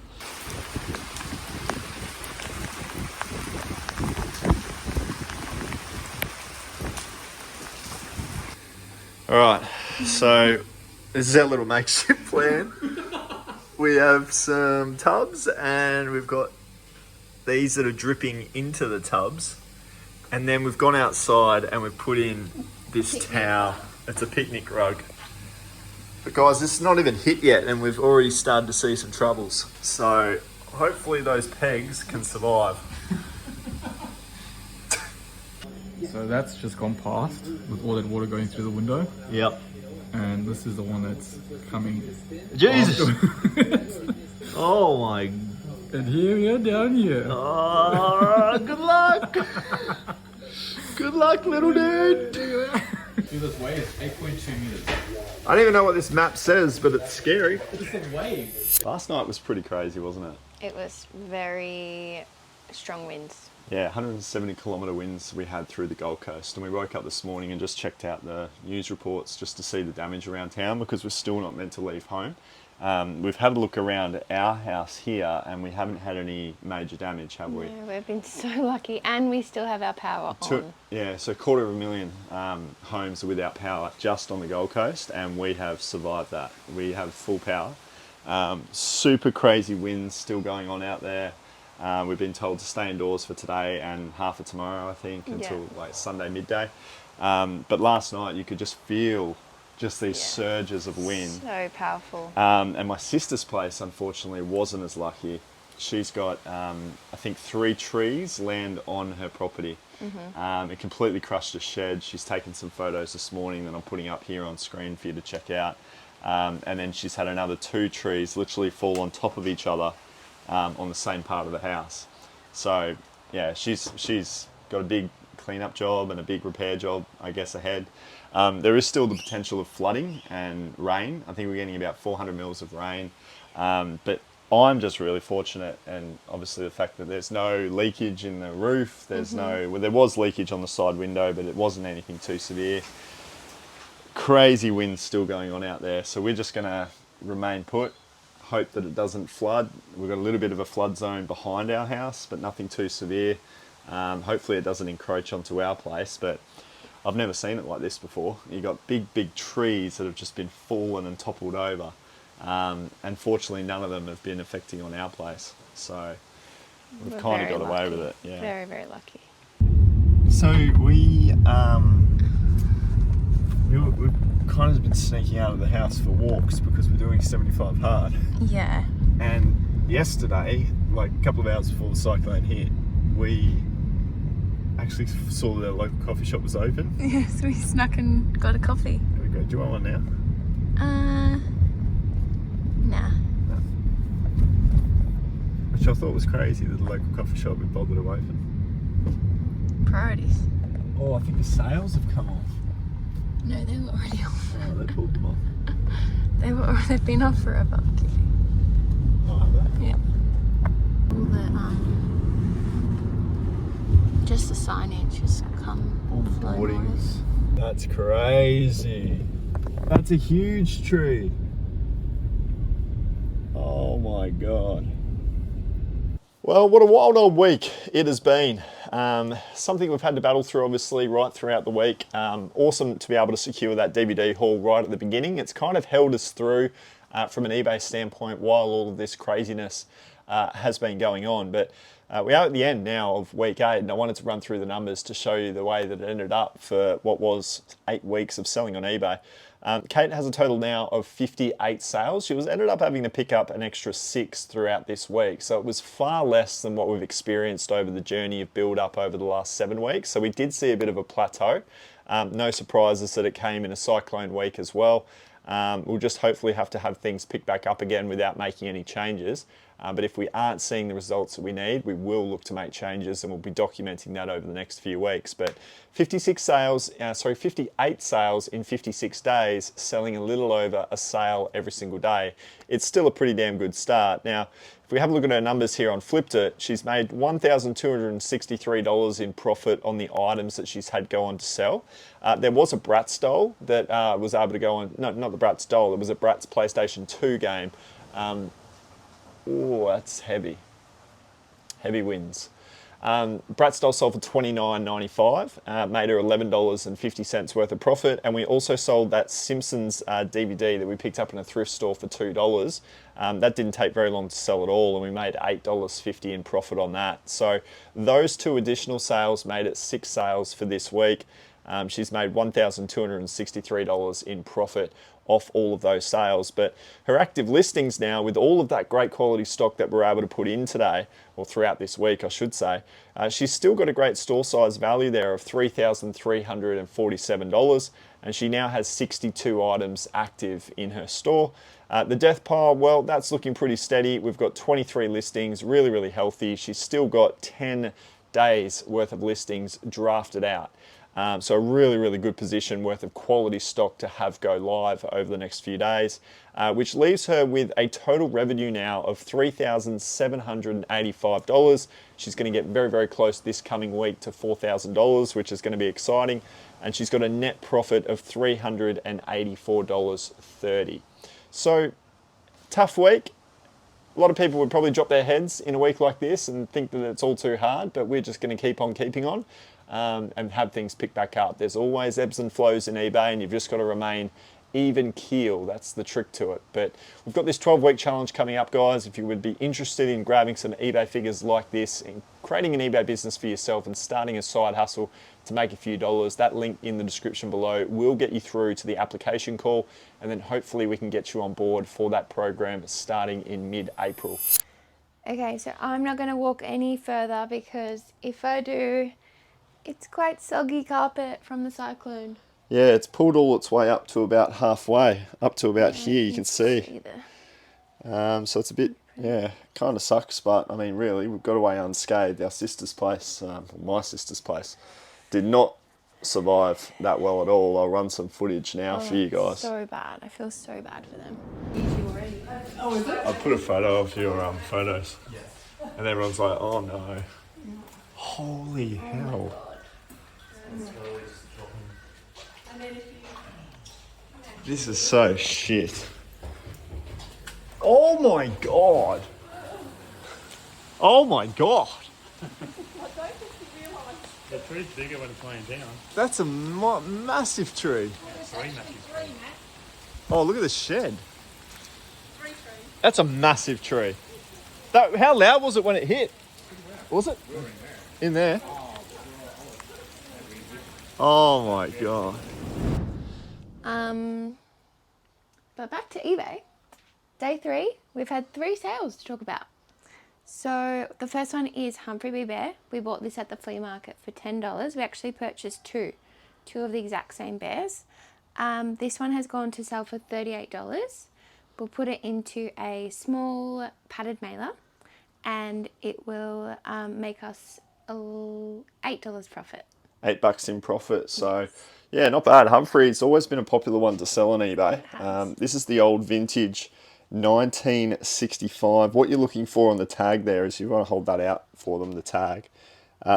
All right, so this is our little makeshift plan. We have some tubs and we've got these that are dripping into the tubs. And then we've gone outside and we've put in this towel. It's a picnic rug. But guys, this is not even hit yet and we've already started to see some troubles. So hopefully those pegs can survive. So that's just gone past with all that water going through the window. Yep. And this is the one that's coming. Jesus! Oh my. And here we are down here. Oh, good luck! Good luck, little dude! See this wave is 8.2 meters. I don't even know what this map says, but it's scary. It's a wave. Last night was pretty crazy, wasn't it? It was very strong winds. Yeah, 170 kilometre winds we had through the Gold Coast, and we woke up this morning and just checked out the news reports just to see the damage around town because we're still not meant to leave home. We've had a look around our house here and we haven't had any major damage, have we? No, we've been so lucky, and we still have our power on. Yeah, so 250,000 homes are without power just on the Gold Coast, and we have survived that. We have full power. Super crazy winds still going on out there. We've been told to stay indoors for today and half of tomorrow, I think, until like Sunday midday. But last night you could just feel just these surges of wind. So powerful. And my sister's place, unfortunately, wasn't as lucky. She's got, I think, 3 trees land on her property. It completely crushed a shed. She's taken some photos this morning that I'm putting up here on screen for you to check out. And then she's had another 2 trees literally fall on top of each other on the same part of the house. So yeah, she's got a big cleanup job and a big repair job, I guess, ahead. There is still the potential of flooding and rain. I think we're getting about 400 mils of rain. But I'm just really fortunate, and obviously the fact that there's no leakage in the roof. There's well, there was leakage on the side window, but it wasn't anything too severe. Crazy winds still going on out there. So we're just gonna remain put, hope that it doesn't flood. We've got a little bit of a flood zone behind our house, but nothing too severe. Hopefully it doesn't encroach onto our place, but I've never seen it like this before. You've got big trees that have just been fallen and toppled over. And fortunately none of them have been affecting on our place. So we've kind of got away with it. Yeah. Very, very lucky. So we've kind of been sneaking out of the house for walks because we're doing 75 hard. Yeah. And yesterday, like a couple of hours before the cyclone hit, we actually saw that the local coffee shop was open. Yes, we snuck and got a coffee. There we go. Do you want one now? Nah. which I thought was crazy that the local coffee shop had bothered to open. Priorities. Oh, I think the sales have come off. No, they were already off. Oh, they pulled them off. They've been off forever. I'm kidding. Oh, have they? Yeah. All the just the signage has come. All the boardings. That's crazy. That's a huge tree. Oh my God. Well, what a wild old week it has been. Something we've had to battle through, obviously, right throughout the week. Awesome to be able to secure that DVD haul right at the beginning. It's kind of held us through from an eBay standpoint while all of this craziness has been going on. But we are at the end now of week 8, and I wanted to run through the numbers to show you the way that it ended up for what was 8 weeks of selling on eBay. Kate has a total now of 58 sales. She ended up having to pick up an extra 6 throughout this week. So it was far less than what we've experienced over the journey of build up over the last 7 weeks. So we did see a bit of a plateau. No surprises that it came in a cyclone week as well. We'll just hopefully have to have things pick back up again without making any changes. But if we aren't seeing the results that we need, we will look to make changes, and we'll be documenting that over the next few weeks. But 58 sales in 56 days, selling a little over a sale every single day. It's still a pretty damn good start. Now, if we have a look at her numbers here on Flipped It, she's made $1,263 in profit on the items that she's had go on to sell. There was a Bratz doll that was able to go on, no, not the Bratz doll, it was a Bratz PlayStation 2 game. Oh, that's heavy. Heavy wins. Bratz doll sold for $29.95, made her $11.50 worth of profit, and we also sold that Simpsons DVD that we picked up in a thrift store for $2. That didn't take very long to sell at all, and we made $8.50 in profit on that. So those 2 additional sales made it 6 sales for this week. She's made $1,263 in profit off all of those sales. But her active listings now, with all of that great quality stock that we're able to put in today, or throughout this week I should say, she's still got a great store size value there of $3,347, and she now has 62 items active in her store. The death pile, well, that's looking pretty steady. We've got 23 listings, really, really healthy. She's still got 10 days worth of listings drafted out. So a really, really good position worth of quality stock to have go live over the next few days, which leaves her with a total revenue now of $3,785. She's going to get very, very close this coming week to $4,000, which is going to be exciting. And she's got a net profit of $384.30. So, tough week. A lot of people would probably drop their heads in a week like this and think that it's all too hard, but we're just going to keep on keeping on. And have things pick back up. There's always ebbs and flows in eBay, and you've just got to remain even keel. That's the trick to it. But we've got this 12-week challenge coming up, guys. If you would be interested in grabbing some eBay figures like this and creating an eBay business for yourself and starting a side hustle to make a few dollars, that link in the description below will get you through to the application call, and then hopefully we can get you on board for that program starting in mid-April. Okay, so I'm not going to walk any further because if I do, it's quite soggy carpet from the cyclone. Yeah, it's pulled all its way up to about halfway, up to about here, you can see. So it's a bit, yeah, kind of sucks, but I mean, really, we've got away unscathed. Our sister's place, my sister's place, did not survive that well at all. I'll run some footage now for you guys. So bad. I feel so bad for them. Oh, is it? I put a photo of your photos, and everyone's like, oh no. Holy hell. This is so shit. Oh my god. Oh my god. The tree's bigger when it's laying down. That's a massive tree. Three massive trees. Oh, look at the shed. That's a massive tree. How loud was it when it hit? Was it? In there? Oh my god. But back to eBay. Day 3, we've had 3 sales to talk about. So the first one is Humphrey B. Bear. We bought this at the flea market for $10. We actually purchased two of the exact same bears. This one has gone to sell for $38. We'll put it into a small padded mailer, and it will make us $8 profit. $8 in profit. So yeah, not bad. Humphrey's always been a popular one to sell on eBay. This is the old vintage 1965. What you're looking for on the tag there is, you want to hold that out for them, the tag.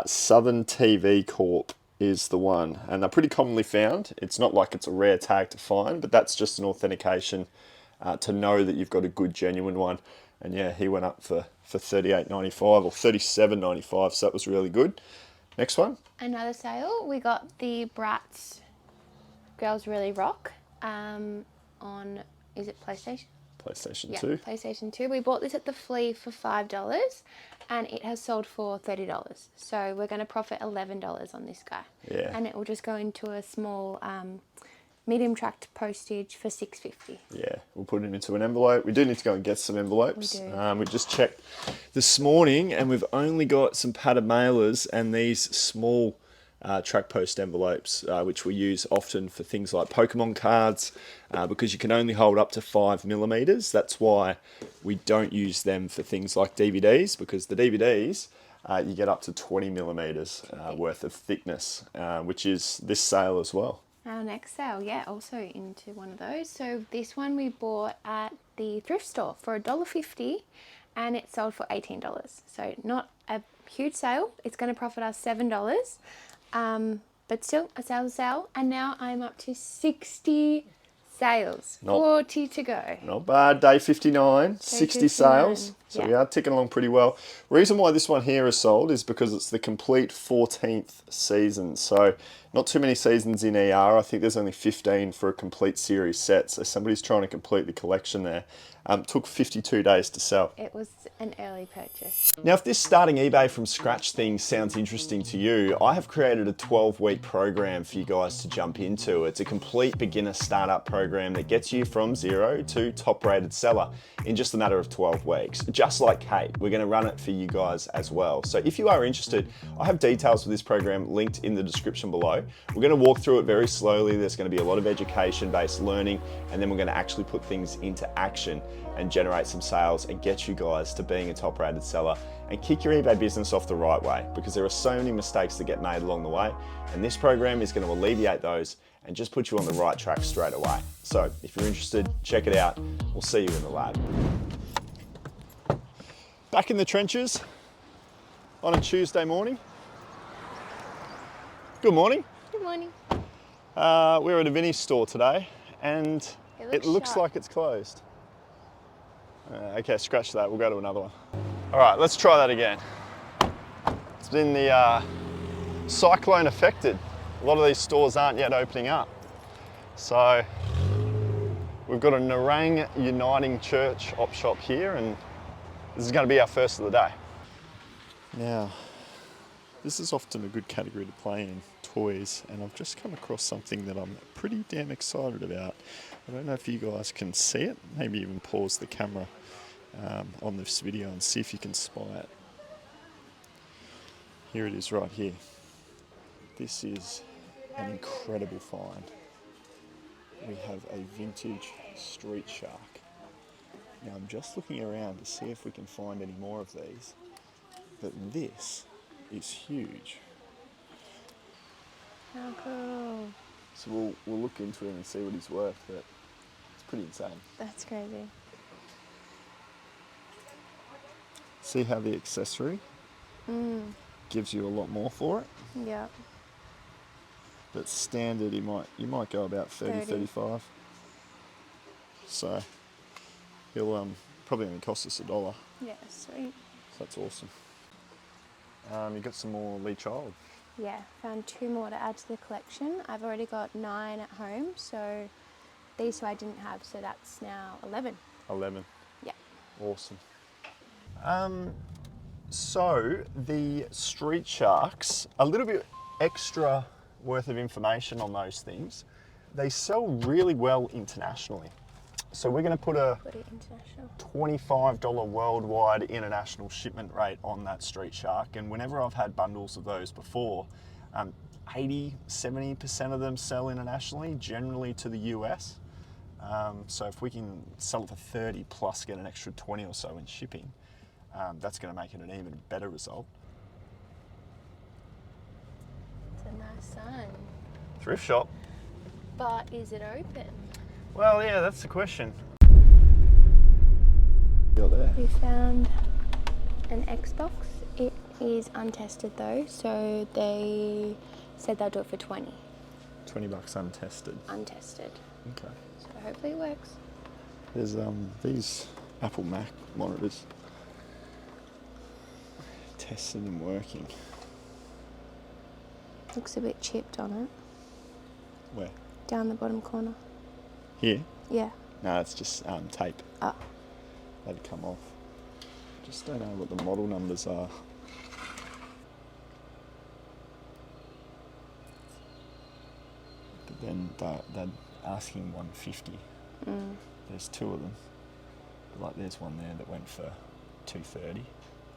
Southern TV Corp is the one, and they're pretty commonly found. It's not like it's a rare tag to find, but that's just an authentication to know that you've got a good, genuine one. And yeah, he went up for $38.95 or $37.95, so that was really good. Next one. Another sale, we got the Bratz Girls Really Rock on, is it PlayStation? PlayStation 2. PlayStation 2. We bought this at the Flea for $5 and it has sold for $30. So we're going to profit $11 on this guy. Yeah. And it will just go into a small medium tracked postage for $6.50. Yeah, we'll put him into an envelope. We do need to go and get some envelopes. We do. We just checked this morning and we've only got some padded mailers and these small track post envelopes, which we use often for things like Pokemon cards, because you can only hold up to 5mm. That's why we don't use them for things like DVDs, because the DVDs, you get up to 20mm worth of thickness, which is this sale as well. Our next sale, yeah, also into one of those. So this one we bought at the thrift store for $1.50 and it sold for $18. So not a huge sale. It's going to profit us $7. But still, a sale's a sale. And now I'm up to 60 sales. 40 to go. Not bad. Day 59, 60 sales. So yeah. we are ticking along pretty well. Reason why this one here is sold is because it's the complete 14th season. So not too many seasons in ER. I think there's only 15 for a complete series set. So somebody's trying to complete the collection there. Took 52 days to sell. It was an early purchase. Now, if this starting eBay from scratch thing sounds interesting to you, I have created a 12-week program for you guys to jump into. It's a complete beginner startup program that gets you from zero to top-rated seller in just a matter of 12 weeks. Just like Kate, we're going to run it for you guys as well. So if you are interested, I have details for this program linked in the description below. We're going to walk through it very slowly. There's going to be a lot of education-based learning, and then we're going to actually put things into action and generate some sales and get you guys to being a top-rated seller and kick your eBay business off the right way, because there are so many mistakes that get made along the way, and this program is going to alleviate those and just put you on the right track straight away. So if you're interested, check it out. We'll see you in the lab. Back in the trenches on a Tuesday morning. Good morning. Good morning. We're at a Vinnie's store today and it looks shut. like it's closed. Okay, scratch that. We'll go to another one. All right, let's try that again. It's been the Cyclone affected. A lot of these stores aren't yet opening up. So we've got a Narang Uniting Church op shop here, and this is going to be our first of the day. Now, this is often a good category to play in, toys, and I've just come across something that I'm pretty damn excited about. I don't know if you guys can see it. Maybe even pause the camera on this video and see if you can spy it. Here it is right here. This is an incredible find. We have a vintage street shark. Now I'm just looking around to see if we can find any more of these, but this is huge. How cool. So we'll look into him and see what he's worth, but it's pretty insane. That's crazy. See how the accessory gives you a lot more for it? Yeah. But standard, you might go about 30, 35. So he'll probably only cost us $1. Yeah, sweet. So that's awesome. You got some more Lee Child. Yeah, found 2 more to add to the collection. I've already got 9 at home, so these 2 I didn't have, so that's now 11. 11. Yeah. Awesome. So the street sharks, a little bit extra worth of information on those things. They sell really well internationally. So we're going to put a $25 worldwide international shipment rate on that street shark. And whenever I've had bundles of those before, 80–70% of them sell internationally, generally to the US. So if we can sell it for 30 plus get an extra 20 or so in shipping, that's going to make it an even better result. It's a nice sign. Thrift shop. But is it open? Well, yeah, that's the question. There. We found an Xbox. It is untested though, so they said they'll do it for 20. $20 untested. Untested. Okay. So hopefully it works. There's these Apple Mac monitors. Tested and working. Looks a bit chipped on it. Where? Down the bottom corner. Here? Yeah. No, it's just tape. Oh. That'd come off. Just don't know what the model numbers are. But then they're asking 150. There's two of them. Like there's one there that went for 230.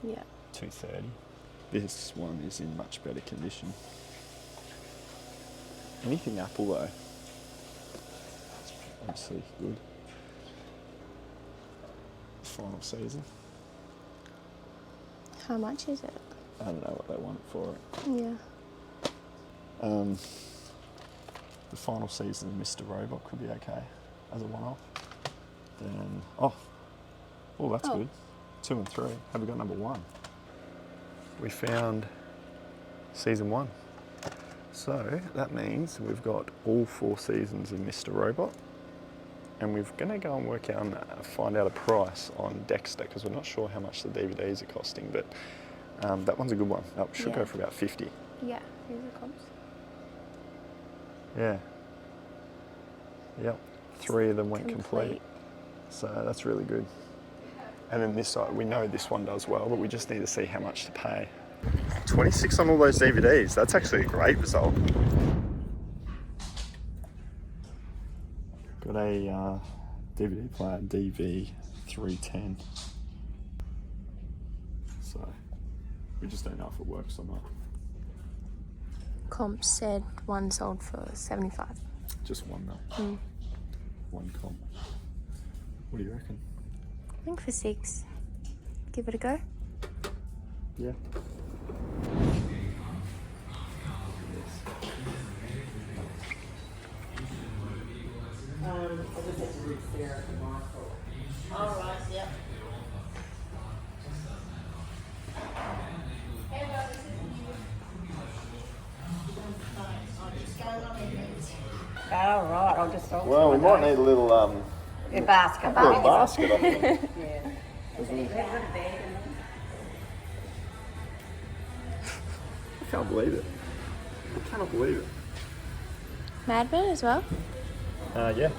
Yeah. 230. This one is in much better condition. Anything Apple though, it's obviously good. Final season. How much is it? I don't know what they want for it. Yeah. The final season of Mr. Robot could be okay as a one-off. Then, oh, that's good. 2 and 3. Have we got number 1? We found season 1. So that means we've got all 4 seasons of Mr. Robot. And we're going to go and work out and find out a price on Dexter because we're not sure how much the DVDs are costing, but that one's a good one. That should go for about 50. Yeah, here's the comps. Yeah. Yep. 3 of them went complete. So that's really good. And then this side, we know this one does well, but we just need to see how much to pay. 26 on all those DVDs. That's actually a great result. Got a DVD player, DV310. So we just don't know if it works or not. Comp said one sold for 75. Just one though. One comp. What do you reckon? I think for 6. Give it a go. Yeah. All right, yeah. All right, I'll just hold Well, we might need a little a basket. A little basket, I think. Yeah. I can't believe it. I cannot believe it. Madman as well? Yeah.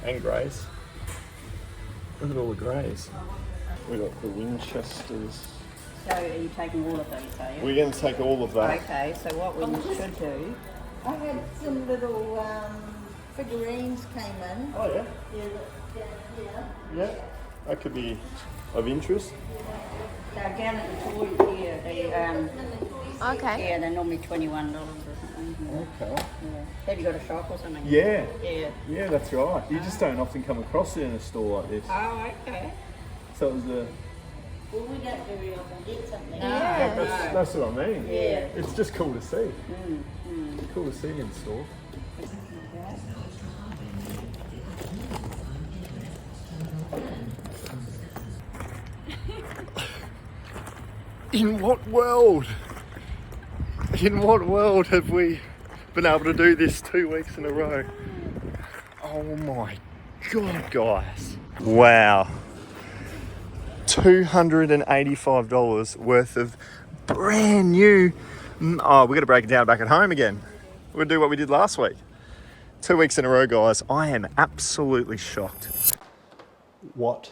And greys. Look at all the greys. We got the Winchesters. So are you taking all of these, are you? We're going to take all of that. Okay, so what we should do... I had some little figurines came in. Oh yeah? Yeah. Yeah. That could be of interest. They're down at the toys here. They, okay. Yeah, they're normally $21 or something. Okay. Yeah. Have you got a shop or something? Yeah. Yeah. Yeah, that's right. You just don't often come across it in a store like this. Oh, okay. So it was a... Well, we don't very often get something. Yeah. That's what I mean. Yeah. It's just cool to see. It's cool to see in store. In what world? In what world have we been able to do this 2 weeks in a row? Oh my God, guys. Wow. $285 worth of brand new. Oh, we're going to break it down back at home again. We're going to do what we did last week. 2 weeks in a row, guys. I am absolutely shocked. What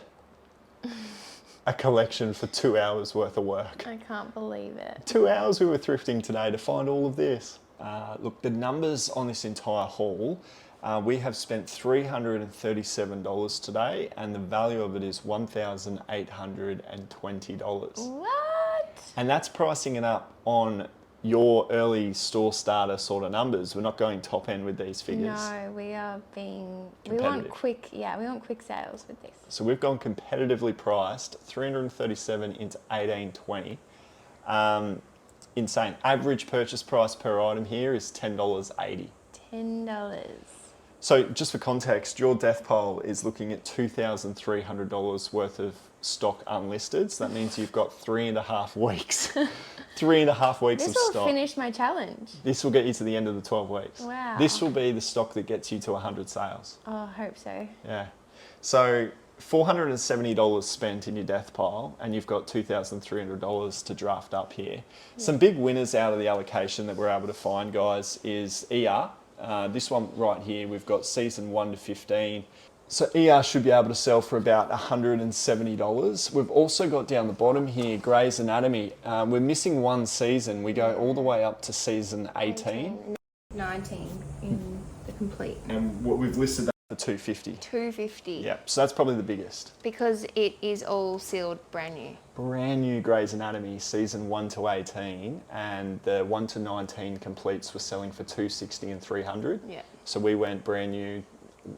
a collection for 2 hours worth of work. I can't believe it. 2 hours we were thrifting today to find all of this. Look, the numbers on this entire haul, we have spent $337 today, and the value of it is $1,820. What? And that's pricing it up on your early store starter sort of numbers. We're not going top end with these figures. No, we are being, we Competitive. want quick, yeah, we want quick sales with this. So we've gone competitively priced, 337 into 1820. Insane. Average purchase price per item here is $10.80. $10. So just for context, your death pile is looking at $2,300 worth of stock unlisted. So that means you've got 3.5 weeks. 3.5 weeks of This will stock. finish my challenge. This will get you to the end of the 12 weeks. Wow. This will be the stock that gets you to 100 sales. Oh, I hope so. Yeah. So $470 spent in your death pile, and you've got $2,300 to draft up here. Some big winners out of the allocation that we're able to find, guys, is ER. This one right here, we've got season 1 to 15. So ER should be able to sell for about $170. We've also got down the bottom here, Grey's Anatomy. We're missing one season. We go all the way up to season 18. 19 in the complete. And what we've listed that for $250. $250. Yeah, so that's probably the biggest. Because it is all sealed brand new. Brand new Grey's Anatomy, season 1 to 18, and the 1 to 19 completes were selling for $260 and $300. Yeah. So we went brand new,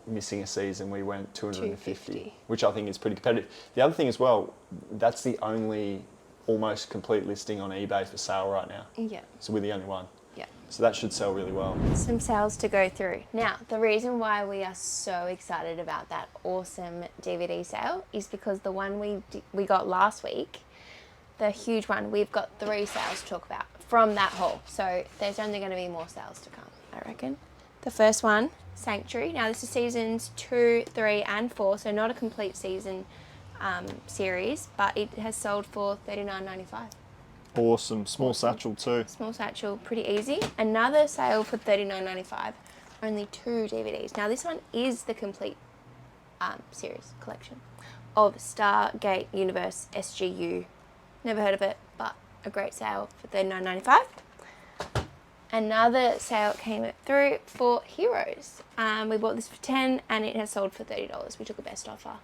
missing a season, we went $250, which I think is pretty competitive. The other thing as well, that's the only almost complete listing on eBay for sale right now. Yeah. So we're the only one. Yeah. So that should sell really well. Some sales to go through. Now, the reason why we are so excited about that awesome DVD sale is because the one we got last week, the huge one, we've got 3 sales to talk about from that haul. So there's only going to be more sales to come, I reckon. The first one, Sanctuary. Now this is seasons 2, 3 and 4, so not a complete season series, but it has sold for $39.95. Awesome. Small satchel too. Small satchel, pretty easy. Another sale for $39.95. Only 2 DVDs. Now this one is the complete series collection of Stargate Universe SGU. Never heard of it, but a great sale for $39.95. Another sale came through for Heroes. We bought this for $10 and it has sold for $30. We took a best offer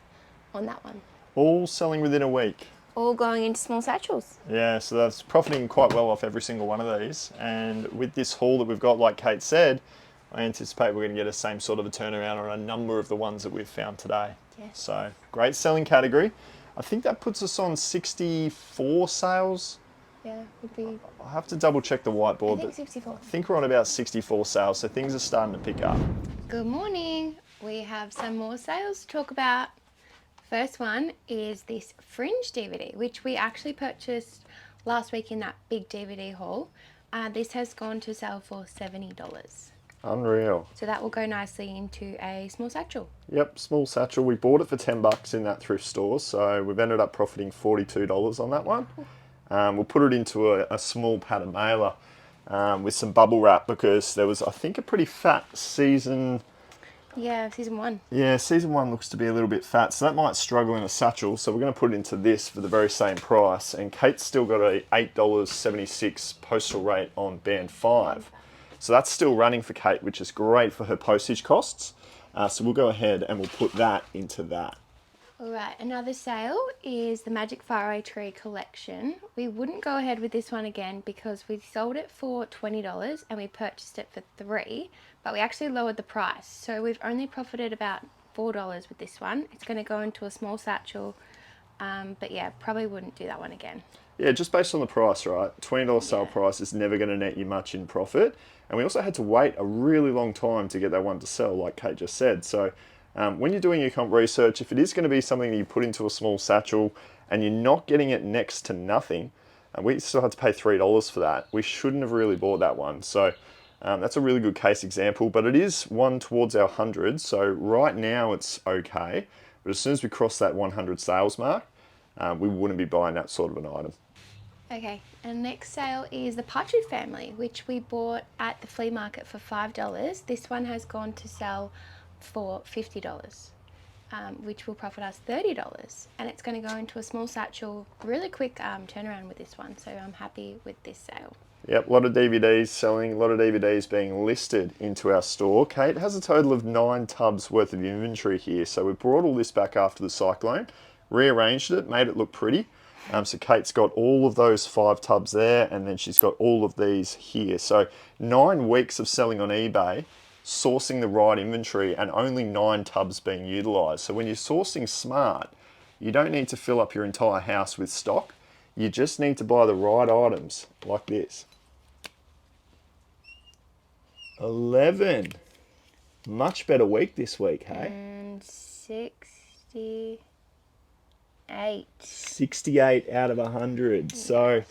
on that one. All selling within a week. All going into small satchels. Yeah, so that's profiting quite well off every single one of these. And with this haul that we've got, like Kate said, I anticipate we're going to get the same sort of a turnaround on a number of the ones that we've found today. Yes. So great selling category. I think that puts us on 64 sales. Yeah, would be. I'll have to double check the whiteboard. I think 64. I think we're on about 64 sales, so things are starting to pick up. Good morning. We have some more sales to talk about. First one is this Fringe DVD, which we actually purchased last week in that big DVD haul. This has gone to sale for $70. Unreal. So that will go nicely into a small satchel. Yep, small satchel. We bought it for $10 in that thrift store, so we've ended up profiting $42 on that one. We'll put it into a small pattern mailer with some bubble wrap because there was, I think, a pretty fat season. Yeah, season 1. Yeah, season 1 looks to be a little bit fat, so that might struggle in a satchel. So we're going to put it into this for the very same price. And Kate's still got a $8.76 postal rate on band 5. So that's still running for Kate, which is great for her postage costs. So we'll go ahead and we'll put that into that. Alright, another sale is the Magic Faraway Tree collection. We wouldn't go ahead with this one again because we sold it for $20 and we purchased it for $3, but we actually lowered the price. So we've only profited about $4 with this one. It's going to go into a small satchel, but yeah, probably wouldn't do that one again. Yeah, just based on the price, right? $20 sale price is never going to net you much in profit. And we also had to wait a really long time to get that one to sell, like Kate just said. So when you're doing your comp research, if it is going to be something that you put into a small satchel and you're not getting it next to nothing, and we still had to pay $3 for that, we shouldn't have really bought that one. So that's a really good case example, but it is one towards our 100. So right now it's okay. But as soon as we cross that 100 sales mark, we wouldn't be buying that sort of an item. Okay, and next sale is the Partridge Family, which we bought at the flea market for $5. This one has gone to sell for $50, which will profit us $30. And it's going to go into a small satchel, really quick turnaround with this one. So I'm happy with this sale. Yep, a lot of DVDs selling, a lot of DVDs being listed into our store. Kate has a total of 9 tubs worth of inventory here. So we brought all this back after the cyclone, rearranged it, made it look pretty. So Kate's got all of those 5 tubs there, and then she's got all of these here. So 9 weeks of selling on eBay, sourcing the right inventory, and only 9 tubs being utilised. So when you're sourcing smart, you don't need to fill up your entire house with stock. You just need to buy the right items, like this. 11. Much better week this week, hey? And 68. 68 out of 100. So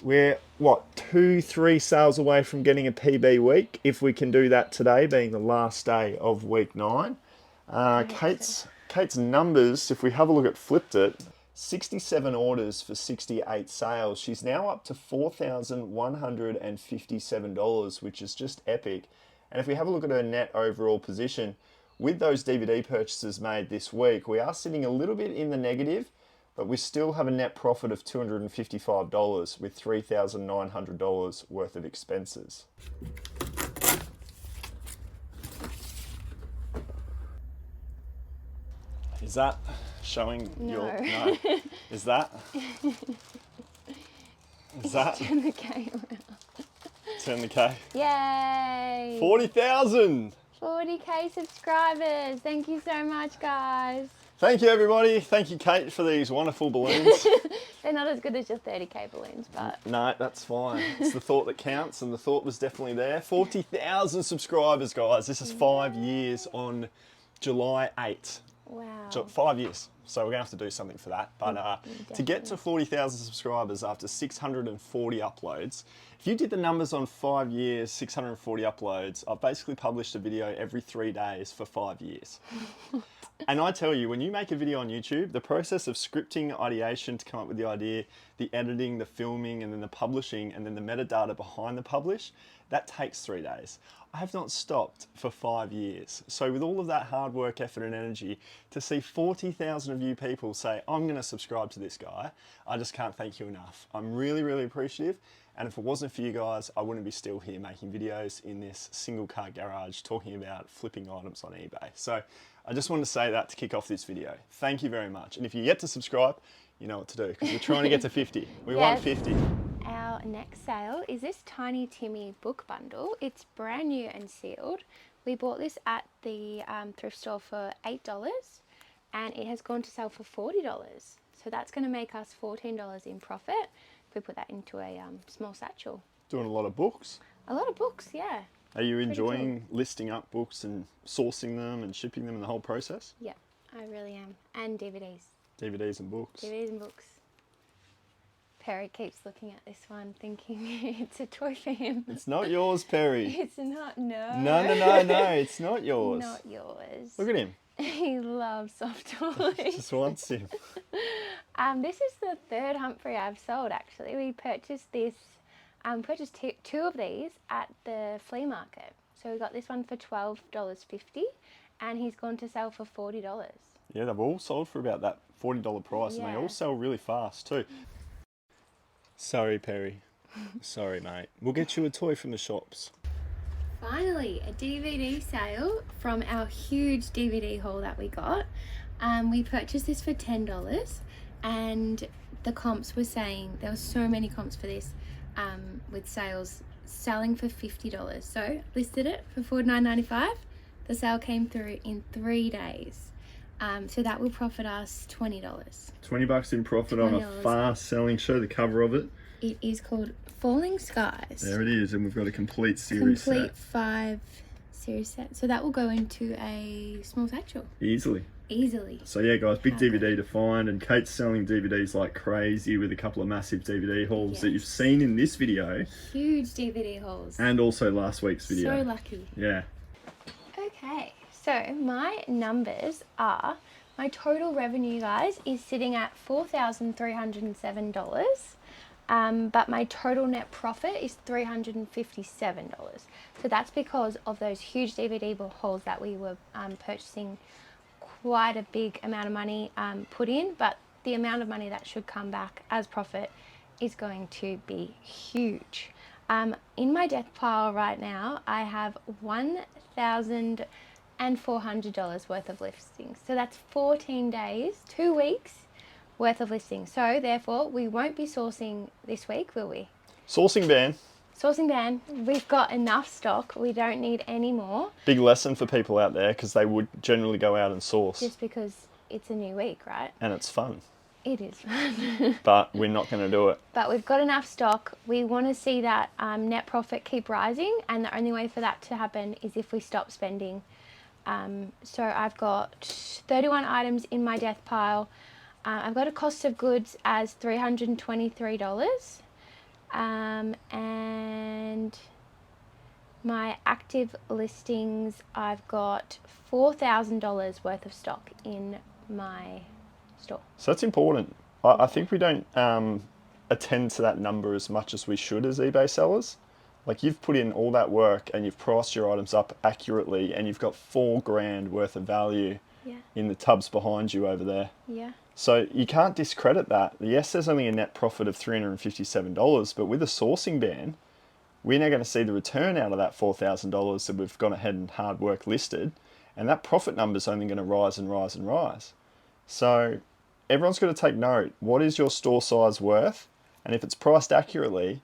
we're, what, 2-3 sales away from getting a PB week, if we can do that today, being the last day of week 9. Kate's numbers, if we have a look at Flipped It, 67 orders for 68 sales. She's now up to $4,157, which is just epic. And if we have a look at her net overall position, with those DVD purchases made this week, we are sitting a little bit in the negative, but we still have a net profit of $255 with $3,900 worth of expenses. Is that showing your... No. Is that? Is that? Turn the K around. Turn the K. Yay! 40,000! 40k subscribers. Thank you so much, guys. Thank you, everybody. Thank you, Kate, for these wonderful balloons. They're not as good as your 30k balloons, but... No, that's fine. It's the thought that counts, and the thought was definitely there. 40,000 subscribers, guys. This is 5 years on July 8th. Wow. 5 years. So we're going to have to do something for that. But to get to 40,000 subscribers after 640 uploads, if you did the numbers on 5 years, 640 uploads, I've basically published a video every 3 days for 5 years. And I tell you, when you make a video on YouTube, the process of scripting, ideation to come up with the idea, the editing, the filming, and then the publishing, and then the metadata behind the publish, that takes 3 days. I have not stopped for 5 years. So with all of that hard work, effort, and energy, to see 40,000 of you people say, I'm going to subscribe to this guy, I just can't thank you enough. I'm really, really appreciative. And if it wasn't for you guys, I wouldn't be still here making videos in this single car garage talking about flipping items on eBay. So I just wanted to say that to kick off this video. Thank you very much. And if you're yet to subscribe, you know what to do, because we're trying to get to 50. We want 50. Our next sale is this Tiny Timmy book bundle. It's brand new and sealed. We bought this at the thrift store for $8 and it has gone to sale for $40. So that's going to make us $14 in profit if we put that into a small satchel. Doing a lot of books. A lot of books, yeah. Are you enjoying listing up books and sourcing them and shipping them in the whole process? Yeah, I really am. And DVDs. DVDs and books. DVDs and books. Perry keeps looking at this one thinking it's a toy for him. It's not yours, Perry. It's not, no. No, it's not yours. Not yours. Look at him. He loves soft toys. Just wants him. This is the third Humphrey I've sold, actually. We purchased this, purchased two of these at the flea market. So we got this one for $12.50 and he's gone to sell for $40. Yeah, they've all sold for about that $40 price, and they all sell really fast too. Sorry, Perry. Sorry, mate. We'll get you a toy from the shops. Finally, a DVD sale from our huge DVD haul that we got. We purchased this for $10 and the comps were saying, there were so many comps for this with sales selling for $50. So listed it for $49.95. The sale came through in 3 days. So that will profit us $20. $20 in profit on a fast selling. Show the cover of it. It is called Falling Skies. There it is, and we've got a complete series set. Complete 5 series set. So that will go into a small satchel. Easily. So yeah, guys, big DVD to find, and Kate's selling DVDs like crazy with a couple of massive DVD hauls that you've seen in this video. Huge DVD hauls. And also last week's video. So lucky. Yeah. Okay, so my numbers are, my total revenue, guys, is sitting at $4,307. But my total net profit is $357. So that's because of those huge DVD hauls that we were purchasing quite a big amount of money put in, but the amount of money that should come back as profit is going to be huge. In my death pile right now, I have $1,400 worth of listings. So that's 14 days, 2 weeks worth of listings. So therefore, we won't be sourcing this week, will we? Sourcing ban. Sourcing ban. We've got enough stock. We don't need any more. Big lesson for people out there because they would generally go out and source. Just because it's a new week, right? And it's fun. It is fun. But we're not going to do it. But we've got enough stock. We want to see that net profit keep rising, and the only way for that to happen is if we stop spending. So I've got 31 items in my death pile. I've got a cost of goods as $323. And my active listings, I've got $4,000 worth of stock in my store. So that's important. I think we don't attend to that number as much as we should as eBay sellers. Like, you've put in all that work and you've priced your items up accurately, and you've got $4,000 worth of value in the tubs behind you over there. Yeah. So you can't discredit that. Yes, there's only a net profit of $357, but with a sourcing ban, we're now going to see the return out of that $4,000 that we've gone ahead and hard work listed, and that profit number is only going to rise and rise and rise. So everyone's got to take note. What is your store size worth? And if it's priced accurately,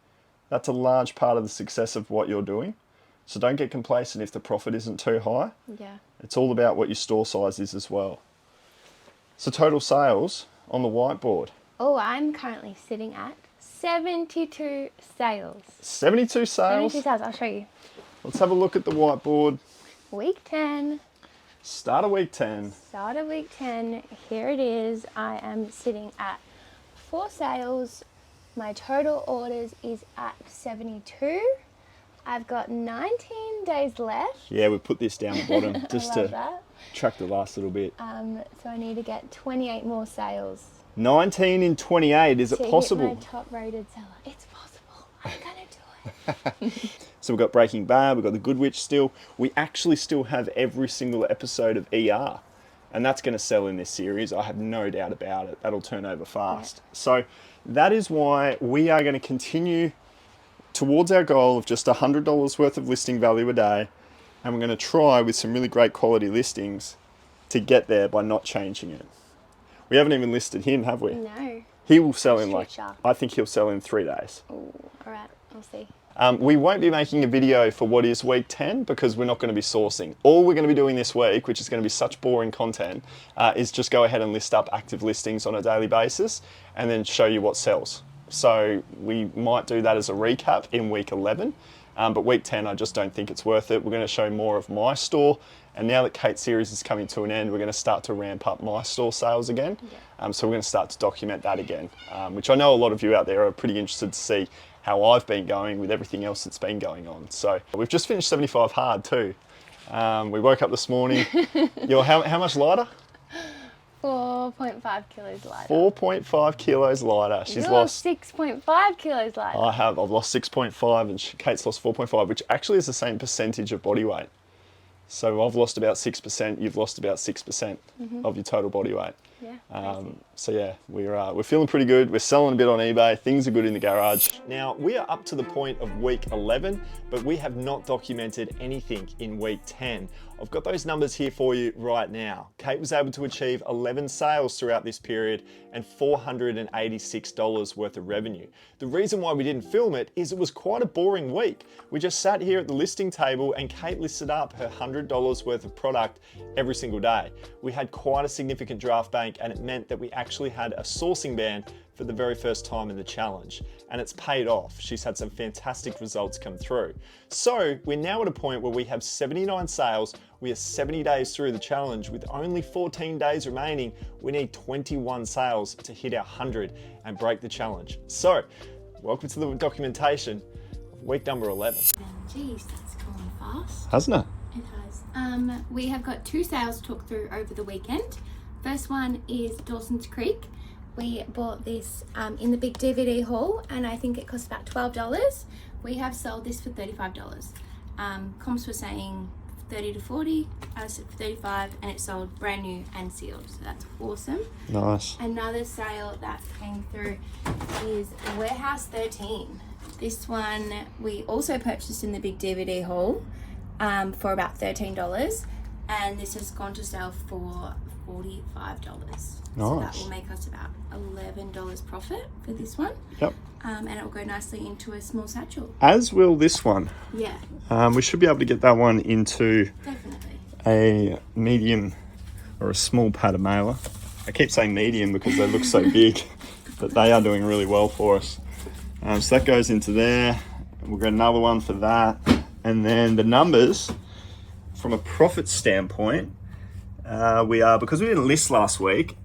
that's a large part of the success of what you're doing. So don't get complacent if the profit isn't too high. Yeah. It's all about what your store size is as well. So total sales on the whiteboard. Oh, I'm currently sitting at 72 sales. 72 sales? 72 sales, I'll show you. Let's have a look at the whiteboard. Week 10. Start of week 10. Start of week 10. Here it is. I am sitting at 4 sales. My total orders is at 72. I've got 19 days left. Yeah, we put this down the bottom just to that. track the last little bit. So I need to get 28 more sales. 19 in 28, is it possible? Hit my top rated seller. It's possible. I'm gonna do it. So we've got Breaking Bad, we've got The Good Witch still. We actually still have every single episode of ER, and that's going to sell in this series. I have no doubt about it. That'll turn over fast. Yeah. So that is why we are going to continue towards our goal of just $100 worth of listing value a day, and we're going to try with some really great quality listings to get there by not changing it. We haven't even listed him, have we? No. He will sell in I think he'll sell in 3 days. Oh, all right, I'll see. We won't be making a video for what is week 10 because we're not going to be sourcing. All we're going to be doing this week, which is going to be such boring content, is just go ahead and list up active listings on a daily basis and then show you what sells. So we might do that as a recap in week 11, but week 10, I just don't think it's worth it. We're going to show more of my store, and now that Kate's series is coming to an end, we're going to start to ramp up my store sales again. Yeah. So we're going to start to document that again, which I know a lot of you out there are pretty interested to see how I've been going with everything else that's been going on. So we've just finished 75 hard too. We woke up this morning. You're how much lighter? 4.5 kilos lighter. 4.5 kilos lighter. She's You're lost 6.5 kilos lighter. I've lost 6.5 and Kate's lost 4.5, which actually is the same percentage of body weight. So I've lost about 6%, you've lost about 6% of your total body weight. Yeah. So yeah, we're feeling pretty good. We're selling a bit on eBay. Things are good in the garage. Now we are up to the point of week 11, but we have not documented anything in week 10. I've got those numbers here for you right now. Kate was able to achieve 11 sales throughout this period and $486 worth of revenue. The reason why we didn't film it is it was quite a boring week. We just sat here at the listing table and Kate listed up her $100 worth of product every single day. We had quite a significant draft bank, and it meant that we actually had a sourcing ban for the very first time in the challenge, and it's paid off. She's had some fantastic results come through. So we're now at a point where we have 79 sales. We are 70 days through the challenge. With only 14 days remaining, we need 21 sales to hit our 100 and break the challenge. So welcome to the documentation of week number 11. Geez, that's going fast. Hasn't it? It has. We have got 2 sales to talk through over the weekend. First one is Dawson's Creek. We bought this in the big DVD haul, and I think it cost about $12. We have sold this for $35. Comps were saying 30 to 40, I said for 35, and it sold brand new and sealed, so that's awesome. Nice. Another sale that came through is Warehouse 13. This one we also purchased in the big DVD haul for about $13, and this has gone to sale for $45. So that Nice. will make us about $11 profit for this one. Yep. And it will go nicely into a small satchel. As will this one. Yeah, We should be able to get that one into definitely. a medium or a small pad of mailer. I keep saying medium because they look so big, but they are doing really well for us. So that goes into there. We'll get another one for that. And then the numbers, from a profit standpoint, we are, because we didn't list last week,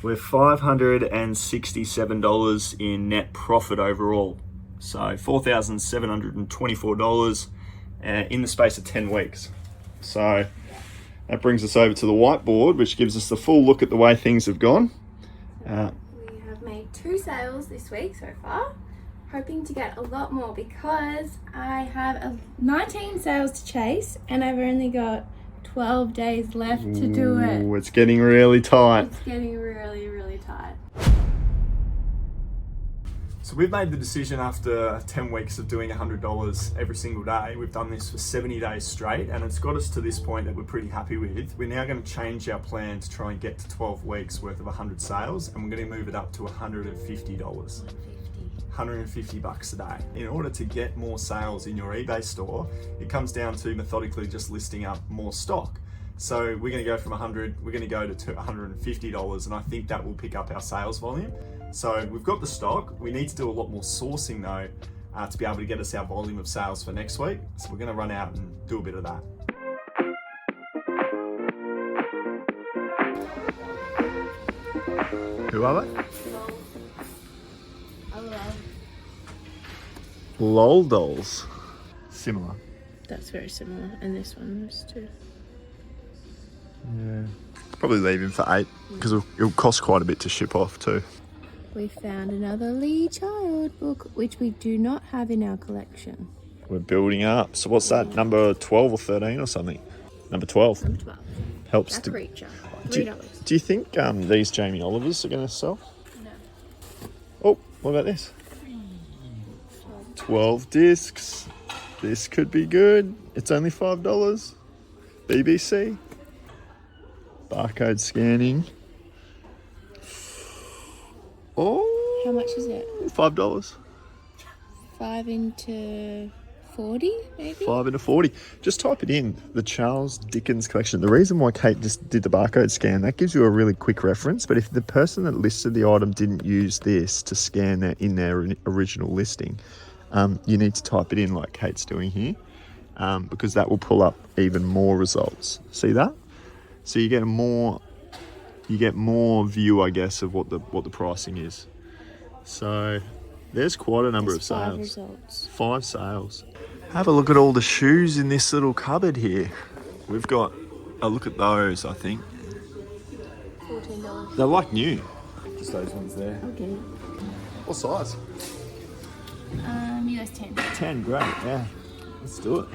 we're $567 in net profit overall. So $4,724 in the space of 10 weeks. So that brings us over to the whiteboard, which gives us the full look at the way things have gone. We have made 2 sales this week so far. Hoping to get a lot more because I have 19 sales to chase and I've only got 12 days left to do it. Ooh, it's getting really tight. It's getting really, really tight. So we've made the decision after 10 weeks of doing $100 every single day. We've done this for 70 days straight and it's got us to this point that we're pretty happy with. We're now going to change our plan to try and get to 12 weeks worth of 100 sales and we're going to move it up to $150. 150 bucks a day. In order to get more sales in your eBay store, it comes down to methodically just listing up more stock. So we're going to go from 100, we're going to go to $150, and I think that will pick up our sales volume. So we've got the stock. We need to do a lot more sourcing though to be able to get us our volume of sales for next week. So we're going to run out and do a bit of that. Who are they? Lol dolls. Similar. That's very similar, and this one was too. Yeah. Probably leave him for 8 because it'll cost quite a bit to ship off too. We found another Lee Child book, which we do not have in our collection. We're building up. So what's that? Number 12 or 13 or something? Number 12. Number 12. Helps That to. creature. Do $3. you think these Jamie Olivers are going to sell? No. Oh, what about this? 12 discs. This could be good. It's only $5. BBC. Barcode scanning. Oh. How much is it? $5. 5 into 40, maybe? 5 into 40. Just type it in, the Charles Dickens collection. The reason why Kate just did the barcode scan, that gives you a really quick reference. But if the person that listed the item didn't use this to scan that in their original listing, you need to type it in like Kate's doing here, because that will pull up even more results. See that? So you get more view, I guess, of what the pricing is. So there's quite a number of sales. 5 results. 5 sales. Have a look at all the shoes in this little cupboard here. We've got a look at those, I think. $14. They're like new. Just those ones there. Okay. What size? US 10. 10, great, yeah. Let's do it.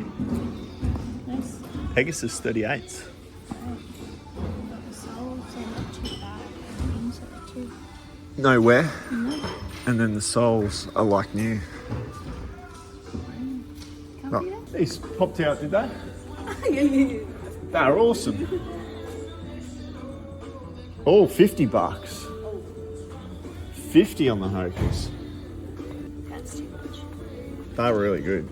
Nice. Pegasus 38s. The soles are not too bad. The inside too. No wear. No. And then the soles are like new. Comfy Oh, these popped out, did they? yeah. They're awesome. Oh, $50. 50 on the Hokers. That's too much. They're really good.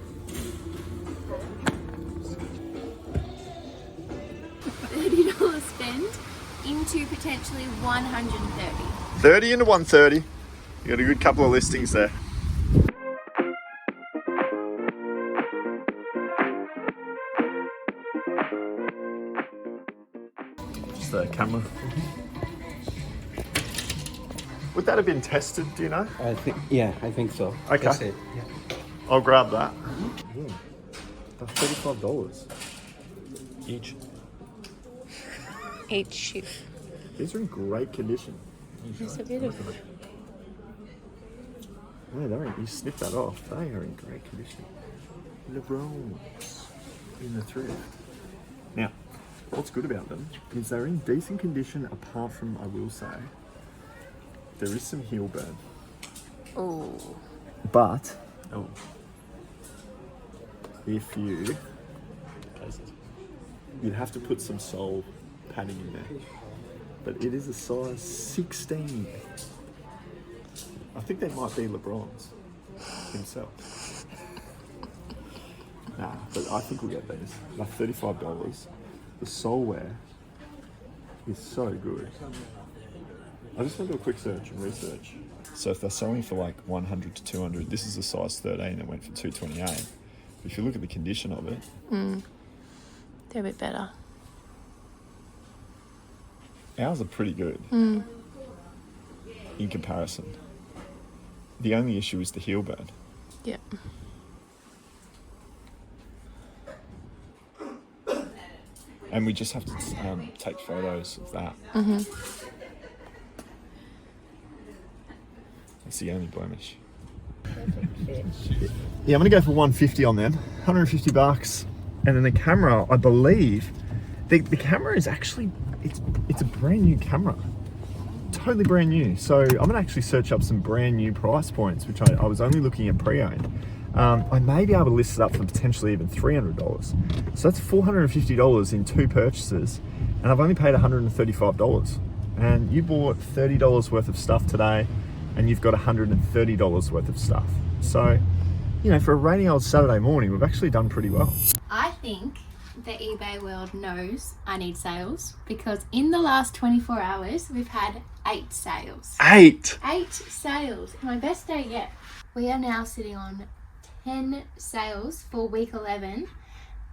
$30 spend into potentially 130. 30 into 130. You got a good couple of listings there. Just the camera. Would that have been tested, do you know? I think so. Okay. That's it. Yeah. I'll grab that. They're $35 each. Each shoe. These are in great condition. It's a bit of. Yeah, they're in, you snip that off. They are in great condition. LeBrons in the thrift. Now, what's good about them is they're in decent condition, apart from, I will say, there is some heel burn. Oh. But, if you'd have to put some sole padding in there. but it is a size 16. I think that might be LeBron's himself. Nah, but I think we'll get these. They're $35. The sole wear is so good. I just want to do a quick search and research. So if they're selling for like 100 to 200, this is a size 13 that went for 228. If you look at the condition of it, they're a bit better. ours are pretty good in comparison. The only issue is the heel bed. Yep. And we just have to take photos of that. That's the only blemish. Yeah, I'm gonna go for 150 on them. 150 bucks. And then the camera, I believe, the camera is actually, it's a brand new camera. Totally brand new. So I'm gonna actually search up some brand new price points, which I was only looking at pre-owned. I may be able to list it up for potentially even $300. So that's $450 in 2 purchases, and I've only paid $135. And you bought $30 worth of stuff today, and you've got $130 worth of stuff. So, you know, for a rainy old Saturday morning, we've actually done pretty well. I think the eBay world knows I need sales, because in the last 24 hours, we've had 8 sales. 8? 8 sales. My best day yet. We are now sitting on 10 sales for week 11,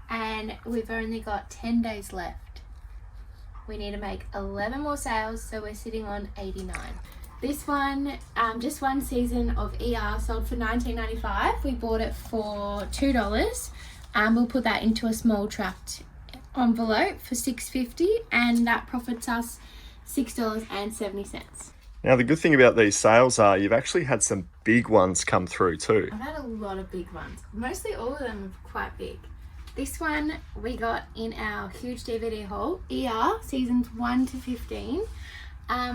and we've only got 10 days left. We need to make 11 more sales, so we're sitting on 89. This one, just one season of ER sold for $19.95. We bought it for $2. We'll put that into a small trapped envelope for $6.50, and that profits us $6.70. Now, the good thing about these sales are you've actually had some big ones come through too. I've had a lot of big ones. Mostly all of them are quite big. This one we got in our huge DVD haul, ER, seasons 1 to 15.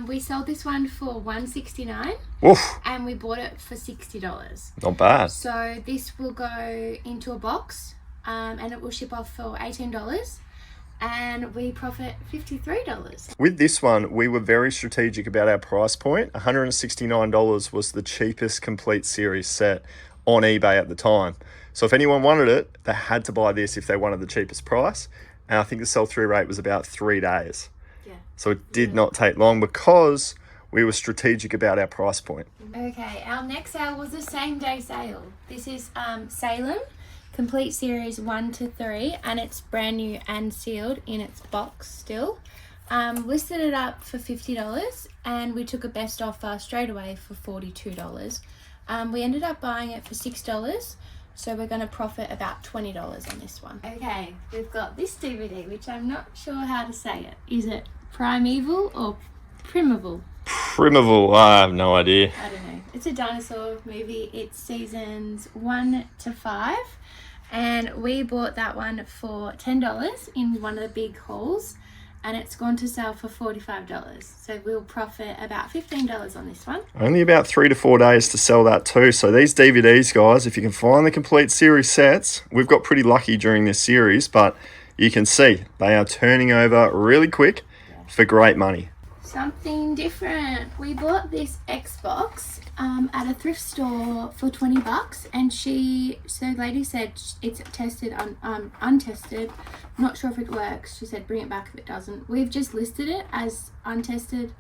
We sold this one for $169. Oof. And we bought it for $60. Not bad. So this will go into a box, and it will ship off for $18. And we profit $53. With this one, we were very strategic about our price point. $169 was the cheapest complete series set on eBay at the time. So if anyone wanted it, they had to buy this if they wanted the cheapest price. And I think the sell-through rate was about 3 days. Yeah. So it did not take long because we were strategic about our price point. Okay, our next sale was a same day sale. This is Salem. Complete series 1 to 3, and it's brand new and sealed in its box still. Listed it up for $50, and we took a best offer straight away for $42. We ended up buying it for $6, so we're going to profit about $20 on this one. Okay, we've got this DVD, which I'm not sure how to say it. Is it Primeval or Primeval? Primeval, I have no idea. I don't know. It's a dinosaur movie. It's seasons 1 to 5. And we bought that one for $10 in one of the big hauls, and it's gone to sell for $45. So we'll profit about $15 on this one. Only about 3 to 4 days to sell that too. So these DVDs, guys, if you can find the complete series sets, we've got pretty lucky during this series, but you can see they are turning over really quick for great money. Something different. We bought this Xbox at a thrift store for $20, and the lady said it's tested, untested. Not sure if it works. She said bring it back if it doesn't. We've just listed it as untested.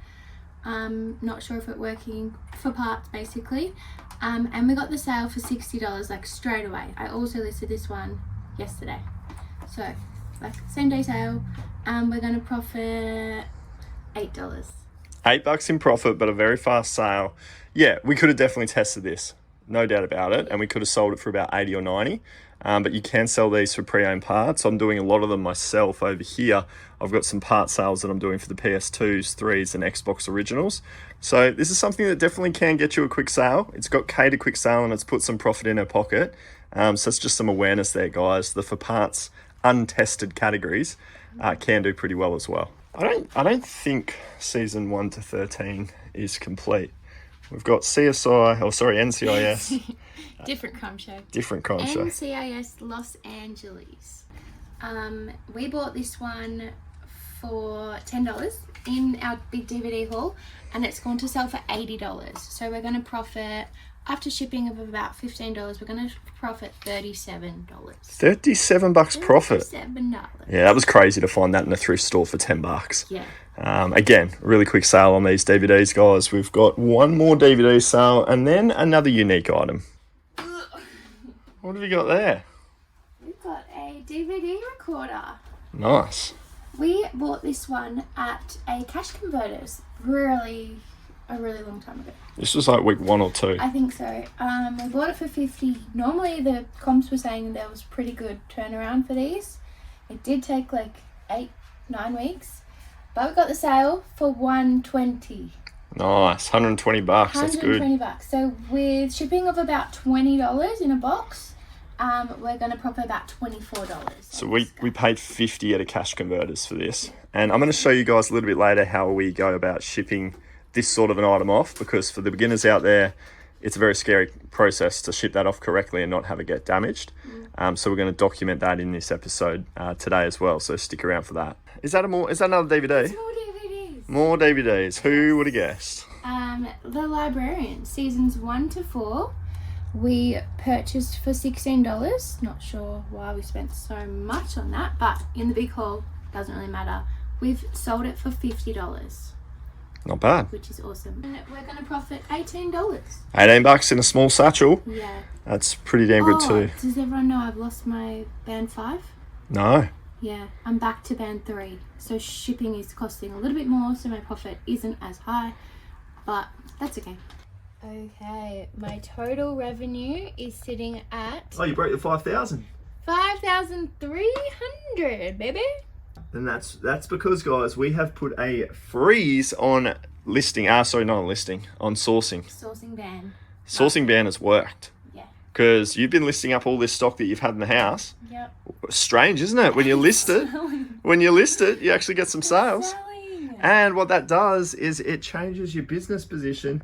Not sure if it's working for parts basically. And we got the sale for $60 like straight away. I also listed this one yesterday. So like same day sale. We're gonna profit $8. $8 in profit, but a very fast sale. Yeah, we could have definitely tested this, no doubt about it, and we could have sold it for about 80 or 90. But you can sell these for pre-owned parts. I'm doing a lot of them myself over here. I've got some part sales that I'm doing for the PS2s, 3s, and Xbox Originals. So this is something that definitely can get you a quick sale. It's got Kate a quick sale, and it's put some profit in her pocket. So it's just some awareness there, guys. The for parts untested categories can do pretty well as well. I don't think season 1 to 13 is complete. We've got NCIS. Different crime show. Different crime show. NCIS Los Angeles. We bought this one for $10. in our big DVD haul, and it's going to sell for $80. So we're going to profit, after shipping of about $15, we're going to profit $37. 37 bucks profit. $37. Yeah, that was crazy to find that in a thrift store for 10 bucks. Yeah. Again, really quick sale on these DVDs, guys. We've got one more DVD sale and then another unique item. What have you got there? We've got a DVD recorder. Nice. We bought this one at a Cash Converters a really long time ago. This was like week 1 or 2. I think so. We bought it for $50. Normally the comps were saying there was pretty good turnaround for these. It did take like 8-9 weeks, but we got the sale for $120. Nice, 120 bucks. That's good. 120 bucks. So with shipping of about $20 in a box, we're going to profit about $24. So we paid 50 at a Cash Converters for this, and I'm going to show you guys a little bit later how we go about shipping this sort of an item off, because for the beginners out there, it's a very scary process to ship that off correctly and not have it get damaged. So we're going to document that in this episode today as well. So stick around for that. Is that another DVD? It's more DVDs. More DVDs. Who would have guessed? The Librarian, seasons 1 to 4. We purchased for $16. Not sure why we spent so much on that, but in the big haul, doesn't really matter. We've sold it for $50. Not bad. Which is awesome. And we're going to profit $18. 18 bucks in a small satchel. Yeah. That's pretty damn good too. Does everyone know I've lost my band 5? No. Yeah, I'm back to band 3. So shipping is costing a little bit more, so my profit isn't as high, but that's okay. Okay, my total revenue is sitting at... Oh, you broke the 5,000. 5,300, baby. And that's because, guys, we have put a freeze on listing. Sorry, not on listing, on sourcing. Sourcing ban. Sourcing ban has worked. Yeah. Because you've been listing up all this stock that you've had in the house. Yep. Strange, isn't it? When you list it, you actually get some sales. And what that does is it changes your business position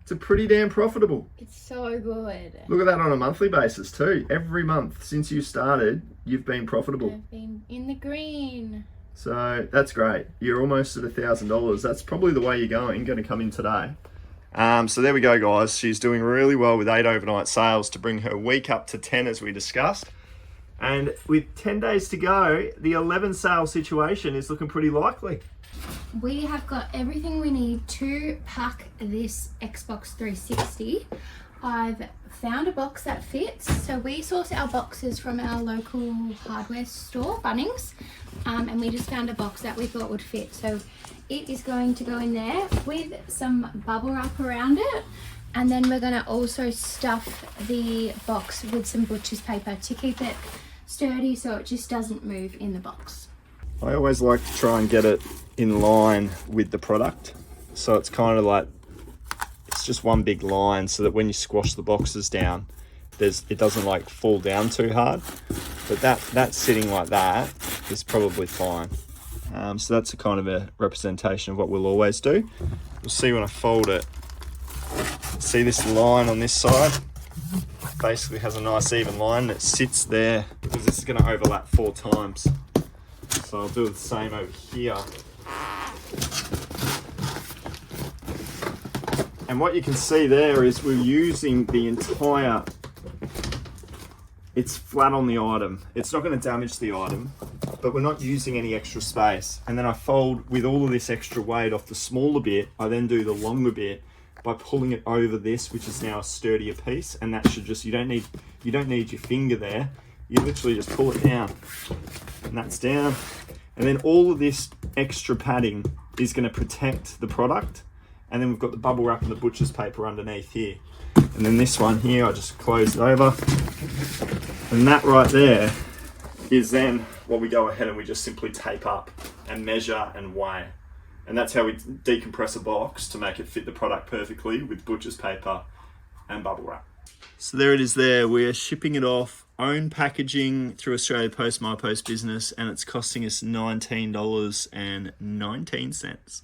to pretty damn profitable. It's so good. Look at that on a monthly basis too. Every month since you started, you've been profitable. I've been in the green. So that's great. You're almost at $1,000. That's probably the way you're going to come in today. So there we go, guys. She's doing really well with 8 overnight sales to bring her week up to 10, as we discussed. And with 10 days to go, the 11 sale situation is looking pretty likely. We have got everything we need to pack this Xbox 360. I've found a box that fits. So we source our boxes from our local hardware store, Bunnings, and we just found a box that we thought would fit. So it is going to go in there with some bubble wrap around it. And then we're going to also stuff the box with some butcher's paper to keep it sturdy so it just doesn't move in the box. I always like to try and get it in line with the product. So it's kind of like, it's just one big line so that when you squash the boxes down, it doesn't like fall down too hard. But that sitting like that is probably fine. So that's a kind of a representation of what we'll always do. You'll see when I fold it, see this line on this side? Basically has a nice even line that sits there because this is going to overlap 4 times. So I'll do the same over here. And what you can see there is we're using the entire, it's flat on the item. It's not going to damage the item, but we're not using any extra space. And then I fold with all of this extra weight off the smaller bit. I then do the longer bit by pulling it over this, which is now a sturdier piece. And that should just, you don't need your finger there. You literally just pull it down and that's down. And then all of this extra padding is going to protect the product. And then we've got the bubble wrap and the butcher's paper underneath here. And then this one here, I just close it over. And that right there is then what we go ahead and we just simply tape up and measure and weigh. And that's how we decompress a box to make it fit the product perfectly with butcher's paper and bubble wrap. So there it is there. We're shipping it off, own packaging through Australia Post, My Post Business, and it's costing us $19.19.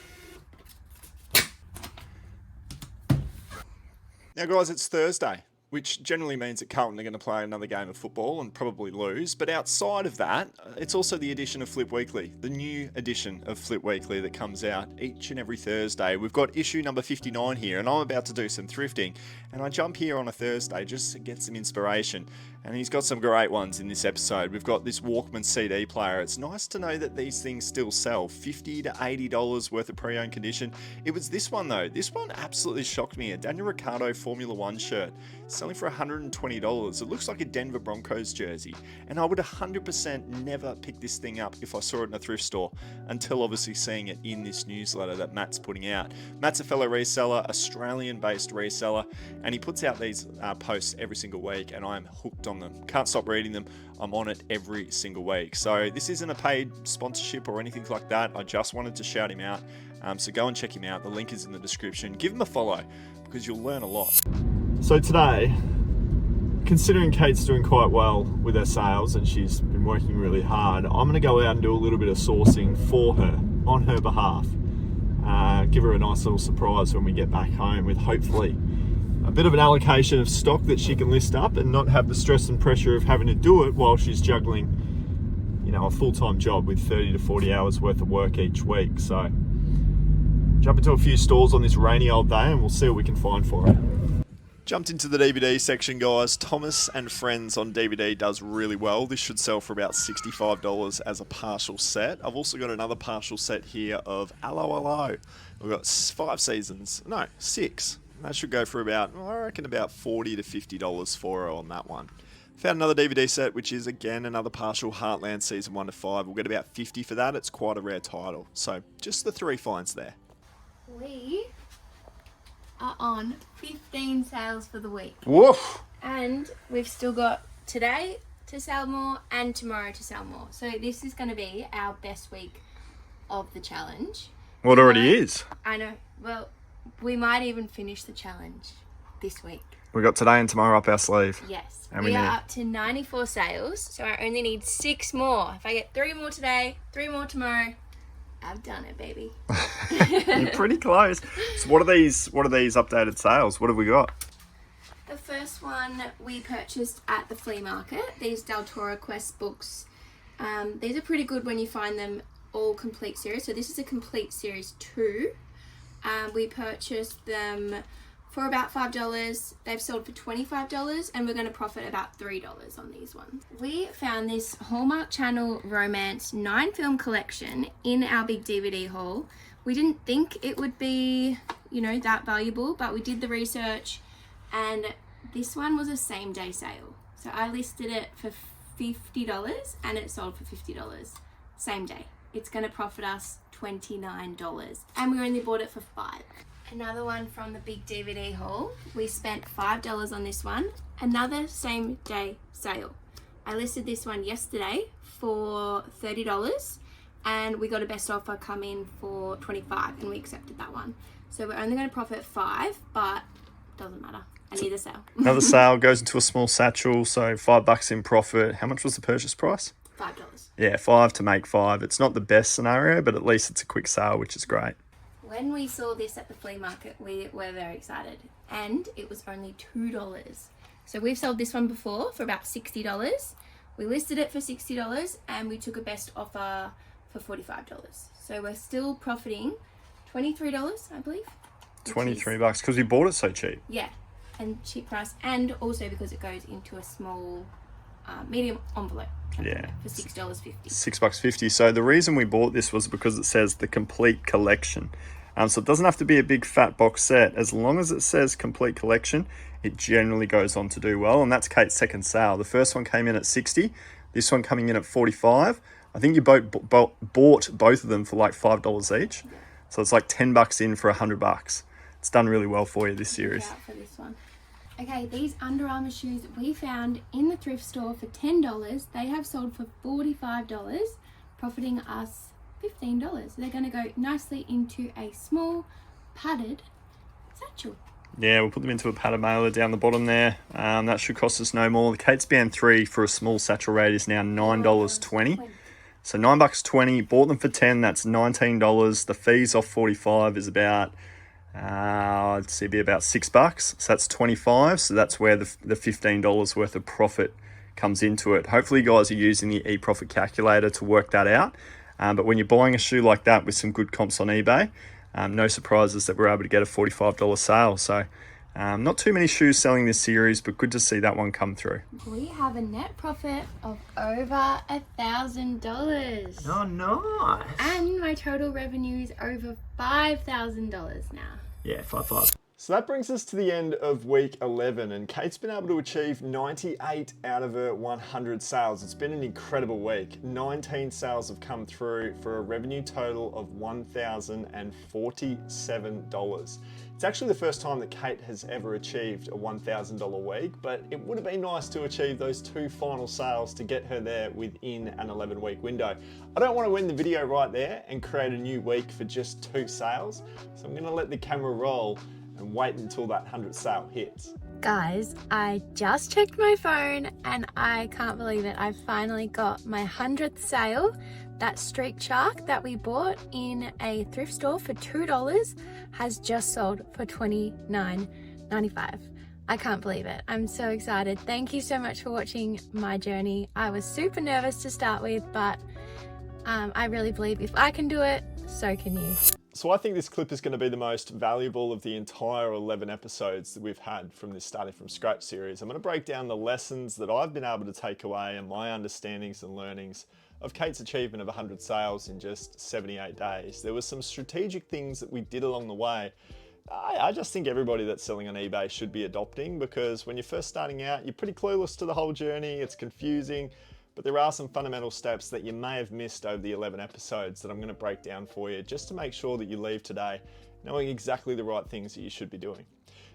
Now guys, it's Thursday. which generally means that Carlton are going to play another game of football and probably lose. But outside of that, it's also the edition of Flip Weekly, the new edition of Flip Weekly that comes out each and every Thursday. We've got issue number 59 here, and I'm about to do some thrifting, and I jump here on a Thursday just to get some inspiration. And he's got some great ones in this episode. We've got this Walkman CD player. It's nice to know that these things still sell. $50 to $80 worth of pre-owned condition. It was this one though. This one absolutely shocked me. A Daniel Ricciardo Formula One shirt. Selling for $120. It looks like a Denver Broncos jersey. And I would 100% never pick this thing up if I saw it in a thrift store, until obviously seeing it in this newsletter that Matt's putting out. Matt's a fellow reseller, Australian-based reseller, and he puts out these posts every single week, and I'm hooked on them. Can't stop reading them. I'm on it every single week. So this isn't a paid sponsorship or anything like that. I just wanted to shout him out. So go and check him out. The link is in the description. Give him a follow because you'll learn a lot. So today, considering Kate's doing quite well with her sales and she's been working really hard, I'm going to go out and do a little bit of sourcing for her on her behalf. Give her a nice little surprise when we get back home with hopefully a bit of an allocation of stock that she can list up and not have the stress and pressure of having to do it while she's juggling, you know, a full-time job with 30 to 40 hours worth of work each week. So jump into a few stores on this rainy old day and we'll see what we can find for her. Jumped into the DVD section, guys. Thomas and Friends on DVD does really well. This should sell for about $65 as a partial set. I've also got another partial set here of Allo Allo. We've got 6. That should go for about, I reckon, about $40 to $50 for her on that one. Found another DVD set, which is, again, another partial Heartland Season 1 to 5. We'll get about $50 for that. It's quite a rare title. So, just the 3 finds there. We are on 15 sales for the week. Woof! And we've still got today to sell more and tomorrow to sell more. So this is going to be our best week of the challenge. Well, it already is. I know. Well, we might even finish the challenge this week. We got today and tomorrow up our sleeve. Yes. And we are up to 94 sales, so I only need 6 more. If I get 3 more today, 3 more tomorrow, I've done it, baby. You're pretty close. So what are these updated sales? What have we got? The first one we purchased at the flea market. These Del Toro Quest books. These are pretty good when you find them all complete series. So this is a complete series 2. We purchased them for about $5. They've sold for $25, and we're going to profit about $3 on these ones. We found this Hallmark Channel romance 9-film collection in our big DVD haul. We didn't think it would be, you know, that valuable, but we did the research, and this one was a same-day sale. So I listed it for $50, and it sold for $50. Same day. It's going to profit us $29, and we only bought it for $5. Another one from the big DVD haul. We spent $5 on this one. Another same day sale. I listed this one yesterday for $30, and we got a best offer come in for $25, and we accepted that one. So we're only going to profit $5, but doesn't matter. I need a sale. Another sale goes into a small satchel, so $5 in profit. How much was the purchase price? $5. Yeah, 5 to make 5. It's not the best scenario, but at least it's a quick sale, which is great. When we saw this at the flea market, we were very excited, and it was only $2. So we've sold this one before for about $60. We listed it for $60, and we took a best offer for $45. So we're still profiting $23, I believe. $23 because we bought it so cheap. Yeah, and cheap price, and also because it goes into a small medium envelope. Yeah. For $6.50. $6.50. So the reason we bought this was because it says the complete collection. So it doesn't have to be a big fat box set. As long as it says complete collection, it generally goes on to do well. And that's Kate's second sale. The first one came in at $60. This one coming in at $45. I think you bought both of them for like $5 each. So it's like $10 in for $100. It's done really well for you this series. Look out for this one. Okay, these Under Armour shoes we found in the thrift store for $10. They have sold for $45, profiting us $15. They're going to go nicely into a small padded satchel. Yeah, we'll put them into a padded mailer down the bottom there. That should cost us no more. The Kate's Band 3 for a small satchel rate is now $9.20. So $9.20. Bought them for $10. That's $19. The fees off $45 is about Let's see, be about $6. So that's 25. So that's where the $15 worth of profit comes into it. Hopefully you guys are using the eProfit calculator to work that out. But when you're buying a shoe like that with some good comps on eBay, no surprises that we're able to get a $45 sale. So not too many shoes selling this series, but good to see that one come through. We have a net profit of over $1,000. Oh, nice. And my total revenue is over $5,000 now. Yeah, 5. So that brings us to the end of week 11, and Kate's been able to achieve 98 out of her 100 sales. It's been an incredible week. 19 sales have come through for a revenue total of $1,047. It's actually the first time that Kate has ever achieved a $1,000 week, but it would have been nice to achieve those 2 final sales to get her there within an 11-week window. I don't want to end the video right there and create a new week for just 2 sales, so I'm going to let the camera roll and wait until that 100th sale hits. Guys, I just checked my phone and I can't believe it. I finally got my 100th sale. That Streak Shark that we bought in a thrift store for $2 has just sold for $29.95. I can't believe it. I'm so excited. Thank you so much for watching my journey. I was super nervous to start with, but I really believe if I can do it, so can you. So I think this clip is going to be the most valuable of the entire 11 episodes that we've had from this Starting From Scratch series. I'm going to break down the lessons that I've been able to take away and my understandings and learnings of Kate's achievement of 100 sales in just 78 days. There were some strategic things that we did along the way. I just think everybody that's selling on eBay should be adopting, because when you're first starting out, you're pretty clueless to the whole journey. It's confusing. But there are some fundamental steps that you may have missed over the 11 episodes that I'm going to break down for you, just to make sure that you leave today knowing exactly the right things that you should be doing.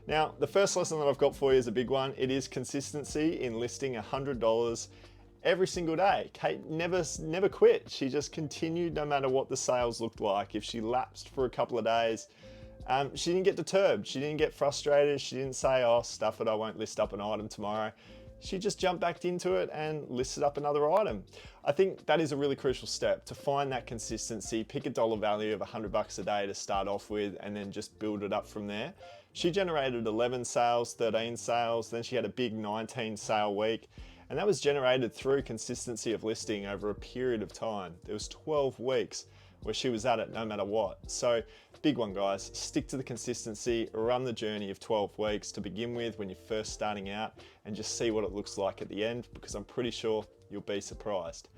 Now, the first lesson that I've got for you is a big one. It is consistency in listing $100 every single day. Kate never quit. She just continued no matter what the sales looked like. If she lapsed for a couple of days, she didn't get deterred. She didn't get frustrated. She didn't say, oh, stuff it, I won't list up an item tomorrow. She just jumped back into it and listed up another item. I think that is a really crucial step, to find that consistency, pick a dollar value of $100 a day to start off with, and then just build it up from there. She generated 11 sales, 13 sales, then she had a big 19 sale week, and that was generated through consistency of listing over a period of time. There was 12 weeks where she was at it no matter what. So big one, guys, stick to the consistency, run the journey of 12 weeks to begin with when you're first starting out, and just see what it looks like at the end, because I'm pretty sure you'll be surprised.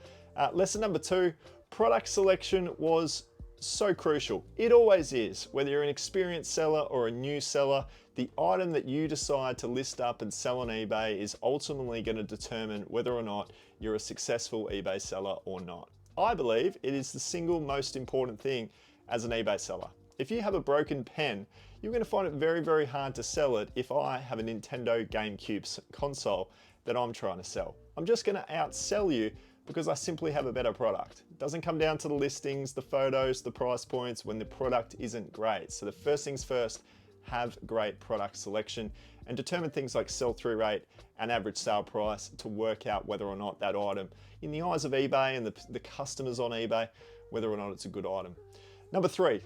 Lesson number 2, product selection was so crucial. It always is. Whether you're an experienced seller or a new seller, the item that you decide to list up and sell on eBay is ultimately going to determine whether or not you're a successful eBay seller or not. I believe it is the single most important thing as an eBay seller. If you have a broken pen, you're going to find it very, very hard to sell it if I have a Nintendo GameCube console that I'm trying to sell. I'm just going to outsell you because I simply have a better product. It doesn't come down to the listings, the photos, the price points when the product isn't great. So the first things first, have great product selection and determine things like sell-through rate and average sale price to work out whether or not that item, in the eyes of eBay and the customers on eBay, whether or not it's a good item.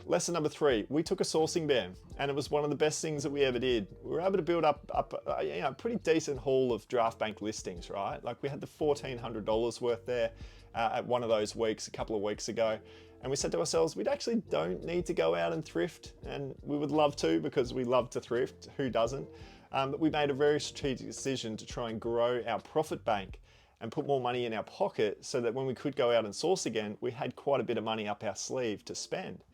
Lesson number 3, we took a sourcing ban, and it was one of the best things that we ever did. We were able to build up a pretty decent haul of draft bank listings, right? Like we had the $1,400 worth there at one of those weeks a couple of weeks ago. And we said to ourselves, we actually don't need to go out and thrift, and we would love to because we love to thrift. Who doesn't? But we made a very strategic decision to try and grow our profit bank and put more money in our pocket so that when we could go out and source again, we had quite a bit of money up our sleeve to spend.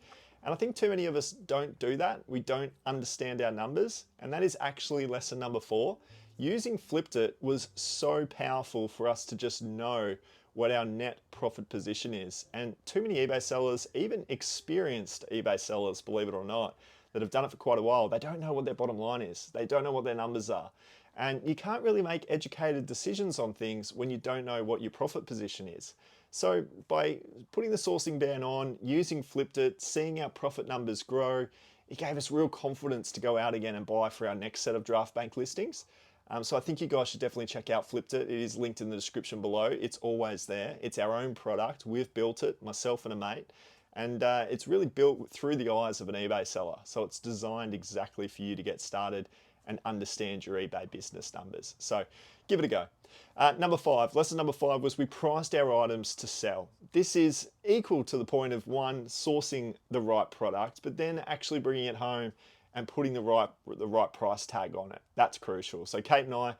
And I think too many of us don't do that. We don't understand our numbers. And that is actually lesson number 4. Using Flipped It was so powerful for us to just know what our net profit position is. And too many eBay sellers, even experienced eBay sellers, believe it or not, that have done it for quite a while, they don't know what their bottom line is. They don't know what their numbers are. And you can't really make educated decisions on things when you don't know what your profit position is. So by putting the sourcing ban on, using Flipped It, seeing our profit numbers grow, it gave us real confidence to go out again and buy for our next set of draft bank listings. So I think you guys should definitely check out Flipped It. It is linked in the description below. It's always there. It's our own product. We've built it, myself and a mate. And it's really built through the eyes of an eBay seller. So it's designed exactly for you to get started and understand your eBay business numbers. So give it a go. Lesson number 5 was we priced our items to sell. This is equal to the point of one, sourcing the right product, but then actually bringing it home and putting the right price tag on it. That's crucial. So Kate and I,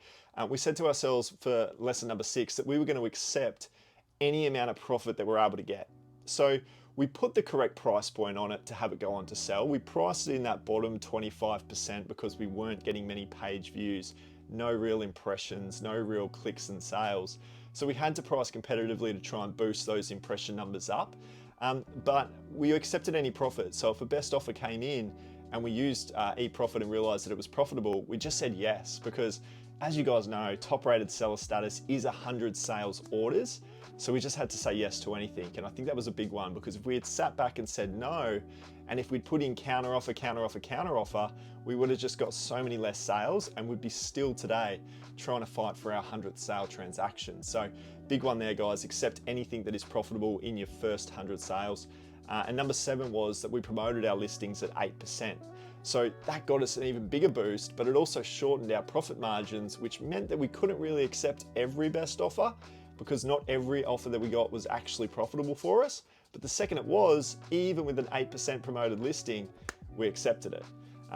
we said to ourselves for lesson number 6 that we were going to accept any amount of profit that we're able to get. So we put the correct price point on it to have it go on to sell. We priced it in that bottom 25% because we weren't getting many page views, no real impressions, no real clicks and sales. So we had to price competitively to try and boost those impression numbers up. But we accepted any profit. So if a best offer came in and we used eProfit and realized that it was profitable, we just said yes, because as you guys know, top rated seller status is 100 sales orders. So we just had to say yes to anything. And I think that was a big one, because if we had sat back and said no, and if we'd put in counter offer, we would have just got so many less sales and we'd be still today trying to fight for our 100th sale transaction. So big one there, guys, accept anything that is profitable in your first 100 sales. And number 7 was that we promoted our listings at 8%. So that got us an even bigger boost, but it also shortened our profit margins, which meant that we couldn't really accept every best offer, because not every offer that we got was actually profitable for us. But the second it was, even with an 8% promoted listing, we accepted it.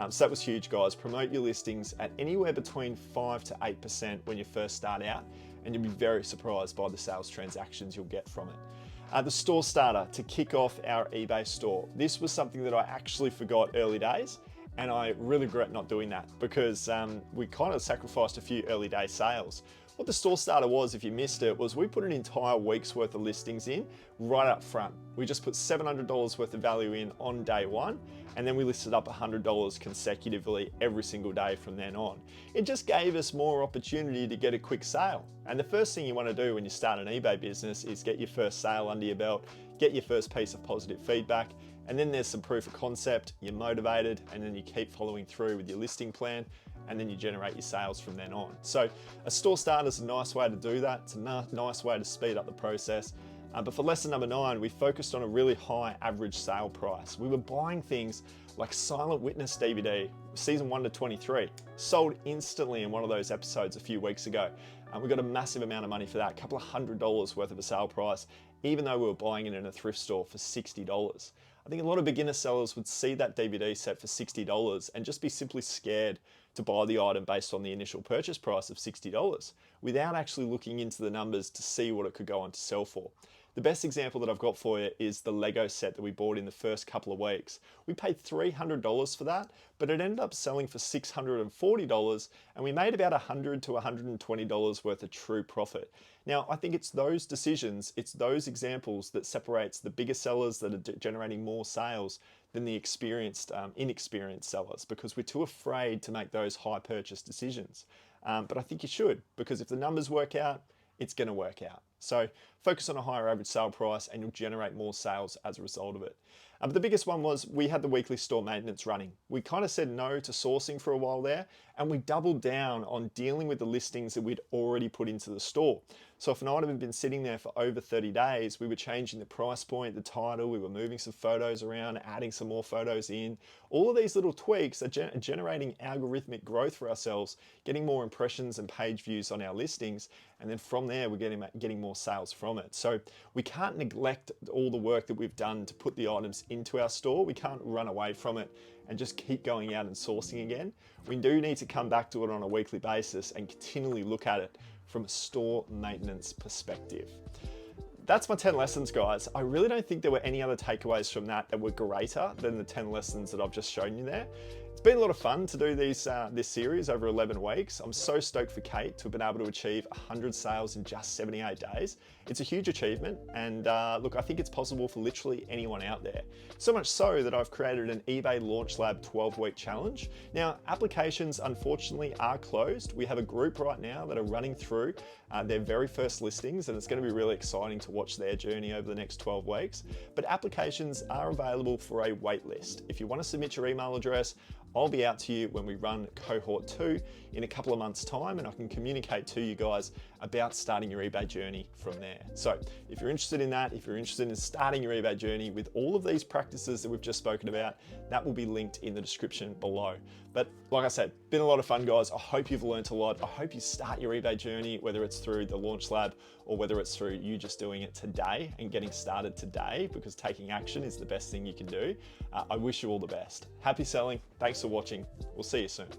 So that was huge, guys. Promote your listings at anywhere between 5 to 8% when you first start out, and you'll be very surprised by the sales transactions you'll get from it. The store starter to kick off our eBay store. This was something that I actually forgot early days, and I really regret not doing that, because we kind of sacrificed a few early day sales. What the store starter was, if you missed it, was we put an entire week's worth of listings in right up front. We just put $700 worth of value in on day 1, and then we listed up $100 consecutively every single day from then on. It just gave us more opportunity to get a quick sale. And the first thing you want to do when you start an eBay business is get your first sale under your belt, get your first piece of positive feedback, and then there's some proof of concept, you're motivated, and then you keep following through with your listing plan, and then you generate your sales from then on. So a store starter is a nice way to do that. It's a nice way to speed up the process. But for lesson number 9, we focused on a really high average sale price. We were buying things like Silent Witness DVD, season 1 to 23, sold instantly in one of those episodes a few weeks ago. We got a massive amount of money for that, a couple of $100 worth of a sale price, even though we were buying it in a thrift store for $60. I think a lot of beginner sellers would see that DVD set for $60 and just be simply scared to buy the item based on the initial purchase price of $60 without actually looking into the numbers to see what it could go on to sell for. The best example that I've got for you is the Lego set that we bought in the first couple of weeks. We paid $300 for that, but it ended up selling for $640, and we made about $100 to $120 worth of true profit. Now, I think it's those decisions, it's those examples that separates the bigger sellers that are generating more sales than the inexperienced sellers, because we're too afraid to make those high purchase decisions. But I think you should, because if the numbers work out, it's going to work out. So focus on a higher average sale price and you'll generate more sales as a result of it. But the biggest one was we had the weekly store maintenance running. We kind of said no to sourcing for a while there, and we doubled down on dealing with the listings that we'd already put into the store. So if an item had been sitting there for over 30 days, we were changing the price point, the title, we were moving some photos around, adding some more photos in. All of these little tweaks are generating algorithmic growth for ourselves, getting more impressions and page views on our listings, and then from there we're getting more sales from it. So we can't neglect all the work that we've done to put the items into our store. We can't run away from it and just keep going out and sourcing again. We do need to come back to it on a weekly basis and continually look at it from a store maintenance perspective. That's my 10 lessons, guys. I really don't think there were any other takeaways from that were greater than the 10 lessons that I've just shown you there. It's been a lot of fun to do this series over 11 weeks. I'm so stoked for Kate to have been able to achieve 100 sales in just 78 days. It's a huge achievement, and look, I think it's possible for literally anyone out there. So much so that I've created an eBay Launch Lab 12-week challenge. Now, applications unfortunately are closed. We have a group right now that are running through their very first listings, and it's going to be really exciting to watch their journey over the next 12 weeks. But applications are available for a wait list. If you want to submit your email address, I'll be out to you when we run cohort 2 in a couple of months' time, and I can communicate to you guys about starting your eBay journey from there. So if you're interested in that, if you're interested in starting your eBay journey with all of these practices that we've just spoken about, that will be linked in the description below. But like I said, been a lot of fun, guys. I hope you've learned a lot. I hope you start your eBay journey, whether it's through the Launch Lab or whether it's through you just doing it today and getting started today, because taking action is the best thing you can do. I wish you all the best. Happy selling. Thanks for watching. We'll see you soon.